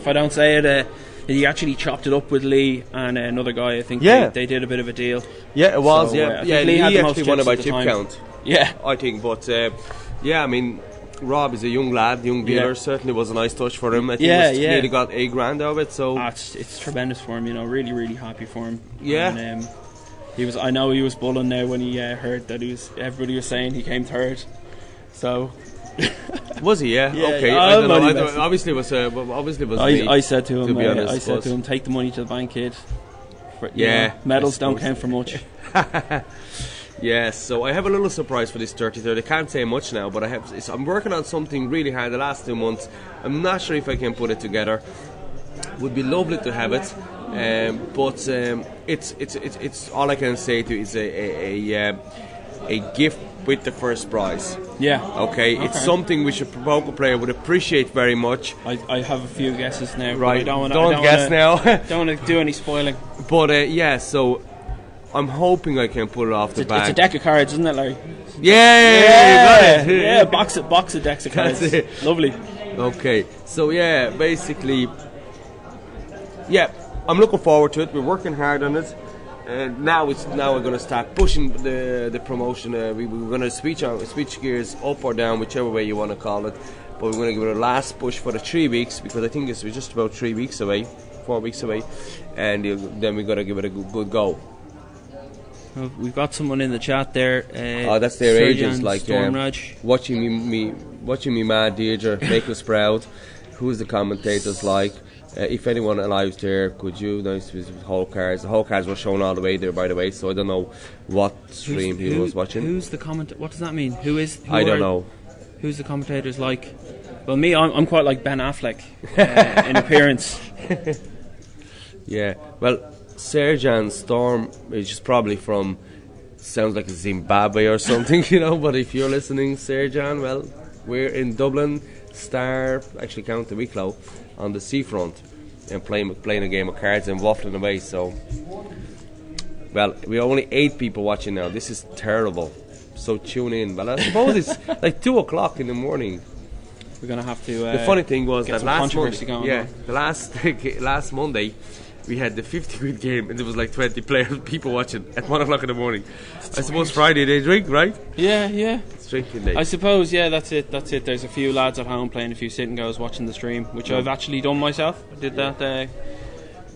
I don't say it. He actually chopped it up with Lee and another guy. I think they did a bit of a deal. Yeah, it was. So, Lee had actually won it by chip count. Yeah, I think. But I mean, Rob is a young lad, young dealer. Certainly was a nice touch for him. I think he nearly got $8,000 out of it. So it's tremendous for him. Really, really happy for him. Yeah. And, I know he was bulling now when he heard that everybody was saying he came third. So. Was he? Yeah. Okay. I don't know. Obviously was. I said to him. To be honest, I said to him, take the money to the bank, kid. Medals don't count for much. Yes. So I have a little surprise for this 30-30. I can't say much now, but I'm working on something really hard the last 2 months. I'm not sure if I can put it together. Would be lovely to have it, but it's all I can say to is a gift with the first prize. Yeah. Okay. It's something which a poker player would appreciate very much. I have a few guesses now. Right. Don't guess now. Don't want to do any spoiling. But so I'm hoping I can pull it off the back. It's a deck of cards, isn't it, Larry? Yeah. You got it. box of decks of cards. That's it. Lovely. Okay. So basically, I'm looking forward to it. We're working hard on it. And now we're going to start pushing the promotion. We're going to switch gears up or down, whichever way you want to call it. But we're going to give it a last push for the 3 weeks, because I think we're just about 4 weeks away, and then we're going to give it a good go. Well, we've got someone in the chat there. That's their agents, like watching me mad, Deirdre, make us proud. Who's the commentators like? If anyone alive's there, could you visit whole cards? The whole cards were shown all the way there, by the way, so I don't know what stream he was watching. Who's the commentator? What does that mean? I don't know. Who's the commentators like? Well, me, I'm quite like Ben Affleck in appearance. Yeah, well, Serjan Storm is just probably from, sounds like Zimbabwe or something, but if you're listening, Serjan, well, we're in Dublin, actually County Wicklow, on the seafront, and playing a game of cards and waffling away. So, well, we're only 8 people watching now. This is terrible. So tune in. Well, I suppose it's like 2 o'clock in the morning. We're gonna have to. The funny thing was that last Monday, the last last Monday, we had the 50 quid game, and there was like 20 players, people watching at 1 o'clock in the morning. I suppose Friday they drink, right? Yeah. It's drinking day. I suppose, yeah, that's it. There's a few lads at home playing a few sit and goes watching the stream, which I've actually done myself. I did that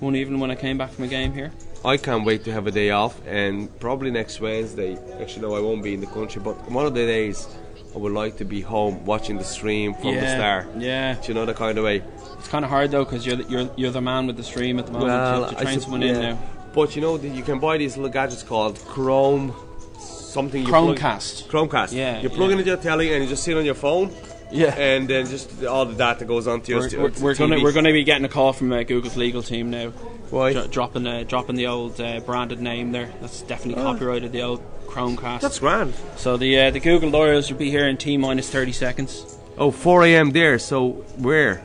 one evening when I came back from a game here. I can't wait to have a day off, and probably next Wednesday. Actually, no, I won't be in the country, but one of the days I would like to be home watching the stream from the start. Yeah. Do you know the kind of way? It's kind of hard though, because you're the man with the stream at the moment. Well, you have to train someone in now. But you know, you can buy these little gadgets called Chromecast. Chromecast. Yeah. You plug it into your telly and you just sit on your phone. Yeah. And then just all the data goes onto your We're going to be getting a call from Google's legal team now. Why? Dropping the old branded name there. That's definitely copyrighted, the old Chromecast. That's grand. So the Google lawyers will be here in T-minus 30 seconds. Oh, 4 a.m. there. So where?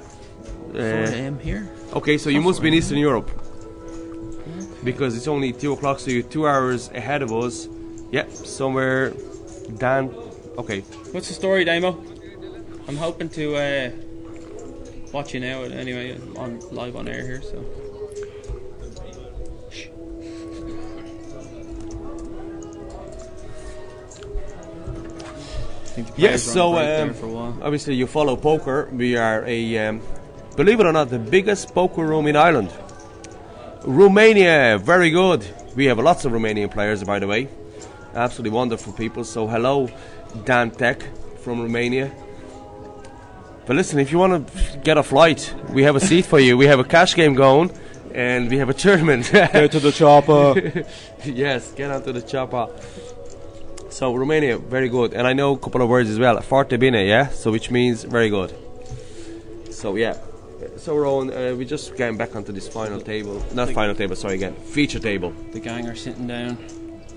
4 a.m. here. Okay, so you must be in Eastern Europe. Because it's only 2 o'clock, so you're 2 hours ahead of us. Yep, somewhere down. Okay. What's the story, Damo? I'm hoping to watch you now anyway, live on air here. So. Yes, so obviously you follow poker. We are believe it or not, the biggest poker room in Ireland. Romania, very good. We have lots of Romanian players, by the way. Absolutely wonderful people. So hello, Dan Tech from Romania. But listen, if you want to get a flight, we have a seat for you. We have a cash game going, and we have a tournament. Get to the chopper. Yes, get onto the chopper. So Romania, very good. And I know a couple of words as well. Foarte bine, yeah? So which means very good. So yeah. So Rowan, we just getting back onto this final table. Not final table, sorry again. Feature table. The gang are sitting down,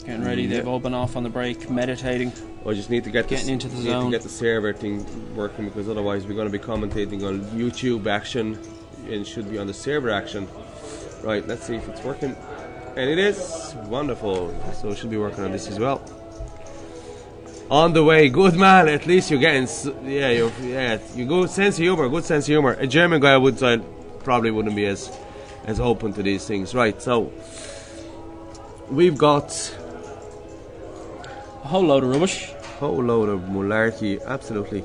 getting ready. They've all been off on the break, meditating. I just need to get into the zone. zone. To get the server thing working, because otherwise we're going to be commentating on YouTube action and should be on the server action. Right, let's see if it's working. And it is wonderful. So we should be working on this as well. On the way, good man. At least you're getting, you good sense of humor. Good sense of humor. A German guy would probably wouldn't be as open to these things, right? So we've got a whole load of rubbish. Whole load of malarkey, absolutely.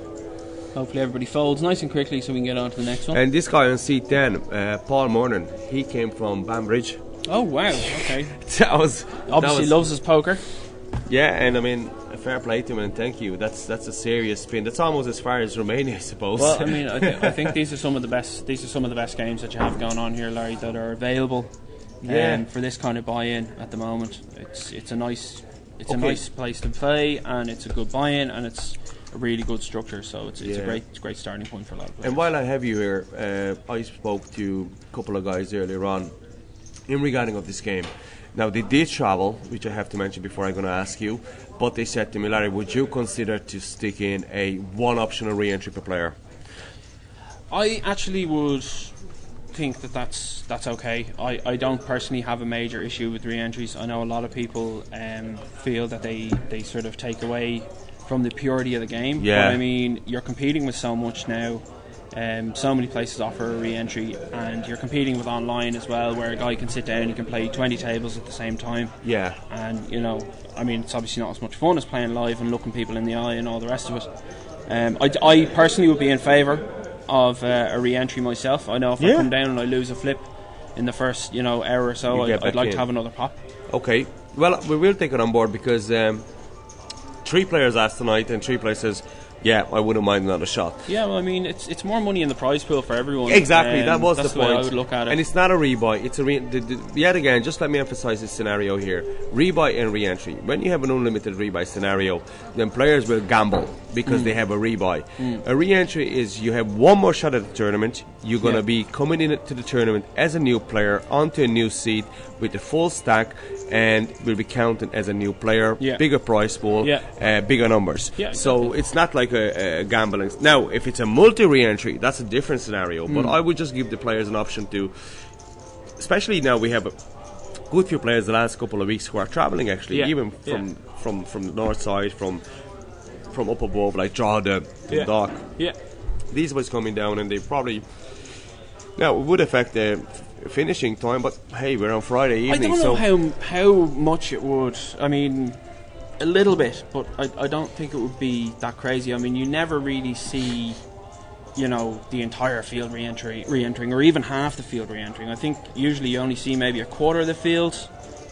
Hopefully everybody folds nice and quickly so we can get on to the next one. And this guy on seat 10, Paul Mornan, he came from Banbridge. Oh wow, okay. Obviously loves his poker. Yeah, and I mean, fair play to him and thank you. That's a serious spin. That's almost as far as Romania, I suppose. Well, I mean, I think these are some of the best. These are some of the best games that you have going on here, Larry, that are available. For this kind of buy-in at the moment, it's a nice place to play, and it's a good buy-in, and it's a really good structure. So it's a great starting point for a lot of players. And while I have you here, I spoke to a couple of guys earlier on in regarding of this game. Now they did travel, which I have to mention before I'm going to ask you, but they said to me, Larry, would you consider to stick in a one optional re-entry per player? I actually would think that's okay. I don't personally have a major issue with re-entries. I know a lot of people feel that they sort of take away from the purity of the game. Yeah. But I mean, you're competing with so much now. So many places offer a re-entry, and you're competing with online as well, where a guy can sit down and he can play 20 tables at the same time. Yeah. And I mean, it's obviously not as much fun as playing live and looking people in the eye and all the rest of it. I personally would be in favour of a re-entry myself. I know if I come down and I lose a flip in the first hour or so, I'd like to have another pop. Okay, well, we will take it on board, because 3 players asked tonight and 3 players says, yeah, I wouldn't mind another shot. Yeah, well, I mean, it's more money in the prize pool for everyone. Exactly, that was the point. That's the way I would look at it. And it's not a rebuy. It's a yet again, just let me emphasize this scenario here. Rebuy and re-entry. When you have an unlimited rebuy scenario, then players will gamble because they have a rebuy. A re-entry is you have one more shot at the tournament. You're going to be coming into the tournament as a new player onto a new seat with a full stack, and will be counted as a new player. Bigger prize pool, bigger numbers. So it's not like a gambling. Now, if it's a multi re-entry, that's a different scenario. But I would just give the players an option to, especially now we have a good few players the last couple of weeks who are travelling actually, even from the north side, from up above, like Drogheda, Dundalk. These boys coming down, and they probably now it would affect finishing time, but hey, we're on Friday I evening, don't know so how much it would. I mean, a little bit, but I don't think it would be that crazy. I mean, you never really see, the entire field re-entering, or even half the field re-entering. I think usually you only see maybe a quarter of the field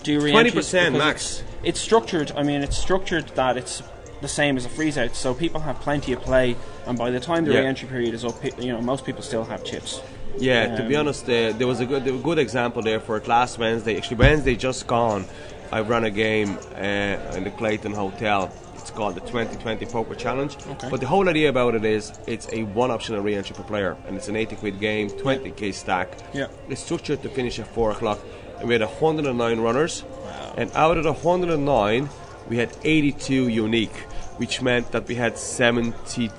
do re-entries. 20% max. It's structured. I mean, it's structured that it's the same as a freeze out, so people have plenty of play, and by the time the re-entry period is up, most people still have chips. Yeah, to be honest, there was a good example there for it last Wednesday. Actually, Wednesday just gone, I ran a game in the Clayton Hotel. It's called the 2020 Poker Challenge. Okay. But the whole idea about it is it's a one optional re-entry per player, and it's an 80 quid game, 20k stack. Yeah. It's structured to finish at 4 o'clock, and we had 109 runners. Wow. And out of the 109, we had 82 unique, which meant that we had 17.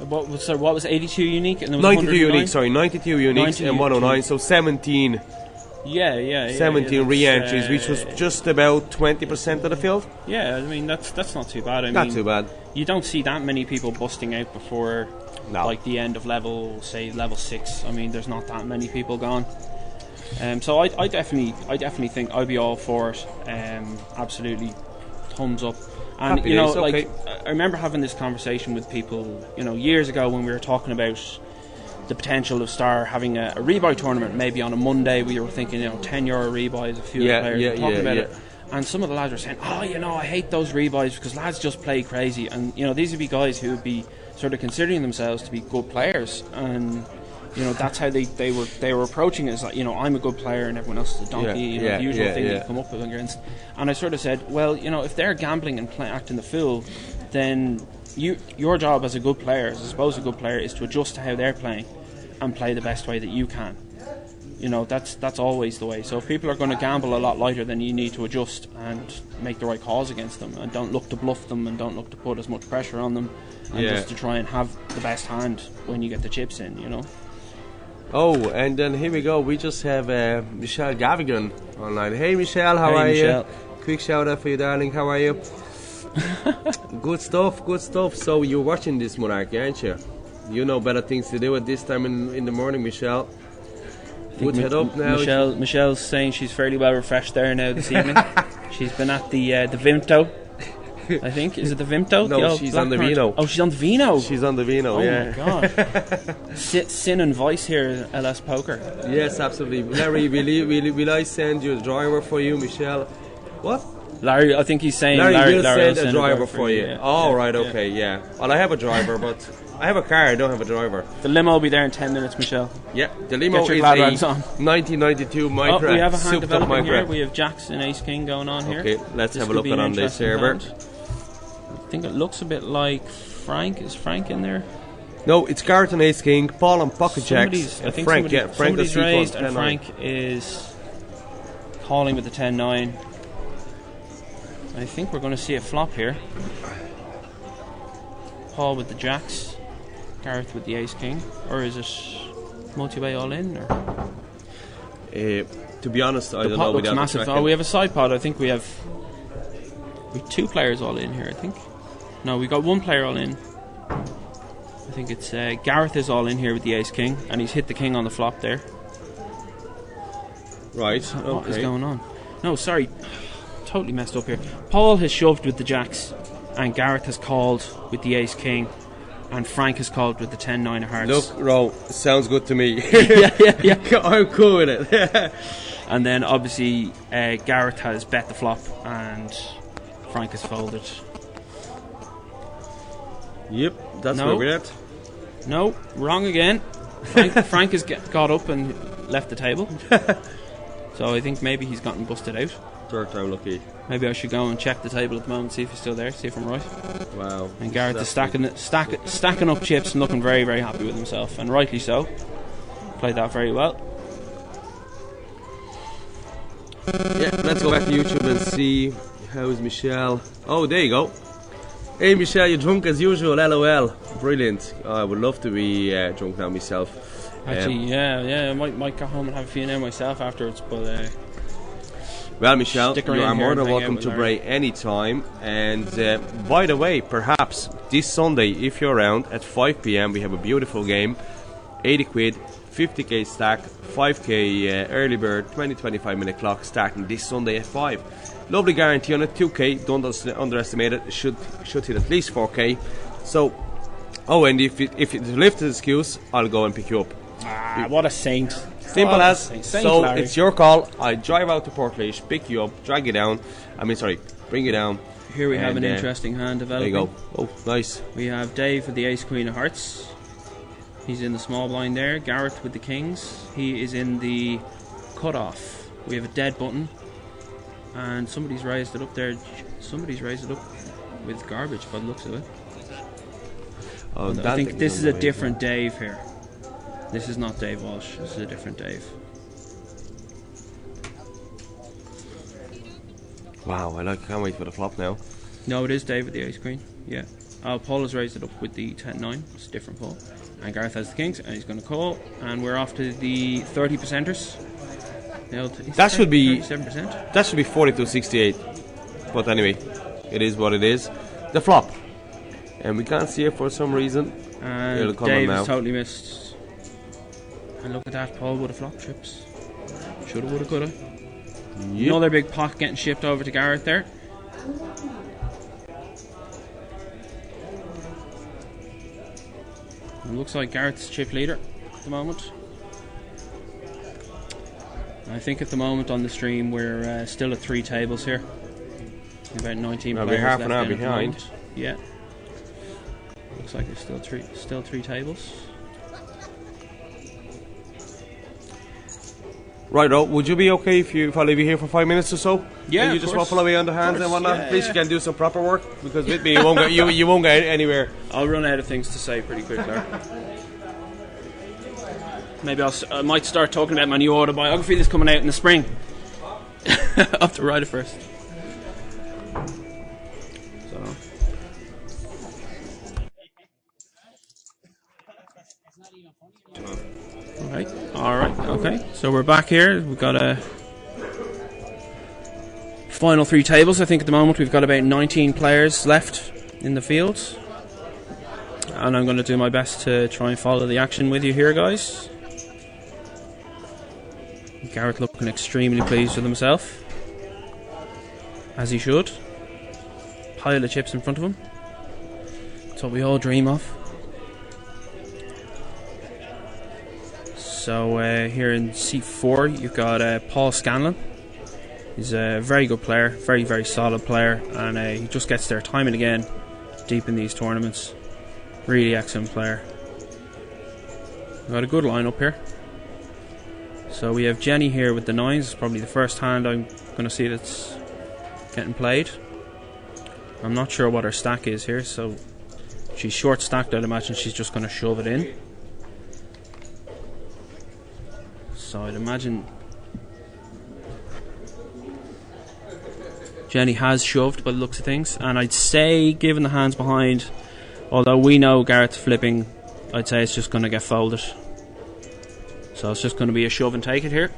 What was 82 unique? And there was 92 unique, sorry, 92 uniques and 109, so 17. Yeah. 17 re-entries, which was just about 20% of the field. Yeah, I mean that's not too bad. I Not mean, too bad. You don't see that many people busting out before like the end of level 6. I mean, there's not that many people gone. So I definitely think I'd be all for it. Absolutely, thumbs up. And Happy days, okay. I remember having this conversation with people, years ago when we were talking about the potential of Star having a rebuy tournament, maybe on a Monday. We were thinking, €10 rebuys, a few players talking about it. And some of the lads were saying, I hate those rebuys because lads just play crazy. And these would be guys who would be sort of considering themselves to be good players, and that's how they were approaching it. Is like, I'm a good player and everyone else is a donkey. The usual thing that you come up with against. And I sort of said, well, if they're gambling and acting the fool, then your job as a good player, as I suppose a good player, is to adjust to how they're playing and play the best way that you can. That's always the way. So if people are going to gamble a lot lighter, then you need to adjust and make the right calls against them, and don't look to bluff them, and don't look to put as much pressure on them, and just to try and have the best hand when you get the chips in. Oh, and then here we go. We just have Michelle Gavigan online. Hey, Michelle, how are you? Quick shout out for you, darling. How are you? Good stuff. So you're watching this Monarchy, aren't you? You know better things to do at this time in the morning, Michelle. Good head up now. Michelle's saying she's fairly well refreshed there now this evening. She's been at the Vimto. I think. Is it the Vimto? No, she's on the Vino. Oh, she's on the Vino. She's on the Vino, yeah. Oh, my God. Sin and Vice here at LSPkr. Yes, absolutely. Larry, will I send you a driver for you, Michelle? What? Larry, I think he's saying Larry will send a driver for you. Yeah. Oh, right, okay, yeah. Well, I have a driver, but I have a car, I don't have a driver. The limo will be there in 10 minutes, Michelle. Yeah, the limo is a 1992 Micra. We have a hand souped up developing Micra. here. We have Jacks and Ace King going on here. Okay, let's have a look an on this server. hand. I think it looks a bit like Frank. Is Frank in there? No, it's Garrett and Ace King, Paul and Pocket Jacks, and Frank. Frank somebody's raised, and 10-9. Frank is calling with the 10-9. I think we're going to see a flop here. Paul with the Jacks, Gareth with the Ace King, or is it multi-way all in? Or? To be honest, I don't know. The pot looks massive. Oh, we have a side pot. I think we have 2 players all in here. I think. No, we got 1 player all in. I think it's Gareth is all in here with the Ace King, and he's hit the King on the flop there. Right. What is going on? No, sorry. Totally messed up here. Paul has shoved with the Jacks, and Gareth has called with the Ace King, and Frank has called with the 10-9 of hearts. Look, Ro, sounds good to me. yeah. I'm cool with it. And then obviously Gareth has bet the flop, and Frank has folded. Yep, that's where we're at. No, wrong again. Frank has got up and left the table. So I think maybe he's gotten busted out. Third time lucky. Maybe I should go and check the table at the moment, see if he's still there, see if I'm right. Wow. And Gareth is stacking up chips and looking very, very happy with himself, and rightly so. Played that very well. Yeah, let's go back to YouTube and see how's Michelle. Oh, there you go. Hey Michelle, you're drunk as usual, LOL. Brilliant. I would love to be drunk now myself. Actually, yeah, I might go home and have a few now myself afterwards, but... well, Michelle, you are more than welcome to Larry. Bray anytime. And by the way, perhaps this Sunday, if you're around at 5 p.m, we have a beautiful game. 80 quid, 50k stack, 5k early bird, 20-25 minute clock starting this Sunday at 5. Lovely guarantee on it, 2k, don't underestimate it, should hit at least 4k. So, and if it's a lifted excuse, I'll go and pick you up. What a saint. Simple as. Saint So Larry. it's your call. I drive out to Portlaoise, pick you up, drag you down. Bring you down. Here we have an interesting hand developing. There you go. Oh, nice. We have Dave with the ace queen of hearts. He's in the small blind there. Gareth with the kings. He is in the cutoff. We have a dead button. And somebody's raised it up there. Somebody's raised it up with garbage by the looks of it. I think this is a different Dave here. This is not Dave Walsh. This is a different Dave. Wow, can't wait for the flop now. No, it is Dave with the ace queen. Yeah. Paul has raised it up with the 10-9. It's a different Paul. And Gareth has the kings, and he's going to call. And we're off to the 30%ers. That should be 37%. That should be 42.68. But anyway, it is what it is. The flop, and we can't see it for some reason. And Dave has totally missed. And look at that, Paul with a flop chips. Shoulda, woulda, coulda. Yep. Another big pot getting shipped over to Gareth there. It looks like Gareth's chip leader at the moment. I think at the moment on the stream we're still at 3 tables here. About 19 players. We're half left an hour in at the behind. moment. Yeah. Looks like there's still three tables. Right, would you be okay if I leave you here for 5 minutes or so? Yeah, and you of just course. waffle away on the hands Of and course, whatnot. yeah, At least yeah. you can do some proper work, because with me you won't get you won't get anywhere. I'll run out of things to say pretty quickly. Maybe I might start talking about my new autobiography that's coming out in the spring. I have to write it first. So. Alright, okay. So we're back here. We've got a final 3 tables. I think at the moment we've got about 19 players left in the field. And I'm going to do my best to try and follow the action with you here, guys. Gareth looking extremely pleased with himself, as he should. Pile of chips in front of him. That's what we all dream of. So here in seat 4 you've got Paul Scanlon. He's a very good player, very, very solid player, and he just gets there time and again deep in these tournaments. Really excellent player. We've got a good lineup here. So we have Jenny here with the 9s. It's probably the first hand I'm going to see that's getting played. I'm not sure what her stack is here, so she's short stacked. I'd imagine she's just going to shove it in. So I'd imagine Jenny has shoved by the looks of things, and I'd say, given the hands behind, although we know Gareth's flipping, I'd say it's just going to get folded. So it's just going to be a shove and take it here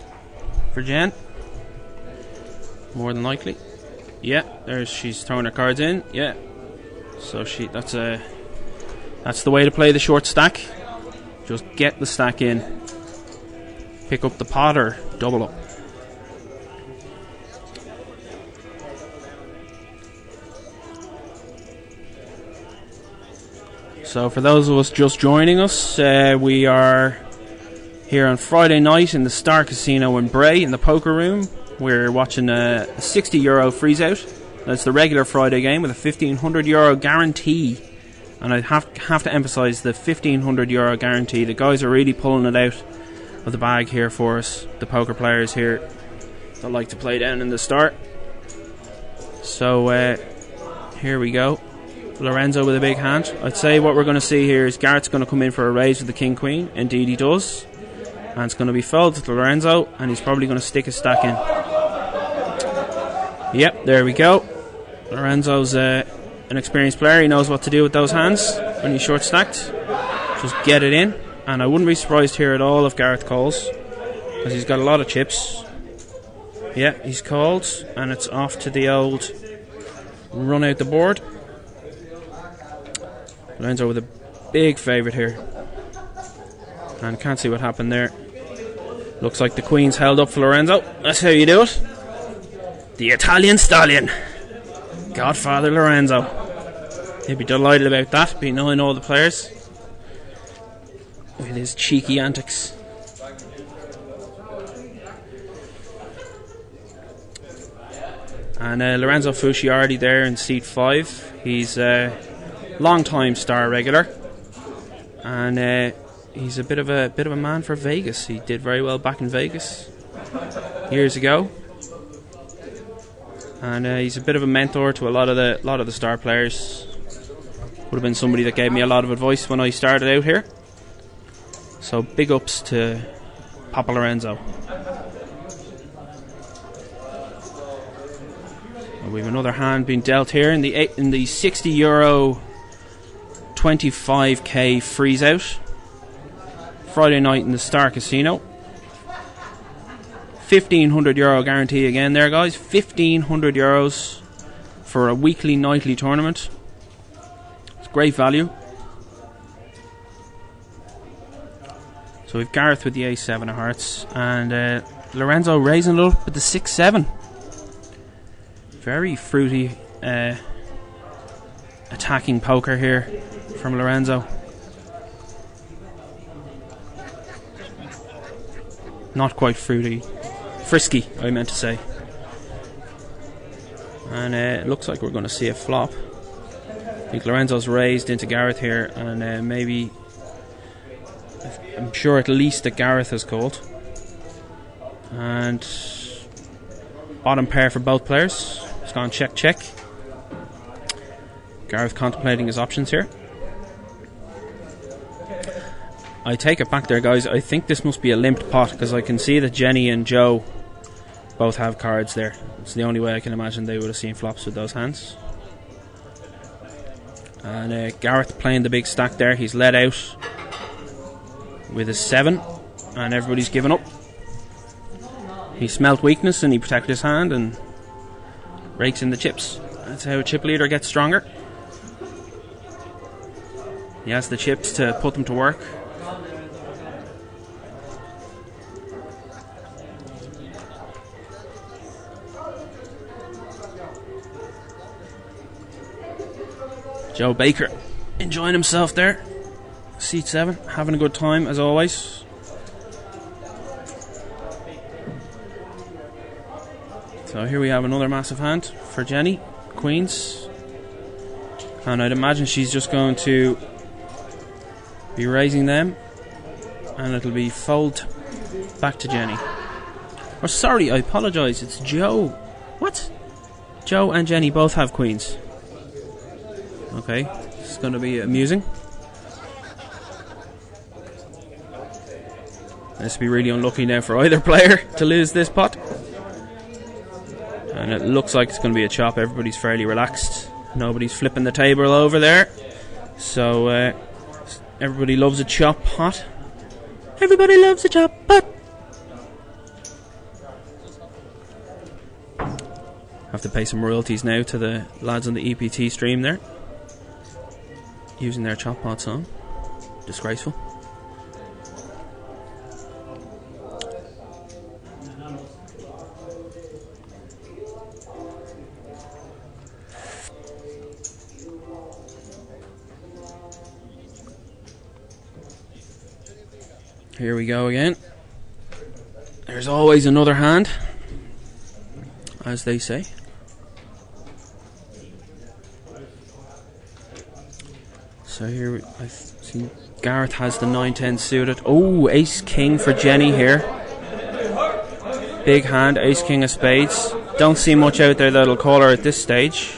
for Jen. More than likely. Yeah, she's throwing her cards in. Yeah. So that's the way to play the short stack. Just get the stack in. Pick up the pot or double up. So for those of us just joining us, we are here on Friday night in the Star Casino in Bray in the poker room. We're watching a €60 freeze out. That's the regular Friday game with a €1,500 guarantee. And I have to emphasise the €1,500 guarantee. The guys are really pulling it out of the bag here for us. The poker players here that like to play down in the start. So here we go. Lorenzo with a big hand. I'd say what we're going to see here is Garrett's going to come in for a raise with the King Queen. Indeed he does. And it's going to be folded to Lorenzo, and he's probably going to stick his stack in. Yep, there we go. Lorenzo's an experienced player. He knows what to do with those hands when he's short stacked. Just get it in. And I wouldn't be surprised here at all if Gareth calls, because he's got a lot of chips. Yeah, he's called, and it's off to the old run out the board. Lorenzo with a big favourite here. And can't see what happened there. Looks like the Queen's held up for Lorenzo. That's how you do it. The Italian stallion. Godfather Lorenzo. He'd be delighted about that, be knowing all the players. With his cheeky antics. And Lorenzo Fusciardi there in seat 5. He's a long-time star regular. And he's a bit of a man for Vegas. He did very well back in Vegas years ago, and he's a bit of a mentor to a lot of the star players. Would have been somebody that gave me a lot of advice when I started out here. So big ups to Papa Lorenzo. And we have another hand being dealt here in the €60 25k freeze out. Friday night in the Star Casino. €1,500 guarantee again there, guys. €1,500 for a weekly, nightly tournament. It's great value. So we've Gareth with the A7 of hearts, and Lorenzo raising it up with the 6-7. Very fruity attacking poker here from Lorenzo. Not quite fruity. Frisky, I meant to say. And it looks like we're going to see a flop. I think Lorenzo's raised into Gareth here, and maybe... I'm sure at least that Gareth has called. And... bottom pair for both players. It's gone check, check. Gareth contemplating his options here. I take it back there, guys. I think this must be a limped pot, because I can see that Jenny and Joe both have cards there. It's the only way I can imagine they would have seen flops with those hands. And Gareth playing the big stack there. He's led out with a 7, and everybody's given up. He smelt weakness and he protected his hand and rakes in the chips. That's how a chip leader gets stronger. He has the chips to put them to work. Joe Baker enjoying himself there. Seat 7, having a good time as always. So here we have another massive hand for Jenny, Queens. And I'd imagine she's just going to be raising them, and it'll be fold back to Jenny. Oh, sorry, I apologise, it's Joe. What? Joe and Jenny both have Queens. Okay, this is going to be amusing. This will be really unlucky now for either player to lose this pot. And it looks like it's going to be a chop. Everybody's fairly relaxed. Nobody's flipping the table over there. So everybody loves a chop pot. Everybody loves a chop pot. Have to pay some royalties now to the lads on the EPT stream there, using their chop pot song. Disgraceful. Here we go again. There's always another hand, as they say. So here I see Gareth has the 9-10 suited. Oh, ace king for Jenny here. Big hand, ace king of spades. Don't see much out there that'll call her at this stage.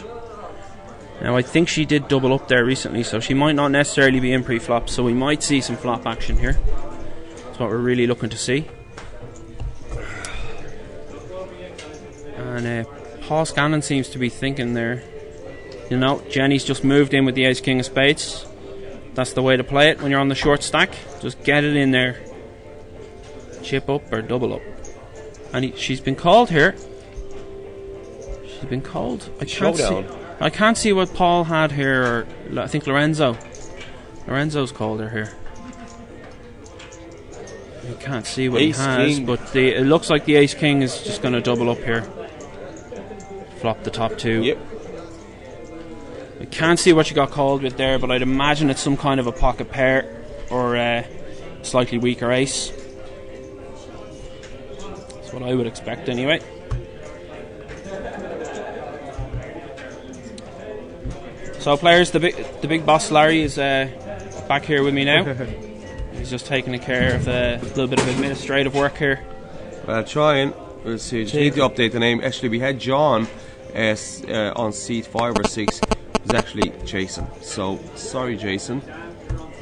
Now I think she did double up there recently, so she might not necessarily be in pre-flop, so we might see some flop action here. That's what we're really looking to see. And Paul Scanlon seems to be thinking there, you know, Jenny's just moved in with the ace king of spades. That's the way to play it when you're on the short stack. Just get it in there. Chip up or double up. And she's been called here. She's been called. I can't see what Paul had here, or I think Lorenzo's called her here. You can't see what Ace he has, king. but it looks like the ace king is just going to double up here. Flop the top two. Yep. I can't see what you got called with there, but I'd imagine it's some kind of a pocket pair or a slightly weaker ace. That's what I would expect anyway. So players, the big boss Larry is back here with me now. He's just taking care of a little bit of administrative work here. Well, trying. We'll see. Just need to update the name. Actually, we had John on seat 5 or 6. It's actually Jason. So, sorry, Jason.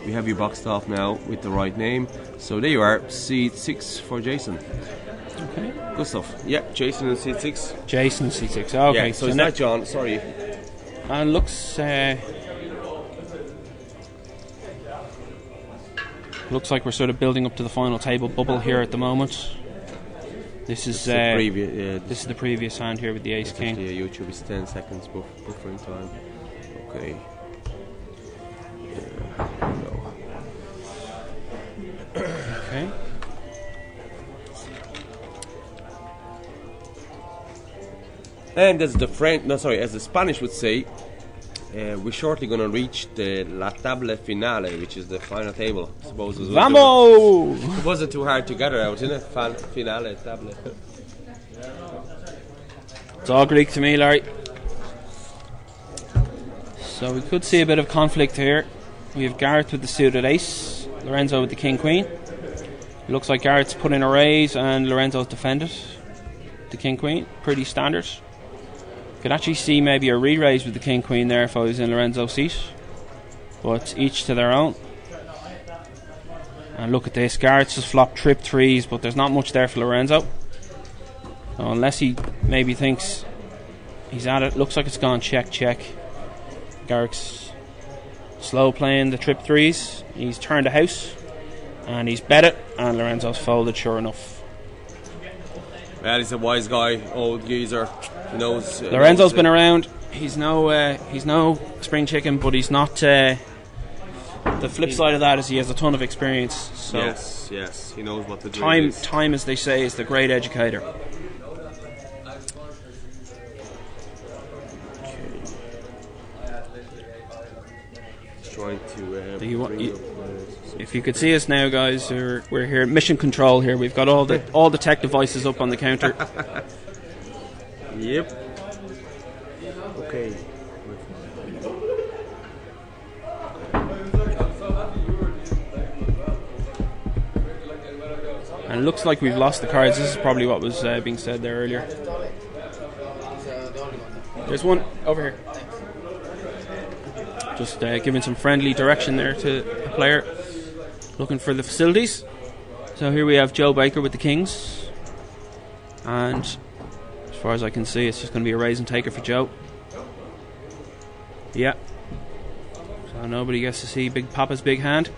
We have you boxed off now with the right name. So, there you are. Seat 6 for Jason. Okay. Good stuff. Yeah, Jason in seat 6. Jason seat 6. Okay. Yeah, so it's not John. Sorry. And looks like we're sort of building up to the final table bubble here at the moment. This is the previous hand here with the ace king. Yeah, YouTube is 10 seconds buffering time. Okay. Okay. And as the as the Spanish would say, we're shortly going to reach the la table finale, which is the final table. I suppose it wasn't too hard to get it out, isn't it? Finale, table. It's all Greek to me, Larry. So we could see a bit of conflict here. We have Gareth with the suited ace, Lorenzo with the king queen. It looks like Gareth's put in a raise and Lorenzo's defended the king queen. Pretty standard. Could actually see maybe a re-raise with the king queen there if I was in Lorenzo's seat, but each to their own. And look at this, Garrett's just flopped trip threes, but there's not much there for Lorenzo. So unless he maybe thinks he's at it, looks like it's gone check. Garrick's slow playing the trip threes. He's turned a house and he's bet it, and Lorenzo's folded sure enough. Well, he's a wise guy, old geezer. He knows. Lorenzo's been around. He's no spring chicken, but he's not. The flip side of that is he has a ton of experience. So yes, he knows what to do. Time, as they say, is the great educator. Trying to. If you could see us now, guys, we're here mission control here. We've got all the tech devices up on the counter. Yep. Okay. And it looks like we've lost the cards. This is probably what was being said there earlier. There's one over here. Just giving some friendly direction there to a player looking for the facilities. So here we have Joe Baker with the kings, and as far as I can see, it's just going to be a raise and taker for Joe. Yeah. So nobody gets to see Big Papa's big hand.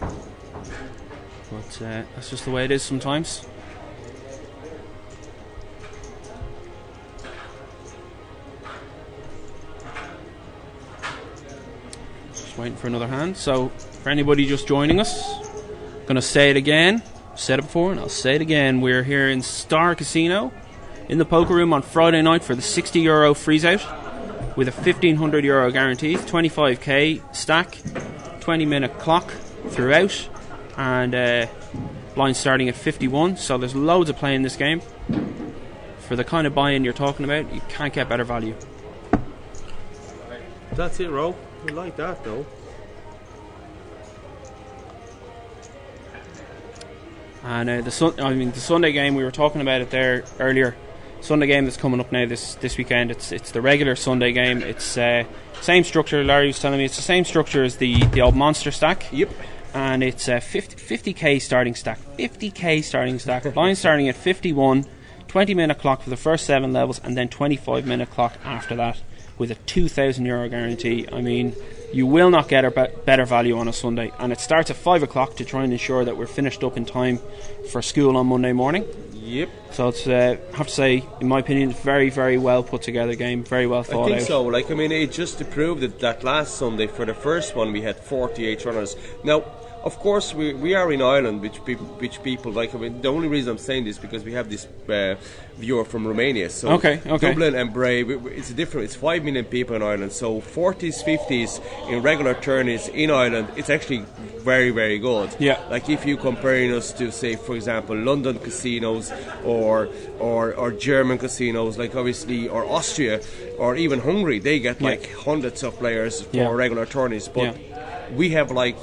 But that's just the way it is sometimes. Just waiting for another hand. So for anybody just joining us, I'm going to say it again. Said it before and I'll say it again. We're here in Star Casino in the poker room on Friday night for the €60 freeze out with a €1,500 guarantee, 25k stack, 20-minute clock throughout, and blinds starting at 51. So there's loads of play in this game. For the kind of buy-in you're talking about, you can't get better value. That's it, Ro. We like that though. And the Sunday game, we were talking about it there earlier. Sunday game that's coming up now this weekend. It's the regular Sunday game. It's same structure. Larry was telling me it's the same structure as the old monster stack. Yep. And it's 50k starting stack. 50k starting stack. Blind starting at 51. 20-minute clock for the first 7 levels, and then 25-minute clock after that with a €2,000 guarantee. I mean, you will not get a better value on a Sunday, and it starts at 5 o'clock to try and ensure that we're finished up in time for school on Monday morning. Yep. So it's I have to say, in my opinion, it's very, very well put together game, very well thought out. I think so. It just to prove that last Sunday for the first one we had 48 runners. Now, of course, we are in Ireland, which people like. I mean, the only reason I'm saying this because we have this viewer from Romania. So Okay. Dublin and Bray, it's different. It's 5 million people in Ireland. So 40s, 50s in regular tourneys in Ireland, it's actually very, very good. Yeah. Like if you comparing us to, say, for example, London casinos or German casinos, like obviously, or Austria, or even Hungary, they get like hundreds of players for regular tourneys. But we have like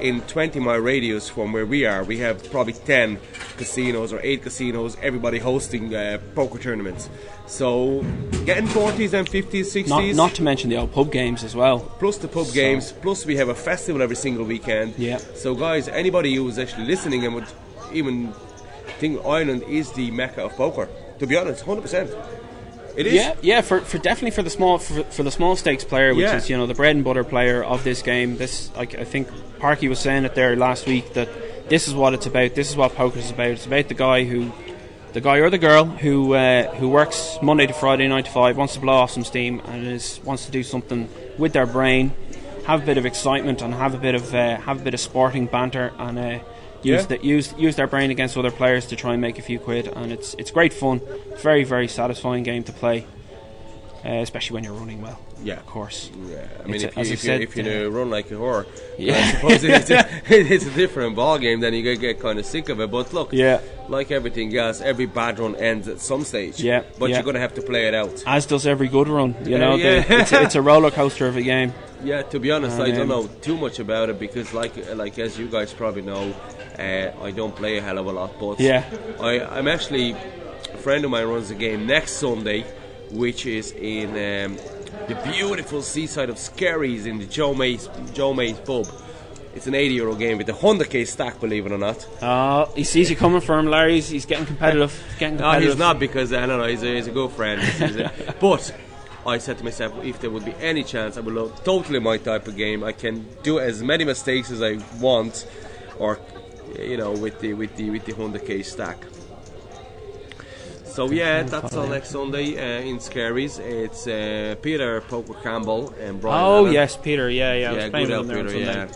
in 20-mile radius from where we are, we have probably 10 casinos or 8 casinos, everybody hosting poker tournaments. So getting 40s and 50s, 60s. Not to mention the old pub games as well. Plus the pub games, plus we have a festival every single weekend. Yeah. So guys, anybody who's actually listening and would even think Ireland is the mecca of poker, to be honest, 100%. It is. Yeah. For definitely for the small stakes player, which is the bread and butter player of this game. This I think Parky was saying it there last week that this is what it's about. This is what poker is about. It's about the guy or the girl who works Monday to Friday, 9 to 5, wants to blow off some steam and wants to do something with their brain, have a bit of excitement and have a bit of sporting banter and. Use their brain against other players to try and make a few quid, and it's great fun. Very, very satisfying game to play, especially when you're running well. Yeah, of course. Yeah, I mean, if you run like a whore, I suppose it's a different ball game. Then you get kind of sick of it. But look, like everything else, every bad run ends at some stage. Yeah, but you're going to have to play it out. As does every good run. It's a roller coaster of a game. Yeah, to be honest, I don't know too much about it because, like as you guys probably know, I don't play a hell of a lot. But I'm actually, a friend of mine runs a game next Sunday, which is in the beautiful seaside of Skerries in the Joe Mays pub. It's an 80-euro game with a 100k stack, believe it or not. He sees you coming for him, Larry. He's getting competitive. No, he's not, because I don't know. He's a good friend. But I said to myself, if there would be any chance, I would love totally my type of game. I can do as many mistakes as I want, or with the 100k stack. So that's all next Sunday in Skerries. It's Peter Poker Campbell and Brian. Oh Allen. Yes, Peter. Yeah. I was playing good with him Peter. there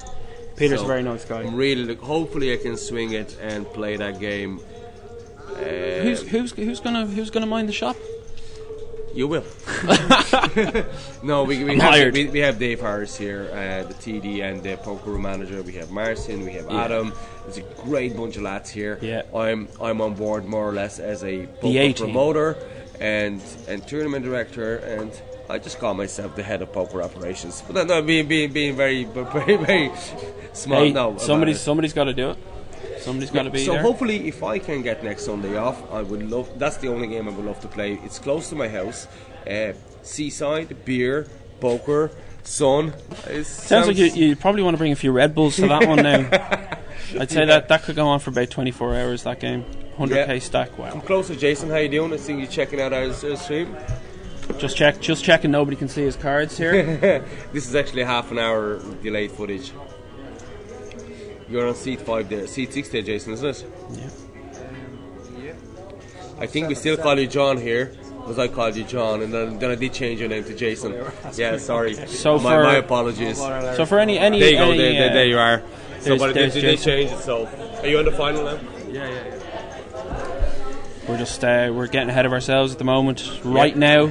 Peter's a very nice guy. I'm really hopefully I can swing it and play that game. Who's gonna mind the shop? You will. No, we have Dave Harris here, the TD and the poker room manager. We have Marcin, we have Adam. There's a great bunch of lads here. Yeah. I'm on board more or less as a poker promoter and tournament director, and I just call myself the head of poker operations. But no, being very very smart. Hey, now. Somebody's got to do it. Somebody's got to be so there. Hopefully, if I can get next Sunday off, I would love. That's the only game I would love to play. It's close to my house. Seaside, beer, poker, sun. Sounds like you probably want to bring a few Red Bulls to that one now. I'd say that could go on for about 24 hours. That game, 100k stack. Wow. I'm close to Jason. How you doing? I think you checking out our stream. Just checking. Nobody can see his cards here. This is actually half an hour delayed footage. You're on seat 5 there, seat 6 there, Jason, isn't it? Yeah. I think we still call you John here, because I called you John, and then I did change your name to Jason. Yeah, sorry. So my apologies. So for any there you go. There you are. So, but they changed it. So, are you on the final now? Yeah. We're just we're getting ahead of ourselves at the moment. Right now,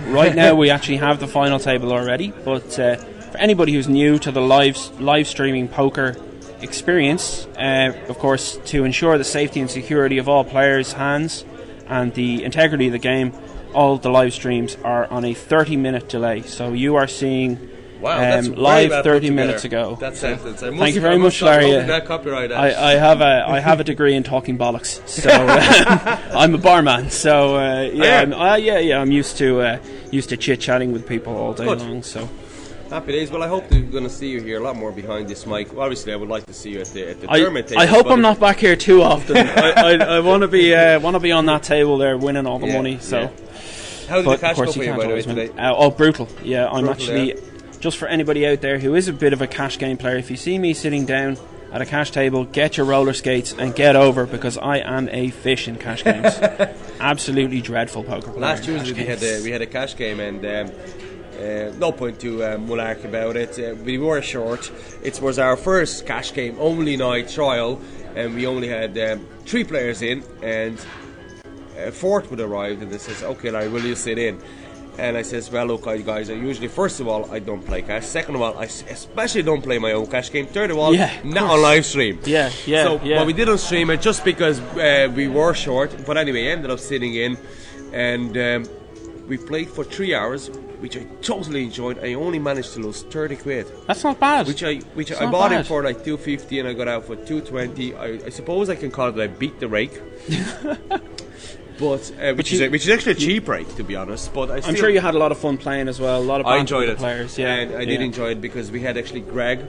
we actually have the final table already. But for anybody who's new to the live streaming poker experience, of course, to ensure the safety and security of all players' hands and the integrity of the game, all the live streams are on a 30-minute delay. So you are seeing live 30 minutes ago. That's so excellent. Thank you very much, Larry. I have a degree in talking bollocks, so I'm a barman. So I'm used to chit-chatting with people all day long. So. Happy days. Well, I hope they're going to see you here a lot more behind this mic. Well, obviously, I would like to see you at the tournament table. I hope I'm not back here too often. I want to be on that table there, winning all the money. So, how did the cash go for you, by the way, today? Brutal. Yeah, I'm actually just for anybody out there who is a bit of a cash game player. If you see me sitting down at a cash table, get your roller skates and get over, because I am a fish in cash games. Absolutely dreadful poker player. Last Tuesday we had a cash game, and No point to mulark about it. We were short. It was our first cash game, only night trial, and we only had 3 players in, and a fourth would arrive, and they says, "Okay, Larry, will you sit in?" And I says, "Well, look, guys, I usually, first of all, I don't play cash. Second of all, I especially don't play my own cash game. Third of all, not on live stream." But we didn't stream it just because we were short. But anyway, I ended up sitting in, and we played for 3 hours, which I totally enjoyed. I only managed to lose 30 quid. That's not bad. Which I bought it for like 250, and I got out for 220. I suppose I can call it I beat the rake. But which is actually a cheap rate, to be honest. But I'm sure you had a lot of fun playing as well. A lot of I enjoyed with it. The players, yeah. And I did enjoy it because we had actually Greg,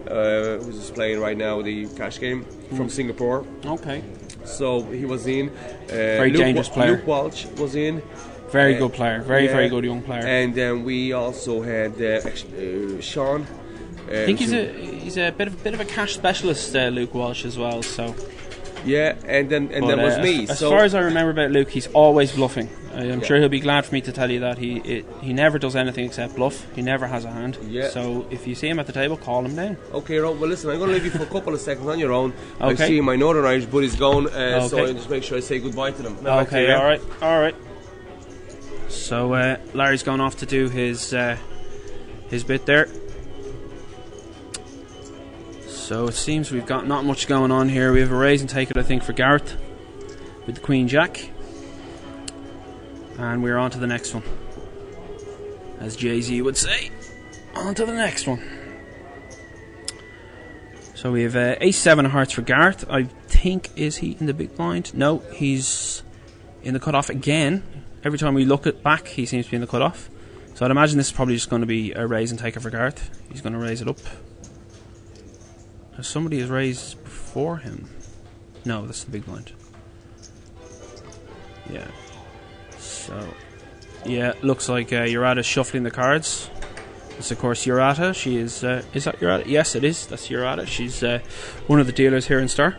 who's just playing right now the cash game from Singapore. Okay. So he was in. Very dangerous player. Luke Walsh was in. Very good player. Very good young player. And then we also had Sean. I think he's a bit of a cash specialist, Luke Walsh, as well. So. Yeah, and then there was me. As far as I remember about Luke, he's always bluffing. I'm sure he'll be glad for me to tell you that he never does anything except bluff. He never has a hand. Yeah. So if you see him at the table, call him down. Okay, Ron. Well, listen, I'm going to leave you for a couple of seconds on your own. Okay. I see my Northern Irish buddies going, okay. so I'll just make sure I say goodbye to them. Okay, all right. So Larry's gone off to do his bit there. So it seems we've got not much going on here. We have a raise and take it, I think, for Gareth with the Queen Jack. And we're on to the next one. As Jay-Z would say, on to the next one. So we have Ace-7 of hearts for Gareth. I think, is he in the big blind? No, he's in the cutoff again. Every time we look back, he seems to be in the cutoff. So I'd imagine this is probably just going to be a raise and take it for Gareth. He's going to raise it up. Somebody has raised before him. No, that's the big blind. Yeah. So, yeah, looks like Urata's shuffling the cards. It's of course Urata. She is that Urata? Yes, it is. That's Urata. She's one of the dealers here in Star.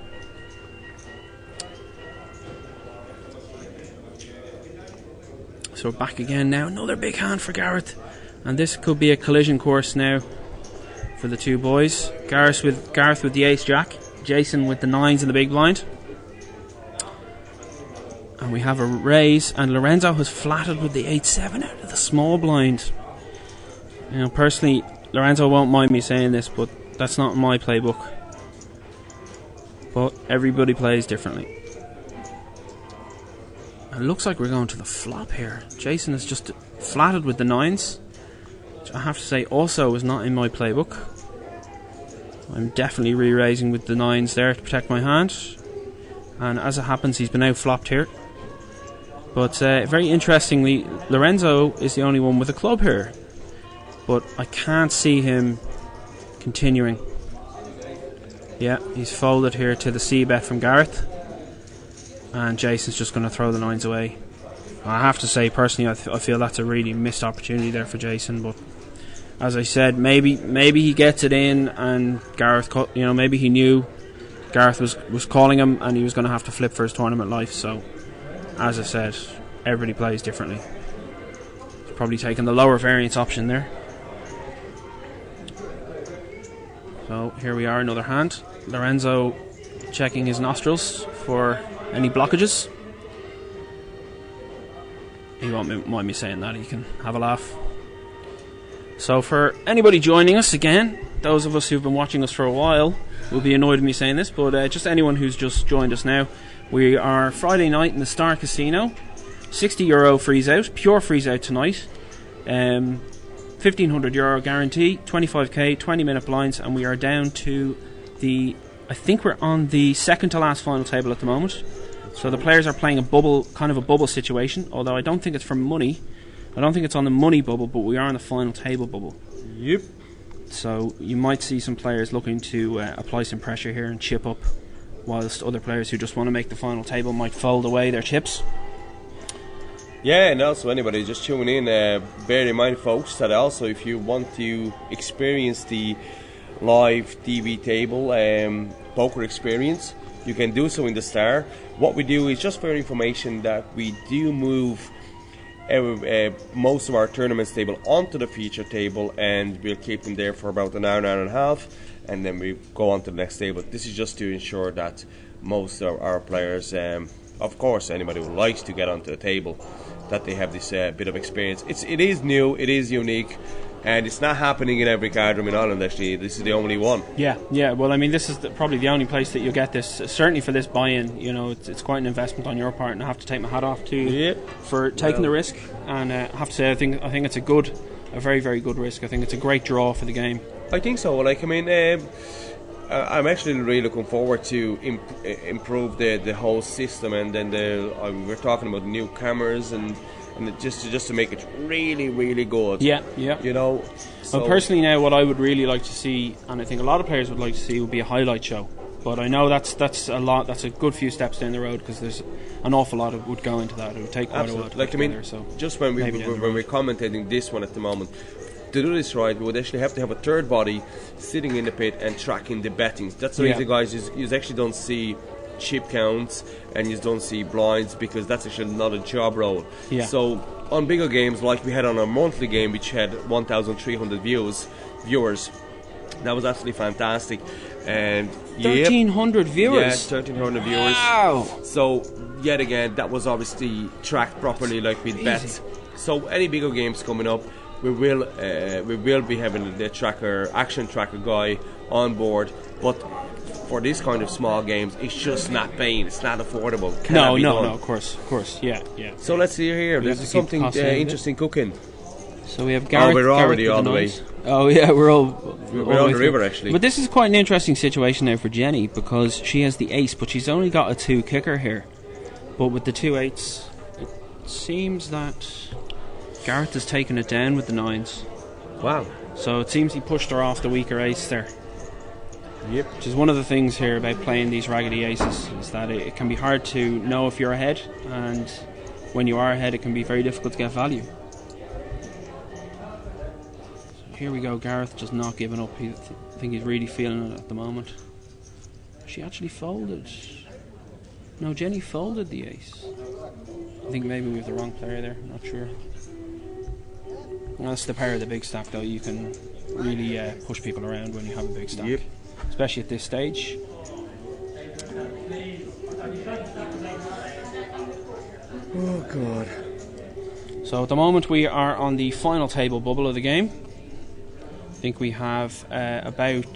So back again now. Another big hand for Gareth. And this could be a collision course now for the two boys. Gareth with the ace jack, Jason with the 9s in the big blind. And we have a raise, and Lorenzo has flatted with the 8-7 out of the small blind. You know, personally, Lorenzo won't mind me saying this, but that's not my playbook. But everybody plays differently. And it looks like we're going to the flop here. Jason has just flatted with the 9s, which I have to say also is not in my playbook. I'm definitely re-raising with the 9s there to protect my hand. And as it happens, he's been out-flopped here. But very interestingly, Lorenzo is the only one with a club here. But I can't see him continuing. Yeah, he's folded here to the C-bet from Gareth. And Jason's just going to throw the 9s away. I have to say, personally, I feel that's a really missed opportunity there for Jason. But as I said, maybe he gets it in, and Gareth, maybe he knew Gareth was calling him, and he was going to have to flip for his tournament life. So, as I said, everybody plays differently. He's probably taking the lower variance option there. So here we are, another hand. Lorenzo checking his nostrils for any blockages. He won't mind me saying that. He can have a laugh. So for anybody joining us again, those of us who've been watching us for a while will be annoyed with me saying this, but just anyone who's just joined us now, we are Friday night in the Star Casino. €60 freeze out, pure freeze out tonight. €1,500 guarantee, 25k, 20-minute blinds, and we are down to I think we're on the second to last final table at the moment. So the players are playing a bubble situation, although I don't think it's for money. I don't think it's on the money bubble, but we are on the final table bubble. Yep. So you might see some players looking to apply some pressure here and chip up, whilst other players who just want to make the final table might fold away their chips. Yeah, and also anybody just tuning in, bear in mind, folks, that also if you want to experience the live TV table poker experience, you can do so in the Star. What we do is just for information that we do move most of our tournaments table onto the feature table, and we'll keep them there for about an hour and a half, and then we go on to the next table. This is just to ensure that most of our players, of course anybody who likes to get onto the table, that they have this bit of experience. It is new, it is unique, and it's not happening in every card room in Ireland. Actually, this is the only one. Yeah. Well, I mean, this is probably the only place that you'll get this. Certainly for this buy-in, you know, it's quite an investment on your part, and I have to take my hat off to you for taking the risk. And I have to say, I think it's a very, very good risk. I think it's a great draw for the game. I think so. Like, I mean, I'm actually really looking forward to improve the whole system, and then we're talking about new cameras and just to make it really, really good. Yeah. You know. So Well, personally now, what I would really like to see, and I think a lot of players would like to see, would be a highlight show. But I know that's a good few steps down the road, because there's an awful lot that would go into that. It would take quite a while to put together, so just when we're commentating this one at the moment, to do this right, we would actually have to have a third body sitting in the pit and tracking the bettings. That's the reason, guys, you actually don't see chip counts and you don't see blinds, because that's actually not a job role. So on bigger games, like we had on our monthly game, which had 1,300 viewers, that was absolutely fantastic. And 1,300 viewers. Yeah, 1,300 viewers. Wow. So yet again, that was obviously tracked properly, like with bets. So any bigger games coming up, we will be having the action tracker guy on board. But for this kind of small games, it's just not paying. It's not affordable. No, of course, yeah. So let's see here. There's something interesting cooking. So we have Gareth. We're already Gareth on the way. Oh yeah, we're on the river actually. But this is quite an interesting situation now for Jenny, because she has the ace, but she's only got a 2 kicker here. But with the 2 8s, it seems that Gareth has taken it down with the 9s. Wow. So it seems he pushed her off the weaker ace there. Yep. Which is one of the things here about playing these raggedy aces, is that it can be hard to know if you're ahead, and when you are ahead, it can be very difficult to get value. So here we go. Gareth just not giving up. I think he's really feeling it at the moment. She actually folded. No, Jenny folded the ace. I think maybe we have the wrong player there. I'm not sure. Well, that's the power of the big stack, though. You can really push people around when you have a big stack, especially at this stage. Oh God! So at the moment we are on the final table bubble of the game. I think we have about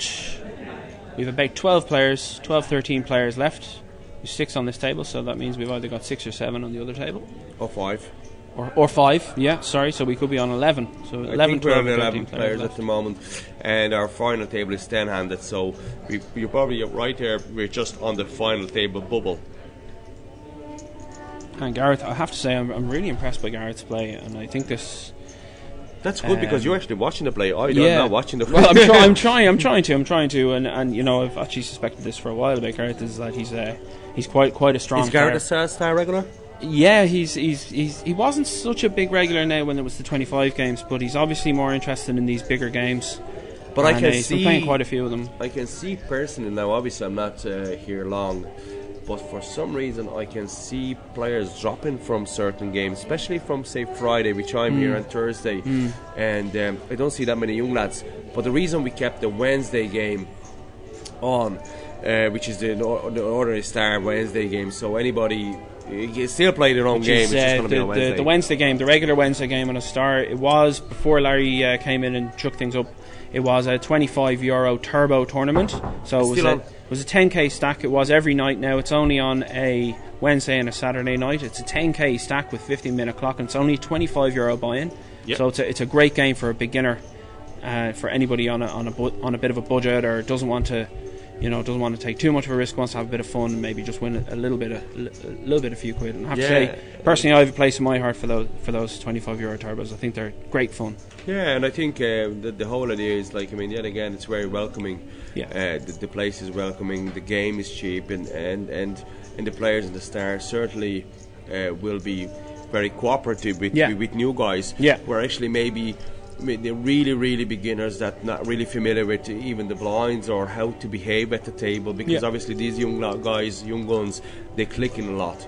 12 players, 12, 13 players left. There's 6 on this table, so that means we've either got 6 or 7 on the other table, or 5. Or 5, yeah, sorry, so we could be on 11. So 11, 12, we're on 11 players at the moment, and our final table is 10-handed, so you're probably right there, we're just on the final table bubble. And Gareth, I have to say, I'm really impressed by Gareth's play, and I think this... That's good, because you're actually watching the play. I'm not watching the play. Well, I'm trying to, and you know, I've actually suspected this for a while about Gareth, is that he's quite a strong player. Is Gareth a star regular? Yeah, he wasn't such a big regular now when it was the 25 games, but he's obviously more interested in these bigger games. But I can he's see been playing quite a few of them. I can see personally now. Obviously, I'm not here long, but for some reason, I can see players dropping from certain games, especially from say Friday, which I'm here on Thursday, and I don't see that many young lads. But the reason we kept the Wednesday game on, which is the Ordinary Star Wednesday game, so anybody. You still play their own game. It's just going to be on Wednesday. The Wednesday game, the regular Wednesday game on a Star, it was, before Larry came in and shook things up, it was a €25 turbo tournament. So it was a 10k stack. It was every night. Now it's only on a Wednesday and a Saturday night. It's a 10k stack with 15-minute clock, and it's only €25 buy-in. Yep. So it's a great game for a beginner, for anybody on a bit of a budget, or doesn't want to take too much of a risk, wants to have a bit of fun, and maybe just win a little bit of few quid. And I have to say, personally, I have a place in my heart for those €25 turbos. I think they're great fun. Yeah, and I think the whole idea is, like, I mean, yet again, it's very welcoming. Yeah. The place is welcoming. The game is cheap, and the players and the stars certainly will be very cooperative with new guys. Yeah. Where actually maybe the really beginners that not really familiar with even the blinds or how to behave at the table, because obviously these young guys, young guns, they're clicking a lot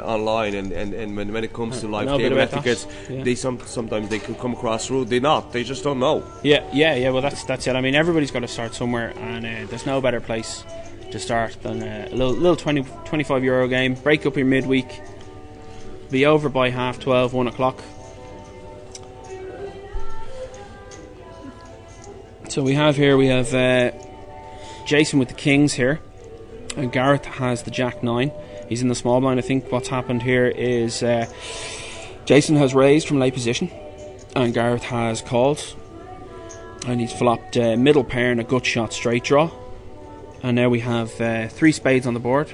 online, and when it comes to live table etiquette, they sometimes they can come across rude. They just don't know. Well, that's it. I mean, everybody's got to start somewhere, and there's no better place to start than a little 25 euro game. Break up your midweek, be over by 12:30, 1 o'clock. So we have Jason with the kings here, and Gareth has the jack 9. He's in the small blind. I think what's happened here is Jason has raised from late position and Gareth has called, and he's flopped middle pair and a gut shot straight draw, and now we have 3 spades on the board.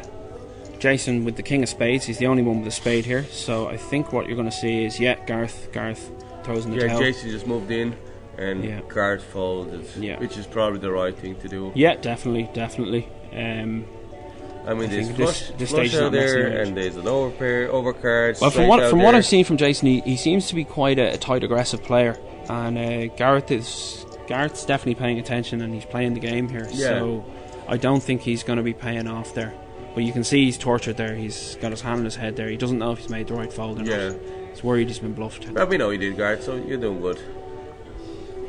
Jason with the king of spades, he's the only one with a spade here, so I think what you're going to see is Gareth throws in the tail. Jason just moved in and Gareth folded, which is probably the right thing to do. Definitely. I mean, there's flush out there, and there's an overcard. Well, from what I've seen from Jason, he seems to be quite a tight, aggressive player, and Gareth's definitely paying attention, and he's playing the game here. So I don't think he's going to be paying off there. But you can see he's tortured there. He's got his hand on his head there. He doesn't know if he's made the right fold or not. He's worried he's been bluffed. Well, we know he did, Gareth, so you're doing good.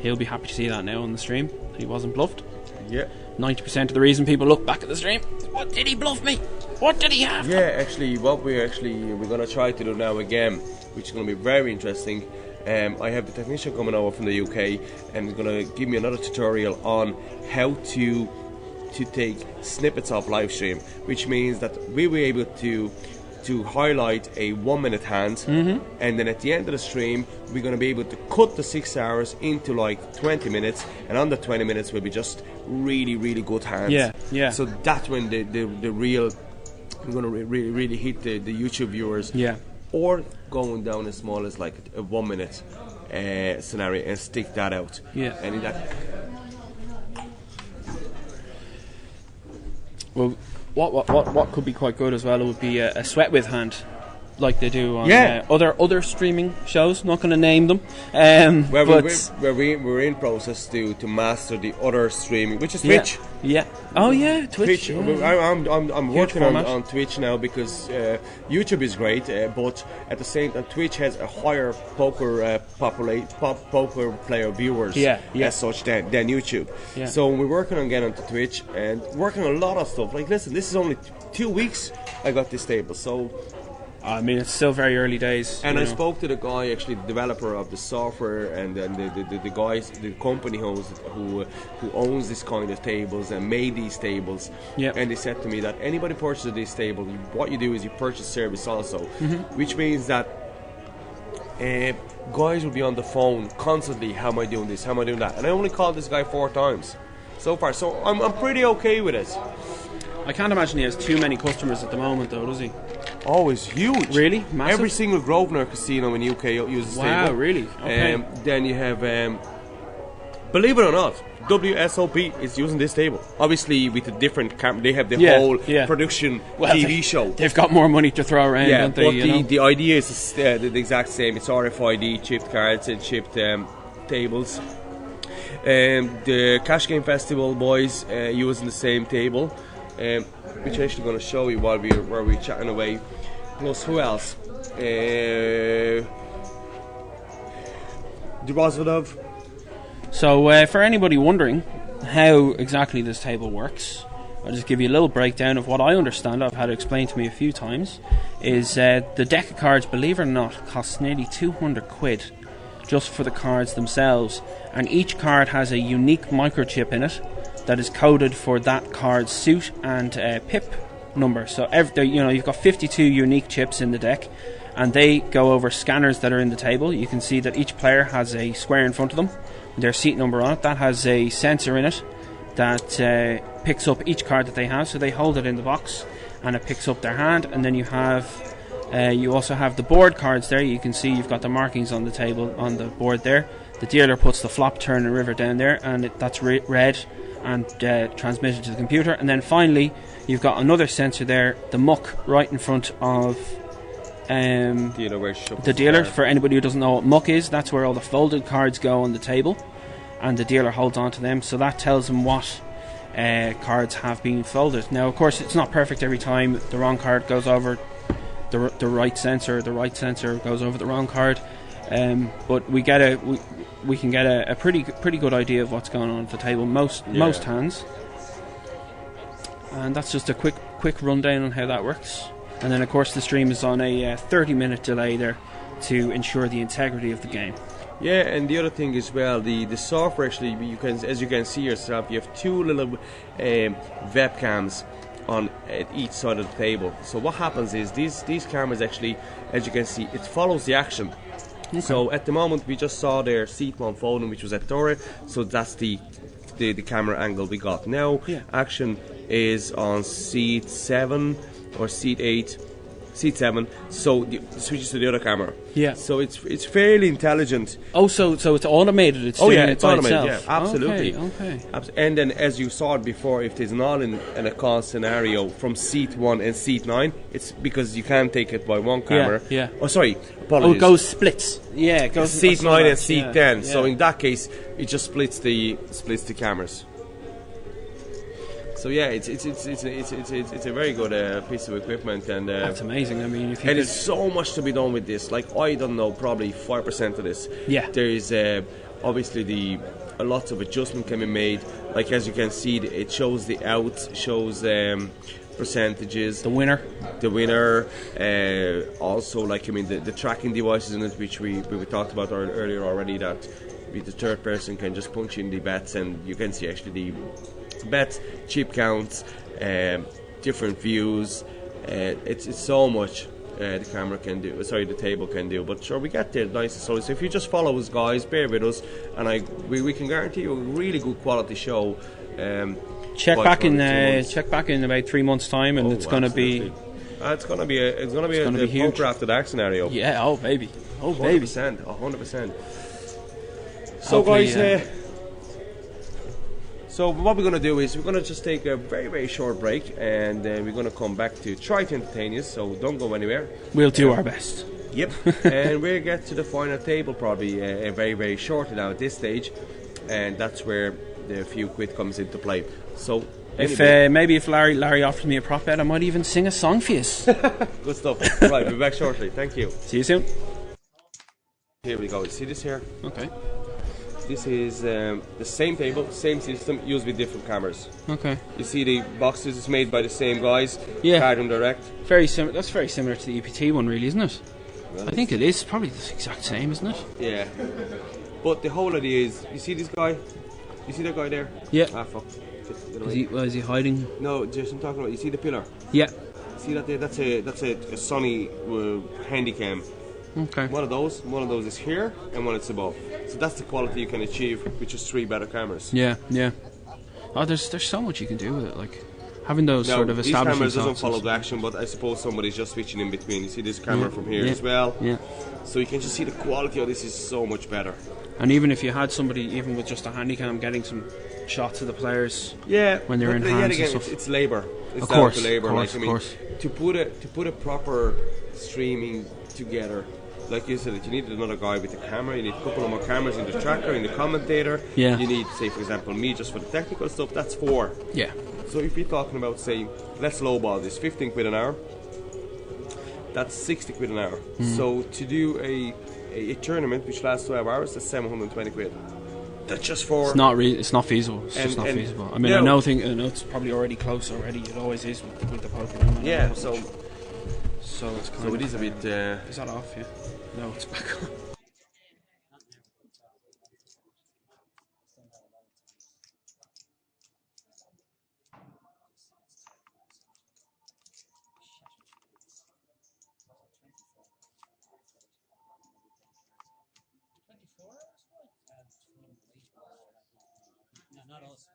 He'll be happy to see that now on the stream, that he wasn't bluffed. 90% of the reason people look back at the stream, what did he bluff me? What did he have? Actually, what we're going to try to do now again, which is going to be very interesting. I have the technician coming over from the UK, and he's going to give me another tutorial on how to take snippets of live stream, which means that we were able to highlight a 1 minute hand, and then at the end of the stream we're going to be able to cut the 6 hours into like 20 minutes, and on the 20 minutes will be just really good hands. So that's when the real, we're going to really hit the YouTube viewers. Or going down as small as like a 1 minute scenario and stick that out. And in that, well, what could be quite good as well would be a sweat with hand, like they do on other streaming shows. Not going to name them. We're in process to master the other streaming, which is Twitch. Twitch. I'm working on Twitch now, because YouTube is great, but at the same time Twitch has a higher poker player viewers as such than YouTube. So we're working on getting onto Twitch and working on a lot of stuff. Like, listen, this is only 2 weeks I got this table, so I mean, it's still very early days. And I spoke to the guy, actually, the developer of the software, and then the guys, the company who owns this kind of tables and made these tables. And they said to me that anybody purchases this table, what you do is you purchase service also, which means that guys will be on the phone constantly. How am I doing this? How am I doing that? And I only called this guy 4 times so far, so I'm pretty okay with it. I can't imagine he has too many customers at the moment, though, does he? Oh, it's huge. Really? Massive? Every single Grosvenor casino in the UK uses this table. Wow, really? Okay. Then you have, believe it or not, WSOP is using this table. Obviously, with a different camera, they have the whole production TV show. They've got more money to throw around, don't they? But the idea is the exact same. It's RFID, chipped cards and chipped tables. The Cash Game Festival boys using the same table. Which I'm actually going to show you while we're chatting away. Plus, who else? The Rozvodov. So, for anybody wondering how exactly this table works, I'll just give you a little breakdown of what I understand. I've had it explained to me a few times. Is the deck of cards, believe it or not, costs nearly 200 quid just for the cards themselves, and each card has a unique microchip in it that is coded for that card's suit and pip number. So you've got 52 unique chips in the deck, and they go over scanners that are in the table. You can see that each player has a square in front of them, their seat number on it. That has a sensor in it that picks up each card that they have. So they hold it in the box, and it picks up their hand. And then you also have the board cards there. You can see you've got the markings on the table on the board there. The dealer puts the flop, turn, and river down there, and that's read and transmitted to the computer. And then finally you've got another sensor there, the muck, right in front of Dealer where shuffles the dealer. card. For anybody who doesn't know what muck is, that's where all the folded cards go on the table, and the dealer holds on to them. So that tells him what cards have been folded. Now, of course, it's not perfect every time. The wrong card goes over the right sensor. The right sensor goes over the wrong card. But we can get a pretty good idea of what's going on at the table most hands. And that's just a quick rundown on how that works. And then, of course, the stream is on a 30-minute delay there to ensure the integrity of the game. Yeah, and the other thing as well, the software actually, as you can see yourself, you have two little webcams on each side of the table. So what happens is these cameras actually, as you can see, it follows the action. Okay. So at the moment we just saw their seat one folding, which was at Dora. So that's the camera angle we got. Now action is on seat 7 or seat 8. Seat 7, so it switches to the other camera. Yeah. So it's fairly intelligent. Oh, so it's automated. It's doing it by automated. itself. Yeah, absolutely. Okay. And then, as you saw it before, if there's an all-in a call scenario from seat 1 and seat 9, it's because you can't take it by one camera. Yeah. Oh, sorry. Apologies. Oh, it goes splits. Yeah, it goes seat 9 and seat 10. Yeah. So in that case, it just splits the cameras. So yeah, it's a very good piece of equipment, and that's amazing. I mean, there's so much to be done with this. Like, I don't know, probably 5% of this. Yeah. There is obviously lots of adjustment can be made. Like, as you can see, it shows the outs, shows percentages. The winner. Also, like, I mean, the tracking devices in it, which we talked about earlier already. That the third person can just punch in the bets, and you can see actually the bets, chip counts, different views. It's so much the camera can do. Sorry, the table can do. But sure, we get there nice and slowly. So if you just follow us, guys, bear with us, and we can guarantee you a really good quality show. Check back in about 3 months' time, and it's going to be. It's going to be a huge after dark scenario. Yeah. Oh baby. 100%. So guys. So what we're going to do is we're going to just take a very, very short break, and then we're going to come back to try to entertain you, so don't go anywhere. We'll do our best. Yep. And we'll get to the final table probably very, very shortly now at this stage, and that's where the few quid comes into play. So maybe if Larry offers me a prop bet, I might even sing a song for you. Good stuff. Right, we'll be back shortly. Thank you. See you soon. Here we go. You see this here? Okay. This is the same table, same system, used with different cameras. Okay. You see the boxes is made by the same guys. Yeah. Cardum Direct. Very similar. That's very similar to the EPT one, really, isn't it? Well, I think it is. Probably the exact same, isn't it? Yeah. But the whole idea is, you see this guy? You see that guy there? Yeah. Ah, fuck. Is he hiding? No, just I'm talking about. You see the pillar? Yeah. See that there? That's a Sony Handycam. Okay. One of those is here, and one is above. So that's the quality you can achieve with just 3 better cameras. Yeah. Oh, there's so much you can do with it, like having those sort of establishing. These cameras doesn't follow the action, but I suppose somebody's just switching in between. You see this camera from here as well. Yeah. So you can just see the quality of this is so much better. And even if you had somebody, even with just a handycam, getting some shots of the players. Yeah. When they're in hands again, and stuff. It's labour. It's of course, down to labour. Of course. To put a proper streaming together. Like you said, you needed another guy with a camera. You need a couple of more cameras in the tracker, in the commentator. Yeah. You need, say, for example, me just for the technical stuff. That's 4. Yeah. So if you're talking about, say, let's lowball this, 15 quid an hour. That's 60 quid an hour. So to do a tournament which lasts 12 hours, that's 720 quid. That's just for. It's not feasible. It's just not feasible. I mean, I know it's probably already close already. It always is with the poker. Yeah. So it's kind so it is a bit. Is that off? Yeah. No, it's back on. No, not us.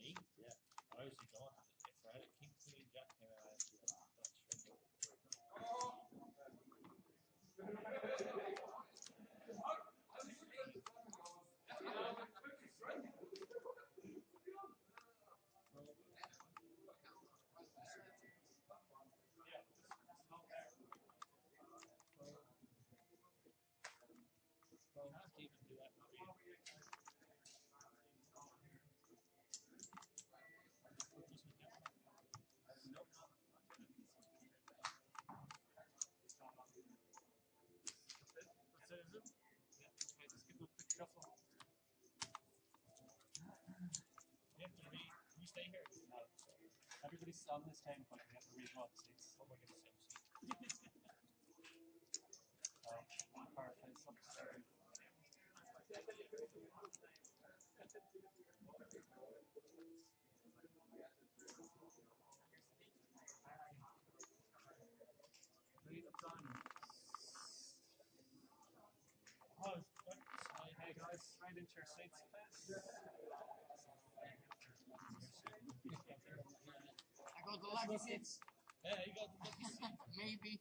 Me? Yeah. I obviously don't. If I had a king, queen, jack, outside, is it? Yeah. Okay, just give them a quick shuffle. You have to you stay here. No. Everybody's on this table, but we have to read what seats. What we're going to say. Hey guys, right into your seats, please. I got the lucky seats. Yeah, you got the lucky seat. Maybe.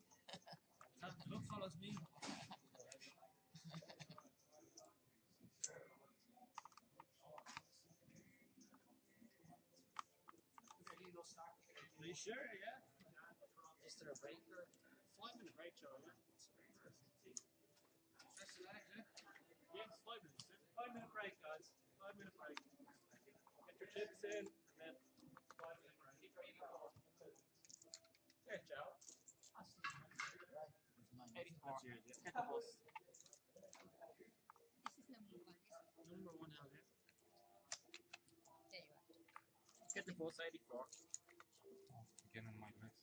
Look follows me. Are you sure? Yeah. Is there a break or? 5-minute break, Joe. Yeah. Stretch the legs, yeah? Yes, 5 minutes. 5-minute break, guys. 5-minute break. Get your chips in, and then 5-minute break. There, Joe. 84. Get the bus. This is number 1, yes? Number 1 now, yeah. There you are. Get the bus, 84. Again on my list.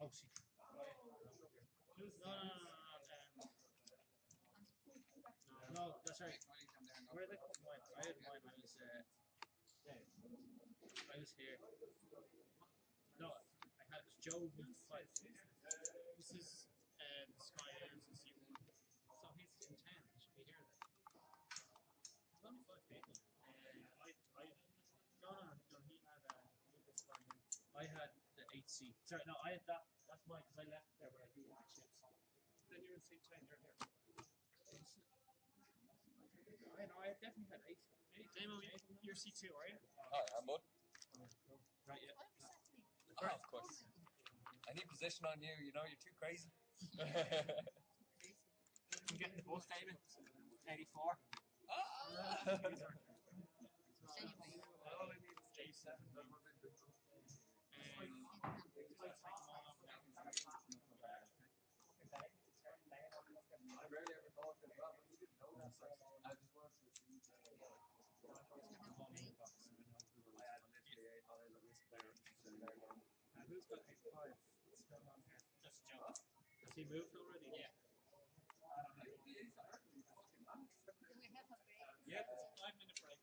Oh, see. No, that's right. Where they put mine? I had mine. I was here. No, I had Joe with 5. This is the Sky Airs is U1. So he's in 10. Should be here then. There's only 5 people. No, he had this one. I had the 8C. Sorry, no, I had that. That's mine because I left there when I do the chips. Then you're in seat 10. You're here. I definitely had 8. Damo, you're C2, are you? Oh, I'm up. Right, yeah. Oh, of course. Any position on you, you know, you're too crazy. I'm getting the bus, David. 84. J7. I rarely ever thought as well, but you didn't know that. I just wanted to see. Who's got 85? What's going on here? Just Joe. Has he moved already? Yeah. Do we have a break? Yeah, it's a 5-minute break.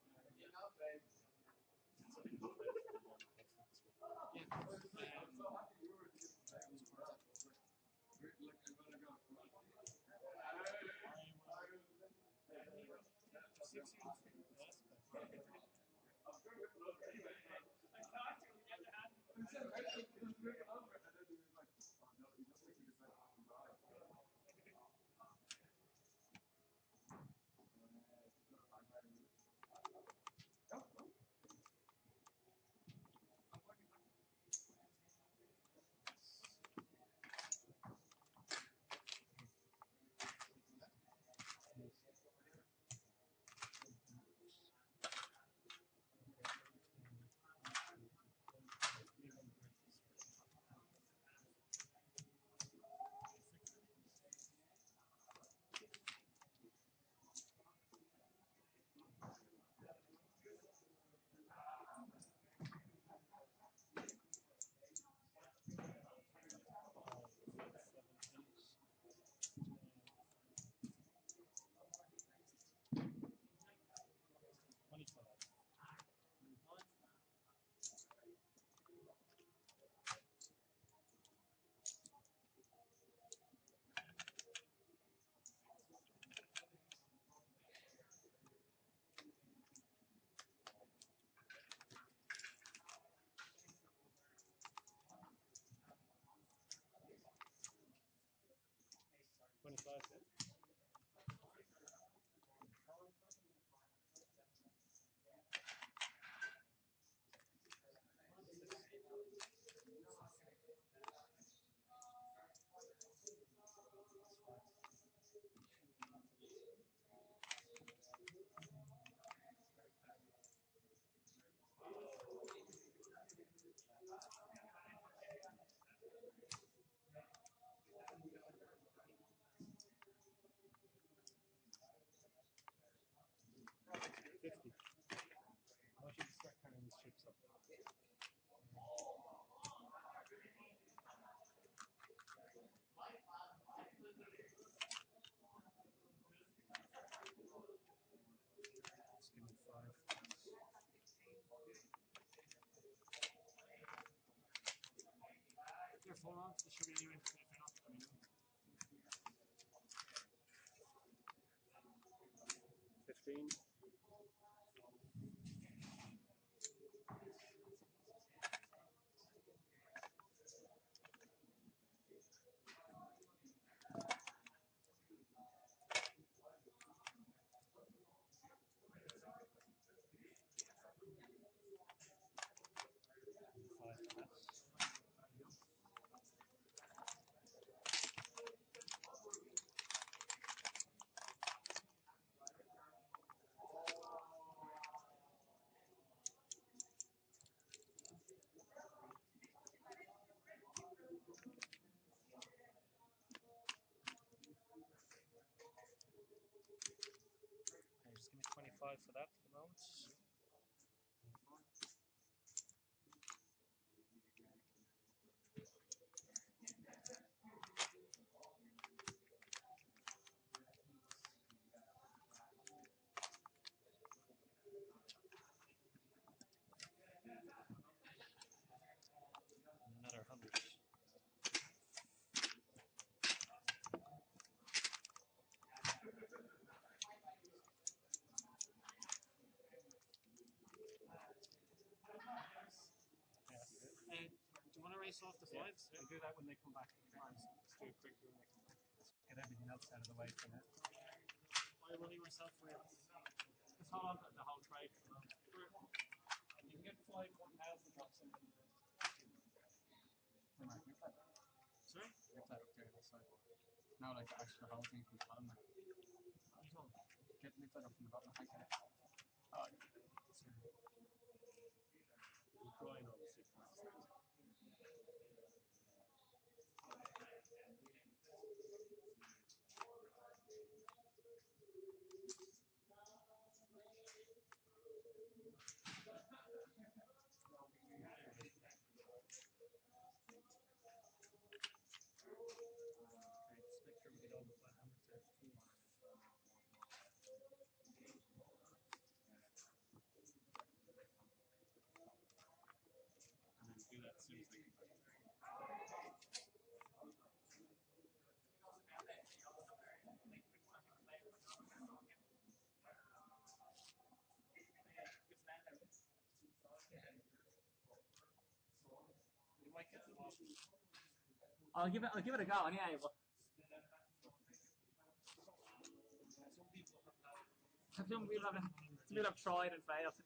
chips up. Just give me 5. They're full on. It should be anyway. If you're not, let me know. 15. Just give me 25 for that for the moment. Another 100. Do you want to race off the 5s? We'll do that when they come back. Let's do it quickly when they come back. Let's get everything else out of the way for now. Why are you running yourself with? Just hold on to the whole trade for the moment. You can get 5 1,000 drops in. Sorry? Get that up there on the sideboard. Now, like the extra whole thing from the bottom now. Get lift that up from the bottom. Oh, yeah. Drawing on the 6 points. Spectre will get over 500 to 2. And then do that as soon as they come back. You might get the ball. I'll give it a go anyway. But some people have tried and failed. Go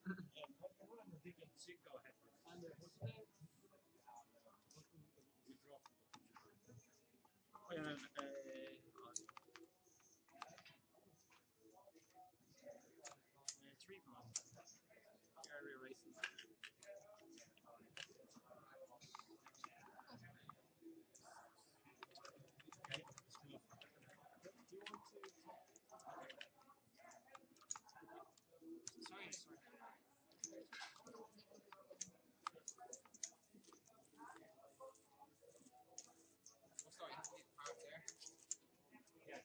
ahead. Three problems. Area races. Okay. Do you want to? Sorry.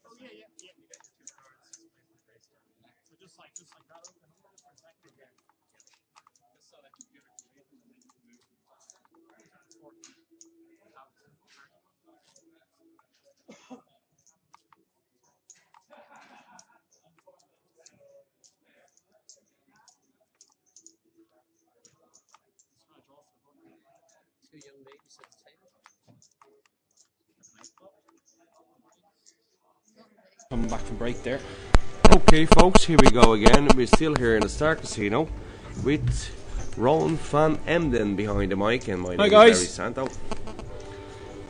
Oh yeah. You get your 2 cards. So just like that, open for a second again. Just so that computer can read them and then you can move them. 14 out. Two young ladies at the table. Coming back from break there. Okay, folks, here we go again. We're still here in the Star Casino with Ron van Emden behind the mic, and my name is Barry Santo.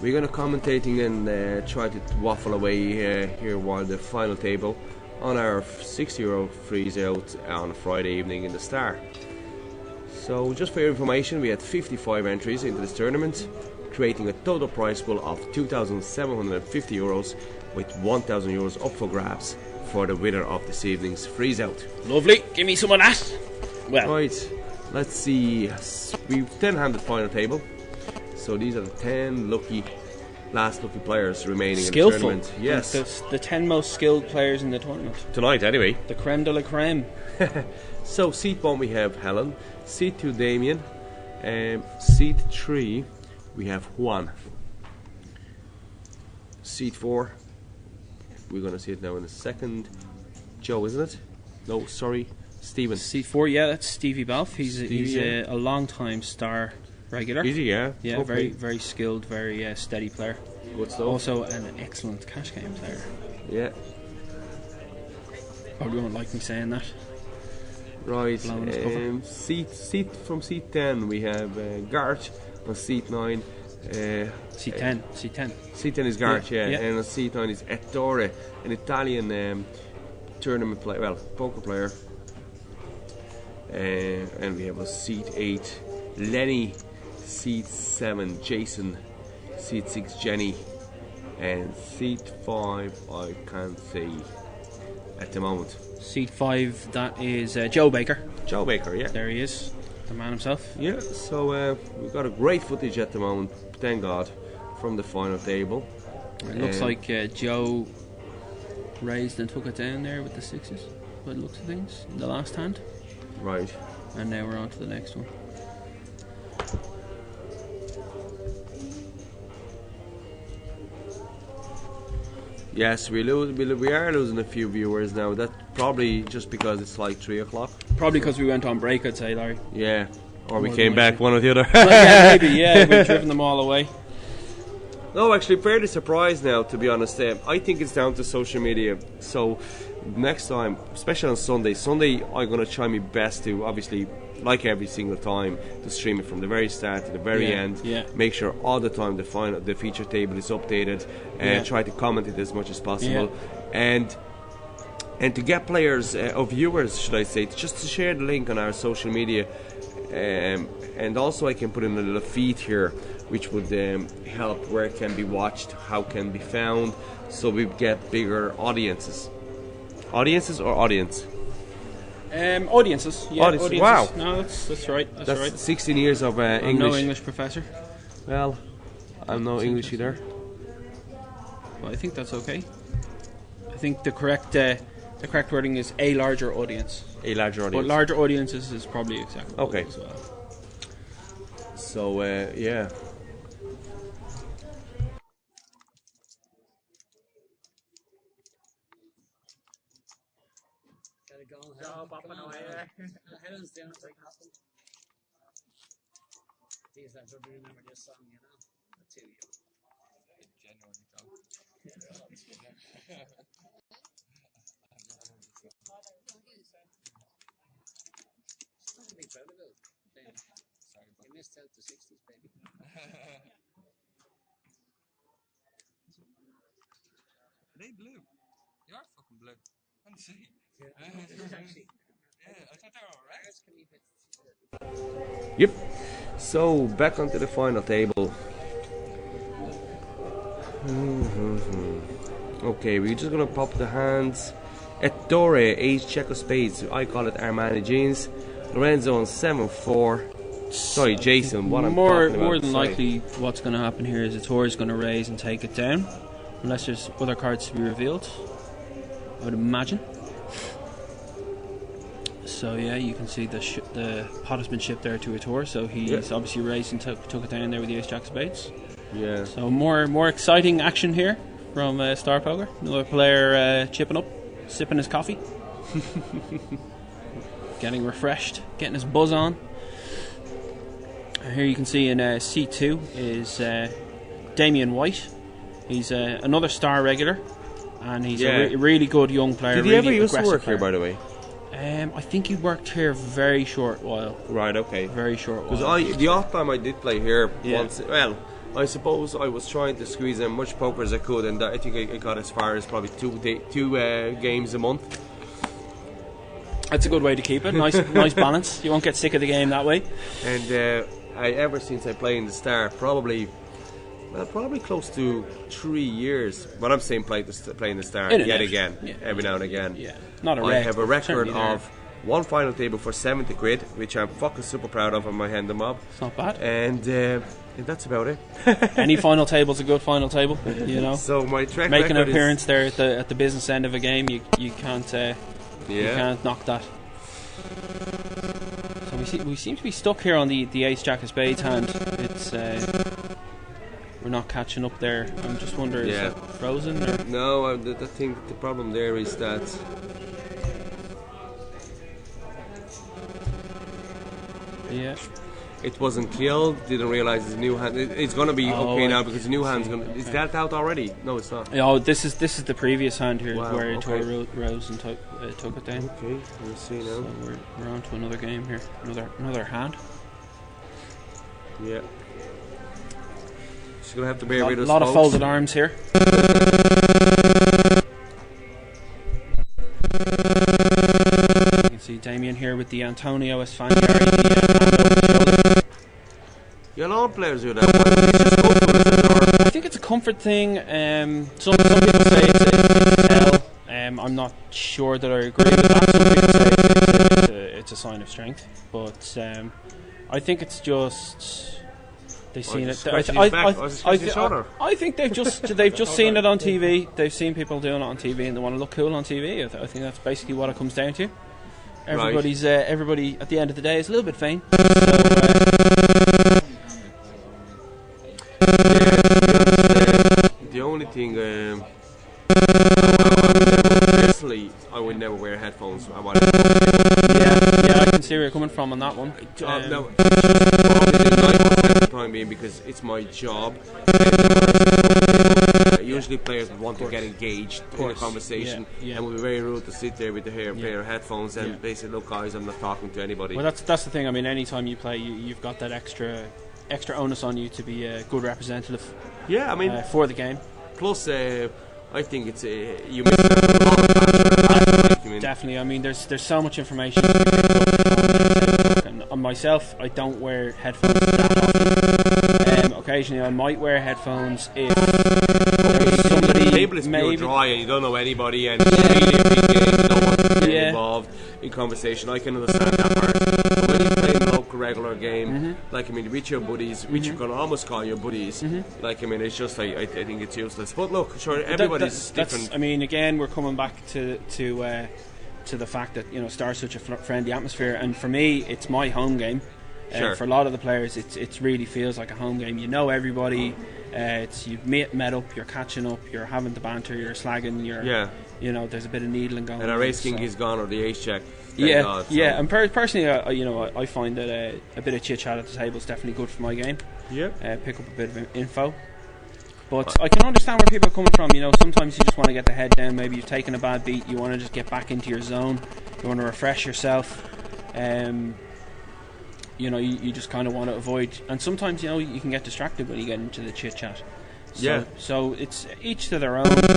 We're going to commentating and try to waffle away here while the final table on our €60 freeze out on Friday evening in the Star. So just for your information, we had 55 entries into this tournament, creating a total prize pool of €2,750 with €1,000 up for grabs for the winner of this evening's freeze out. Lovely, give me some of that. Well, right, Let's see. We've 10-handed final table. So these are the 10 last lucky players remaining Skillful. in the tournament. Yes. The 10 most skilled players in the tournament. Tonight, anyway. The creme de la creme. So, seat 1 we have Helen. Seat 2, Damien. Seat 3, we have Juan. Seat 4, we're going to see it now in a second. Joe, isn't it? No, sorry, Stephen. Seat 4, yeah, that's Stevie Balfe. He's a long-time star regular. Is he, yeah? Yeah, Okay. very, very skilled, very steady player. Good stuff. Also an excellent cash game player. Yeah. Probably won't like me saying that. Right, Blowing his cover. from seat 10 we have Gart. On seat 9 Seat 10. Seat 10 is Gart, yeah. Yeah. And on seat 9 is Ettore, an Italian tournament player, well, poker player. And we have a seat 8 Lenny, seat 7 Jason, seat 6 Jenny, and seat 5 I can't say at the moment. Seat 5, that is Joe Baker. Joe Baker, yeah. There he is, the man himself. Yeah, so we've got a great footage at the moment, thank God, from the final table. It looks like Joe raised and took it down there with the sixes, by the looks of things, in the last hand. Right. And now we're on to the next one. Yes, we are losing a few viewers now. That's probably just because it's like 3 o'clock. Probably because we went on break, I'd say, Larry. Yeah, or we More came than back, likely. one or the other. Yeah, maybe, yeah, we've driven them all away. No, actually, fairly surprised now, to be honest. I think it's down to social media. So, next time, especially on Sunday, I'm going to try my best to, obviously, like every single time, to stream it from the very start to the very end. Yeah. Make sure all the time the feature table is updated, and try to comment it as much as possible. And to get players, or viewers, should I say, just to share the link on our social media. And also I can put in a little feed here, which would help where it can be watched, how it can be found, so we get bigger audiences. Audiences or audience? Audiences. Yeah, Audiences. Wow. No, that's right. That's right. 16 years of I'm English. no English professor. Well, I'm no English either. Well, I think that's okay. I think the correct wording is a larger audience. A larger audience. But larger audiences is probably acceptable Okay. as well. So, yeah. Gotta go. Joe bopping away there. Helen's doing it like nothing. These lads will remember this song, you know. The two of you. Genuinely Something to be proud about. You missed out the 60s, baby. Are they blue? They are fucking blue. Let me see. Actually. Yeah, I thought they were red. Can be a bit. Yep. So, back onto the final table. Okay, we're just gonna pop the hands. Ettore, 8 check of spades. I call it Armani jeans. Lorenzo on 7-4. Sorry, Jason. What I'm more talking about. more than sorry. likely, what's going to happen here is Ettore is going to raise and take it down, unless there's other cards to be revealed. I would imagine. So yeah, you can see the pot has been shipped there to Ettore. So he's obviously raised and took it down there with the Ace Jack of Spades. Yeah. So more exciting action here from Star Poker. Another player chipping up, sipping his coffee, getting refreshed, getting his buzz on. Here you can see in C2 is Damien White. He's another star regular, and he's a really good young player. Did he really ever used to aggressive work here, player. by the way? I think he worked here a very short while. Right, okay. Very short while. Because the off time I did play here once, well, I suppose I was trying to squeeze in much poker as I could, and I think I got as far as probably two games a month. That's a good way to keep it. Nice balance. You won't get sick of the game that way. And ever since I played in the Star, probably close to 3 years. But I'm saying playing the Star yet again, every now and again. Yeah, not a I have a record of one final table for 70 quid, which I'm fucking super proud of on my hand mob. It's not bad. And that's about it. Any final table's a good final table, you know. So my track making an record appearance there at the business end of a game, you can't you can't knock that. So we seem to be stuck here on the ace jack of spades hand. It's we're not catching up there. I'm just wondering, is that frozen? Or? No, I think the problem there is that it wasn't killed. Didn't realize his new hand. It's gonna be okay now because the new hand's gonna. Is that out already? No, it's not. Oh, this is the previous hand here where it okay. rose and took it down. Okay, we'll see now. So we're on to another game here. Another hand. Yeah. She's gonna have to bear with us. A lot of folded arms here. You can see Damien here with the Antonio Esfandiari. Yeah, a lot of players do that. It's just comfort, I think it's a comfort thing. Some people say it's a tell. I'm not sure that I agree with that. Some people say it's a sign of strength, but I think it's just. They've seen it. I think they've just seen it on TV. They've seen people doing it on TV, and they want to look cool on TV. I think that's basically what it comes down to. Everybody at the end of the day is a little bit vain. The only thing, personally, I would never wear headphones. Yeah, I can see where you're coming from on that one. No, the time being because it's my job. Usually players want to get engaged in a conversation, and it would be very rude to sit there with the pair of headphones and basically, look guys, I'm not talking to anybody. Well, that's the thing. I mean, anytime you play, you've got that extra onus on you to be a good representative. Yeah, I mean for the game. Plus, I think it's you miss a lot of passion. Definitely. I mean, there's so much information. And on myself, I don't wear headphones that often. Occasionally, I might wear headphones if somebody. The table is pure dry, and you don't know anybody, and it's really a big game. You don't want to get involved in conversation. I can understand that part. But when you play a local regular game, like I mean, with your buddies, which you can almost call your buddies, like I mean, it's just I think it's useless. But look, sure, everybody's different. I mean, again, we're coming back to the fact that Star's such a friendly atmosphere, and for me, it's my home game. For a lot of the players, it really feels like a home game. You know everybody. You've met up, you're catching up, you're having the banter, you're slagging, there's a bit of needling going on. And our Ace King is gone, or the Ace Jack. God, and personally, I find that a bit of chit chat at the table is definitely good for my game. Pick up a bit of info. But I can understand where people are coming from. Sometimes you just want to get the head down. Maybe you've taken a bad beat. You want to just get back into your zone. You want to refresh yourself. You just kind of want to avoid. And sometimes, you can get distracted when you get into the chit chat. So it's each to their own. But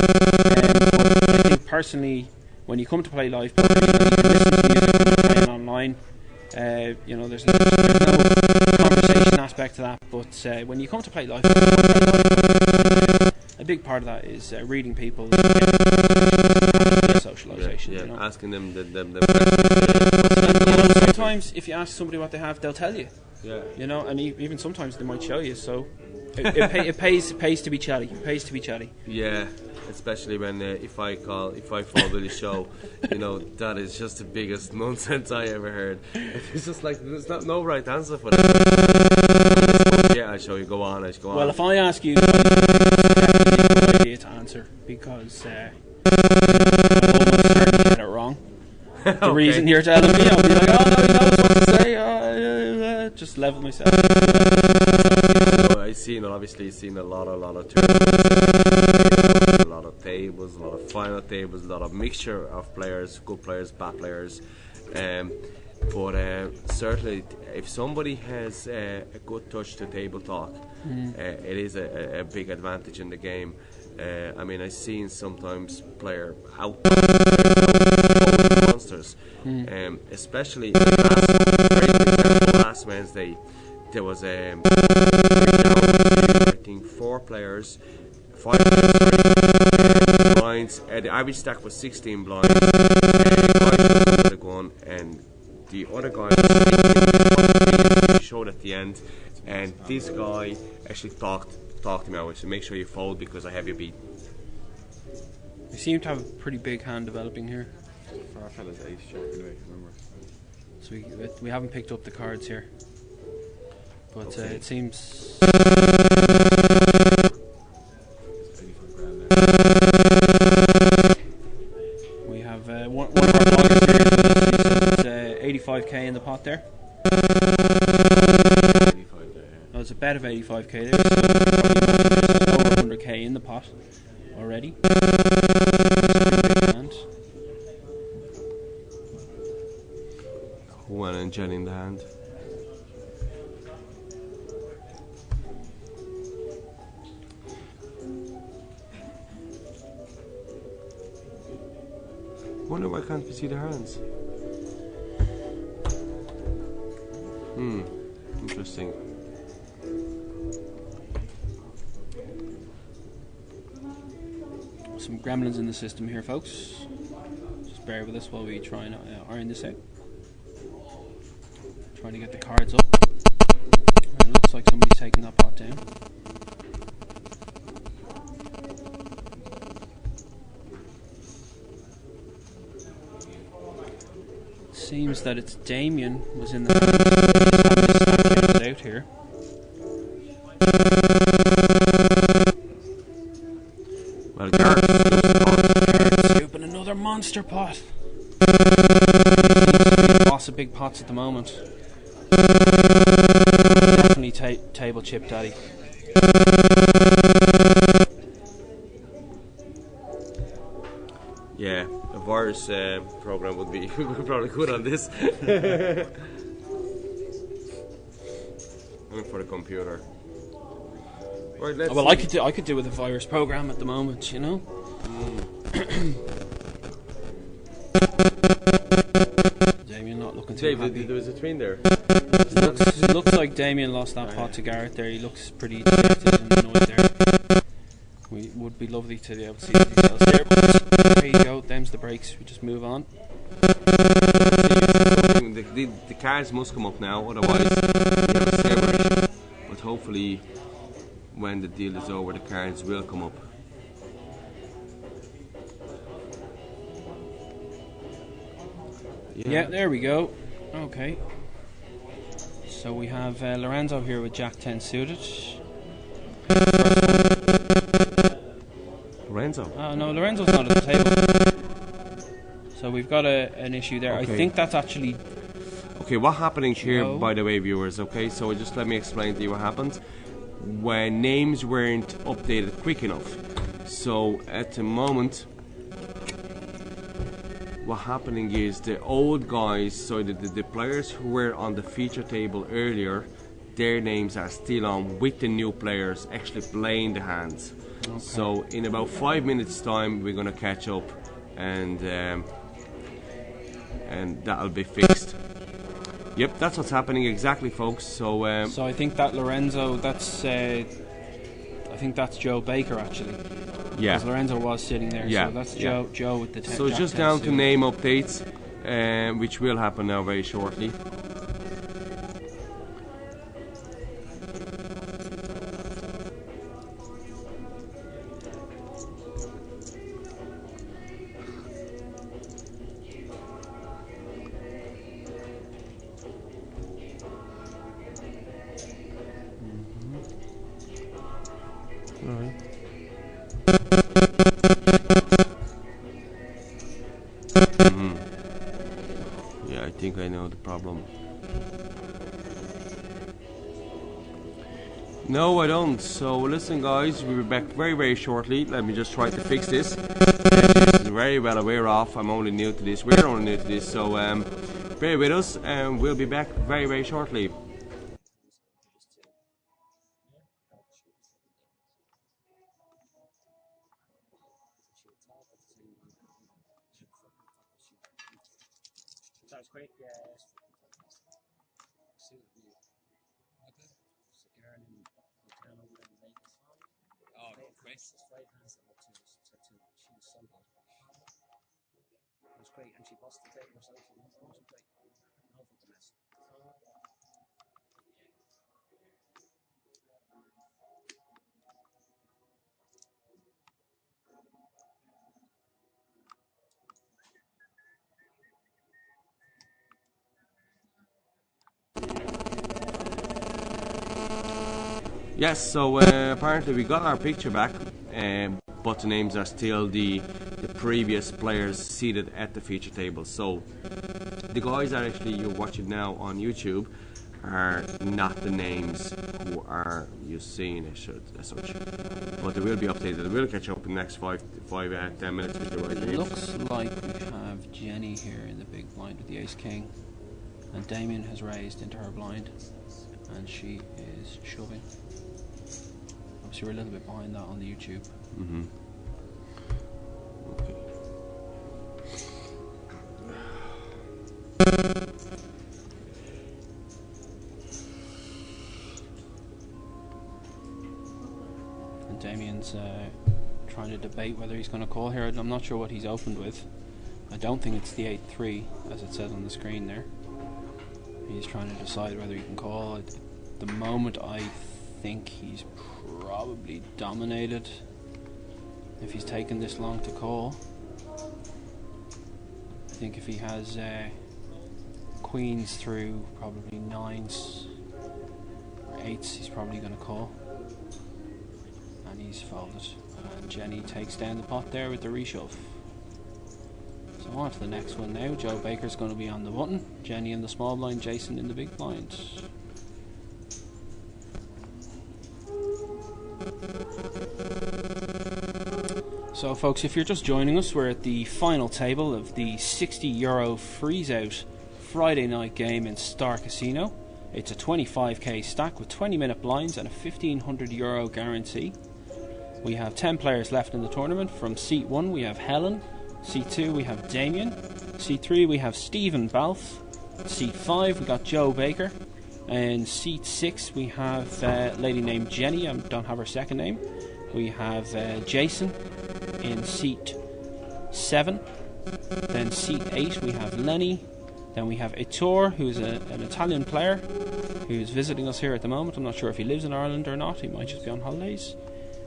I think personally, when you come to play live poker, you can listen to music when you're playing online. There's no conversation aspect to that, but when you come to play live, a big part of that is reading people, socialisation. Asking them the sometimes if you ask somebody what they have, they'll tell you. And even sometimes they might show you. So it pays to be chatty. It pays to be chatty. Yeah. Especially when if I fall with the show, that is just the biggest nonsense I ever heard. It's just like there's no right answer for that. I show you. Go on. Well, if I ask you, it's definitely a good idea to answer because I'm almost certain to get it wrong. The reason you're telling me, I'll be like, oh no, he knows what to say. Just level myself. I've seen a lot of tournaments, a lot of tables, a lot of final tables, a lot of mixture of players, good players, bad players. But certainly, if somebody has a good touch to table talk, it is a big advantage in the game. I've seen sometimes player out monsters, especially last Wednesday. There was I think 4 players, 5 players, blinds. The average stack was 16 blinds. Guys would have gone on, and the other guy showed at the end, and this guy actually talked to me. I was, so make sure you fold because I have your beat. We seem to have a pretty big hand developing here. For our fella's ace check anyway, remember. So we haven't picked up the cards here, but Okay. it seems. We have one of our bloggers here. It's 85k in the pot there. 85 there, yeah. Oh, it's a bet of 85k there, so probably over 100k in the pot already. It's a pretty big hand. Juan and Jenny in the hand. Wonder why can't we see the hands? Interesting. Some gremlins in the system here, folks. Just bear with us while we try and iron this out. Trying to get the cards up. And it looks like somebody's taking that pot down. Seems that it's Damien was in the hand. He's having his stack counted out here. Well, Garrett's scooping another monster pot. He seems to be the boss of big pots at the moment. Definitely table chip daddy. Yeah, a virus program would be probably good on this. I mean, for the computer. Right, let's well, I could do with a virus program at the moment, you know. Damien not looking too happy. There was a twin there. Looks like Damien lost that pot to Garrett there. He looks pretty dejected and annoyed there. We would be lovely to be able to see the details there, but there you go, them's the breaks, we just move on. The cards must come up now, otherwise we have a server issue. But hopefully when the deal is over the cards will come up. Yeah, there we go. Okay. So we have Lorenzo here with Jack 10 suited. Lorenzo? Oh no, Lorenzo's not at the table. So we've got an issue there. Okay. I think that's actually... Okay, what happening here, by the way, viewers, okay? So just let me explain to you what happened. When names weren't updated quick enough. So at the moment, what happening is the old guys, so the players who were on the feature table earlier, their names are still on with the new players actually playing the hands. Okay. So in about 5 minutes time we're gonna catch up and that'll be fixed. Yep, that's what's happening exactly, folks. So so I think that Lorenzo, that's I think that's Joe Baker actually. Yeah, because Lorenzo was sitting there. Yeah, so that's yeah. Joe with the 10. So just down to name updates, which will happen now very shortly. Yeah, I think I know the problem. No, I don't. So listen, guys, we'll be back very, very shortly. Let me just try to fix this. This is very well aware of. I'm only new to this. We're only new to this, so bear with us, and we'll be back very, very shortly. That was quick, yeah. Oh, great. was great, and she lost the table herself. She didn't concentrate. No fucking mess. Yes, so apparently we got our picture back, but the names are still the previous players seated at the feature table. So the guys that actually you're watching now on YouTube are not the names who are you seeing as such. But they will be updated. We'll catch up in the next 10 minutes with the right names. It looks like we have Jenny here in the big blind with the ace king, and Damien has raised into her blind, and she is shoving. Obviously, we're a little bit behind that on the YouTube. Mm-hmm. Okay. And Damien's trying to debate whether he's going to call here. I'm not sure what he's opened with. I don't think it's the 8-3 as it says on the screen there. He's trying to decide whether he can call. At the moment, I think he's probably dominated if he's taken this long to call. I think if he has queens through probably 9s or 8s, he's probably going to call. And he's folded. And Jenny takes down the pot there with the reshove. So on to the next one now. Joe Baker's going to be on the button. Jenny in the small blind, Jason in the big blind. So folks, if you're just joining us, we're at the final table of the €60 freeze-out Friday night game in Star Casino. It's a 25k stack with 20-minute blinds and a €1,500 guarantee. We have 10 players left in the tournament. From seat 1 we have Helen, seat 2 we have Damien, seat 3 we have Stephen Balfe, seat 5 we got Joe Baker, and seat 6 we have a lady named Jenny, I don't have her second name. We have Jason in seat 7. Then seat 8 we have Lenny. Then we have Ettore, who's an Italian player who's visiting us here at the moment. I'm not sure if he lives in Ireland or not. He might just be on holidays.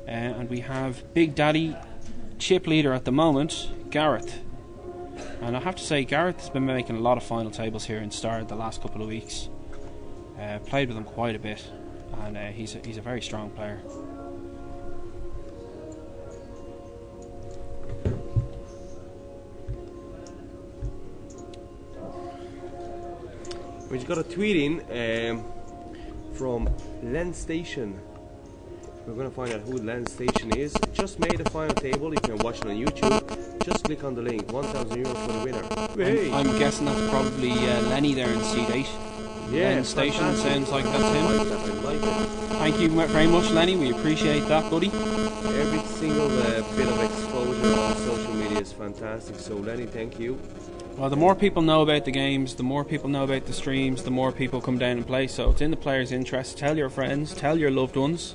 And we have Big Daddy, chip leader at the moment, Gareth. And I have to say, Gareth has been making a lot of final tables here in Star the last couple of weeks. Played with him quite a bit, and he's a very strong player. We just got a tweet in from Lens Station. We're going to find out who Lens Station is. Just made the final table. You can watch it on YouTube. Just click on the link. €1,000 for the winner. Hey. I'm guessing that's probably Lenny there in seat 8. Yeah, Lens Station, fantastic. sounds like that's him. I like it. Thank you very much, Lenny. We appreciate that, buddy. Every single bit of exposure on social media is fantastic. So Lenny, thank you. Well, the more people know about the games, the more people know about the streams, the more people come down and play. So it's in the players' interest. Tell your friends, tell your loved ones,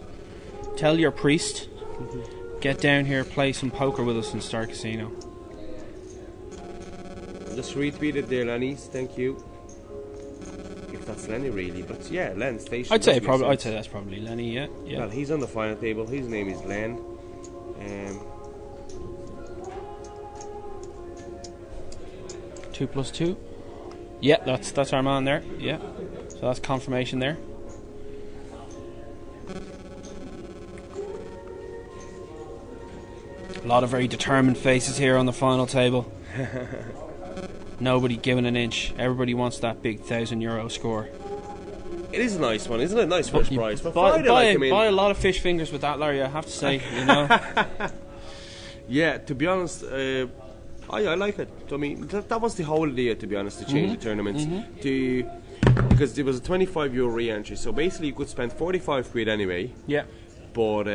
tell your priest. Get down here, play some poker with us in Star Casino. Just retweeted there, Lenny. Thank you. If that's Lenny, really, but yeah, Len Station. I'd say that's probably Lenny. Yeah. Well, he's on the final table. His name is Len. 2 plus 2. Yeah, that's our man there. Yeah, so that's confirmation there. A lot of very determined faces here on the final table. Nobody giving an inch. Everybody wants that big €1,000 score. It is a nice one, isn't it? Nice first prize. But buy Friday, a lot of fish fingers with that, Larry. I have to say, you know. Yeah, to be honest, I like it. I mean, that was the whole idea, to be honest, to change the tournaments. Because there was a €25 re-entry, so basically you could spend 45 quid anyway. Yeah. But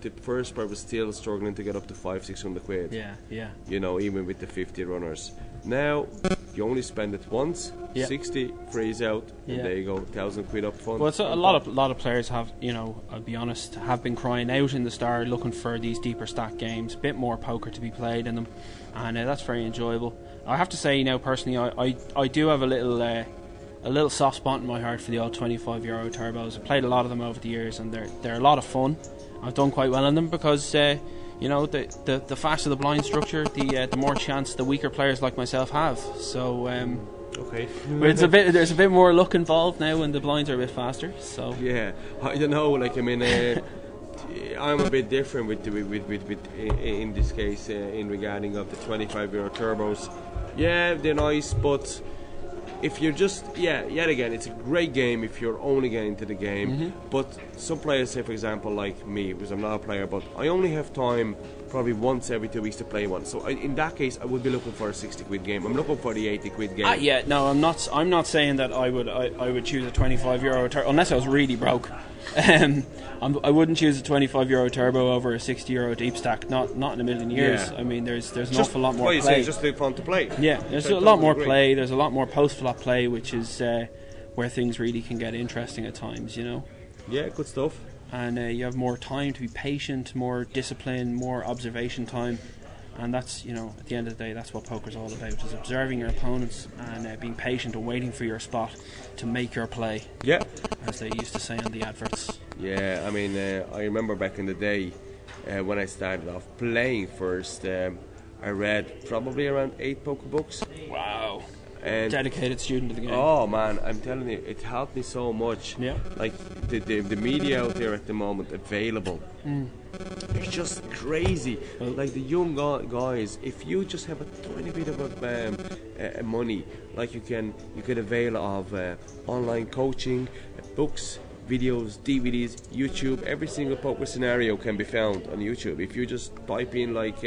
the first part was still struggling to get up to 500-600 quid. Yeah. You know, even with the 50 runners. Now you only spend it once, 60 frees out, and there you go, 1,000 quid up front. Well, it's a lot of players have, you know, I'll be honest, have been crying out in the start, looking for these deeper stack games, a bit more poker to be played in them, and that's very enjoyable. I have to say now, personally, I do have a little soft spot in my heart for the old €25 turbos. I've played a lot of them over the years, and they're a lot of fun. I've done quite well in them because you know, the faster the blind structure, the more chance the weaker players like myself have. So okay, but there's a bit more luck involved now when the blinds are a bit faster. So yeah, I don't know. Like, I mean, I'm a bit different with in this case in regarding of the €25 turbos. Yeah, they're nice, but if you're just yet again, it's a great game if you're only getting into the game. But some players, say for example like me, because I'm not a player, but I only have time probably once every 2 weeks to play one. So in that case, I would be looking for a 60 quid game. I'm looking for the 80 quid game. Yeah, no, I'm not saying that I would choose a €25 turbo unless I was really broke. I wouldn't choose a €25 turbo over a €60 DeepStack. Not in a million years. Yeah. I mean, there's an awful lot more play. It's just fun to play. Yeah, there's a lot more play. There's a lot more post-flop play, which is where things really can get interesting at times. You know. Yeah, good stuff. And you have more time to be patient, more discipline, more observation time. And that's, you know, at the end of the day, that's what poker's all about, is observing your opponents and being patient and waiting for your spot to make your play. Yeah. As they used to say on the adverts. Yeah, I mean, I remember back in the day when I started off playing first, I read probably around 8 poker books. Wow. And dedicated student of the game. Oh man, I'm telling you, it helped me so much. Yeah. Like the media out there at the moment available. It's just crazy. Like the young guys, if you just have a tiny bit of money, like you can avail of online coaching, books, videos, DVDs, YouTube. Every single poker scenario can be found on YouTube. If you just type in like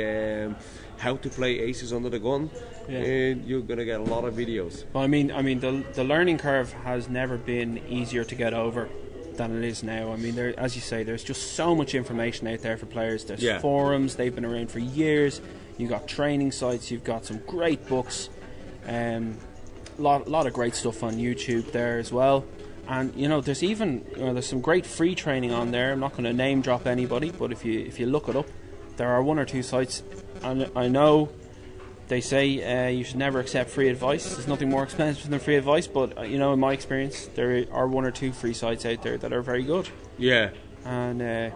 how to play aces under the gun, you're gonna get a lot of videos. Well, I mean, the learning curve has never been easier to get over than it is now. I mean, as you say, there's just so much information out there for players. There's forums, they've been around for years. You've got training sites, you've got some great books, lot of great stuff on YouTube there as well. And you know, there's even there's some great free training on there. I'm not going to name drop anybody, but if you look it up, there are 1 or 2 sites. And I know they say you should never accept free advice. There's nothing more expensive than free advice, but you know, in my experience, there are 1 or 2 free sites out there that are very good. Yeah. And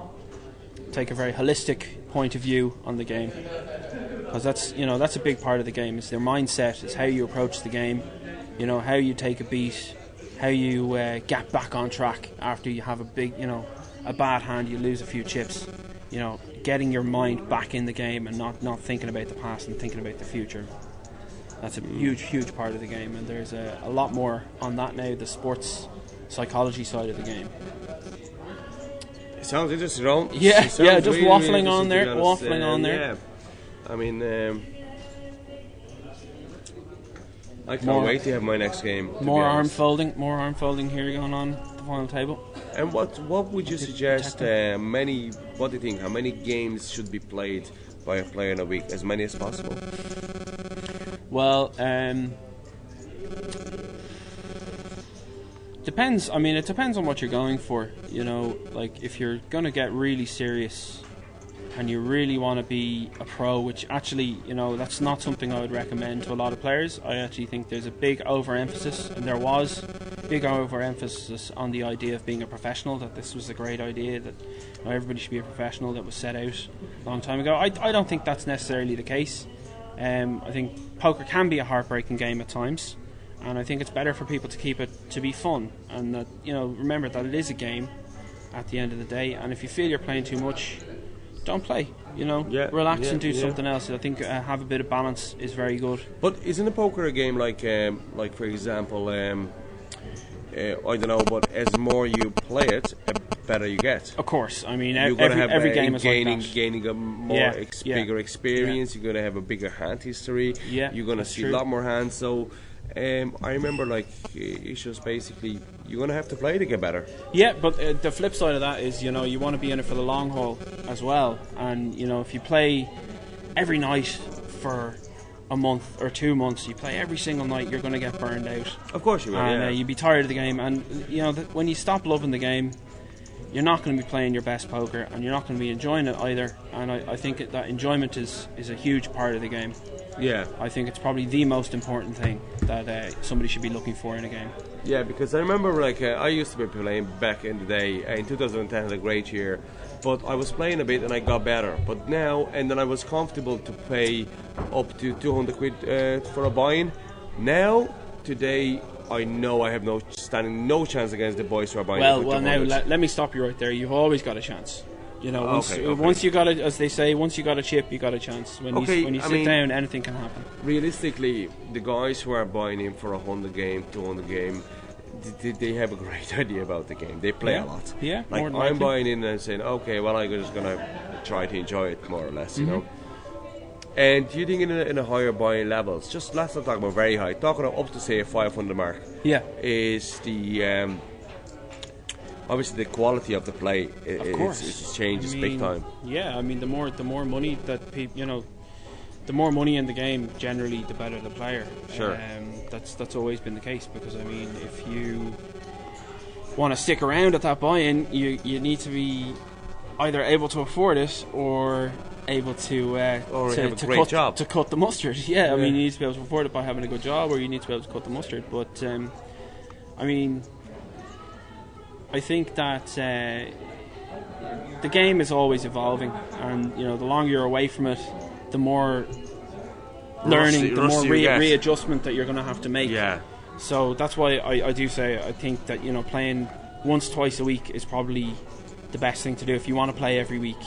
take a very holistic point of view on the game, because that's a big part of the game. It's their mindset, it's how you approach the game. You know, how you take a beat, how you get back on track after you have a bad hand, you lose a few chips. You know, getting your mind back in the game and not thinking about the past and thinking about the future. That's a huge part of the game, and there's a lot more on that now, the sports psychology side of the game. It sounds interesting, Ron. Yeah, just really, waffling really on there, waffling on there. Yeah, I mean, I can't wait to have my next game. More arm folding here going on the final table. And what would you suggest? What do you think? How many games should be played by a player in a week? As many as possible. Well, depends. I mean, it depends on what you're going for. You know, like if you're going to get really serious and you really want to be a pro, which actually, you know, that's not something I would recommend to a lot of players. I actually think there's a big overemphasis, and there was big overemphasis on the idea of being a professional, that this was a great idea, that everybody should be a professional, that was set out a long time ago. I don't think that's necessarily the case. I think poker can be a heartbreaking game at times, and I think it's better for people to keep it to be fun, and that, you know, remember that it is a game at the end of the day, and if you feel you're playing too much, don't play, you know, relax and do something else. I think have a bit of balance is very good. But isn't a poker a game like for example, I don't know, but as more you play it, the better you get. Of course, I mean, every game is gaining, like that. gaining a more bigger experience. You're going to have a bigger hand history. Yeah, you're going to see a lot more hands. So I remember like it's just basically you're gonna have to play to get better. Yeah, but the flip side of that is, you know, you want to be in it for the long haul as well. And, you know, if you play every night for a month or 2 months, you play every single night, you're going to get burned out. Of course you will, and you'd be tired of the game. And, you know, when you stop loving the game, you're not going to be playing your best poker, and you're not going to be enjoying it either. And I think that enjoyment is a huge part of the game. Yeah. I think it's probably the most important thing that somebody should be looking for in a game. Yeah, because I remember like I used to be playing back in the day. In 2010 I had a great year, but I was playing a bit and I got better. But now, and then I was comfortable to pay up to 200 quid for a buy-in. Now, today, I know I have no chance against the boys who are buying. Well, now let me stop you right there. You've always got a chance. You know, once you got it, as they say, once you got a chip, you got a chance. When you sit down, anything can happen. Realistically, the guys who are buying in for 100 game, 200 game, they have a great idea about the game. They play a lot. Yeah, like more than I'm likely. buying in and saying, okay, well, I'm just gonna try to enjoy it more or less, you know. And you think in a higher buying levels, just let's not talk about very high, talking up to say a 500 mark. Yeah, is the obviously the quality of the play it changes big time. Yeah, I mean the more money that people, you know, the more money in the game, generally the better the player. Sure. That's always been the case, because I mean, if you want to stick around at that buy-in, you need to be either able to afford it or able to have a great job to cut the mustard. Yeah, I mean, you need to be able to afford it by having a good job, or you need to be able to cut the mustard. But I mean, I think that the game is always evolving, and you know, the longer you're away from it, the more learning, the more readjustment that you're going to have to make. Yeah. So that's why I do say I think that, you know, playing once, twice a week is probably the best thing to do if you want to play every week.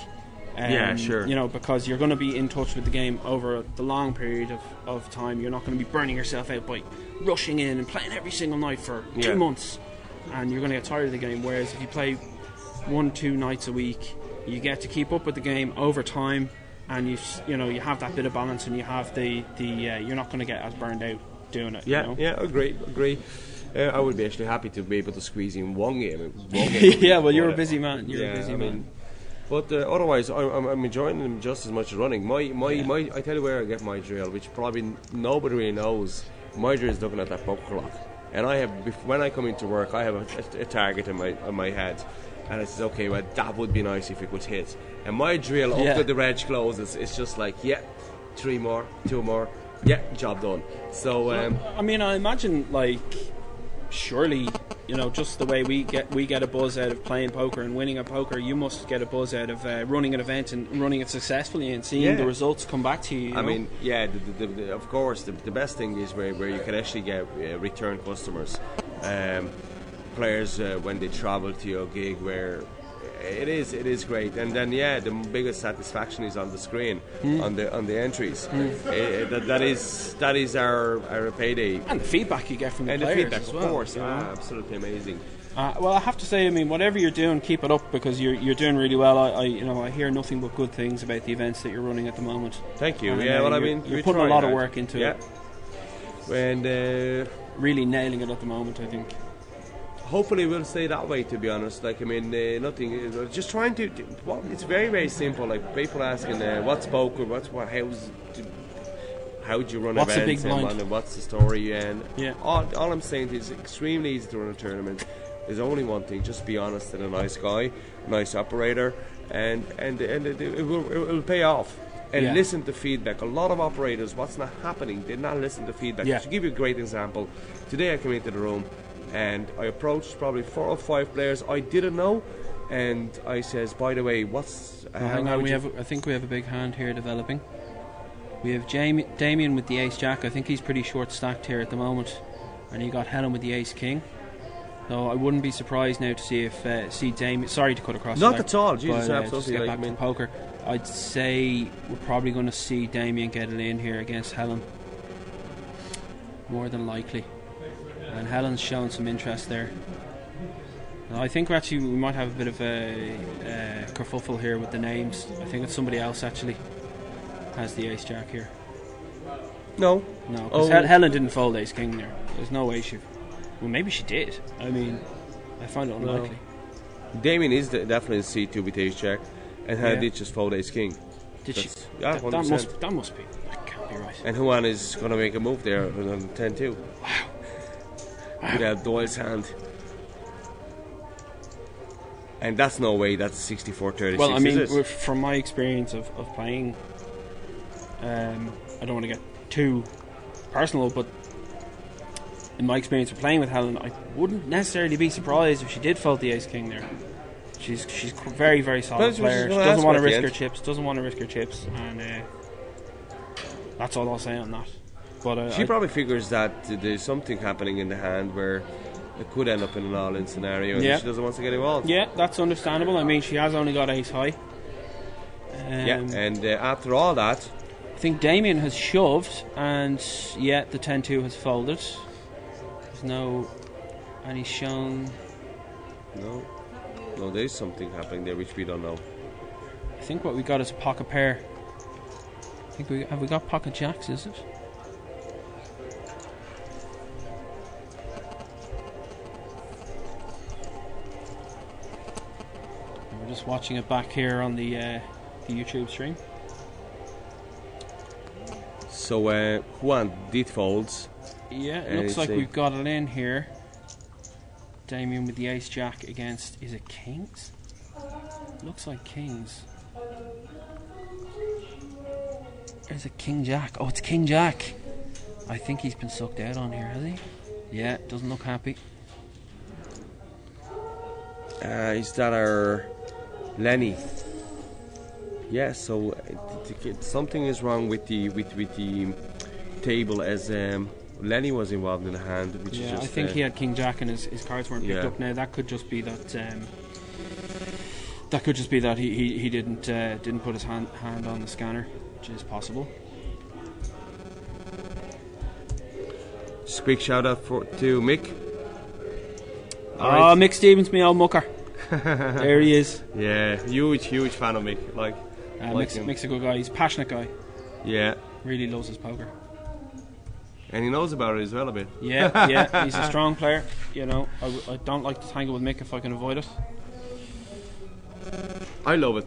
Yeah, sure. You know, because you're going to be in touch with the game over the long period of time. You're not going to be burning yourself out by rushing in and playing every single night for 2 months, and you're going to get tired of the game. Whereas if you play 1-2 nights a week, you get to keep up with the game over time, and you know, you have that bit of balance, and you have the you're not going to get as burned out doing it. Yeah, you know? yeah, agree. I would be actually happy to be able to squeeze in one game. Yeah, well, you're a busy man. You're a busy man. But otherwise, I'm enjoying them just as much as running. My I tell you where I get my drill, which probably nobody really knows. My drill is looking at that poker clock, and I have when I come into work, I have a target in my head, and it says, okay, well, that would be nice if it would hit. And my drill up to the reg closes, it's just like, 3 more, 2 more, job done. So I mean, I imagine, like, surely, you know, just the way we get a buzz out of playing poker and winning at poker, you must get a buzz out of running an event and running it successfully and seeing the results come back to you. You know? mean, of course, the best thing is where you can actually get return customers, players when they travel to your gig, where it is great. And then the biggest satisfaction is on the screen, on the entries. That is our payday, and the feedback you get from the players, feedback, as well, of course, you know? absolutely amazing. Well, I have to say, I mean, whatever you're doing, keep it up, because you're doing really well. I hear nothing but good things about the events that you're running at the moment. Thank you. And, I mean, you're putting a lot of work into it. And really nailing it at the moment, I think. Hopefully we'll stay that way, to be honest. Like, I mean, nothing, just trying to it's very, very simple. Like, people asking what's poker, how do you run what's events, a big blind? and what's the story, and yeah. all I'm saying is it's extremely easy to run a tournament. There's only one thing: just be honest and a nice guy, nice operator, and it will pay off. And listen to feedback. A lot of operators, what's not happening, they're not listening to feedback. To give you a great example, today I came into the room and I approached probably 4 or 5 players I didn't know, and I says, by the way, what's hang on, I think we have a big hand here developing. We have Damien with the ace jack. I think he's pretty short stacked here at the moment, and you got Helen with the ace king. So I wouldn't be surprised now to see if Damien. Sorry to cut across. Not at all. Jesus, but, absolutely. Just get back to poker. I'd say we're probably going to see Damien get it in here against Helen, more than likely. And Helen's shown some interest there. I think we might have a bit of a kerfuffle here with the names. I think it's somebody else actually has the ace jack here. No. No, because Helen didn't fold ace king there. There's no way she. Well, maybe she did. I mean, I find it unlikely. Damien is definitely in C2 with ace jack, and Helen did just fold ace king. Did she? Yeah, that must be. That can't be right. And Juan is going to make a move there on 10-2. Wow. Without Doyle's hand. And that's no way, that's 64-36. Well, I mean, from my experience of playing, I don't want to get too personal, but in my experience of playing with Helen, I wouldn't necessarily be surprised if she did fold the ace king there. She's very, very solid player. She doesn't want to risk her chips. And that's all I'll say on that. But she probably figures that there's something happening in the hand where it could end up in an all-in scenario, and she doesn't want to get involved. Yeah, that's understandable. I mean, she has only got ace high. And after all that, I think Damien has shoved, and the 10-2 has folded. There's no, and he's shown. No, there's something happening there which we don't know. I think what we got is a pocket pair. I think have we got pocket jacks? Is it? We're just watching it back here on the YouTube stream. So Juan did folds. Yeah, it looks like we've got it in here. Damien with the ace jack against, is it kings? Looks like kings. Is it king jack? Oh, it's king jack. I think he's been sucked out on here, has he? Yeah, doesn't look happy. Is that our Lenny? Yeah, so something is wrong with the table, as Lenny was involved in the hand, which is just, I think he had king jack and his cards weren't picked up. Now that could just be that. That could just be that he didn't put his hand on the scanner, which is possible. Just a quick shout out to Mick. Oh, Mick Stevens, me old mucker. There he is. Yeah, huge fan of Mick. Mick's a good guy. He's a passionate guy. Yeah. Really loves his poker. And he knows about it as well a bit. Yeah. He's a strong player. You know, I don't like to tangle with Mick if I can avoid it. I love it.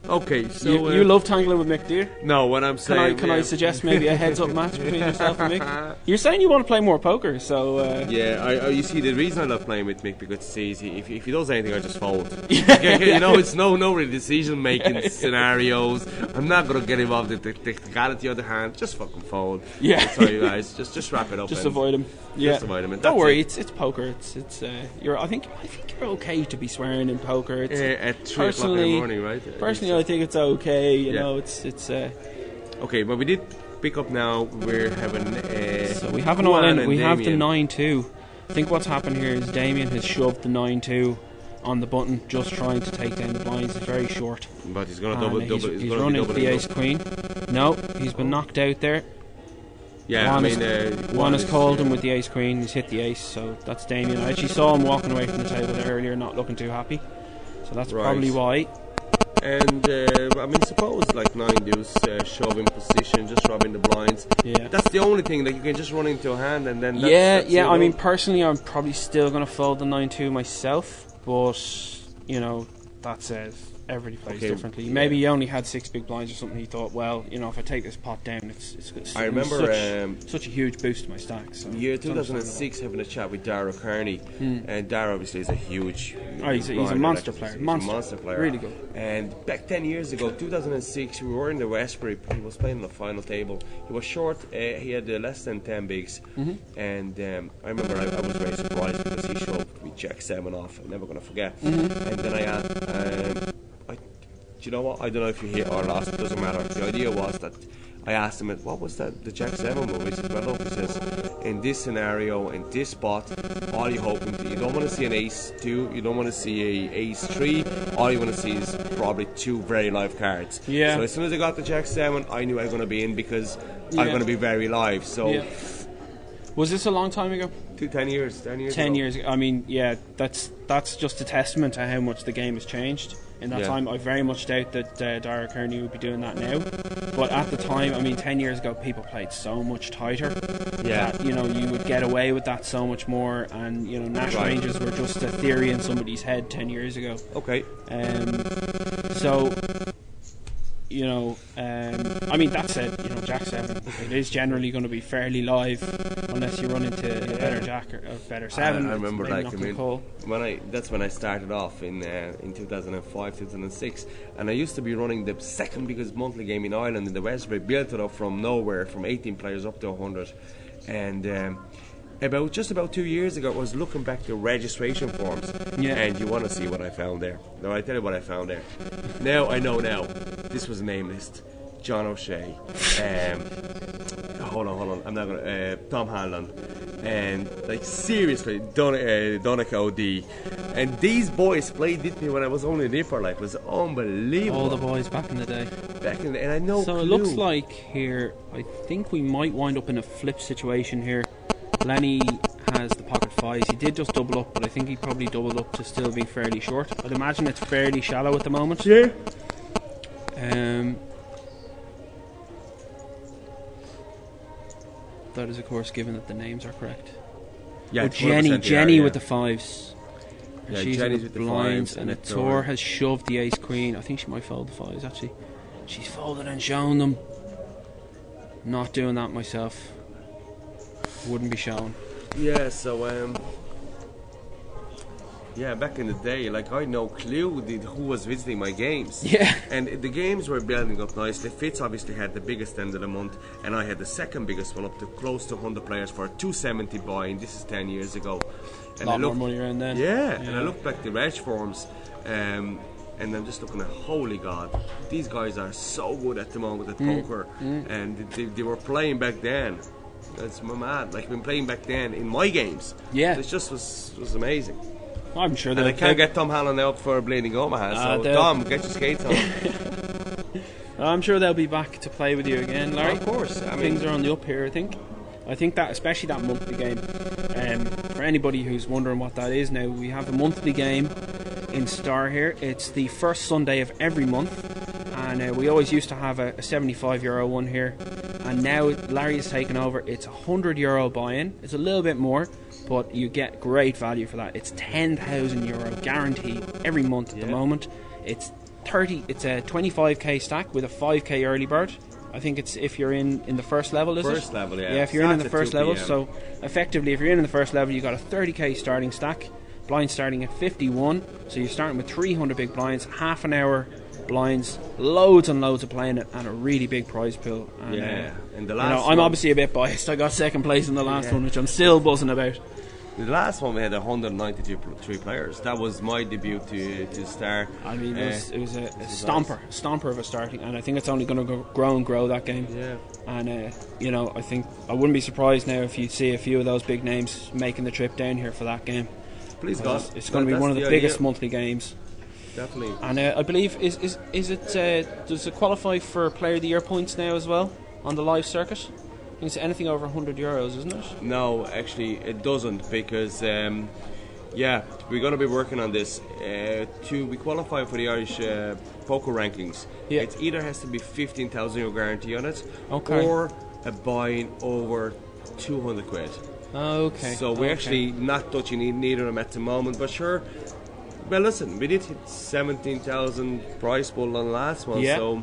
Okay, so you love tangling with Mick, do you? No, what I'm saying. Can I suggest maybe a heads-up match between yourself and Mick? You're saying you want to play more poker, so. You see, the reason I love playing with Mick because it's easy. If he does anything, I just fold. You know, it's no really decision-making scenarios. I'm not gonna get involved in the technicality of the hand. Just fucking fold. Yeah. Sorry, guys. Just wrap it up. Just avoid him. Just avoid him. Don't worry. It's poker. I think you're okay to be swearing in poker. At 3 o'clock in the morning, right? Personally, I think it's okay. You know, it's. Okay, but we did pick up now. We're having. So we have an all in. We have the 9-2. I think what's happened here is Damien has shoved the 9-2 on the button, just trying to take down the blinds. It's very short. But he's going to double. He's running the ace queen. No, he's been knocked out there. Yeah, Juan has called him with the ace queen. He's hit the ace, so that's Damien. I actually saw him walking away from the table there earlier, not looking too happy. So that's probably why. And suppose like 9 deuce shove in position, just rubbing the blinds. Yeah, that's the only thing that you can just run into a hand and then. That's I mean, personally, I'm probably still going to fold the 9-2 myself, but you know, that says everybody plays differently. Maybe he only had 6 big blinds or something. He thought, well, you know, if I take this pot down, it's I remember such a huge boost to my stack. So year 2006, having a chat with Dara Kearney, and Dara obviously is a huge. He's a monster player. He's a monster player. Really good. And back 10 years ago, 2006, we were in the Westbury. He was playing on the final table. He was short. He had less than 10 bigs, and I remember I was very surprised because he shoved with Jack 7 off. I'm never going to forget. And then I asked. Do you know what? I don't know if you hit or lost. It doesn't matter. The idea was that I asked him, what was that? The Jack 7 move? He said, well, look, he says, in this scenario, in this spot, all you're hoping to, you don't want to see an ace 2, you don't want to see a ace 3, all you want to see is probably 2 very live cards. Yeah. So as soon as I got the Jack 7, I knew I was going to be in because I'm going to be very live. So. Yeah. Was this a long time ago? 10 years. 10 years ago. I mean, yeah, that's just a testament to how much the game has changed. in that Yeah. time. I very much doubt that Dara Kearney would be doing that now. But at the time, I mean, 10 years ago, people played so much tighter. Yeah. That, you know, you would get away with that so much more. And, you know, Nash Right. Rangers were just a theory in somebody's head 10 years ago. Okay. So, you know, I mean, that said, you know, Jack 7, it is generally going to be fairly live unless you run into a better Jack or a better 7. I remember, Maybe like, not I gonna mean, call. that's when I started off in 2005, 2006, and I used to be running the second biggest monthly game in Ireland in the Westbury, built it up from nowhere, from 18 players up to 100, and about 2 years ago, I was looking back the registration forms, and you want to see what I found there. Now, I tell you what I found there. Now, I know now, this was a name list. John O'Shea, hold on, I'm not gonna, Tom Hanlon, and like seriously, Donica O'D, and these boys played with me when I was only a nipper, like, it was unbelievable. All the boys back in the day. And I know. So it looks like here, I think we might wind up in a flip situation here. Lenny has the pocket 5s. He did just double up, but I think he probably doubled up to still be fairly short. I'd imagine it's fairly shallow at the moment. Yeah. That is, of course, given that the names are correct. Yeah, oh, Jenny 12% they are, yeah. with the 5s. And Yeah, she's Jenny's with with the blinds, 5s and and the the Tor Tor. has shoved the ace queen. I think she might fold the 5s actually. She's folded and shown them. Not doing that myself. Wouldn't be shown. Yeah, so yeah, back in the day, like, I had no clue who was visiting my games. Yeah. And the games were building up nicely. Fitz obviously had the biggest end of the month, and I had the second biggest one, up to close to 100 players for a 270 buy-in. This is 10 years ago. And Lot more money around then. Yeah, and I looked back the reg forms, and I'm just looking at, holy God, these guys are so good at the moment at poker, and they were playing back then. That's mad. Like, been playing back then in my games. Yeah. It just was amazing. I'm sure And I can't get Tom Hallen out for Bleeding Omaha, so Tom, get your skates on. I'm sure they'll be back to play with you again, Larry. Of course. I mean, things are on the up here, I think. I think that, especially that monthly game, for anybody who's wondering what that is now, we have a monthly game in Star here. It's the first Sunday of every month, and we always used to have a €75 one here, and now Larry has taken over. It's a €100 buy-in. It's a little bit more, but you get great value for that. It's €10,000 guaranteed every month at the moment. It's a 25k stack with a 5k early bird. I think it's if you're in the first level, is it? First level, yeah. Yeah, if you're in Starts the at first 2 level. PM. So effectively, if you're in the first level, you got a 30k starting stack. Blind starting at 51. So you're starting with 300 big blinds, half an hour blinds, loads and loads of playing it, and a really big prize pool. And, Yeah, and the you last know, I'm one- obviously a bit biased. I got second place in the last one, which I'm still buzzing about. The last one we had 193 players. That was my debut to start. I mean, it was a stomper of a starting, and I think it's only going to grow and grow, that game. Yeah. And you know, I think I wouldn't be surprised now if you see a few of those big names making the trip down here for that game. Please God, it's going to be one of the biggest monthly games. Definitely. And I believe is it does it qualify for Player of the Year points now as well on the live circuit? I think it's anything over €100, isn't it? No, actually, it doesn't, because we're going to be working on this we qualify for the Irish poker rankings. Yeah. It either has to be €15,000 guarantee on it, Okay. or a buy-in over £200. Okay. So we're actually not touching neither of them at the moment, but sure. Well, listen, we did hit 17,000 prize pool on the last one, so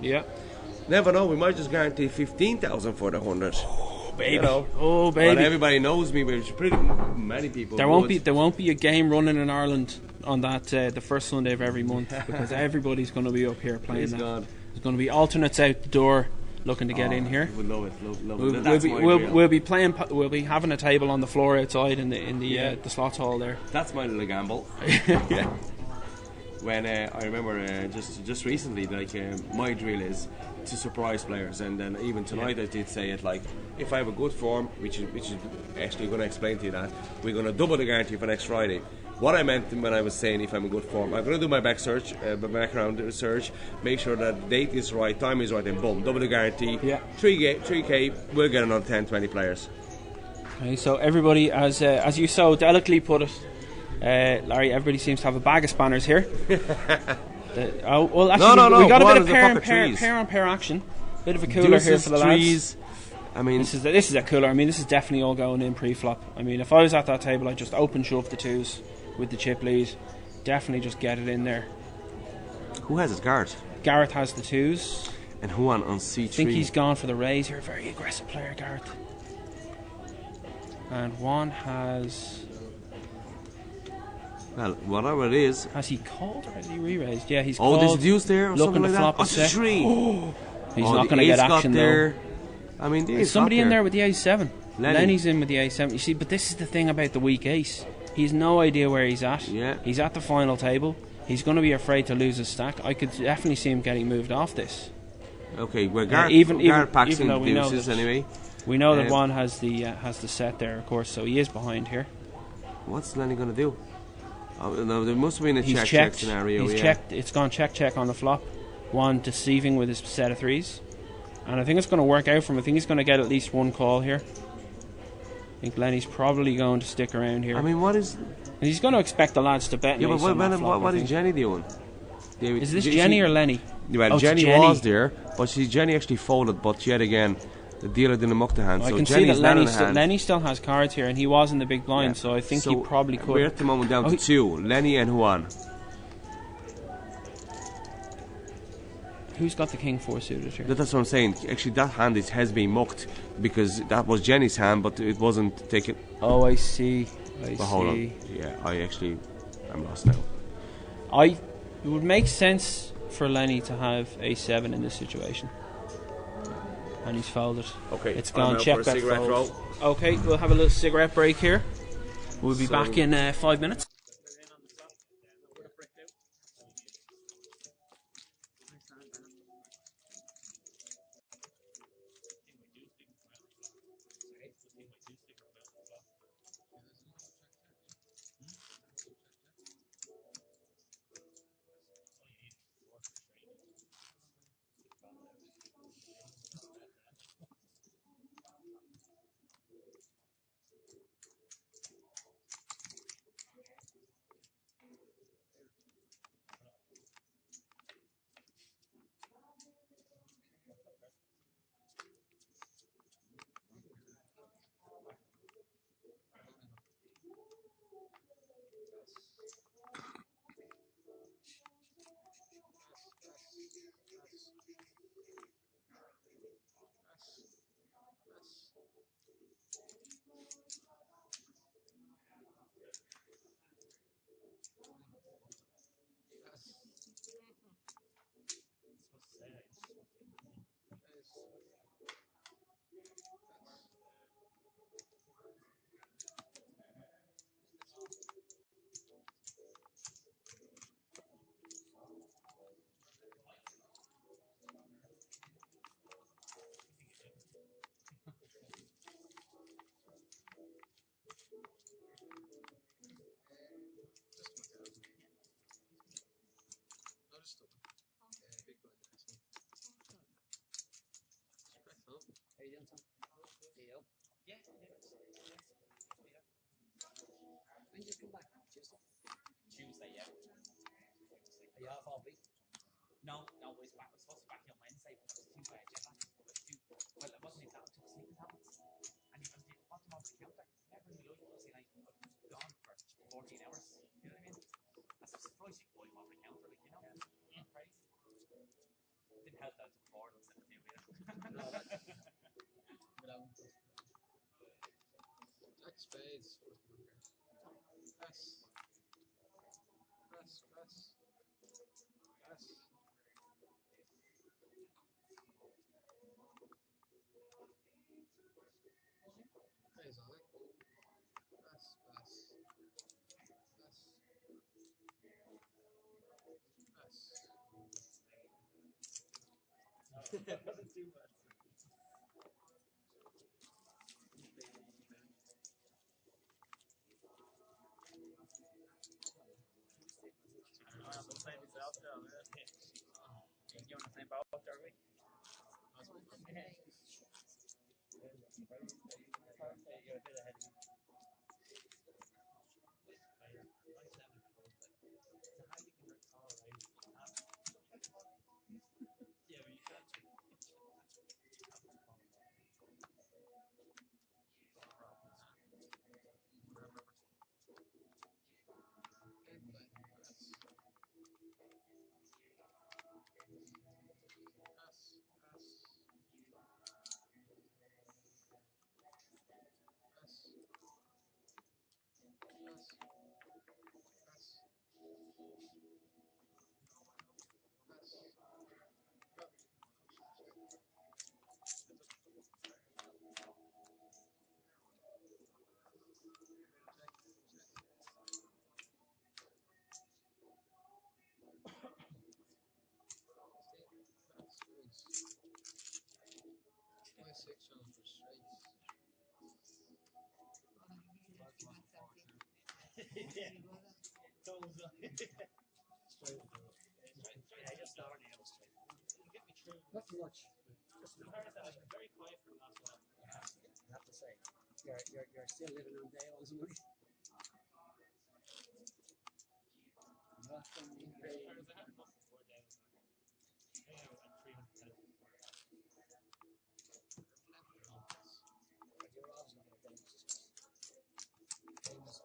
never know. We might just guarantee 15,000 for the 100. Oh, baby! You know, oh, baby! Well, everybody knows me, which pretty many people. There won't be a game running in Ireland on that the first Sunday of every month, because everybody's going to be up here playing Please that. God. There's going to be alternates out the door looking to get in here. We'll love it. Love We'll, it. That's my dream. we'll be playing. We'll be having a table on the floor outside in the slots hall there. That's my little gamble. Yeah. When I remember just recently, like my drill is to surprise players, and then even tonight I did say it, like, if I have a good form, which is actually going to explain to you that we're going to double the guarantee for next Friday. What I meant when I was saying if I'm in good form, I'm going to do my background research, make sure that date is right, time is right, and boom, double the guarantee. Yeah. 3K, we'll get another 10, 20 players. Okay, so everybody, as you so delicately put it, Larry, everybody seems to have a bag of spanners here. Well, actually, No, we got a one bit of of the pocket trees. pair on pair action. Bit of a cooler here Deuces, for the lads. threes. I mean, this is a cooler. I mean, this is definitely all going in pre-flop. I mean, if I was at that table, I'd just open shove the twos with the chip lead. Definitely just get it in there. who has his guard? Gareth has the twos. And Juan on C3. I think he's gone for the raise here. Very aggressive player, Gareth. And Juan has... Well, whatever it is. Has he called or has he re-raised? Yeah, he's Oh, called. there's a deuce there or looking something to like flop that. a set. 3. He's Oh, not the going to get ace got action there. though. I mean, the There's ace somebody got in there there with the A7. Lenny's in with the A7. You see, but this is the thing about the weak ace. He has no idea where he's at. Yeah. He's at the final table. He's going to be afraid to lose his stack. I could definitely see him getting moved off this. Okay, well, Gareth packs even in though we know deuces that, anyway. We know that Juan has the set there, of course, so he is behind here. What's Lenny going to do? Oh, no, there must have been a He's check scenario. He's checked. It's gone check on the flop. Juan deceiving with his set of threes. And I think it's going to work out for him. I think he's going to get at least one call here. I think Lenny's probably going to stick around here. I mean, what is... And he's going to expect the lads to bet. Yeah, but what is think. Jenny doing? Is this Jenny or Lenny? Well, Jenny was there, but Jenny actually folded, but yet again, the dealer didn't muck the hand. Well, so I can Jenny's see that Lenny still has cards here, and he was in the big blind, so I think he probably could. We're at the moment down to 2, Lenny and Juan. Who's got the king 4 suited here? That's what I'm saying. Actually, that hand has been mucked because that was Jenny's hand, but it wasn't taken. Oh, I see. But hold on. Yeah, I'm lost now. It would make sense for Lenny to have A7 in this situation. And he's folded. Okay, it's gone check bet fold. roll. Okay, we'll have a little cigarette break here. We'll be back in 5 minutes. When did you come back? Tuesday? Tuesday, yeah. Are you off all week? No, it's back. I was supposed to be back here on Wednesday, but I was too bad. Well, it wasn't exactly. I took sleeping tablets. And you want them off the counter. Never in my life was I gone for 14 hours. You know what I mean? That's a surprise you can buy them off the counter, like, you know? Crazy. Didn't help that I took 4 instead of 2, you know? Jack spades. Press. Praise on it. You on the same boat, are we? You're a bit ahead of me. Not too much. Very quiet for the last while. I have to say, you're still living on day one's money.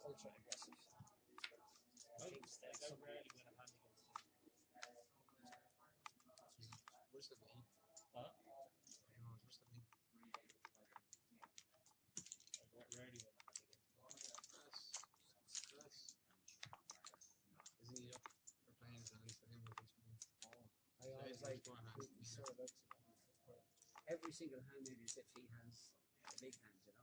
Ultra aggressive. DeepStack rarely win a hand against him. Worse than me. Huh? Worse than me. Rarely win a hand against him. Isn't he up for playing his hands for him against me? I always like sort of every single hand it is if he has a big hand, you know.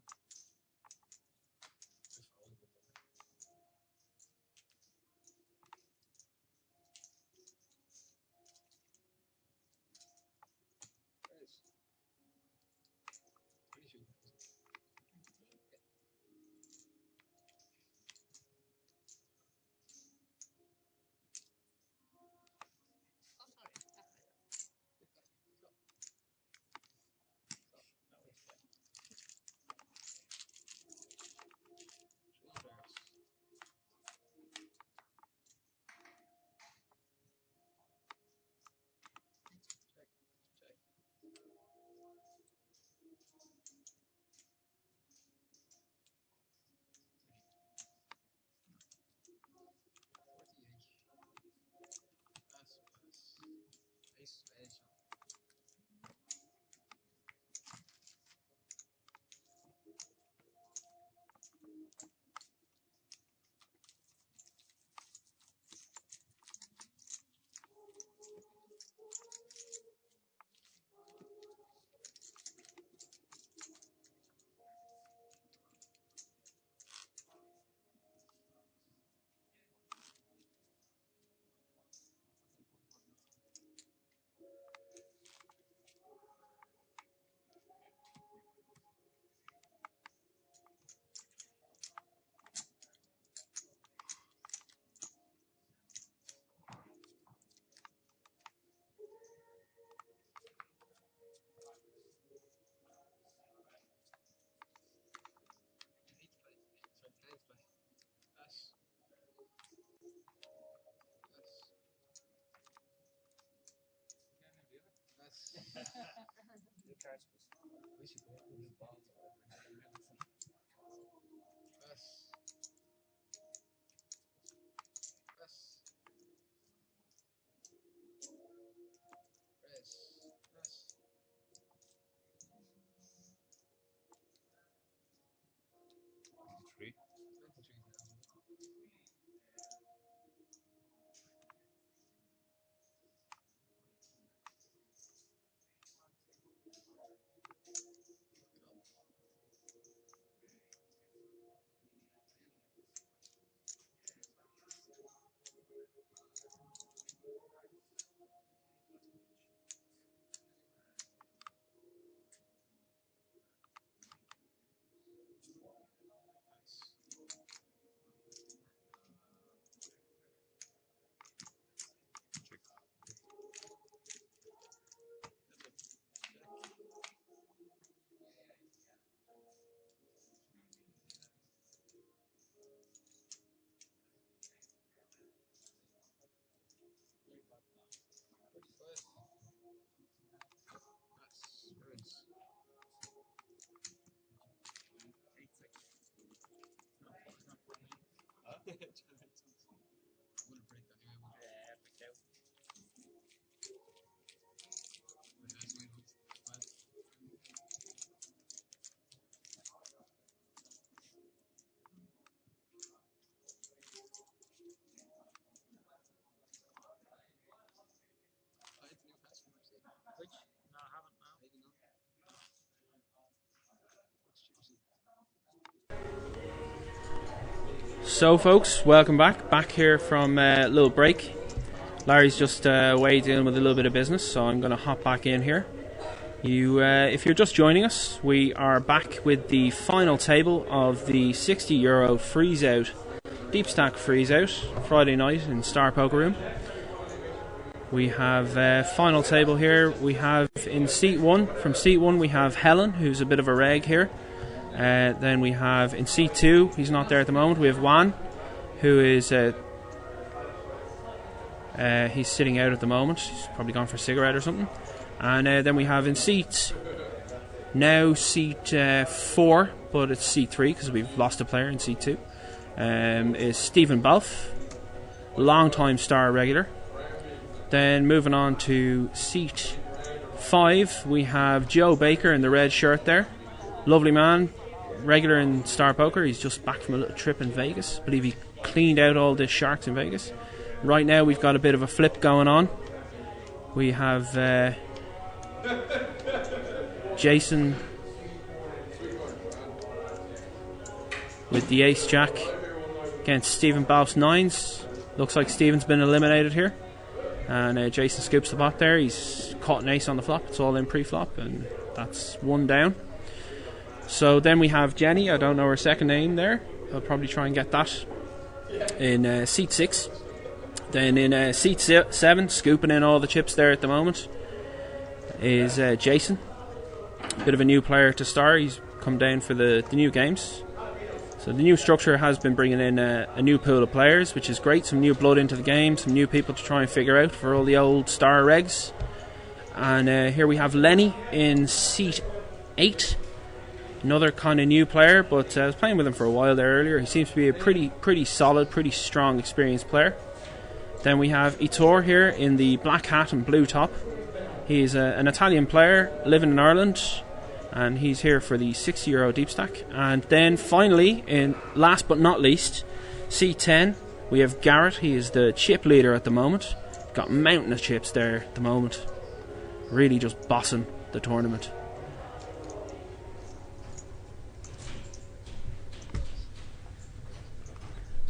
Your cards we should go with balls or whatever. Which? No, I haven't now. So, folks, welcome back. Back here from a little break. Larry's just away dealing with a little bit of business, so I'm going to hop back in here. If you're just joining us, we are back with the final table of the €60 freeze out, DeepStack freeze out, Friday night in Star Poker Room. We have final table here. We have in seat 1, from seat 1 we have Helen, who's a bit of a reg here. Then we have in seat 2, he's not there at the moment, we have Juan, who is he's sitting out at the moment. He's probably gone for a cigarette or something. And then we have in seat 4, but it's seat 3 because we've lost a player in seat 2, is Stephen Balfe, long-time star regular. Then moving on to seat 5, we have Joe Baker in the red shirt there. Lovely man, regular in Star Poker. He's just back from a little trip in Vegas. I believe he cleaned out all the sharks in Vegas. Right now we've got a bit of a flip going on. We have Jason with the ace jack against Stephen Balfe's 9s. Looks like Stephen's been eliminated here, and Jason scoops the pot there. He's caught an ace on the flop. It's all in pre-flop, and that's 1 down. So then we have Jenny. I don't know her second name there. I'll probably try and get that in seat 6. Then in seat 7, scooping in all the chips there at the moment, is Jason. Bit of a new player to Star. He's come down for the new games. So the new structure has been bringing in a new pool of players, which is great. Some new blood into the game, some new people to try and figure out for all the old Star regs. And here we have Lenny in seat 8. Another kind of new player, but I was playing with him for a while there earlier. He seems to be a pretty solid, pretty strong, experienced player. Then we have Itor here in the black hat and blue top. He's an Italian player living in Ireland, and he's here for the €60 DeepStack. And then finally, in last but not least, C10, we have Garrett. He is the chip leader at the moment. Got a mountain of chips there at the moment. Really just bossing the tournament.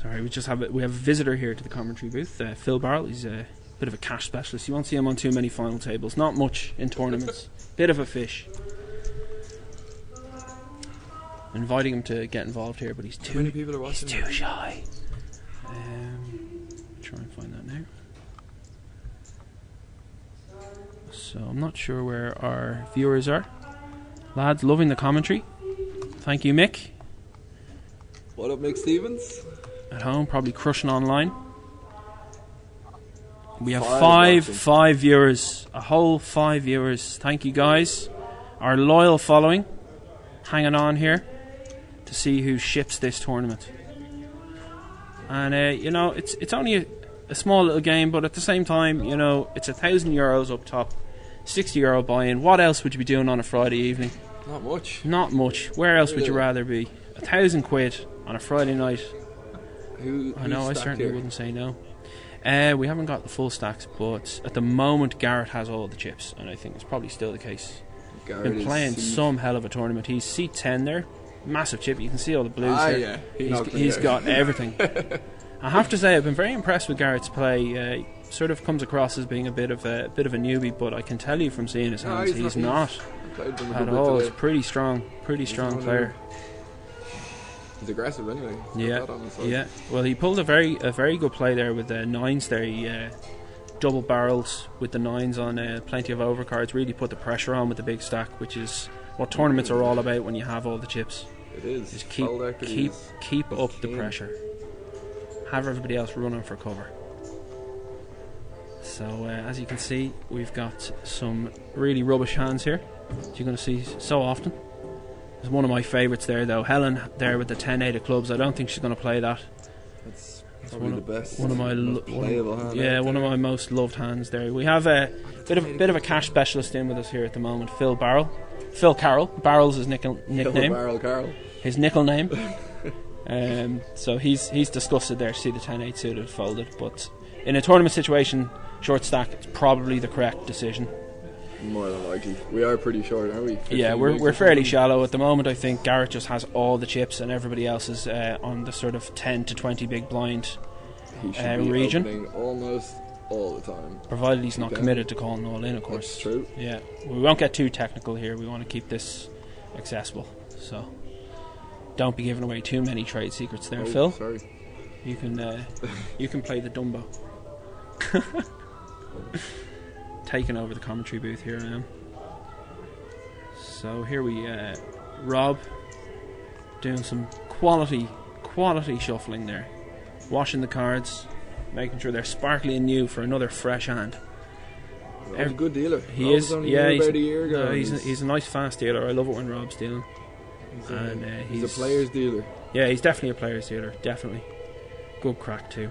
Sorry, we have a visitor here to the commentary booth, Phil Barrell. He's a bit of a cash specialist. You won't see him on too many final tables. Not much in tournaments. Bit of a fish. Inviting him to get involved here, but he's too. How many people are watching? He's too shy. Try and find that now. So I'm not sure where our viewers are. Lads, loving the commentary. Thank you, Mick. What up, Mick Stevens? At home, probably crushing online. We have 5 viewers, a whole 5 viewers. Thank you, guys. Our loyal following, hanging on here to see who ships this tournament. And it's only a small little game, but at the same time, it's €1,000 up top, €60 buy-in. What else would you be doing on a Friday evening? Not much. Not much. Where else would you rather be? £1,000 on a Friday night. I know, I certainly wouldn't say no. We haven't got the full stacks, but at the moment Garrett has all the chips, and I think it's probably still the case. Garrett been playing some hell of a tournament. He's seat 10 there, massive chip. You can see all the blues here. Yeah. He's got everything. I have to say, I've been very impressed with Garrett's play. Sort of comes across as being a bit of a newbie, but I can tell you from seeing his hands, he's not at all. He's pretty strong player. He's aggressive anyway. Yeah. Well, he pulled a very good play there with the 9s there. He double barrels with the 9s on plenty of overcards. Really put the pressure on with the big stack, which is what tournaments are all about when you have all the chips. It is. Just keep up the pressure. Have everybody else running for cover. So as you can see, we've got some really rubbish hands here, which you're going to see so often. There's one of my favourites there, though. Helen there with the 10-8 of clubs. I don't think she's going to play that. That's probably the best. One of my playable hands. Yeah, one of my most loved hands there. We have a bit of a cash specialist in with us here at the moment, Phil Carroll. Barrel's his nickname. Barrel Carroll. His nickel name. So he's disgusted there to see the 10-8 suited folded. But in a tournament situation, short stack, it's probably the correct decision. More than likely. We are pretty short, aren't we? Yeah, we're fairly shallow at the moment. I think Garrett just has all the chips and everybody else is on the sort of 10 to 20 big blind he should be region. Opening almost all the time. Provided he's not Yeah. committed to calling all in, of course. That's true. Yeah, we won't get too technical here. We want to keep this accessible. So don't be giving away too many trade secrets there, Oh, Phil. sorry. You can play the Dumbo. Taking over the commentary booth here I am. So here we Rob doing some quality shuffling there, washing the cards, making sure they're sparkly and new for another fresh hand. Rob's a good dealer. He Rob is. was only Yeah, here about a year ago. no, he's a nice fast dealer. I love it when Rob's dealing. He's a player's dealer. Yeah, he's definitely a player's dealer. Definitely, good crack too,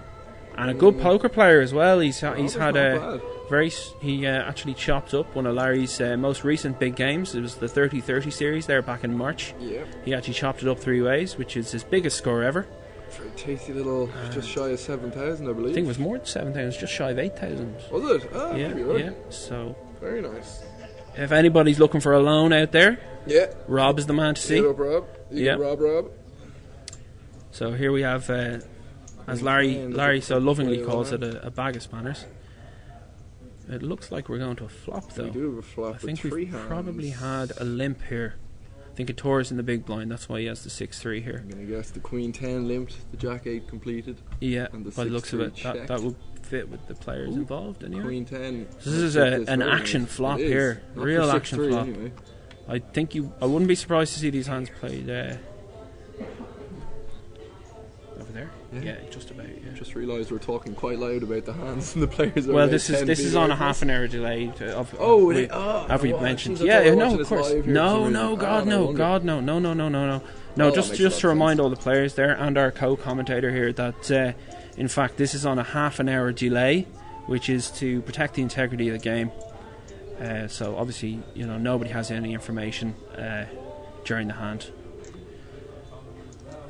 and a good poker player as well. He's had a very. He actually chopped up one of Larry's most recent big games. It was the 30-30 series there back in March. Yeah. He actually chopped it up 3 ways, which is his biggest score ever. Very tasty little, just shy of 7,000, I believe. I think it was more than 7,000. It was just shy of 8,000. Was it? Ah, yeah, maybe right. yeah. So very nice. If anybody's looking for a loan out there, yeah, Rob is the man to see. Hit up Rob. Yeah, Rob. So here we have, as Larry so lovingly calls it, a bag of spanners. It looks like we're going to a flop, though. We do have a flop. I think with we've probably had a limp here. I think it tores in the big blind. That's why he has the 6-3 here. I'm going to guess the Queen 10 limped, the Jack 8 completed. Yeah, and the by the looks of it, checked. that would fit with the players involved. Anyway. Queen 10. So this is an action flop here, real action flop. Anyway. I think I wouldn't be surprised to see these hands played over there. Yeah, just about. Yeah. Just realised we're talking quite loud about the hands and the players. Well, this is on a half an hour delay. Have we mentioned? Yeah, no, of course. No, God, no. No, just to remind all the players there and our co-commentator here that in fact this is on a half an hour delay, which is to protect the integrity of the game. So obviously, nobody has any information during the hand.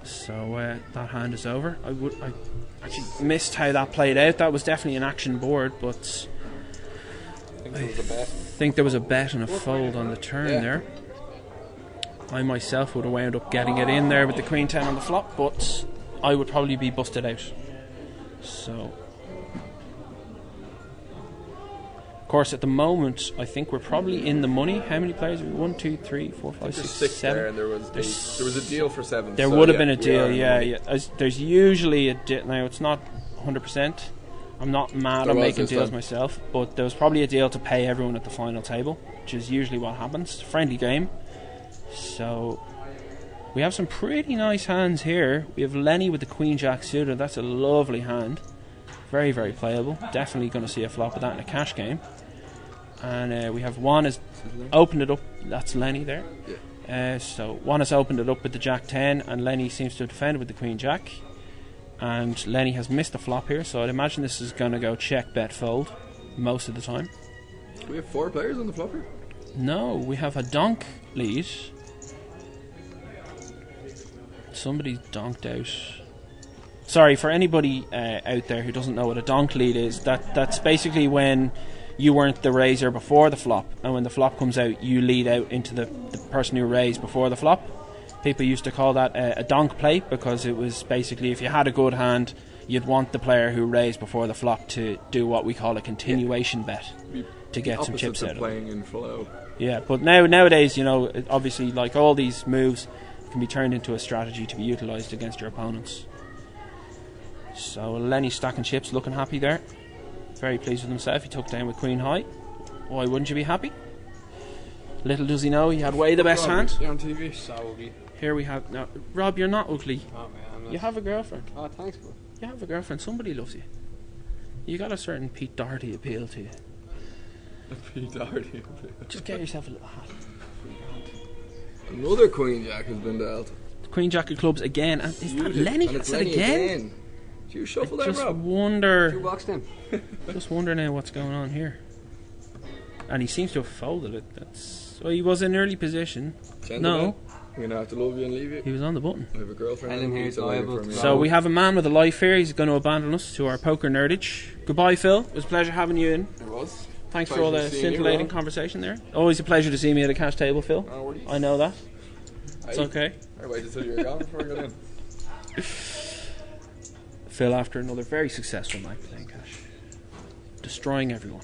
So that hand is over. I actually missed how that played out. That was definitely an action board, but I think there was a bet and a fold on the turn there. I myself would have wound up getting it in there with the Queen 10 on the flop, but I would probably be busted out. So, of course, at the moment, I think we're probably in the money. How many players? 1, 2, 3, 4, 5, 6, 7. There, and there was a deal for 7. There would have been a deal, yeah. There's usually a deal. Now, it's not 100%. I'm not mad on making deals myself, but there was probably a deal to pay everyone at the final table, which is usually what happens. It's a friendly game. So, we have some pretty nice hands here. We have Lenny with the Queen Jack suited. That's a lovely hand. Very, very playable. Definitely going to see a flop of that in a cash game. And we have Juan has opened it up. That's Lenny there. Yeah. So Juan has opened it up with the Jack 10, and Lenny seems to have defended with the Queen Jack. And Lenny has missed the flop here, so I'd imagine this is going to go check, bet, fold most of the time. We have 4 players on the flop here? No, we have a donk lead. Somebody's donked out. Sorry, for anybody out there who doesn't know what a donk lead is, that's basically when you weren't the raiser before the flop, and when the flop comes out, you lead out into the person who raised before the flop. People used to call that a donk play, because it was basically, if you had a good hand, you'd want the player who raised before the flop to do what we call a continuation bet to get some chips out of it. Playing in flow. Yeah, but nowadays, obviously, like all these moves can be turned into a strategy to be utilised against your opponents. So Lenny stacking chips, looking happy there. Very pleased with himself. He took down with Queen High. Why wouldn't you be happy? Little does he know he had way the best hand. You're on TV. So ugly. Here we have... No, Rob, you're not ugly. Oh, man, you have a girlfriend. Oh, thanks, bro. You have a girlfriend. Somebody loves you. You got a certain Pete Doherty appeal to you. A Pete Doherty appeal. Just get yourself a little hat. Another Queen Jack has been dealt. The Queen Jack of clubs again. And is that Lenny? That's it again? Do you shuffle that, Rob? You boxed him. Just wonder now what's going on here. And he seems to have folded it. So he was in early position. Gentlemen, I'm going to have to love you and leave you. He was on the button. I have a girlfriend. So we have a man with a life here. He's going to abandon us to our poker nerdage. Goodbye, Phil. It was a pleasure having you in. It was. Thanks for all the scintillating conversation there. Always a pleasure to see me at a cash table, Phil. I know that. It's okay. I waited till you were gone before I got in. Phil, after another very successful night playing cash, destroying everyone.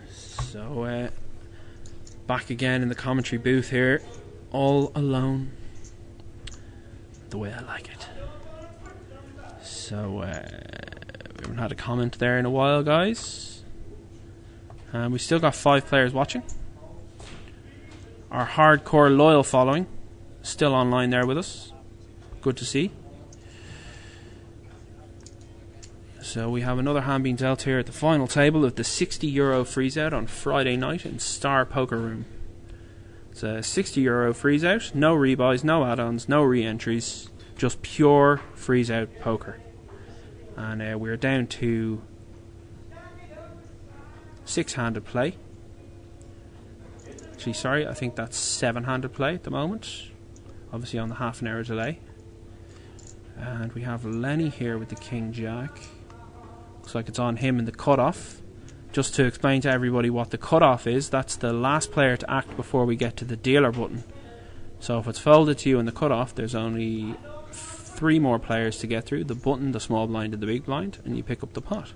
So, back again in the commentary booth here, all alone, the way I like it. So, we haven't had a comment there in a while, guys. And we still got 5 players watching. Our hardcore loyal following still online there with us. Good to see. So we have another hand being dealt here at the final table of the €60 freeze out on Friday night in Star Poker Room. It's a €60 freeze out, no rebuys, no add-ons, no re-entries, just pure freeze out poker. And we're down to 6-handed play. Actually, sorry, I think that's 7-handed play at the moment. Obviously on the half an hour delay. And we have Lenny here with the King Jack. Looks like it's on him in the cutoff. Just to explain to everybody what the cutoff is, that's the last player to act before we get to the dealer button. So if it's folded to you in the cutoff, there's only 3 more players to get through: the button, the small blind, and the big blind, and you pick up the pot.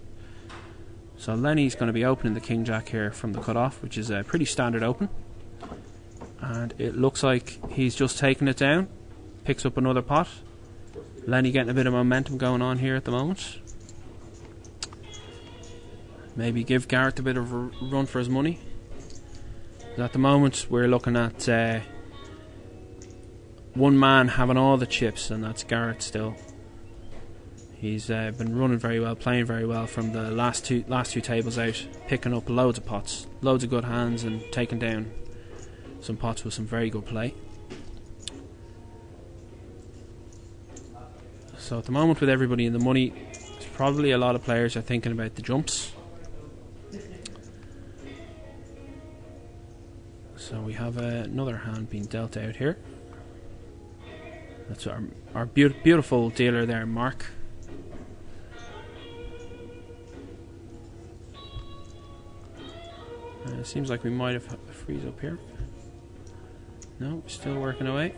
So Lenny's going to be opening the King Jack here from the cutoff, which is a pretty standard open. And it looks like he's just taken it down, picks up another pot. Lenny getting a bit of momentum going on here at the moment. Maybe give Garrett a bit of a run for his money. At the moment we're looking at one man having all the chips, and that's Garrett still. He's been running very well, playing very well from the last two tables out, picking up loads of pots, loads of good hands, and taking down some pots with some very good play. So at the moment, with everybody in the money, there's probably a lot of players are thinking about the jumps. So we have another hand being dealt out here. That's our beautiful dealer there, Mark. It seems like we might have a freeze up here. No, still working away.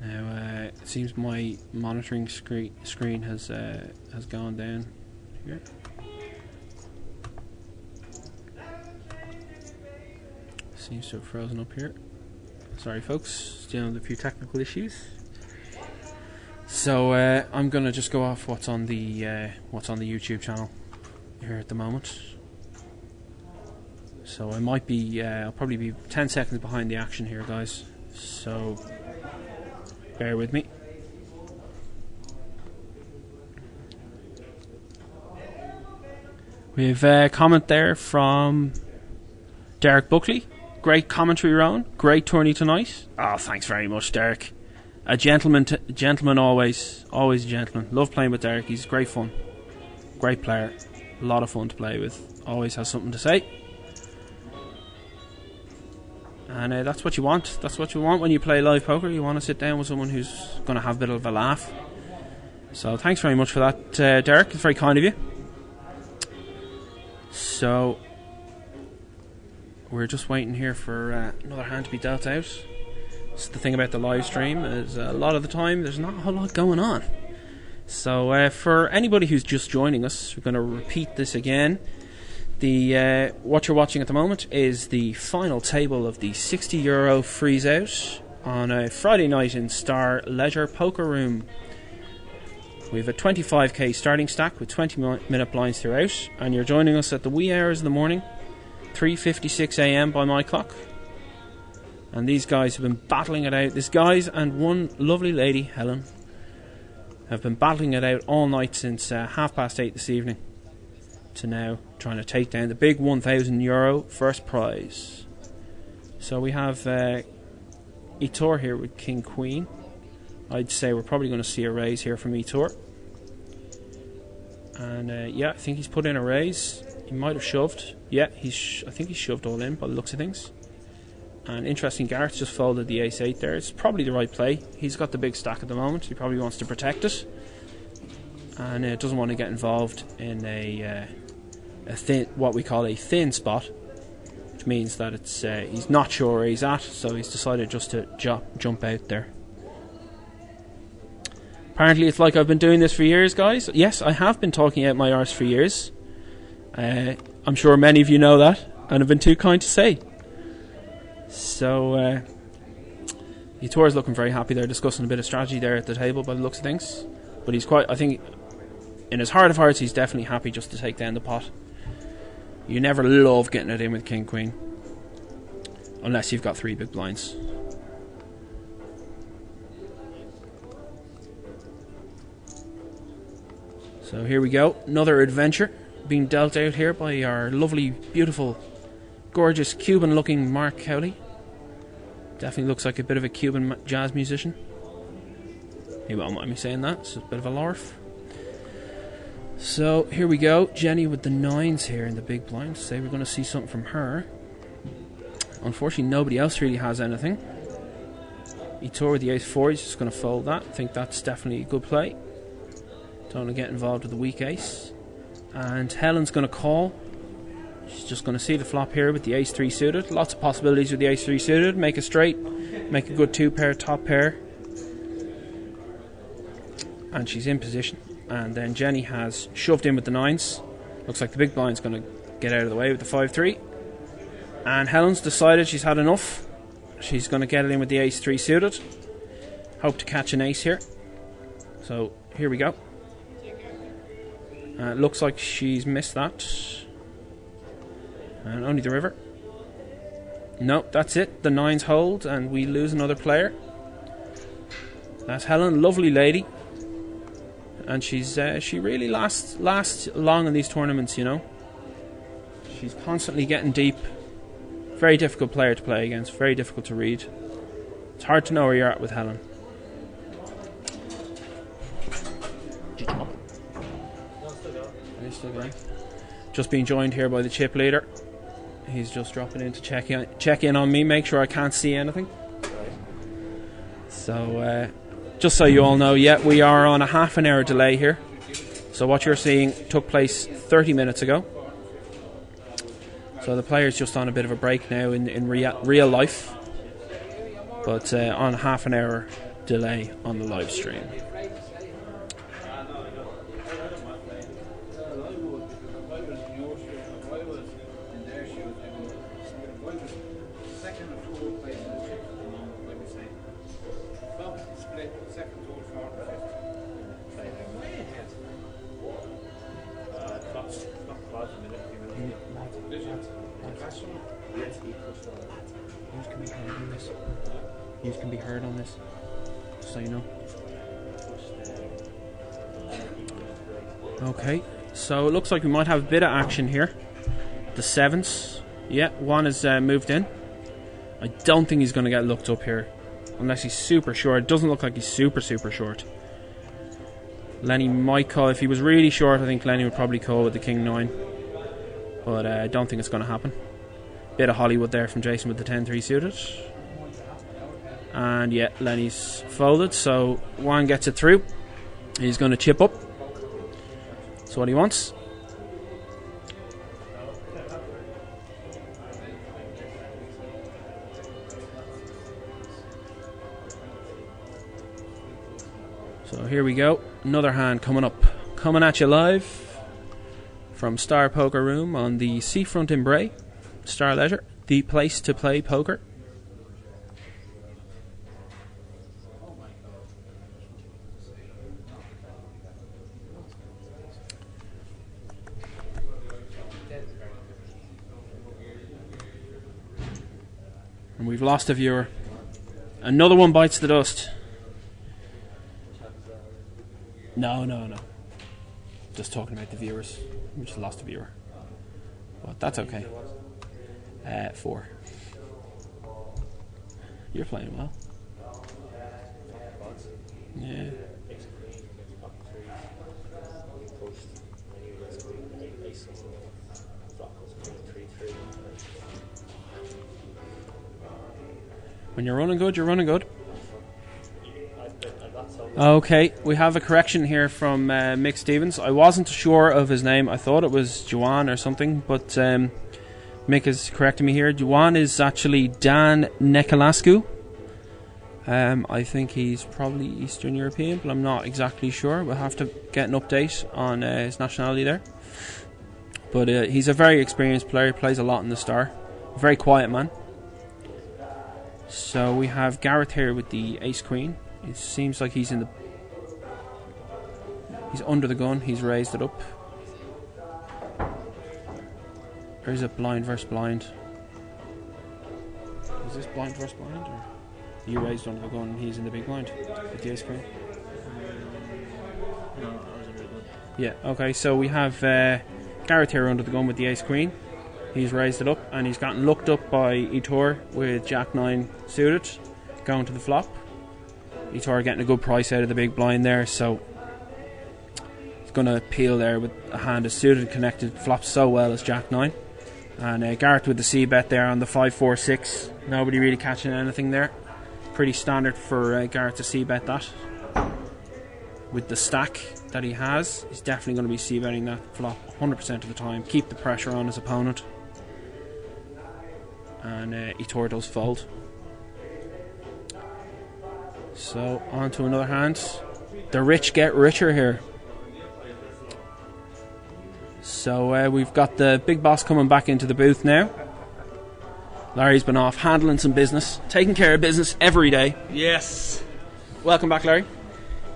Now it seems my monitoring screen has gone down here. Seems to have frozen up here. Sorry folks, dealing with a few technical issues. So I'm gonna just go off what's on the YouTube channel here at the moment. So I might be I'll probably be 10 seconds behind the action here, guys. So bear with me. We have a comment there from Derek Buckley. Great commentary round. Great tourney tonight. Oh, thanks very much, Derek. A gentleman always a gentleman. Love playing with Derek. He's great fun. Great player. A lot of fun to play with. Always has something to say. And that's what you want. That's what you want when you play live poker. You want to sit down with someone who's going to have a bit of a laugh. So thanks very much for that, Derek. It's very kind of you. So we're just waiting here for another hand to be dealt out. It's the thing about the live stream is a lot of the time there's not a whole lot going on. So for anybody who's just joining us, we're going to repeat this again. The what you're watching at the moment is the final table of the €60 freeze out on a Friday night in Star Leisure Poker Room. We have a 25k starting stack with 20-minute blinds throughout, and you're joining us at the wee hours of the morning, 3:56 a.m. by my clock. And these guys have been battling it out. These guys and one lovely lady, Helen, have been battling it out all night since €8:30 this evening to now, trying to take down the big €1,000 first prize. So we have Etor here with King Queen. I'd say we're probably going to see a raise here from Etor. And yeah, I think he's put in a raise. He might have shoved. Yeah, I think he's shoved all in by the looks of things. And interesting, Garrett's just folded the ace-8 there. It's probably the right play. He's got the big stack at the moment. He probably wants to protect it. and doesn't want to get involved in a thin, what we call a thin spot, which means that it's he's not sure where he's at, so he's decided just to jump out there. Apparently it's like I've been doing this for years, guys. Yes, I have been talking out my arse for years. I'm sure many of you know that and have been too kind to say. So Yitor's looking very happy. They're discussing a bit of strategy there at the table by the looks of things. But he's quite, I think, in his heart of hearts, he's definitely happy just to take down the pot. You never love getting it in with King Queen, unless you've got 3 big blinds. So here we go, another adventure being dealt out here by our lovely, beautiful, gorgeous Cuban looking Mark Cowley. Definitely looks like a bit of a Cuban jazz musician. He won't mind me saying that, it's a bit of a larf. So here we go, Jenny with the 9s here in the big blind. Say we're going to see something from her. Unfortunately nobody else really has anything. Yitor with the ace-4, he's just going to fold that. I think that's definitely a good play. Don't want to get involved with the weak ace. And Helen's going to call. She's just going to see the flop here with the ace-3 suited. Lots of possibilities with the ace-3 suited. Make a straight, make a good 2-pair, top pair. And she's in position. And then Jenny has shoved in with the 9s. Looks like the big blind's going to get out of the way with the 5-3. And Helen's decided she's had enough. She's going to get it in with the ace-3 suited. Hope to catch an ace here. So here we go. Looks like she's missed that. And only the river. Nope, that's it. The 9s hold and we lose another player. That's Helen, lovely lady. And she's she really lasts long in these tournaments, you know. She's constantly getting deep. Very difficult player to play against, very difficult to read. It's hard to know where you're at with Helen. Just being joined here by the chip leader. He's just dropping in to check in on me, make sure I can't see anything. So just so you all know, yeah, we are on a half an hour delay here. So what you're seeing took place 30 minutes ago. So the player's just on a bit of a break now in real life, but on half an hour delay on the live stream. News can be heard on this, so you know. Okay, so it looks like we might have a bit of action here. The 7s, yeah, one is moved in. I don't think he's going to get looked up here, unless he's super short. It doesn't look like he's super short. Lenny might call. If he was really short, I think Lenny would probably call with the King 9, but I don't think it's going to happen. Bit of Hollywood there from Jason with the 10-3 suited. And yeah, Lenny's folded, so Juan gets it through. He's going to chip up. That's what he wants. So here we go. Another hand coming up. Coming at you live from Star Poker Room on the seafront in Bray. Star Leisure, the place to play poker. And we've lost a viewer. Another one bites the dust. No. Just talking about the viewers. We just lost a viewer. But that's okay. 4. You're playing well. Yeah. When you're running good, you're running good. Okay, we have a correction here from Mick Stevens. I wasn't sure of his name. I thought it was Juan or something, but Mick is correcting me here. Juan is actually Dan Nekelascu. I think he's probably Eastern European, but I'm not exactly sure. We'll have to get an update on his nationality there. But he's a very experienced player, plays a lot in the Star. A very quiet man. So we have Gareth here with the Ace Queen. It seems like he's under the gun. He's raised it up. Or is it blind versus blind? Is this blind versus blind? Or you raised under the gun and he's in the big blind with the Ace Queen? No, I was a bit good. Yeah, okay, so we have Gareth here under the gun with the Ace Queen. He's raised it up and he's gotten looked up by Etor with Jack 9 suited, going to the flop. Etor getting a good price out of the big blind there, so he's going to peel there with a hand as suited and connected, flops so well as Jack 9. And Gareth with the C bet there on the 5-4-6. Nobody really catching anything there. Pretty standard for Gareth to C bet that. With the stack that he has, he's definitely going to be C betting that flop 100% of the time. Keep the pressure on his opponent. And Etor does fold. So, on to another hand. The rich get richer here. So, we've got the big boss coming back into the booth now. Larry's been off handling some business, taking care of business every day. Yes. Welcome back, Larry.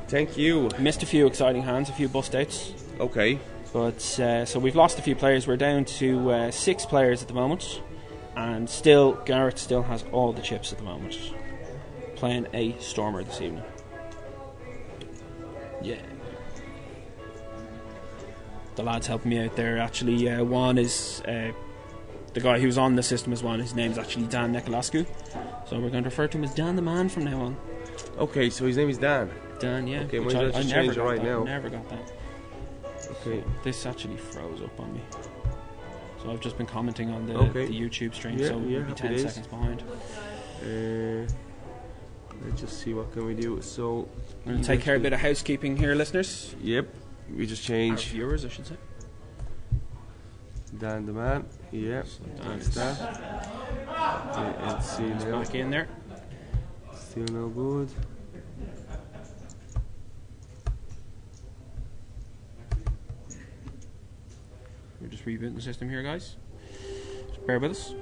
Thank you. Missed a few exciting hands, a few bust outs. Okay. But, so we've lost a few players. We're down to 6 players at the moment. And still, Garrett still has all the chips at the moment. Playing a Stormer this evening. Yeah. The lads helping me out there. Actually, Juan is the guy who's on the system as Juan. His name's actually Dan Nekelascu. So we're going to refer to him as Dan the Man from now on. Okay, so his name is Dan. Dan, yeah. Okay, well, let's change it right now. Never got that. Okay. So this actually froze up on me. So I've just been commenting on the YouTube stream, so we'll be 10 seconds behind. Let's just see what can we do. So we're going to take care of a bit of housekeeping here, listeners. Yep. We just change. Our viewers, I should say. Dan the Man. Yeah. That's that. Let's see now. Back in there. Still no good. We're just rebooting the system here, guys. Just bear with us.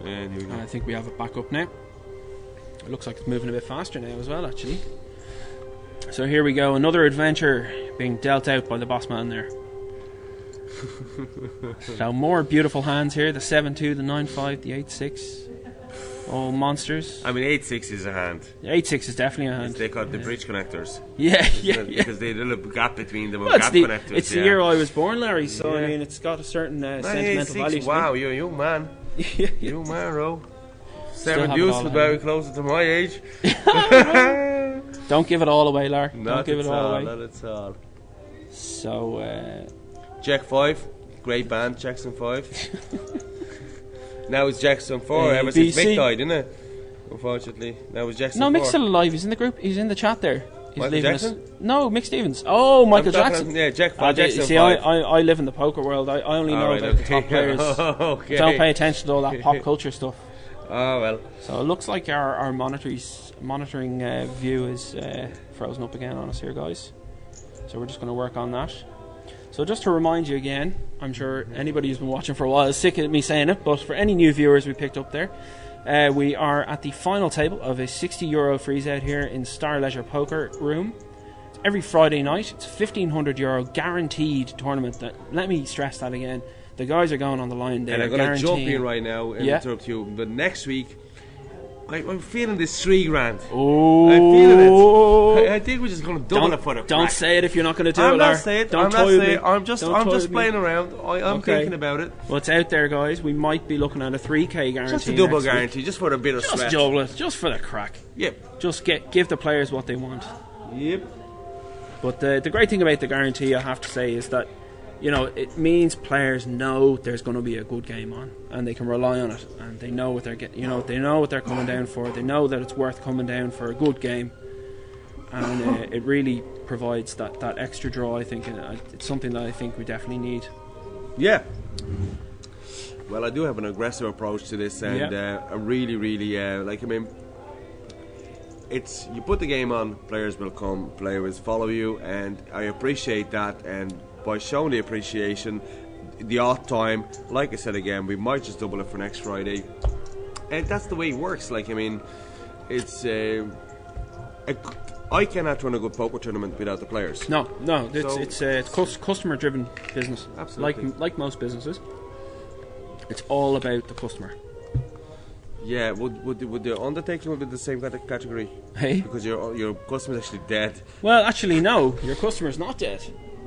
And here we go. And I think we have it back up now. It looks like it's moving a bit faster now as well, actually. So here we go, another adventure being dealt out by the boss man there. So more beautiful hands here, the 7-2, the 9-5, the 8-6. All monsters. I mean, 8-6 is a hand. 8-6 is definitely a hand. They call it the bridge connectors. Yeah. Because there's a little gap between them. Well, gap connectors. It's the year I was born, Larry, so I mean, it's got a certain sentimental value. Wow, you're a young man. Young man, Ro. 7 Still deuce about closer to my age. Don't give it all away, Lar. Not Don't give it all away. Not at all. So, Jack 5, great band, Jackson 5. Now it's Jackson 4, ever since Mick died, isn't it? Unfortunately. Now it's Jackson 4. No, Mick's still alive. He's in the group. He's in the chat there. He's Michael Jackson? No, Mick Stevens. Oh, Michael Jackson. Yeah, Jackson 5. See, I live in the poker world. I only know about the top players. Okay. Don't pay attention to all that pop culture stuff. Oh, well. So it looks like our monitoring view is frozen up again on us here, guys. So we're just going to work on that. So just to remind you again, I'm sure anybody who's been watching for a while is sick of me saying it, but for any new viewers we picked up there, we are at the final table of a €60 freeze out here in Star Leisure Poker Room. It's every Friday night. It's a €1,500 guaranteed tournament. Let me stress that again. The guys are going on the line there. And I'm going to jump in right now and interrupt you. But next week, I'm feeling this $3,000. Oh, I'm feeling it. I think we're just going to double it for the Don't crack. say it if you're not going to do it. I'm not saying it. I'm not saying it. I'm just playing me. around. I'm thinking about it. Well, it's out there, guys. We might be looking at a 3K guarantee. Just a double guarantee, just for a bit of just stretch. Double it, just for the crack. Yep. Just give the players what they want. Yep. But the great thing about the guarantee, I have to say, is that it means players know there's going to be a good game on, and they can rely on it, and they know what they're getting. They know what they're coming down for. They know that it's worth coming down for a good game, and it really provides that extra draw. I think it's something that I think we definitely need. Yeah. Well, I do have an aggressive approach to this, and I really, like. I mean, it's you put the game on, players will come, players follow you, and I appreciate that. And by showing the appreciation, the odd time, like I said again, we might just double it for next Friday, and that's the way it works. Like, I mean, it's I cannot run a good poker tournament without the players. No, it's customer-driven business. Absolutely. Like most businesses, it's all about the customer. Yeah, would the undertaking be the same kind of category? Hey, because your customer's actually dead. Well, actually, no, your customer's not dead,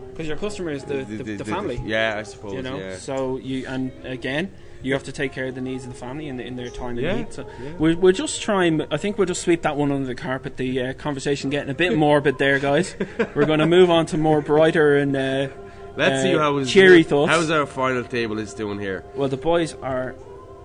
because your customer is the family. Yeah, I suppose. You know, yeah. so you have to take care of the needs of the family in their time of need. So yeah. we'll just try and I think we'll just sweep that one under the carpet. The conversation getting a bit morbid there, guys. We're going to move on to more brighter and let's see how cheery thoughts. How's our final table is doing here? Well, the boys are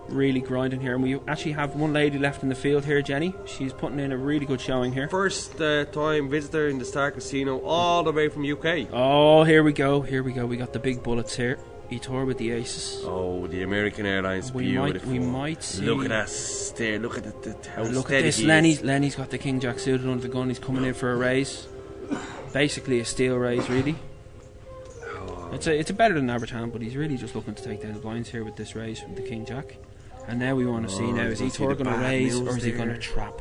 really grinding here, and we actually have one lady left in the field here, Jenny. She's putting in a really good showing here. First time visitor in the Star Casino, all the way from UK. Oh, here we go. We got the big bullets here. Etor with the aces. Oh, the American Airlines, beautiful. We might see. Look at that stare. Look at how look steady at this. he Lenny's got the King Jack suited under the gun. He's coming in for a raise. Basically a steel raise, really. Oh. It's a better than average hand, but he's really just looking to take down the blinds here with this raise from the King Jack. And now we want to see now, is Etor going to raise or is he going to trap?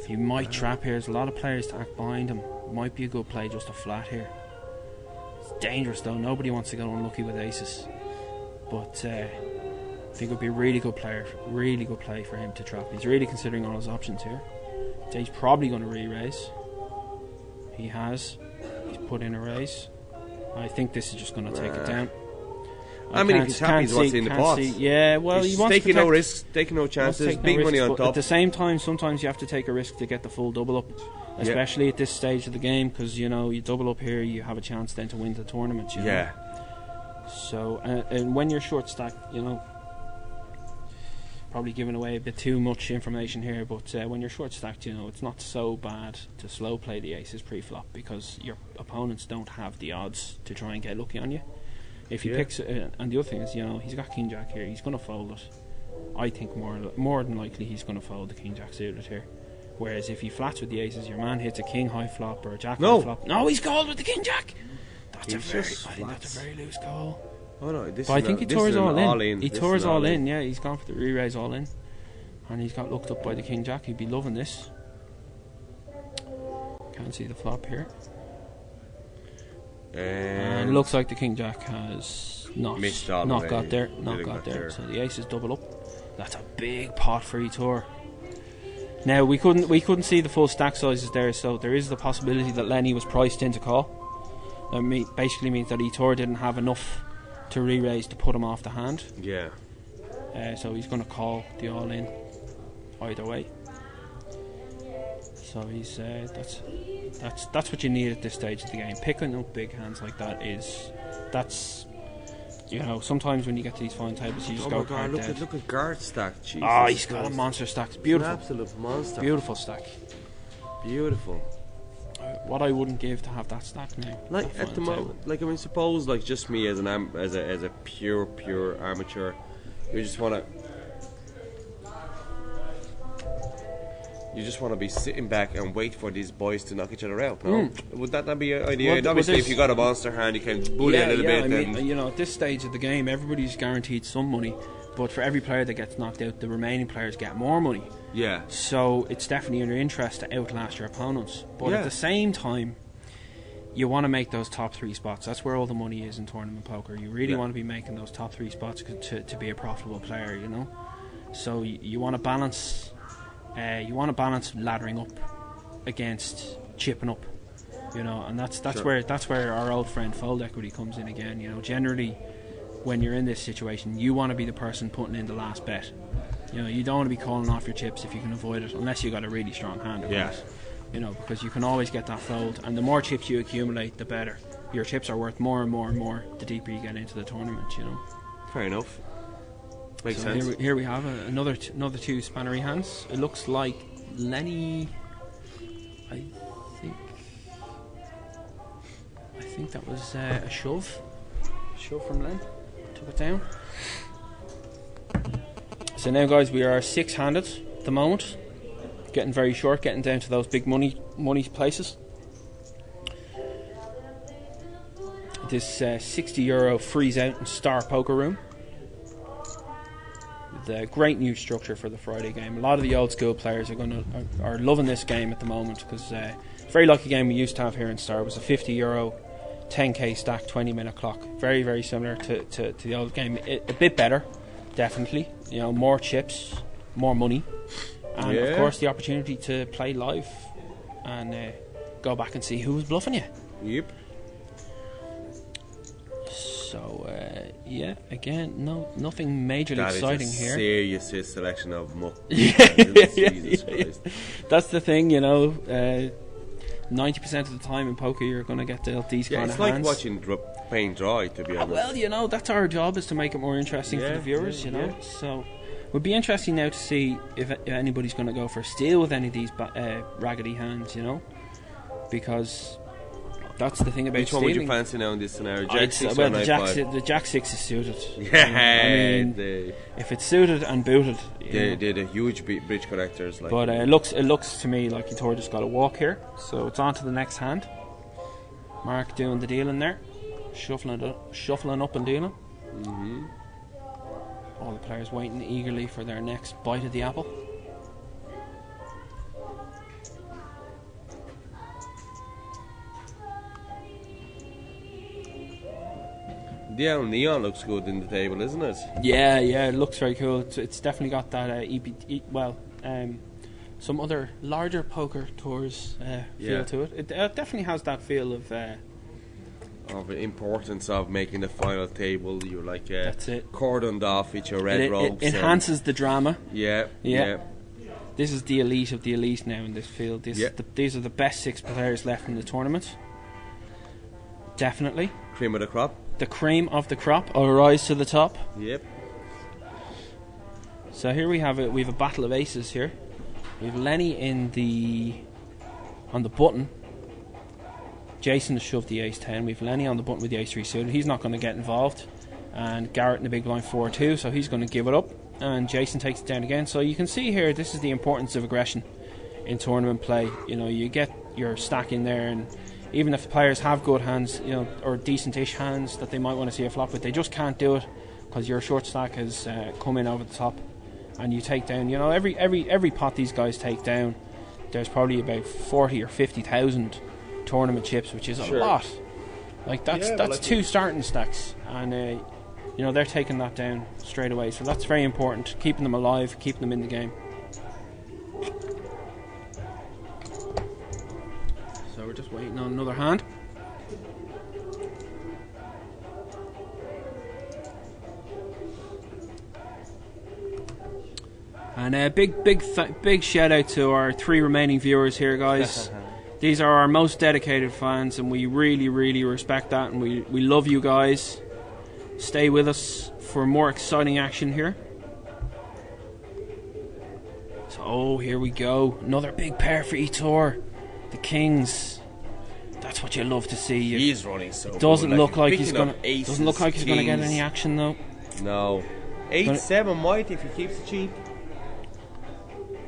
He might trap here. There's a lot of players to act behind him. Might be a good play just a flat here. It's dangerous though. Nobody wants to go unlucky with aces. But I think it would be a really good play for him to trap. He's really considering all his options here. So he's probably going to re-raise. He has. He's put in a raise. I think this is just going to take it down. I mean, if he's happy with what's in the pot. Yeah, well, he's he wants taking to no risks, taking no chances, big money on top. At the same time, sometimes you have to take a risk to get the full double up, especially at this stage of the game, because you know you double up here, you have a chance then to win the tournament. You know? So, and when you're short stacked, you know, probably giving away a bit too much information here, but when you're short stacked, you know, it's not so bad to slow play the aces pre-flop because your opponents don't have the odds to try and get lucky on you. If he picks it, and the other thing is, you know, he's got King Jack here, he's going to fold it. I think more than likely he's going to fold the King Jack suited here. Whereas if he flats with the aces, your man hits a King high flop or a Jack high flop. No, he's called with the King Jack. I think that's a very loose call. Oh no, this but I think he tours all in. He tours all in. in. Yeah, he's gone for the re-raise all in, and he's got looked up by the King Jack. He'd be loving this. Can't see the flop here. And it looks like the King Jack has not got there. So the aces double up. That's a big pot for Etor. Now we couldn't see the full stack sizes there, so there is the possibility that Lenny was priced in to call. That basically means that Etor didn't have enough to re-raise to put him off the hand. Yeah. So he's going to call the all-in either way. So he's that's what you need at this stage of the game. Picking up big hands like that that's you know, sometimes when you get to these fine tables you just go card dead. Look at guard stack. Jesus he's got a monster stack. It's beautiful. It's an absolute monster. Beautiful stack. Beautiful. What I wouldn't give to have that stack now. Like at the moment, like I mean, suppose like just me as a pure amateur, you just want to be sitting back and wait for these boys to knock each other out. No? Would that not be an idea? Well, obviously, if you got a monster hand, you can bully a little bit. I mean, you know, at this stage of the game, everybody's guaranteed some money, but for every player that gets knocked out, the remaining players get more money. Yeah. So it's definitely in your interest to outlast your opponents. But at the same time, you want to make those top 3 spots. That's where all the money is in tournament poker. You really want to be making those top 3 spots to be a profitable player, you know. So you want to balance. You want to balance laddering up against chipping up, you know, and that's where our old friend fold equity comes in again. You know, generally when you're in this situation, you want to be the person putting in the last bet. You know, you don't want to be calling off your chips if you can avoid it, unless you got a really strong hand. You know, because you can always get that fold, and the more chips you accumulate, the better. Your chips are worth more and more and more the deeper you get into the tournament. You know. Fair enough. Makes so sense. Here we have another 2 spannery hands. It looks like Lenny. I think that was a shove. Shove from Len. Took it down. So now, guys, we are 6-handed at the moment. Getting very short, getting down to those big money places. This €60 freeze out and star poker room. With a great new structure for the Friday game. A lot of the old school players are loving this game at the moment because it's very like a game we used to have here in Star. It was a €50 10k stack 20-minute clock. Very, very similar to the old game. A bit better, definitely. You know, more chips, more money, and of course the opportunity to play live and go back and see who was bluffing you. Yep. So again, nothing majorly exciting is a here. Serious selection of muck. That's the thing, you know. 90% of the time in poker, you're going to get dealt these kind of hands. It's like watching paint dry, to be honest. Well, you know, that's our job, is to make it more interesting for the viewers, you know. So it would be interesting now to see if anybody's going to go for steal with any of these raggedy hands, you know, because that's the thing about Which one stealing. would you fancy now in this scenario? Jack 6 or well, Knight 5? the Jack 6 is suited. Yeah, I mean, if it's suited and booted, they did a huge bridge connectors. Like, but it looks to me like Etor just got a walk here. So it's on to the next hand. Mark doing the dealing there, shuffling up and dealing. Mm-hmm. All the players waiting eagerly for their next bite of the apple. Yeah, neon looks good in the table, isn't it? Yeah, it looks very cool. It's definitely got that some other larger poker tours feel to it. It definitely has that feel of the importance of making the final table. You're like that's it. Cordoned off with your red ropes. It enhances the drama. Yeah. This is the elite of the elite now in this field. These are the best 6 players left in the tournament. Definitely. Cream of the crop. The cream of the crop will rise to the top. Yep. So here we have it. We have a battle of aces here. We have Lenny on the button. Jason has shoved the ace 10. We have Lenny on the button with the ace 3 suited. He's not going to get involved. And Garrett in the big blind 4-2, so he's going to give it up. And Jason takes it down again. So you can see here, this is the importance of aggression in tournament play. You know, you get your stack in there, and even if players have good hands, you know, or decent-ish hands that they might want to see a flop with, they just can't do it because your short stack has come in over the top, and you take down. You know, every pot these guys take down, there's probably about 40 or 50,000 tournament chips, which is a lot. Like that's 2 starting stacks, and you know, they're taking that down straight away. So that's very important, keeping them alive, keeping them in the game. So we're just waiting on another hand. And a big shout out to our 3 remaining viewers here, guys. These are our most dedicated fans, and we really, really respect that, and we love you guys. Stay with us for more exciting action here. So, here we go. Another big pair for Etor. The Kings. That's what you love to see. He's running so. Doesn't look like he's gonna. Aces, doesn't look like he's gonna get kings. any action though. No. 8-7 might if he keeps it cheap.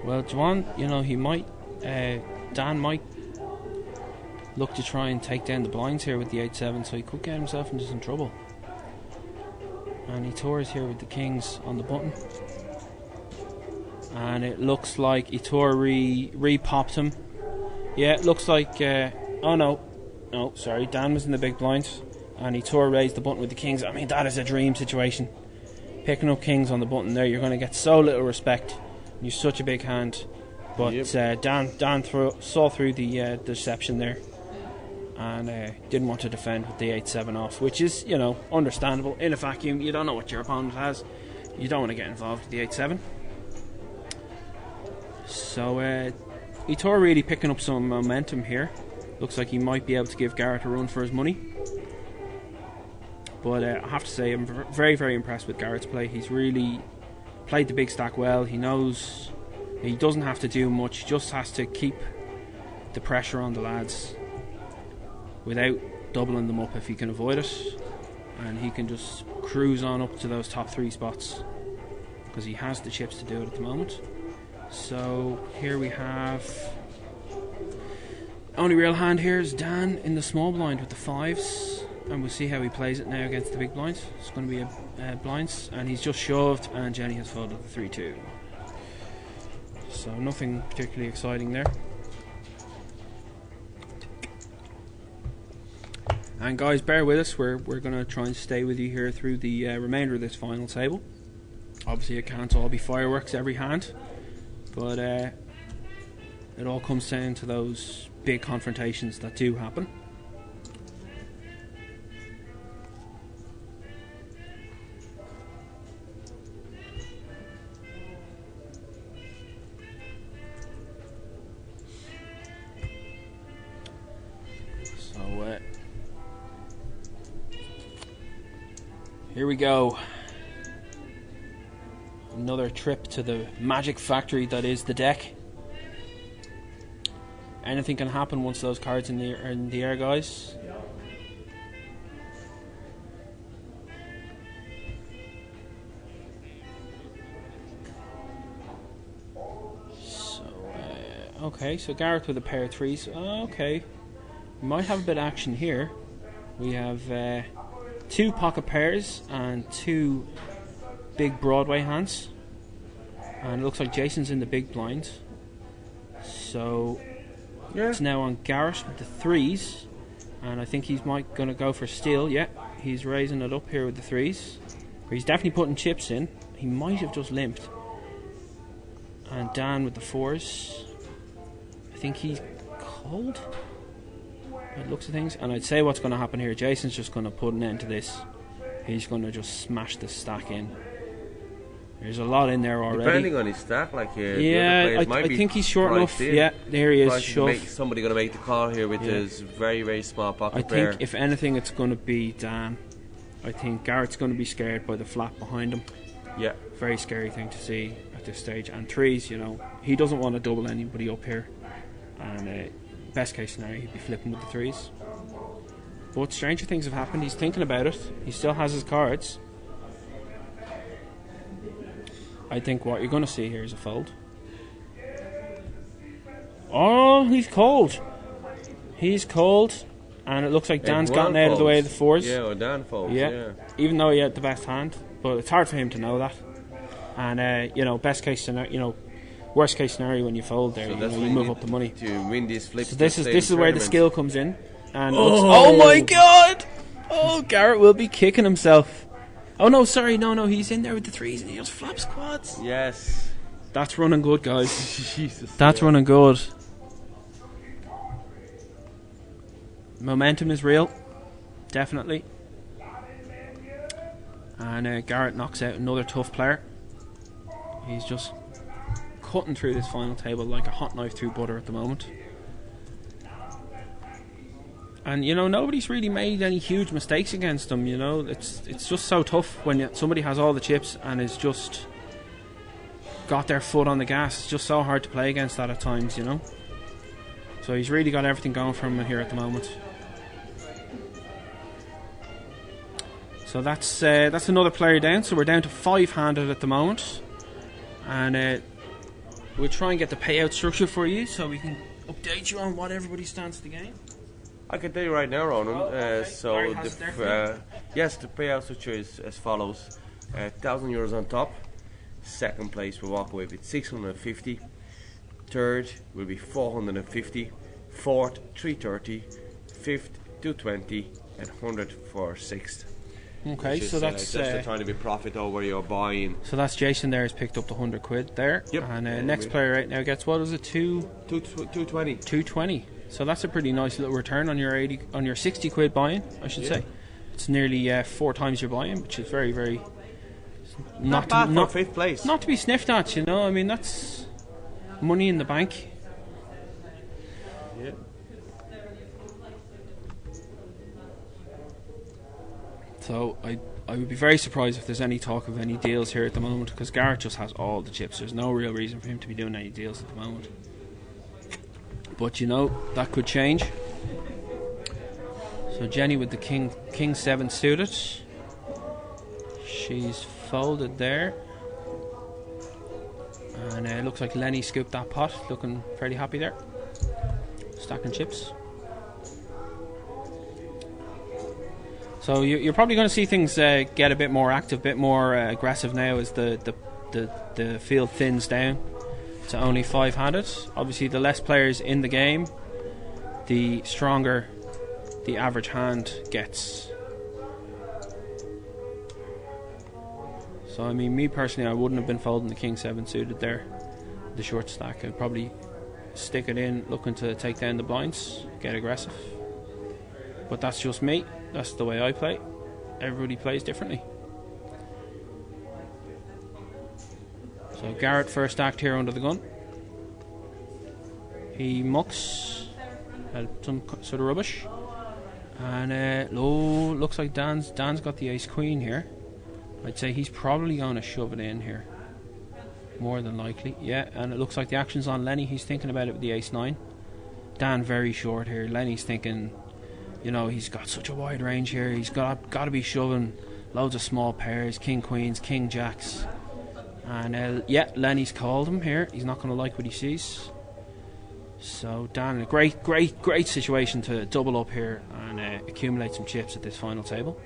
Well, Juan, you know, he might. Dan might look to try and take down the blinds here with the 8-7, so he could get himself into some trouble. And Etor is here with the Kings on the button. And it looks like Etor re-popped him. Yeah, it looks like... oh no. No, sorry. Dan was in the big blind. And Etor raised the button with the Kings. I mean, that is a dream situation. Picking up Kings on the button there, you're going to get so little respect. You're such a big hand. But Dan saw through the deception there. And didn't want to defend with the 8-7 off, which is, you know, understandable. In a vacuum, you don't know what your opponent has. You don't want to get involved with the 8-7. So Etor really picking up some momentum here. Looks like he might be able to give Garrett a run for his money. But I have to say, I'm very, very impressed with Garrett's play. He's really played the big stack well. He knows he doesn't have to do much, just has to keep the pressure on the lads without doubling them up if he can avoid it, and he can just cruise on up to those top 3 spots because he has the chips to do it at the moment. So here we have, only real hand here is Dan in the small blind with the 5s, and we'll see how he plays it now against the big blinds. It's going to be a blinds, and he's just shoved, and Jenny has folded the 3-2. So nothing particularly exciting there. And guys, bear with us. We're going to try and stay with you here through the remainder of this final table. Obviously, it can't all be fireworks every hand, but it all comes down to those big confrontations that do happen. So here we go. Another trip to the magic factory that is the deck. Anything can happen once those cards are in the air, guys. So, okay, so Gareth with a pair of 3s. Okay, we might have a bit of action here. We have 2 pocket pairs and 2 big Broadway hands, and it looks like Jason's in the big blind, so it's now on Garrett with the 3s, and I think he's going to go for steal. Yeah, he's raising it up here with the 3s. He's definitely putting chips in. He might have just limped. And Dan with the 4s. I think he's cold by the looks of things, and I'd say what's going to happen here, Jason's just going to put an end to this. He's going to just smash the stack in. There's a lot in there already. Depending on his stack, like yeah, I think he's short enough. Yeah, there he is. Somebody going to make the call here with his very, very small pocket pair. I think if anything, it's going to be Dan. I think Garrett's going to be scared by the flap behind him. Yeah, very scary thing to see at this stage. And 3s, you know, he doesn't want to double anybody up here. And best case scenario, he'd be flipping with the 3s. But stranger things have happened. He's thinking about it. He still has his cards. I think what you're going to see here is a fold. Oh, he's cold. He's cold. And it looks like Dan's gotten out of the way of the 4s. Yeah, or Dan folds, yeah. Even though he had the best hand. But it's hard for him to know that. And, you know, best case scenario, you know, worst case scenario when you fold there, so you move up the money. To win this flip. So this is where the skill comes in. And oh my god! Oh, Garrett will be kicking himself. Oh no, sorry, no, he's in there with the 3s and he just flaps quads. Yes. That's running good, guys. Jesus. That's running good. Momentum is real. Definitely. And Garrett knocks out another tough player. He's just cutting through this final table like a hot knife through butter at the moment. And, you know, nobody's really made any huge mistakes against them, you know. It's just so tough when somebody has all the chips and is just got their foot on the gas. It's just so hard to play against that at times, you know. So he's really got everything going for him here at the moment. So that's another player down. So we're down to 5-handed at the moment. And we'll try and get the payout structure for you so we can update you on what everybody stands to gain. I can tell you right now, Ronan. Okay. So yes, the payout structure is as follows: €1,000 on top. Second place will walk away with 650. Third will be 450. Fourth 330. Fifth 220, and 100 for sixth. Okay, so that's just trying to be profit over your buying. So that's Jason there has picked up the £100 there. Yep. And next player right now gets, what is it, 220. 220. So that's a pretty nice little return on your £60 buy-in, I should say. It's nearly 4 times your buy-in, which is very, very not bad for fifth place. Not to be sniffed at, you know. I mean, that's money in the bank. Yeah. So I would be very surprised if there's any talk of any deals here at the moment, because Garrett just has all the chips. There's no real reason for him to be doing any deals at the moment. But you know, that could change. So Jenny with the king 7 suited. She's folded there. And it looks like Lenny scooped that pot, looking fairly happy there. Stacking chips. So you're probably going to see things get a bit more active, a bit more aggressive now as the field thins down to only 5-handed. Obviously, the less players in the game, the stronger the average hand gets. So, I mean, me personally, I wouldn't have been folding the king 7 suited there, the short stack. I'd probably stick it in, looking to take down the blinds, get aggressive. But that's just me. That's the way I play. Everybody plays differently. So Garrett first act here under the gun. He mucks some sort of rubbish. And looks like Dan's got the ace queen here. I'd say he's probably going to shove it in here. More than likely. Yeah, and it looks like the action's on Lenny. He's thinking about it with the ace 9. Dan very short here. Lenny's thinking, you know, he's got such a wide range here. He's got to be shoving loads of small pairs, king queens, king jacks. And yeah, Lenny's called him here. He's not going to like what he sees. So Dan, a great situation to double up here and accumulate some chips at this final table.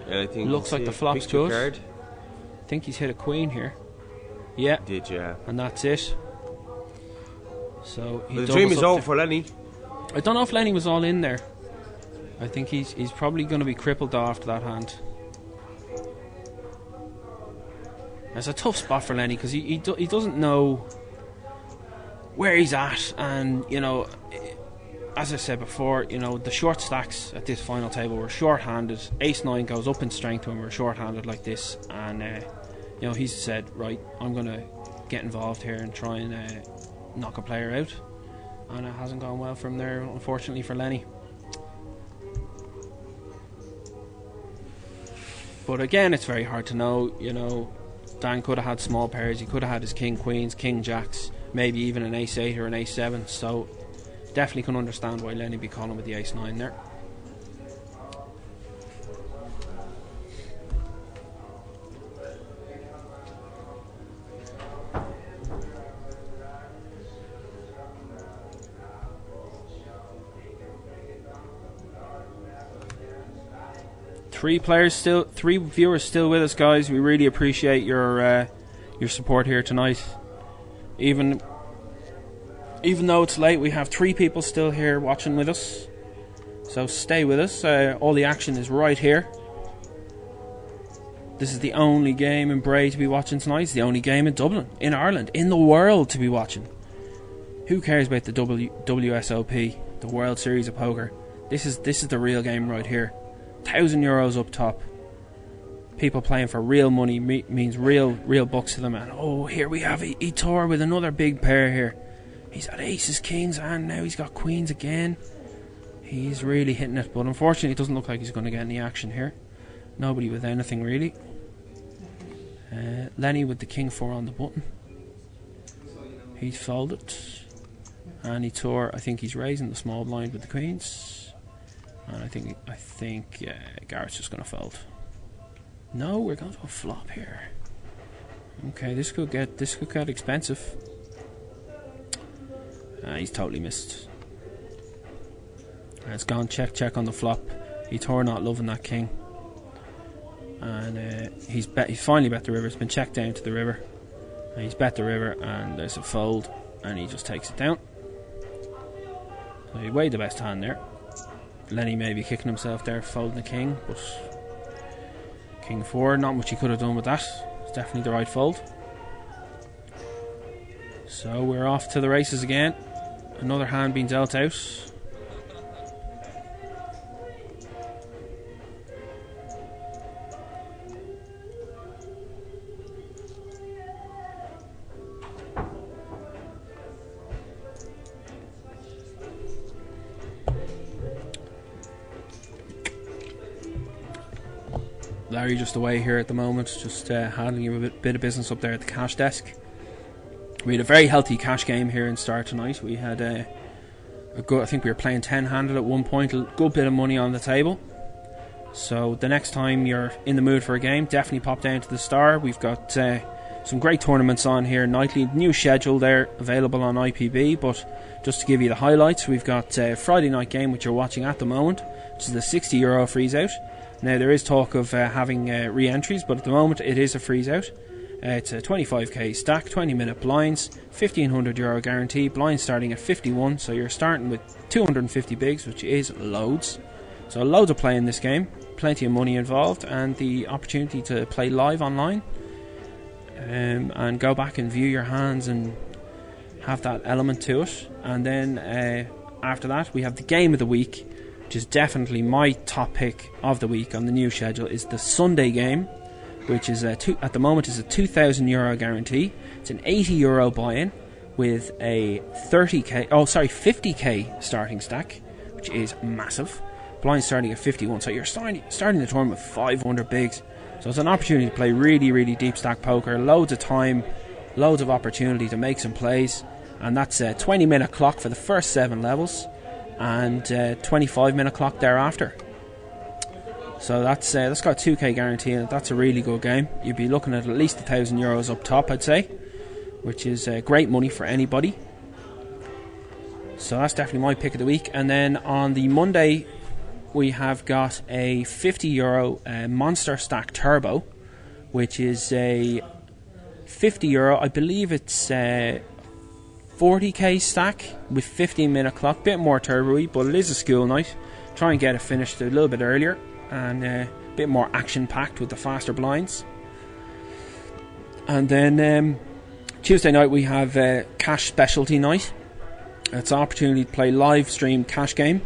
I think looks like the flop's good. I think he's hit a queen here. Yeah. Did, yeah. And that's it. So the dream is over for Lenny. I don't know if Lenny was all in there. I think he's probably going to be crippled though after that hand. It's a tough spot for Lenny because he doesn't know where he's at, and you know, as I said before, you know, the short stacks at this final table were short-handed. Ace 9 goes up in strength when we're short-handed like this, and you know, he's said, right, I'm going to get involved here and try and knock a player out, and it hasn't gone well from there, unfortunately for Lenny. But again, it's very hard to know. You know, Dan could have had small pairs. He could have had his king queens, king jacks, maybe even an ace 8 or an ace 7. So definitely can understand why Lenny be calling with the ace 9 there. Three viewers still with us, guys. We really appreciate your support here tonight. Even though it's late, we have 3 people still here watching with us. So stay with us. All the action is right here. This is the only game in Bray to be watching tonight. It's the only game in Dublin, in Ireland, in the world to be watching. Who cares about the WSOP, the World Series of Poker? This is the real game right here. €1,000 up top. People playing for real money means real bucks to them. And oh, here we have Etor with another big pair here. He's had aces, kings, and now he's got queens again. He's really hitting it, but unfortunately it doesn't look like he's going to get any action here. Nobody with anything really. Lenny with the king 4 on the button. He's folded. And Etor, I think he's raising the small blind with the queens. And I think Garrett's just going to fold. No, we're going to a flop here. Okay, this could get expensive. He's totally missed. It's gone check on the flop. Etor not loving that king. And he's finally bet the river. It's been checked down to the river. And he's bet the river, and there's a fold, and he just takes it down. So he weighed the best hand there. Lenny may be kicking himself there, folding the king, but king 4, not much he could have done with that. It's definitely the right fold. So we're off to the races again. Another hand being dealt out. Larry just away here at the moment, just handling a bit of business up there at the cash desk. We had a very healthy cash game here in Star tonight. We had a I think we were playing 10-handed at one point, a good bit of money on the table. So the next time you're in the mood for a game, definitely pop down to the Star. We've got some great tournaments on here nightly. New schedule there available on IPB, but just to give you the highlights, we've got a Friday night game which you're watching at the moment, which is the €60 freeze out. Now there is talk of having re-entries, but at the moment it is a freeze out. It's a 25k stack, 20-minute blinds, €1,500 guarantee, blinds starting at 51, so you're starting with 250 bigs, which is loads. So loads of play in this game, plenty of money involved, and the opportunity to play live online and go back and view your hands and have that element to it. And then after that we have the game of the week, which is definitely my top pick of the week on the new schedule, is the Sunday game, which is at the moment is a €2,000 guarantee. It's an €80 buy-in with a 50k starting stack, which is massive. Blind starting at 51, so you're starting the tournament with 500 bigs. So it's an opportunity to play really, really deep stack poker. Loads of time, loads of opportunity to make some plays, and that's a 20-minute clock for the first 7 levels, and 25-minute clock thereafter. So that's got a 2k guarantee, and that's a really good game. You'd be looking at least €1,000 up top, I'd say, which is great money for anybody. So that's definitely my pick of the week. And then on the Monday, we have got a €50 Monster Stack Turbo, which is a €50. I believe it's 40k stack with 15-minute clock. Bit more turbo-y, but it is a school night. Try and get it finished a little bit earlier, and a bit more action-packed with the faster blinds. And then Tuesday night we have Cash Specialty Night. It's an opportunity to play live stream cash game.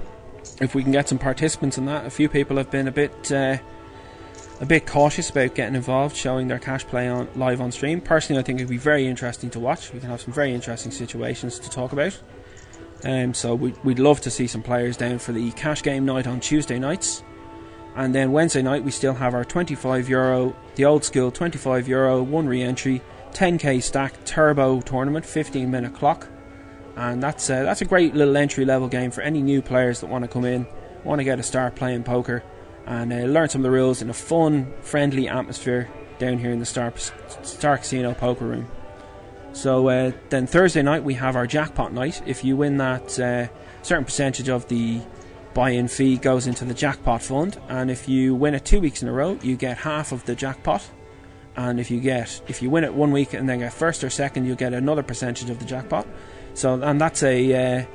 If we can get some participants in that. A few people have been a bit cautious about getting involved, showing their cash play on live on stream. Personally, I think it'd be very interesting to watch. We can have some very interesting situations to talk about. So we'd love to see some players down for the cash game night on Tuesday nights. And then Wednesday night we still have our €25, the old school €25, 1 re-entry, 10k stack turbo tournament, 15-minute clock. And that's a great little entry level game for any new players that want to come in, want to get a start playing poker, and learn some of the rules in a fun, friendly atmosphere down here in the Star Casino poker room. So then Thursday night we have our jackpot night. If you win that, certain percentage of the buy-in fee goes into the jackpot fund, and if you win it 2 weeks in a row, you get half of the jackpot. And if you win it 1 week and then get first or second, you'll get another percentage of the jackpot. So, and that's a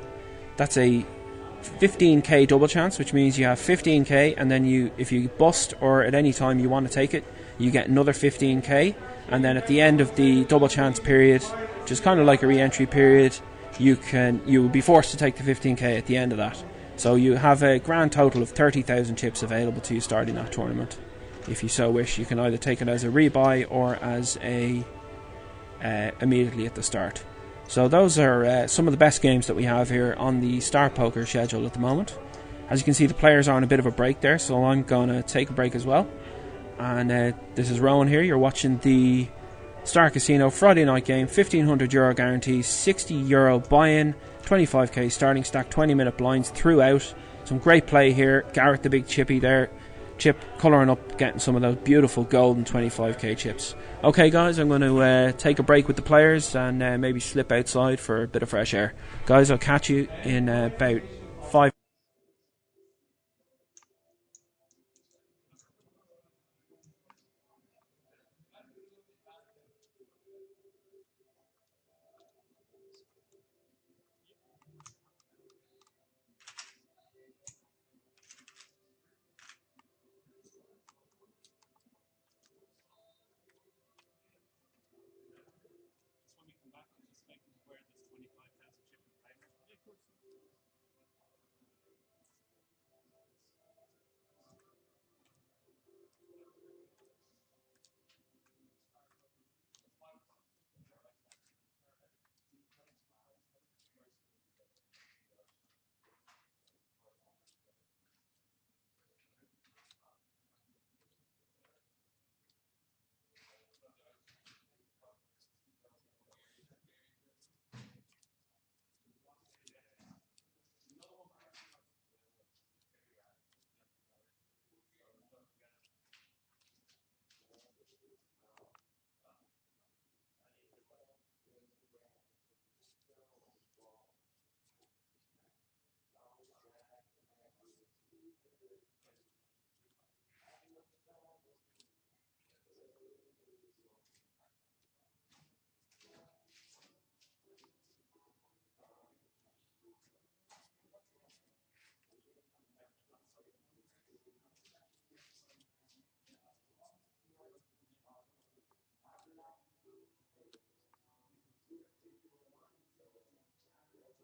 15k double chance, which means you have 15k, and then if you bust or at any time you want to take it, you get another 15k, and then at the end of the double chance period, which is kind of like a re-entry period, you will be forced to take the 15k at the end of that. So you have a grand total of 30,000 chips available to you starting that tournament. If you so wish, you can either take it as a rebuy or as immediately at the start. So those are some of the best games that we have here on the Star Poker schedule at the moment. As you can see, the players are on a bit of a break there, so I'm going to take a break as well. And this is Rowan here. You're watching the Star Casino Friday night game, €1,500 guarantee, €60 buy-in, 25k starting stack, 20-minute blinds throughout. Some great play here. Garrett the big chippy there. Chip colouring up, getting some of those beautiful golden 25k chips. Okay guys, I'm going to take a break with the players and maybe slip outside for a bit of fresh air. Guys, I'll catch you in about 5.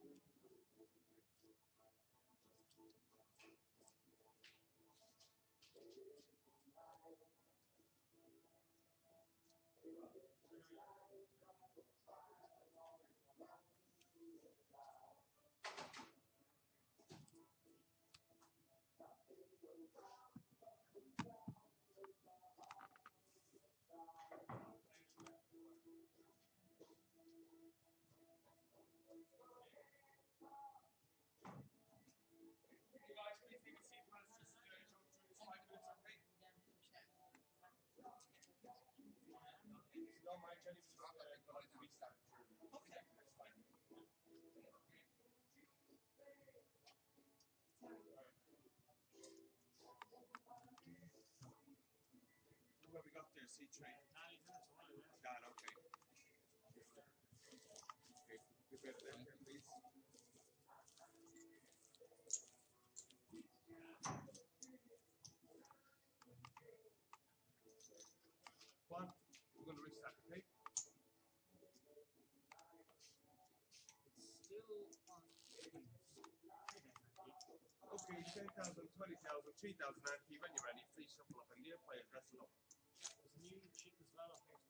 You guys, please leave a seat for us just jump through this 5 minutes, okay? Don't mind, Jenny, we'll just go like restart through. Okay. Next time. Where we got there, C3. Gone, okay. You better down here, please. One, we're going to restart, okay? Okay, 10,000, 20,000, 3,000 anti when you're ready. Please shuffle up and near players, that's enough. There's a new chip as well up here.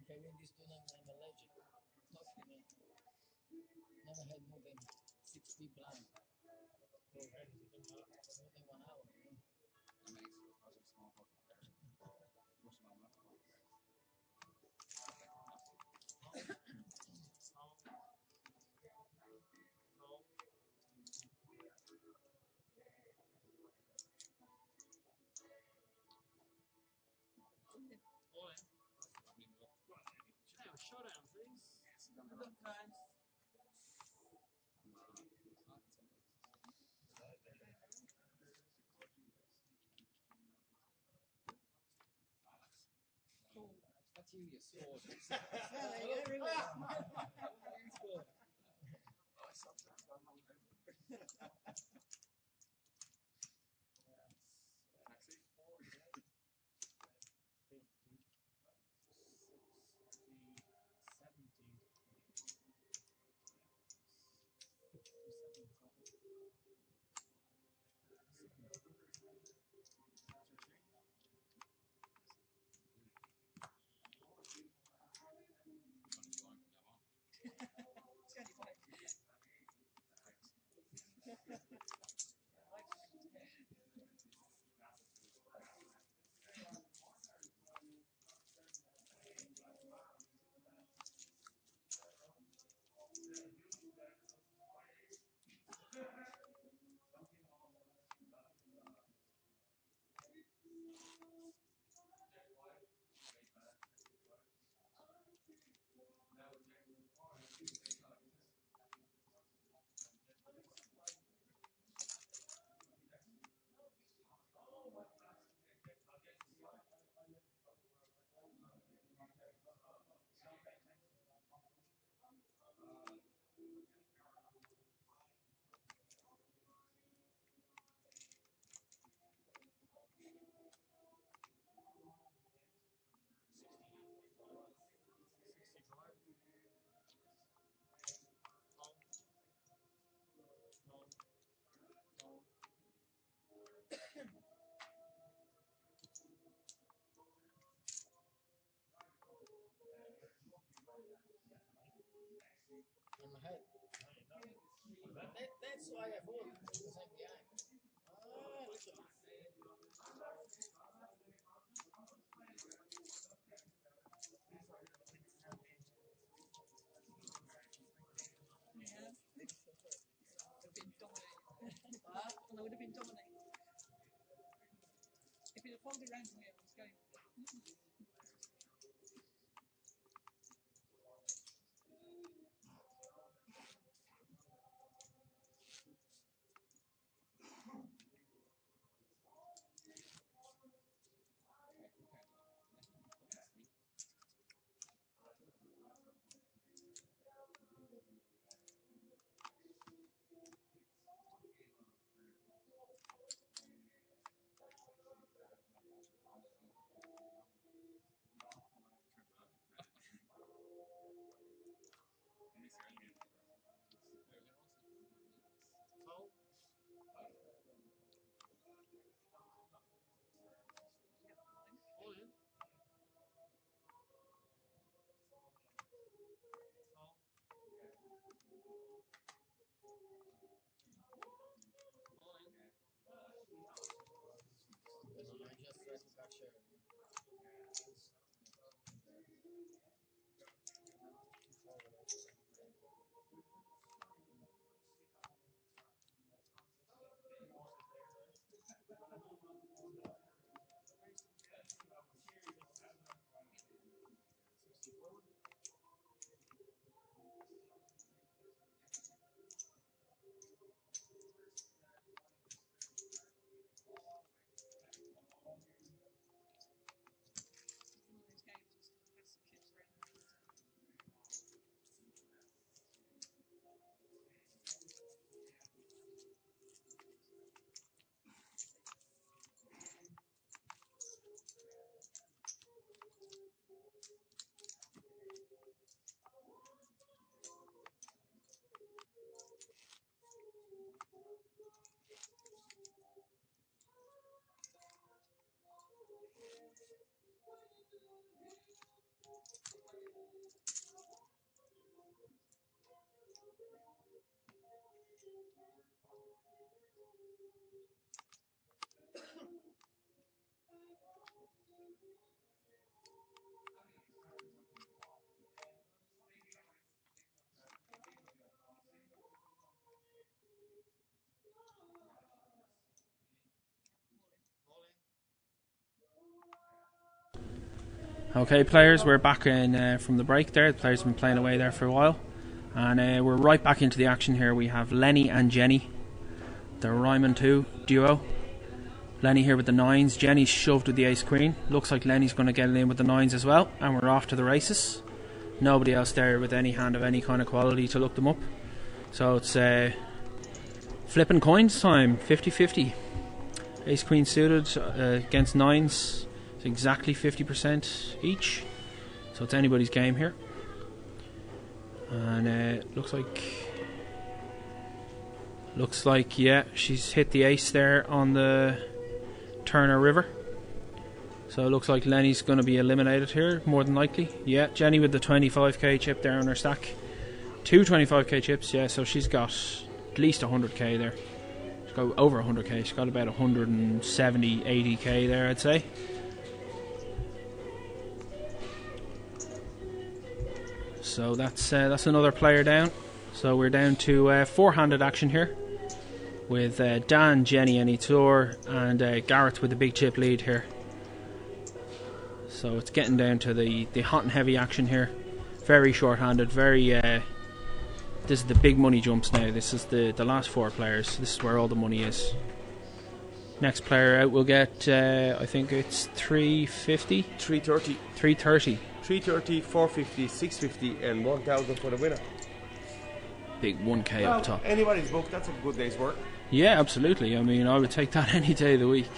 If I win this tournament, I'm a legend. Never had more than 60 blind. For more than 1 hour. Showdown, please. That's you, your sword. I'm ahead. That's why I voted, because I'm behind. Ah, look at that. I would have been dominated. If it had followed around me, I was going. Okay, players, we're back in from the break there. The players have been playing away there for a while. And we're right back into the action here. We have Lenny and Jenny, the Ryman 2 duo. Lenny here with the 9s. Jenny's shoved with the ace queen. Looks like Lenny's going to get it in with the 9s as well. And we're off to the races. Nobody else there with any hand of any kind of quality to look them up. So it's flipping coins time, 50-50. Ace queen suited against 9s. It's exactly 50% each. So it's anybody's game here. And looks like yeah, she's hit the ace there on the Turner River. So it looks like Lenny's going to be eliminated here, more than likely. Yeah, Jenny with the 25k chip there on her stack. 2 25k chips, yeah, so she's got at least 100k there. She's got over 100k, she's got about 170, 80k there, I'd say. So that's another player down. So we're down to four-handed action here with Dan, Jenny and Itor, and Garrett with the big chip lead here. So it's getting down to the hot and heavy action here. Very short-handed, very... this is the big money jumps now. This is the last 4 players. This is where all the money is. Next player out will get, I think it's 350? 330. 330. 330, 450, 650 and 1,000 for the winner. Big 1k well, up top. Anybody's book, that's a good day's work. Yeah, absolutely. I mean, I would take that any day of the week.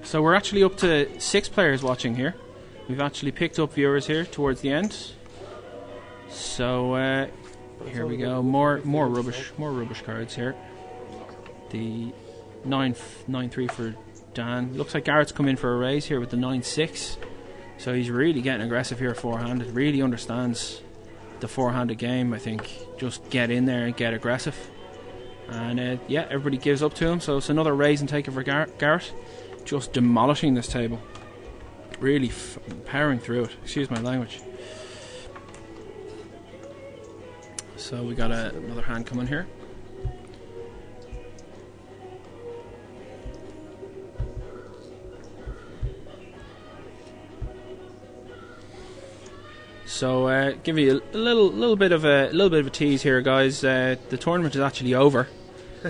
So we're actually up to 6 players watching here. We've actually picked up viewers here towards the end. So here we go. More rubbish cards here. The 9-3 for Dan. Looks like Garrett's come in for a raise here with the 9-6. So he's really getting aggressive here four-handed. Really understands the four-handed game, I think. Just get in there and get aggressive. And yeah, everybody gives up to him. So it's another raise and taker for Garrett. Just demolishing this table. Really powering through it. Excuse my language. So we got another hand coming here. So give you a little bit of a tease here, guys. The tournament is actually over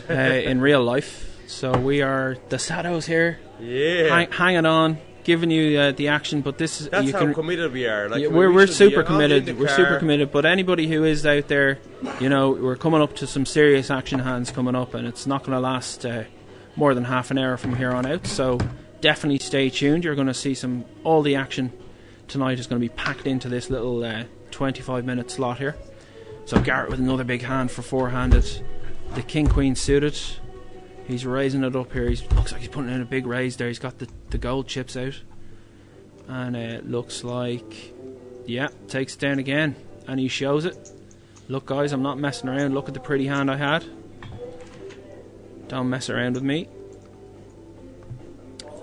in real life. So we are the Sados here, hanging on, giving you the action. But this is that's how committed we are. Like we're super committed. We're super committed. But anybody who is out there, you know, we're coming up to some serious action hands coming up, and it's not going to last more than half an hour from here on out. So definitely stay tuned. You're going to see all the action tonight is going to be packed into this little 25-minute slot here. So Garrett with another big hand for four-handed. The king-queen suited. He's raising it up here. Looks like he's putting in a big raise there. He's got the gold chips out. And it looks like... yeah, takes it down again. And he shows it. Look, guys, I'm not messing around. Look at the pretty hand I had. Don't mess around with me.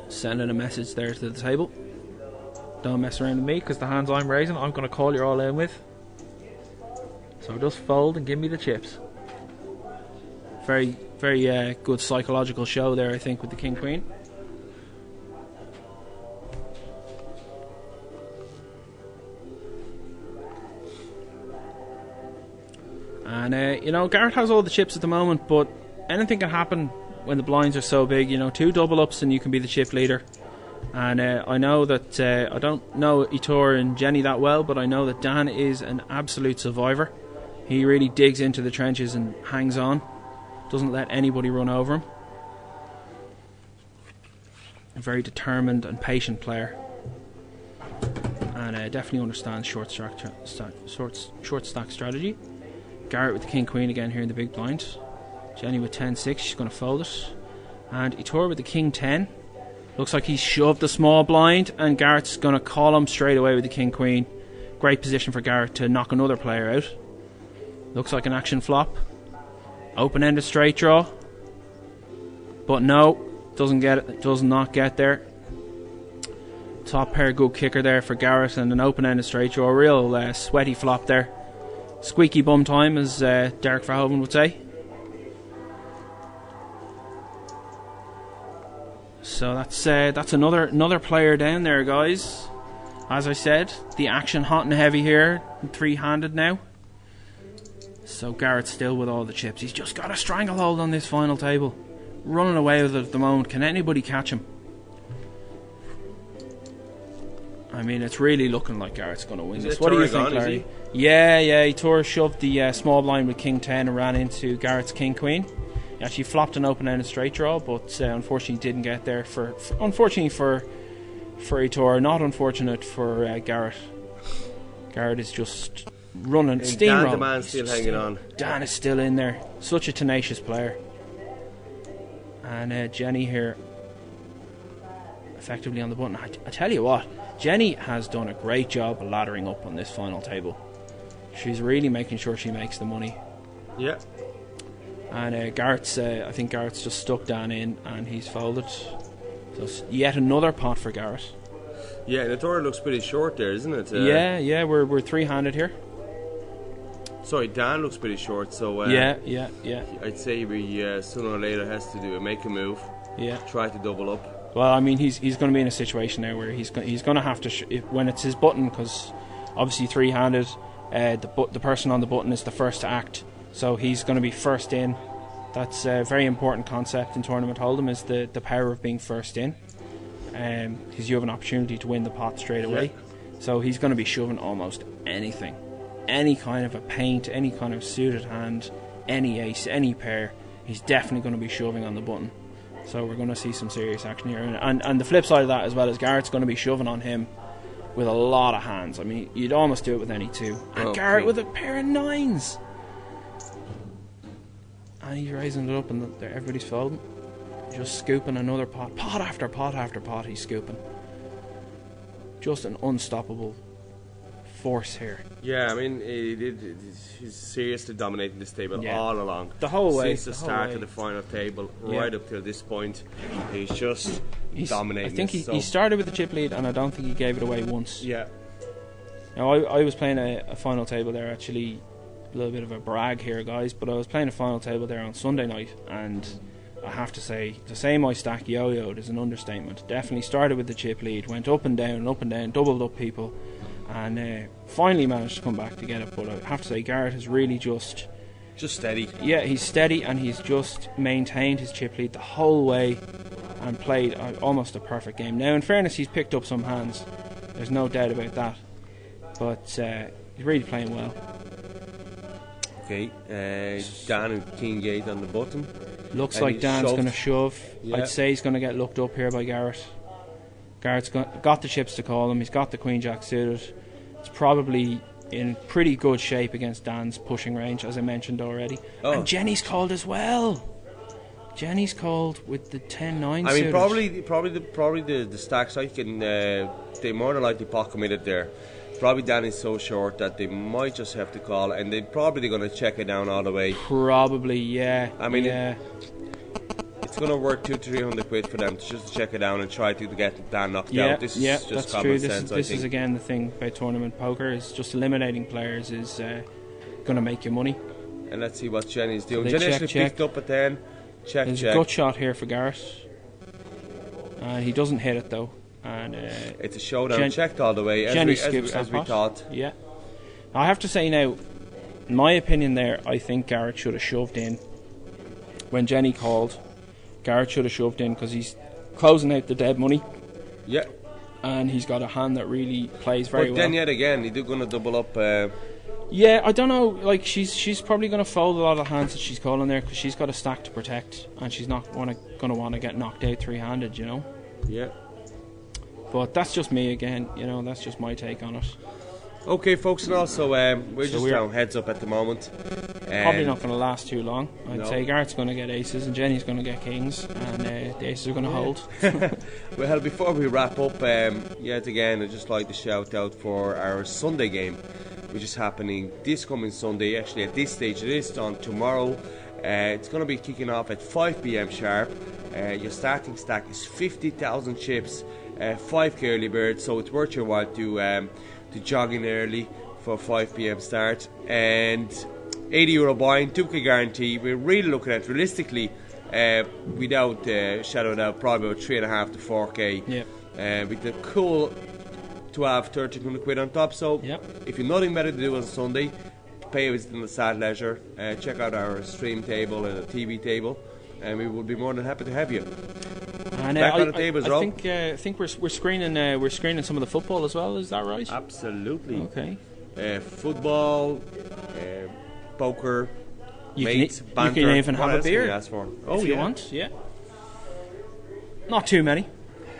Sending a message there to the table. Don't mess around with me, because the hands I'm raising, I'm going to call you all in with. So just fold and give me the chips. Very, very good psychological show there, I think, with the King Queen. And, you know, Garrett has all the chips at the moment, but anything can happen when the blinds are so big. You know, 2 double ups and you can be the chip leader. And I know that I don't know Itor and Jenny that well, but I know that Dan is an absolute survivor. He really digs into the trenches and hangs on. Doesn't let anybody run over him. A very determined and patient player. And definitely understands short stack strategy. Garrett with the king queen again here in the big blind. Jenny with 10-6, she's going to fold it. And Itor with the king 10. Looks like he's shoved the small blind, and Garrett's going to call him straight away with the king queen. Great position for Garrett to knock another player out. Looks like an action flop. Open-ended straight draw. But no, doesn't get it. Does not get there. Top pair, good kicker there for Garrett, and an open-ended straight draw. Real sweaty flop there. Squeaky bum time, as Derek Verhoeven would say. So that's another player down there, guys. As I said, the action hot and heavy here, 3-handed now. So Garrett's still with all the chips. He's just got a stranglehold on this final table. Running away with it at the moment. Can anybody catch him? I mean, it's really looking like Garrett's going to win this. What do you think, Larry? Yeah, he shoved the small blind with King 10 and ran into Garrett's King Queen. He actually flopped an open-ended straight draw, but unfortunately didn't get there. Unfortunately for Eitor, not unfortunate for Garrett. Garrett is just running, steamrolling. Dan the man's still hanging on. Dan is still in there. Such a tenacious player. And Jenny here, effectively on the button. I tell you what, Jenny has done a great job of laddering up on this final table. She's really making sure she makes the money. Yeah. And I think Garrett's just stuck Dan in and he's folded. So yet another pot for Garrett. Yeah, and the tour looks pretty short there, isn't it? Yeah, we're 3-handed here. Sorry, Dan looks pretty short, so yeah. I'd say we sooner or later has to make a move. Yeah. Try to double up. Well, I mean, he's going to be in a situation now where he's going to have to when it's his button, because obviously 3-handed, the person on the button is the first to act, so he's going to be first in. That's a very important concept in Tournament Hold'em, is the power of being first in, because you have an opportunity to win the pot straight away. Yeah. So he's going to be shoving almost anything. Any kind of a paint, any kind of suited hand, any ace, any pair, he's definitely going to be shoving on the button. So we're going to see some serious action here. And the flip side of that as well is Garrett's going to be shoving on him with a lot of hands. I mean, you'd almost do it with any two. And Garrett with a pair of 9s. And he's raising it up and everybody's folding. Just scooping another pot. Pot after pot after pot he's scooping. Just an unstoppable force here. Yeah, I mean, he's seriously dominating this table all along. The whole way. Since the start of the final table, right up till this point, he's just dominating. I think he started with the chip lead, and I don't think he gave it away once. Yeah. Now, I was playing a final table there, actually, a little bit of a brag here, guys, but I was playing a final table there on Sunday night, and I have to say, to say my stack yo-yoed is an understatement. Definitely started with the chip lead, went up and down, doubled up people, and finally managed to come back to get it. But I have to say, Garrett is really just steady. Yeah, he's steady, and he's just maintained his chip lead the whole way and played almost a perfect game. Now, in fairness, he's picked up some hands, there's no doubt about that, but he's really playing well. Okay, Dan and King 8 on the bottom. Looks like Dan's going to shove. Yeah. I'd say he's going to get looked up here by Garrett. Garrett's got the chips to call him. He's got the Queen Jack suited. It's probably in pretty good shape against Dan's pushing range, as I mentioned already. Oh. And Jenny's called as well. Jenny's called with the 10-9 I suited. mean, probably the stacks I can they more than likely pot committed there. Probably Dan is so short that they might just have to call, and they're probably going to check it down all the way. Probably, yeah. I mean, yeah. It's going to work 200-300 quid for them to just check it down and try to get Dan knocked out. This is just that's common true. sense. This is again the thing about tournament poker, is just eliminating players is going to make you money. And let's see what Jenny's doing. So Jenny actually picked up a 10. There's a gut shot here for Garrett. He doesn't hit it though. And it's a showdown, checked all the way as we thought. Yeah, I have to say now, in my opinion there, I think Garrett should have shoved in when Jenny called. Garrett should have shoved in because he's closing out the dead money. Yeah, and he's got a hand that really plays very well. But then yet again, he's going to double up. Yeah, I don't know. Like she's probably going to fold a lot of hands that she's calling there because she's got a stack to protect, and she's not going to want to get knocked out 3-handed. You know. Yeah. But that's just me again, that's just my take on it. Okay, folks, and also we're just down heads up at the moment. Probably not going to last too long. I'd say Garrett's going to get aces and Jenny's going to get kings, and the aces are going to hold. Well, before we wrap up, yet again, I'd just like to shout out for our Sunday game, which is happening this coming Sunday. Actually, at this stage, it is on tomorrow. It's going to be kicking off at 5 p.m. sharp. Your starting stack is 50,000 chips. 5k early bird, so it's worth your while to jog in early for 5 p.m. start, and €80 buy-in, 2k guarantee. We're really looking at realistically without shadow of a doubt, probably about 3.5 to 4K. Yeah. With the cool 12, 1300 quid on top. So if you've nothing better to do on Sunday, pay a visit in the Sad Leisure. Check out our stream table and a TV table, and we would be more than happy to have you. And Back on the tables, Rob. I think we're screening some of the football as well. Is that right? Absolutely. Okay. Football, poker, You mates, can, banter. you can even What have a else can beer you ask for? if you want. Yeah. Not too many.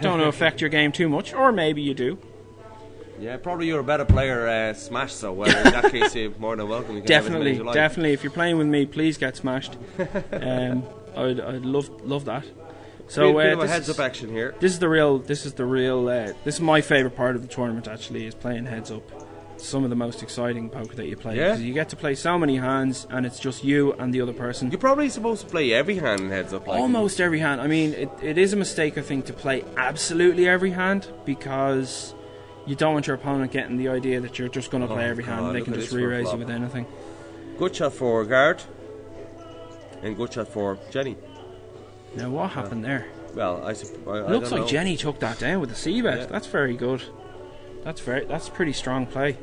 Don't want to affect your game too much, or maybe you do. Yeah, probably you're a better player, Smash. So well, in that case, you're more than welcome. You can have as many as you like. Definitely. If you're playing with me, please get smashed. I'd love that. So bit of a heads up action here. This is my favourite part of the tournament. Actually, is playing heads up. It's some of the most exciting poker that you play, because you get to play so many hands, and it's just you and the other person. You're probably supposed to play every hand in heads up. Almost every hand. I mean, it is a mistake, I think, to play absolutely every hand, because you don't want your opponent getting the idea that you're just going to play every hand and they can just re-raise you with anything. Good shot for Guard, and good shot for Jenny. Now, what happened there? Well, looks like Jenny took that down with a C-bet. Yeah. That's very good. That's pretty strong play.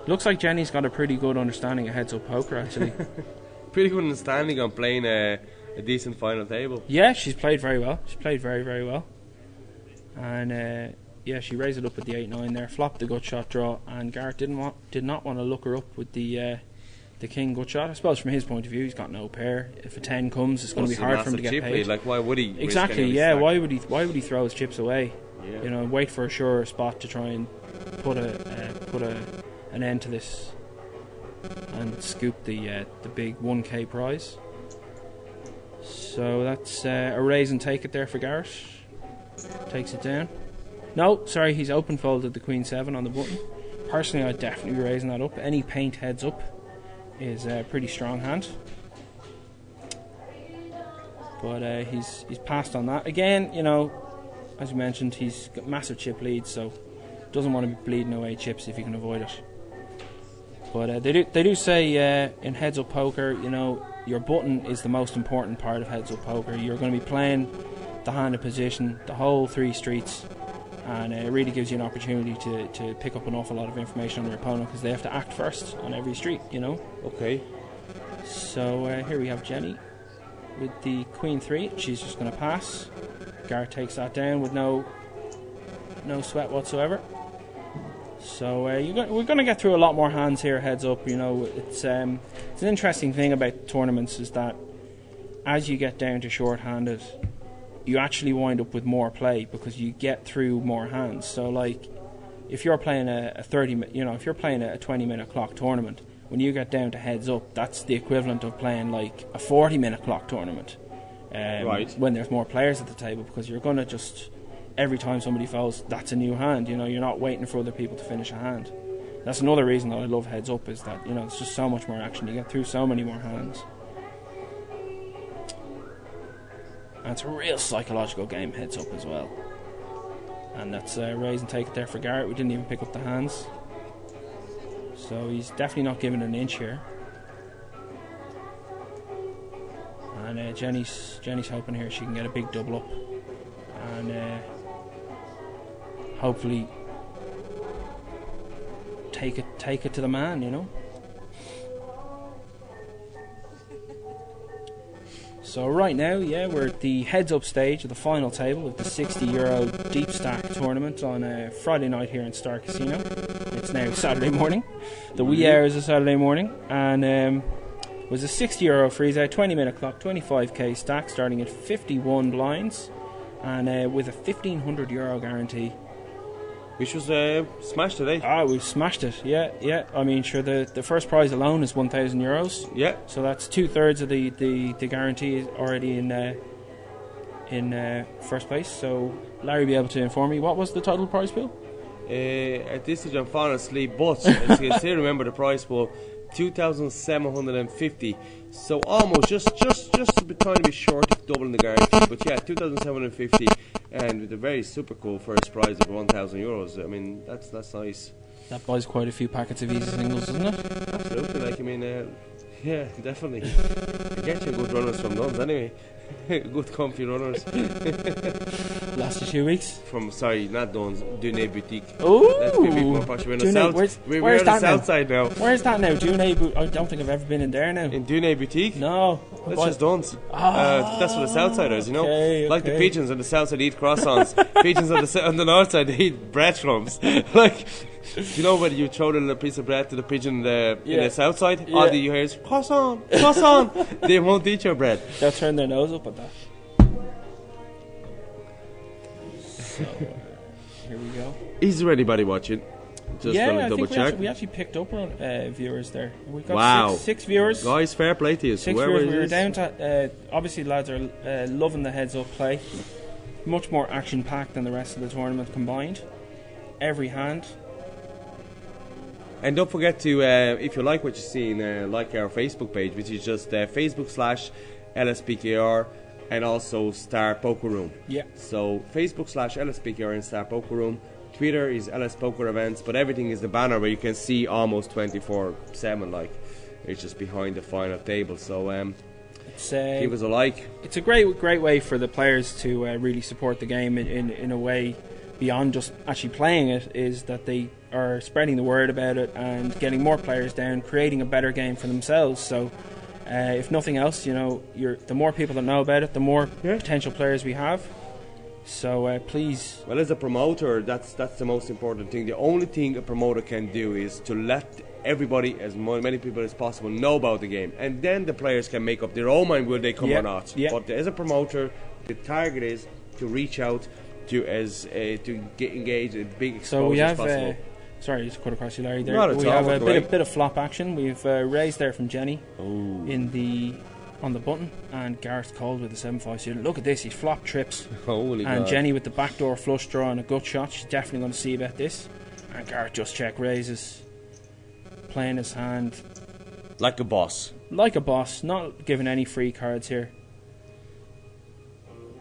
Looks like Jenny's got a pretty good understanding of heads-up poker, actually. Pretty good understanding on playing a decent final table. Yeah, she's played very well. She's played very, very well. And yeah, she raised it up with the 8-9 there, flopped the gut shot draw, and Garrett did not want to look her up with the king gut shot. I suppose from his point of view, he's got no pair. If a 10 comes, it's going to be hard for him to get paid. Like, why would he? Exactly. Yeah. Why would he throw his chips away? Yeah. You know, wait for a sure spot to try and put an end to this and scoop the big 1K prize. So that's a raise and take it there for Garrett. Takes it down. No, sorry, he's open folded the Queen 7 on the button. Personally, I'd definitely be raising that up. Any paint heads up is a pretty strong hand. But he's passed on that. Again, you know, as you mentioned, he's got massive chip leads, so doesn't want to be bleeding away chips if he can avoid it. But they do say in heads up poker, you know, your button is the most important part of heads up poker. You're going to be playing the hand of position, the whole 3 streets, and it really gives you an opportunity to pick up an awful lot of information on your opponent, because they have to act first on every street, you know. Okay. So here we have Jenny with the Queen 3. She's just going to pass. Garrett takes that down with no sweat whatsoever. So we're going to get through a lot more hands here, heads up. You know, it's an interesting thing about tournaments is that as you get down to short-handed, you actually wind up with more play because you get through more hands. So, like, if you're playing if you're playing a 20-minute clock tournament, when you get down to heads up, that's the equivalent of playing like a 40-minute clock tournament. Right. When there's more players at the table, because you're going to just, every time somebody falls, that's a new hand. You know, you're not waiting for other people to finish a hand. That's another reason that I love heads up, is that, you know, it's just so much more action. You get through so many more hands. And it's a real psychological game, heads up as well. And that's raise and take it there for Garrett. We didn't even pick up the hands. So he's definitely not giving an inch here. And Jenny's hoping here she can get a big double up. And hopefully take it to the man, you know. So right now, yeah, we're at the heads-up stage of the final table of the €60 DeepStack tournament on a Friday night here in Star Casino. It's now Saturday morning, the wee hours of Saturday morning, and it was a €60 freeze-out, 20-minute clock, 25k stack, starting at 51 blinds, and with a €1,500 guarantee. Which was smashed today. We smashed it, yeah. I mean, sure, the first prize alone is €1,000. Yeah. So that's 2/3 of the guarantee is already in first place. So Larry will be able to inform me. What was the total prize pool? At this stage I'm falling asleep, but as you can still remember the prize pool, 2,750. So almost just a tiny bit short of doubling the guarantee. But yeah, 2,750. And with a very super cool first prize of €1,000. I mean, that's nice. That buys quite a few packets of easy singles, doesn't it? Absolutely. Like, I mean, yeah, definitely. You get your good runners from those anyway. Good comfy runners. Lasted 2 weeks. From not Duns, Dune Boutique. Oh, let's be a bit more posh. We're on the south. We're on the south side now. Where's that now? Dune I don't think I've ever been in there now. In Dune Boutique? No. That's just Duns. That's for the south siders, you know. Okay, like the pigeons on the south side eat croissants. Pigeons on the north side they eat breadcrumbs. Like, you know when you throw a little piece of bread to the pigeon in the south side, all you hear is croissant, croissant. They won't eat your bread. They'll turn their nose up at that. So, here we go. Is there anybody watching? Just gonna double check. We actually picked up on viewers there. We got six viewers. Guys, fair play to you. 6 viewers. We were down to obviously lads are loving the heads up play. Much more action packed than the rest of the tournament combined. Every hand. And don't forget to, if you like what you're seeing, like our Facebook page, which is just Facebook/LSPkr and also Star Poker Room. Yeah. So Facebook/LSPkr and Star Poker Room. Twitter is LS Poker Events, but everything is the banner where you can see almost 24/7. Like, it's just behind the final table. So give us a like. It's a great way for the players to really support the game in a way beyond just actually playing it. Is that they are spreading the word about it and getting more players down, creating a better game for themselves. So if nothing else, you know, the more people that know about it, the more potential players we have. So please. Well, as a promoter, that's the most important thing. The only thing a promoter can do is to let everybody, as many people as possible, know about the game, and then the players can make up their own mind will they come or not. But as a promoter, the target is to reach out to get engaged in big exposure so we have, as possible. Sorry, just cut across you, Larry. There We have a bit of flop action. We've raised there from Jenny on the button, and Gareth called with the 7-5 suited. Look at this, he's flopped trips. Holy and God. Jenny with the backdoor flush draw and a gut shot. She's definitely going to see about this. And Gareth just check raises, playing his hand like a boss. Not giving any free cards here.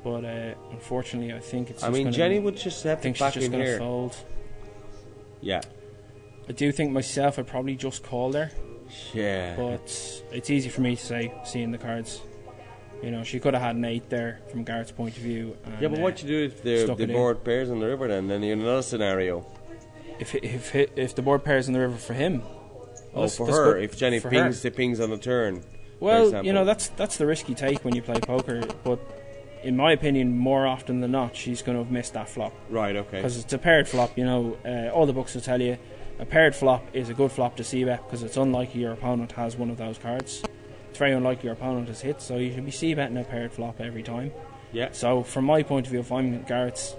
But unfortunately, I think it's. Jenny would just have to back in here. Fold. Yeah. I do think myself I'd probably just call there. Yeah. But it's easy for me to say, seeing the cards. You know, she could have had an 8 there from Garrett's point of view. And, but what you do if the board pairs on the river then you're in another scenario. If the board pairs on the river for him. For her, if Jenny pings on the turn. Well, you know, that's the risk you take when you play poker, but in my opinion, more often than not, she's going to have missed that flop. Right, okay. Because it's a paired flop, you know. All the books will tell you a paired flop is a good flop to c-bet because it's unlikely your opponent has one of those cards. It's very unlikely your opponent has hit, so you should be c-betting a paired flop every time. Yeah. So from my point of view, if I'm in Garrett's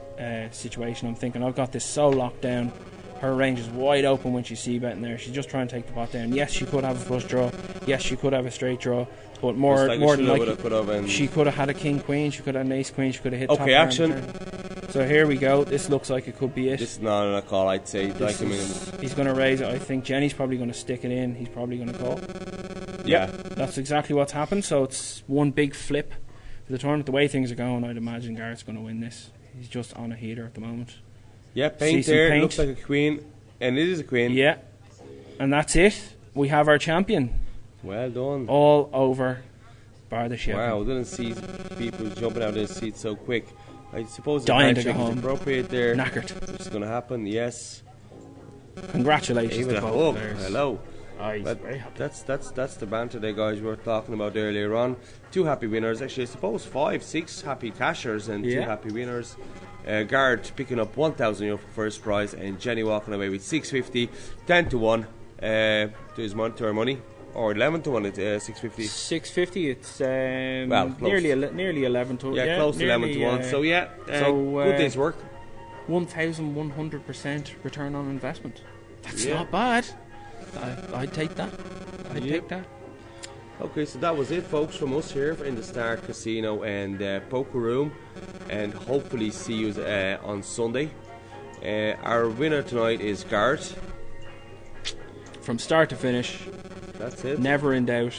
situation, I'm thinking I've got this so locked down. Her range is wide open when she's c-betting there. She's just trying to take the pot down. Yes, she could have a flush draw. Yes, she could have a straight draw. But more than likely, she could have had a king queen. She could have an ace queen. She could have hit. Okay, action. So here we go. This looks like it could be it. This is not a call, I'd say. He's going to raise it. I think Jenny's probably going to stick it in. He's probably going to call. Yeah, that's exactly what's happened. So it's one big flip for the tournament. The way things are going, I'd imagine Garrett's going to win this. He's just on a heater at the moment. Yeah, paint there. Paint. Looks like a queen, and it is a queen. Yeah, and that's it. We have our champion. Well done. All over. Bar the ship. Wow, I didn't see people jumping out of their seats so quick. I suppose dying the to go home. Appropriate there. Knackered. Which is going to happen. Yes. Congratulations to both players. Hello. Very happy. That's the banter there, guys, we were talking about earlier on. 2 happy winners. Actually, I suppose 5-6 happy cashers and 2 happy winners. Garrett picking up €1,000 for first prize, and Jenny walking away with $650, 10-1 to her money, or 11-1 at $650. $650. It's nearly 11 to 1. Yeah, close to 11 to 1. So good day's work. 1,100% return on investment. That's not bad. I'd take that. Take that. Okay, so that was it, folks, from us here in the Star Casino and Poker Room, and hopefully see you on Sunday. Our winner tonight is Garrett. From start to finish. That's it. Never in doubt.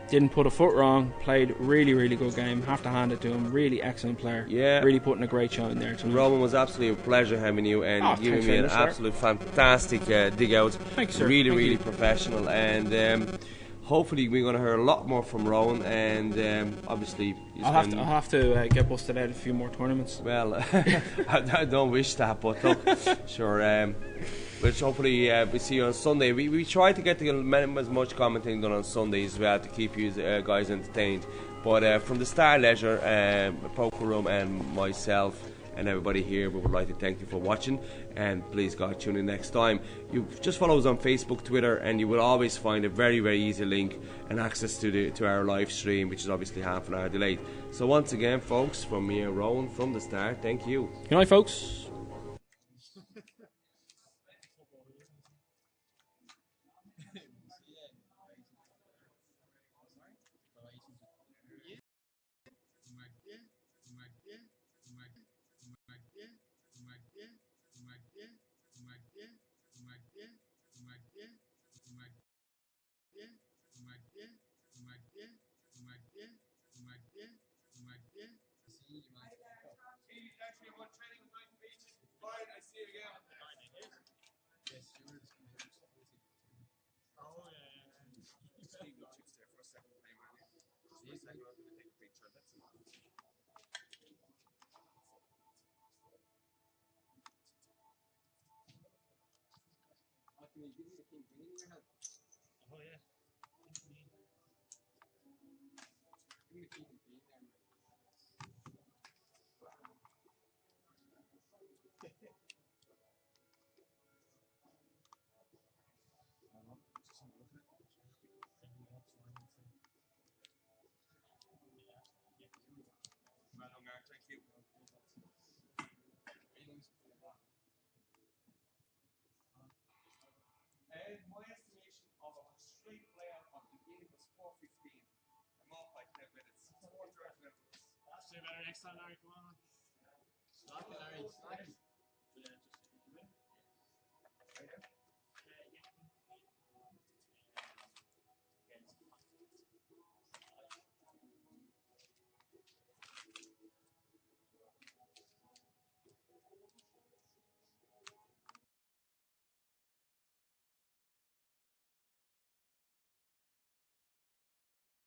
Didn't put a foot wrong. Played really, really good game. Have to hand it to him. Really excellent player. Yeah. Really putting a great show in there tonight. Roman, was absolutely a pleasure having you and giving me an absolute fantastic dig out. Thanks, sir. Really professional, and hopefully we're going to hear a lot more from Rowan, and obviously I'll have to get busted out a few more tournaments. Well, I don't wish that, but look, sure. Which hopefully we see you on Sunday. We try to get as much commenting done on Sunday as well to keep you guys entertained. But from the Star Leisure, Poker Room, and myself and everybody here, we would like to thank you for watching, and please God tune in next time. You just follow us on Facebook, Twitter, and you will always find a very, very easy link and access to our live stream, which is obviously half an hour delayed. So once again, folks, from me and Rowan from the start, thank you. Good night, folks. Fine, I see it again. Steve got chips there for a second time, man. Just hang on, I'm going to take a picture. Let's see. Can you give me the king green in your hand? Oh, yeah. Give me the king green there, man. Thank you. And my estimation of a straight player on the game was 4:15. I'm off by 10 minutes. 4:30 minutes. Say better next time, Larry. Come on. Larry.